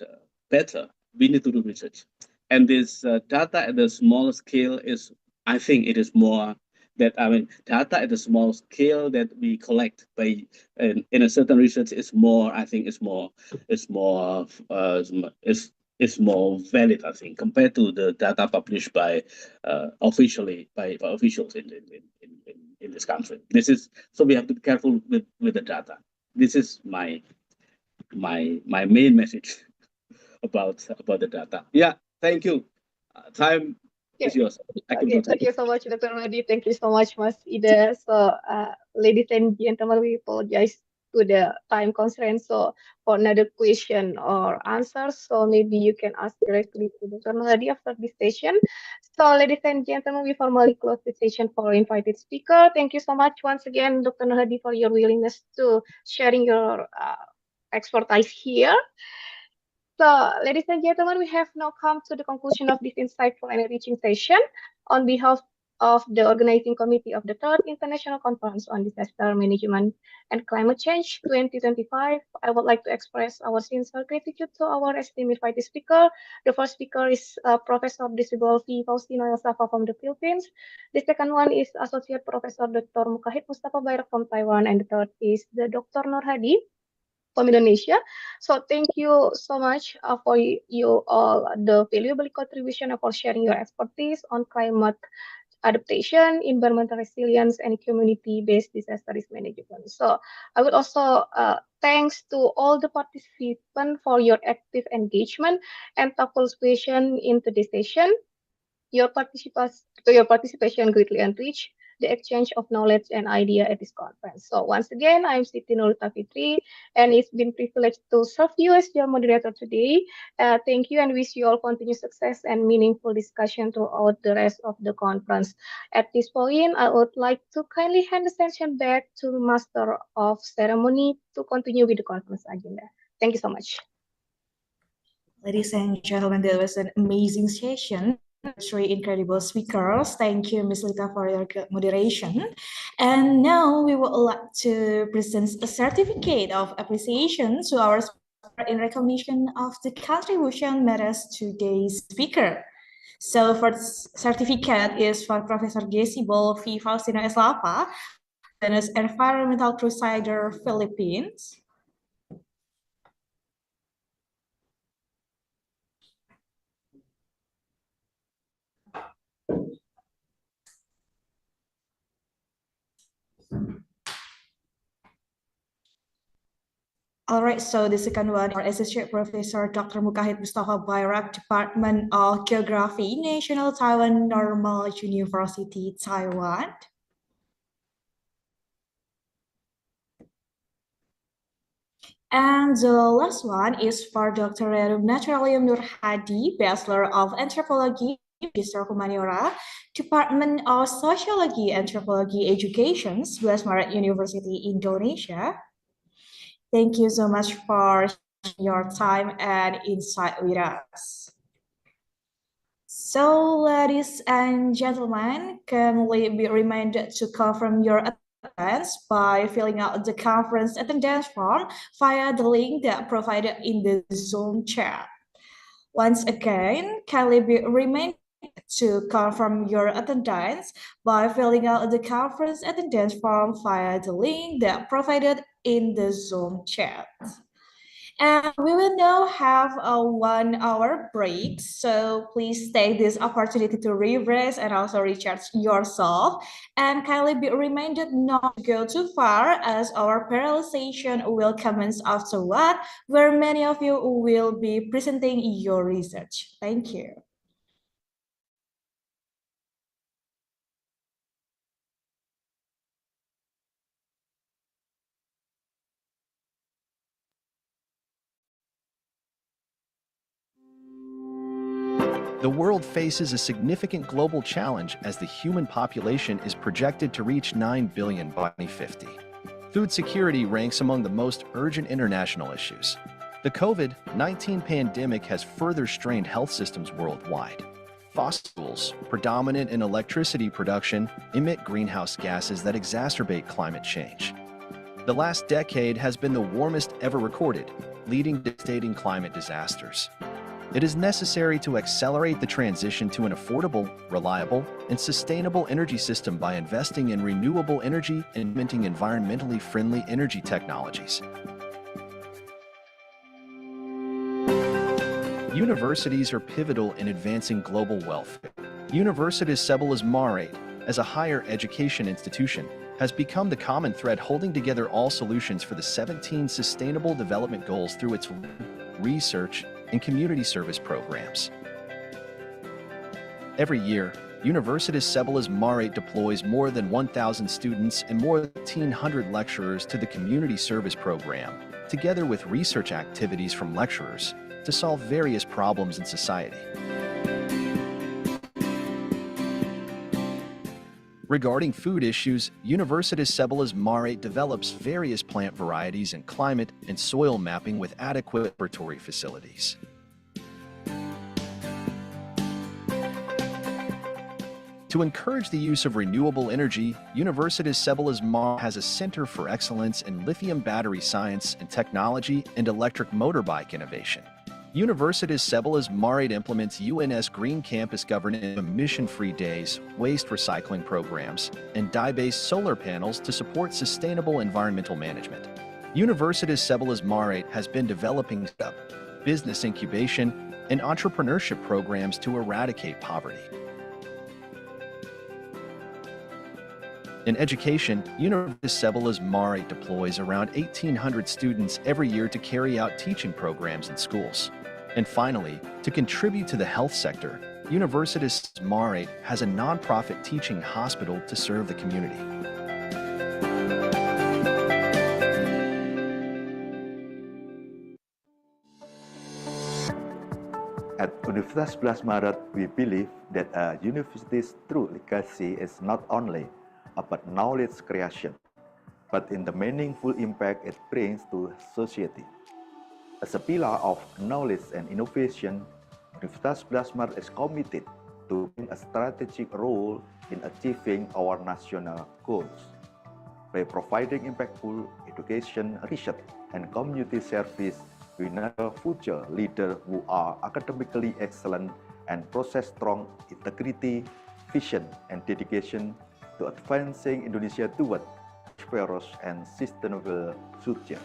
better, we need to do research. And this data at the small scale is, I think, it is more that data at the small scale that we collect by in a certain research is more. I think is more is more valid. I think compared to the data published by officially by officials in this country. This is so we have to be careful with the data. This is my main message about the data. Yeah, thank you. Time is yours. Okay, thank you so much, Dr. Madi. Thank you so much, Mas Ida. So, ladies and gentlemen, we apologize to the time constraint. So, for another question or answer, so maybe you can ask directly to Dr. Madi after this session. So, ladies and gentlemen, we formally close the session for invited speaker. Thank you so much once again, Dr. Hadi, for your willingness to sharing your expertise here. So, ladies and gentlemen, we have now come to the conclusion of this insightful and enriching session. On behalf of the organizing committee of the Third International Conference on Disaster Management and Climate Change 2025, I would like to express our sincere gratitude to our esteemed invited speaker. The first speaker is Professor Disable V. Faustino Yosafa from the Philippines. The second one is Associate Professor Dr. Mukahid Mustafa Bayrak from Taiwan. And the third is the Dr. Nur Hadi from Indonesia. So thank you so much for you all the valuable contribution and for sharing your expertise on climate adaptation, environmental resilience, and community-based disaster risk management. So I would also thanks to all the participants for your active engagement and participation in today's session. Your participation greatly enriched the exchange of knowledge and idea at this conference. So once again, I'm Siti Nurita Fitri, and it's been privileged to serve you as your moderator today. Thank you and wish you all continued success and meaningful discussion throughout the rest of the conference. At this point, I would like to kindly hand the session back to the Master of Ceremony to continue with the conference agenda. Thank you so much. Ladies and gentlemen, that was an amazing session. Three incredible speakers. Thank you, Ms. Lita, for your good moderation. And now we would like to present a certificate of appreciation to our speaker in recognition of the contribution made as today's speaker. So first certificate is for Professor Disable V. Faustino Yosafa, as Environmental Crusader, Philippines. All right, so the second one, our Associate Professor Dr. Mukahid Mustafa Bayrak, Department of Geography, National Taiwan Normal University, Taiwan. And the last one is for Dr. Naturalium Nur Hadi, Bachelor of Anthropology, Magister Humaniora, Department of Sociology, Anthropology, Education, 11 Maret University, Indonesia. Thank you so much for your time and insight with us. So, ladies and gentlemen, kindly be reminded to confirm your attendance by filling out the conference attendance form via the link that provided in the Zoom chat. Once again, kindly be reminded to confirm your attendance by filling out the conference attendance form via the link that provided in the Zoom chat. And we will now have a 1 hour break. So please take this opportunity to refresh and also recharge yourself. And kindly be reminded not to go too far as our parallelization will commence afterward, where many of you will be presenting your research. Thank you. The world faces a significant global challenge as the human population is projected to reach 9 billion by 2050. Food security ranks among the most urgent international issues. The COVID-19 pandemic has further strained health systems worldwide. Fossil fuels, predominant in electricity production, emit greenhouse gases that exacerbate climate change. The last decade has been the warmest ever recorded, leading to devastating climate disasters. It is necessary to accelerate the transition to an affordable, reliable, and sustainable energy system by investing in renewable energy and implementing environmentally friendly energy technologies. Universities are pivotal in advancing global welfare. Universitas Sebelas Maret, as a higher education institution, has become the common thread holding together all solutions for the 17 Sustainable Development Goals through its research and community service programs. Every year, Universitas Sebelas Maret deploys more than 1,000 students and more than 1,500 lecturers to the community service program, together with research activities from lecturers, to solve various problems in society. Regarding food issues, Universitas Sebelas Maret develops various plant varieties and climate and soil mapping with adequate laboratory facilities. To encourage the use of renewable energy, Universitas Sebelas Maret has a Center for Excellence in Lithium Battery Science and Technology and Electric Motorbike Innovation. Universitas Sebelas Maret implements UNS Green Campus governance, emission-free days, waste recycling programs, and dye-based solar panels to support sustainable environmental management. Universitas Sebelas Maret has been developing business incubation and entrepreneurship programs to eradicate poverty. In education, Universitas Sebelas Maret deploys around 1,800 students every year to carry out teaching programs in schools. And finally, to contribute to the health sector, Universitas Maret has a nonprofit teaching hospital to serve the community. At Universitas 11 Maret, we believe that a university's true legacy is not only about knowledge creation, but in the meaningful impact it brings to society. As a pillar of knowledge and innovation, Universitas 11 Maret is committed to playing a strategic role in achieving our national goals. By providing impactful education, research, and community service, we nurture future leaders who are academically excellent and possess strong integrity, vision, and dedication to advancing Indonesia toward a prosperous and sustainable future.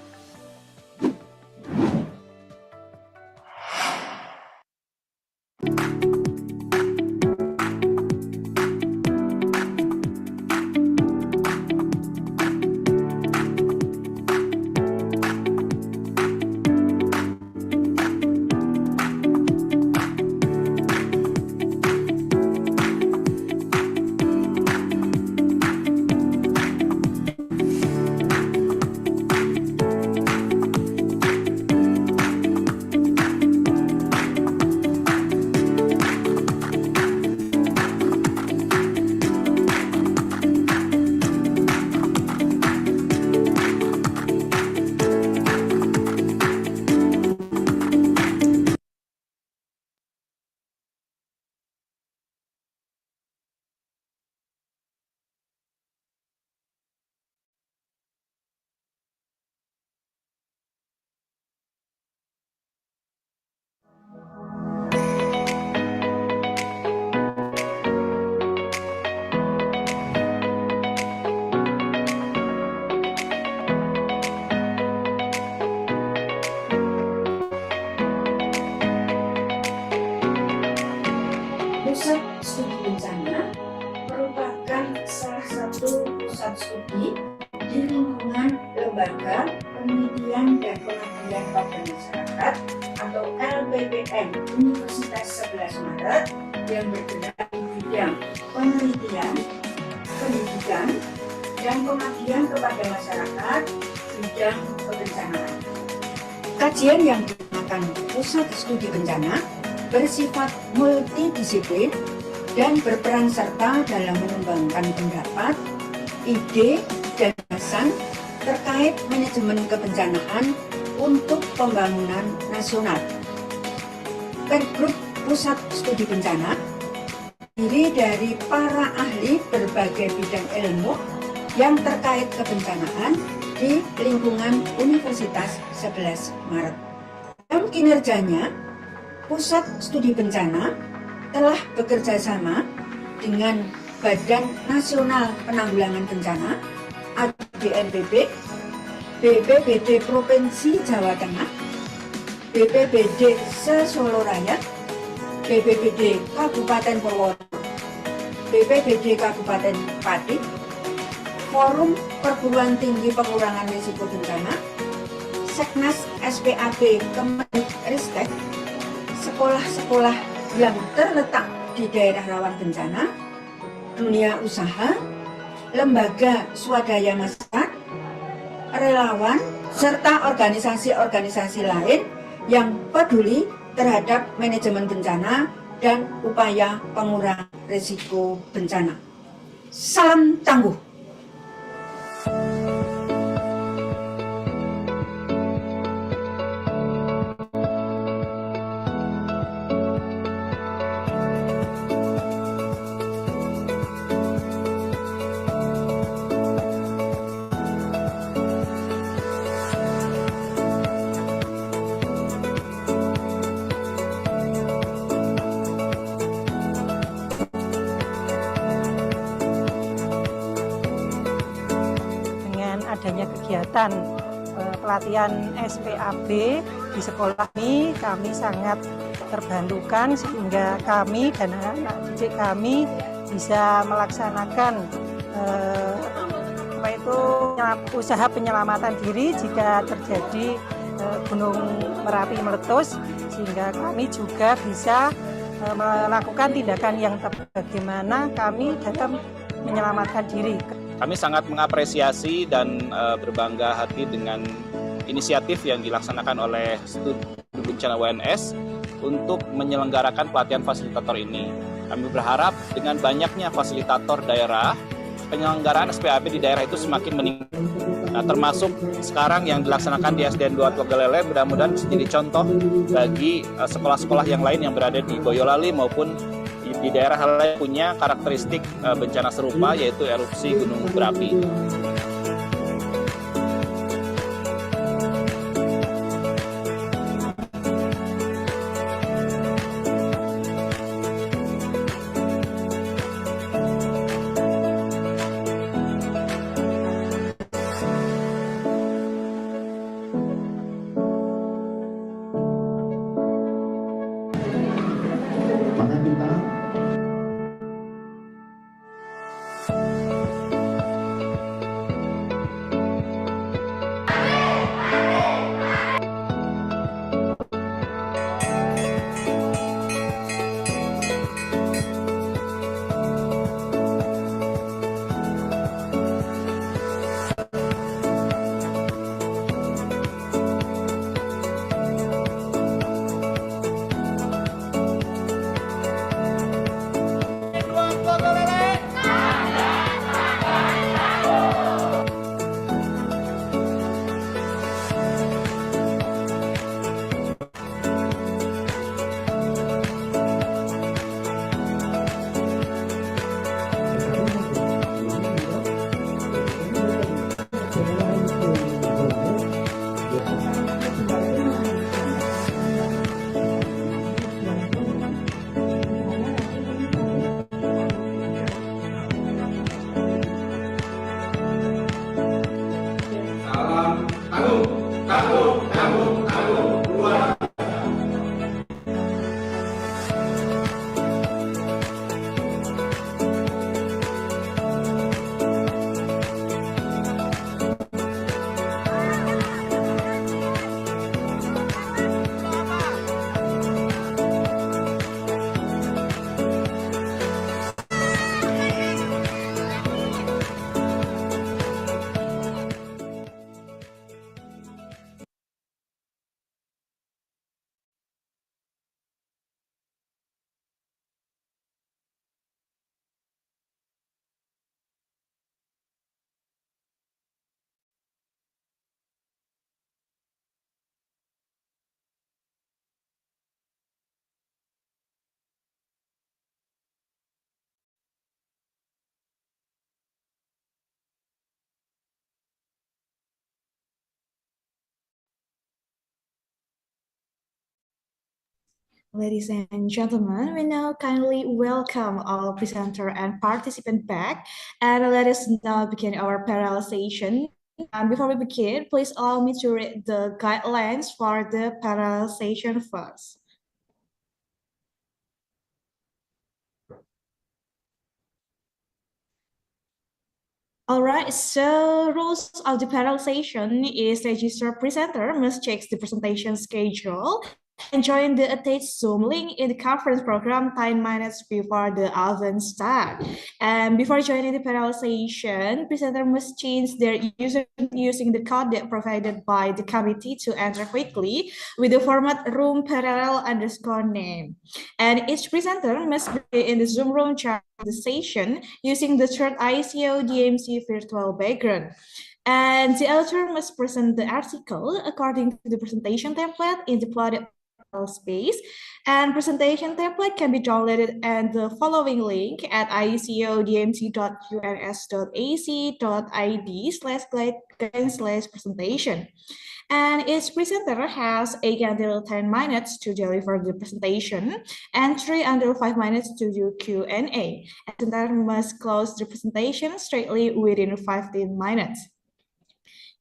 Pusat Studi Bencana merupakan salah satu pusat studi di lingkungan Lembaga Penelitian dan Pengabdian pada Masyarakat atau LPPM Universitas 11 Maret yang bergerak di bidang penelitian, pendidikan, dan pengabdian kepada masyarakat bidang kebencanaan. Kajian yang digunakan Pusat Studi Bencana bersifat multidisiplin dan berperan serta dalam mengembangkan pendapat, ide, dan gagasan terkait manajemen kebencanaan untuk pembangunan nasional. Pergrup Pusat Studi Bencana terdiri dari para ahli berbagai bidang ilmu yang terkait kebencanaan di lingkungan Universitas 11 Maret. Dalam kinerjanya, Pusat Studi Bencana telah bekerja sama dengan Badan Nasional Penanggulangan Bencana atau BNPB, BPBD Provinsi Jawa Tengah, BPBD se-Solo Raya, BPBD Kabupaten Purworejo, BPBD Kabupaten Pati, Forum Perguruan Tinggi Pengurangan Risiko Bencana, Seknas SPAB Kemenristek, sekolah-sekolah yang terletak di daerah rawan bencana, dunia usaha, lembaga swadaya masyarakat, relawan, serta organisasi-organisasi lain yang peduli terhadap manajemen bencana dan upaya pengurangan risiko bencana. Salam tangguh. Adanya kegiatan pelatihan SPAB di sekolah ini, kami sangat terbantukan sehingga kami dan anak didik kami bisa melaksanakan usaha penyelamatan diri jika terjadi Gunung Merapi meletus, sehingga kami juga bisa melakukan tindakan yang tepat bagaimana kami dalam menyelamatkan diri. Kami sangat mengapresiasi dan berbangga hati dengan inisiatif yang dilaksanakan oleh Studi Bencana UNS untuk menyelenggarakan pelatihan fasilitator ini. Kami berharap dengan banyaknya fasilitator daerah, penyelenggaraan SPAB di daerah itu semakin meningkat. Nah, termasuk sekarang yang dilaksanakan di SDN 2 Tegalele, mudah-mudahan bisa jadi contoh bagi sekolah-sekolah yang lain yang berada di Boyolali maupun di daerah lain punya karakteristik bencana serupa, yaitu erupsi gunung berapi. Ladies and gentlemen, we now kindly welcome our presenter and participant back, and let us now begin our parallel session. And before we begin, please allow me to read the guidelines for the parallel session first. All right, so rules of the parallel session is registered presenter must check the presentation schedule and join the attached Zoom link in the conference program 10 minutes before the event start. And before joining the parallel session, presenter must change their user using the code that provided by the committee to enter quickly with the format room parallel underscore name. And each presenter must be in the Zoom room chat the session using the third ICoDMC virtual background. And the author must present the article according to the presentation template in the plotted space. And presentation template can be downloaded at the following link at icodmc.uns.ac.id/guide/presentation. And each presenter has 8 until 10 minutes to deliver the presentation and 3 until 5 minutes to do Q&A. And the presenter must close the presentation straightly within 15 minutes.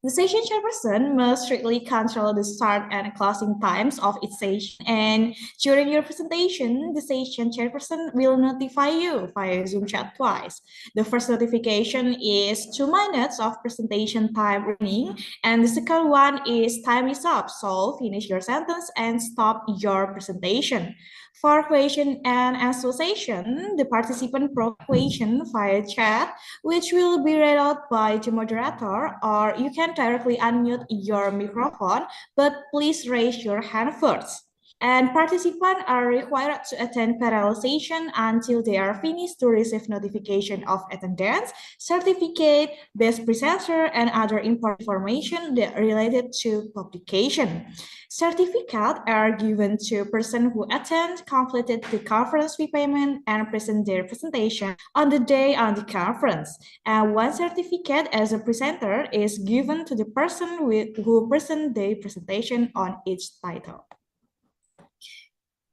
The session chairperson must strictly control the start and closing times of each session. And during your presentation, the session chairperson will notify you via Zoom chat twice. The first notification is 2 minutes of presentation time remaining, and the second one is time is up. So finish your sentence and stop your presentation. For question and answer session, the participant provides question via chat, which will be read out by the moderator, or you can directly unmute your microphone, but please raise your hand first. And participants are required to attend parallel session until they are finished to receive notification of attendance, certificate, best presenter, and other important information that related to publication. Certificates are given to persons who attend, completed the conference fee payment, and present their presentation on the day on the conference. And one certificate as a presenter is given to the person who present the presentation on each title.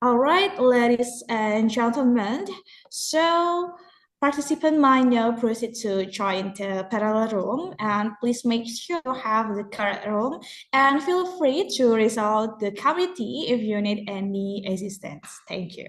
All right, ladies and gentlemen, so participant might now proceed to join the parallel room, and please make sure you have the correct room and feel free to reach out the committee if you need any assistance. Thank you.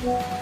you.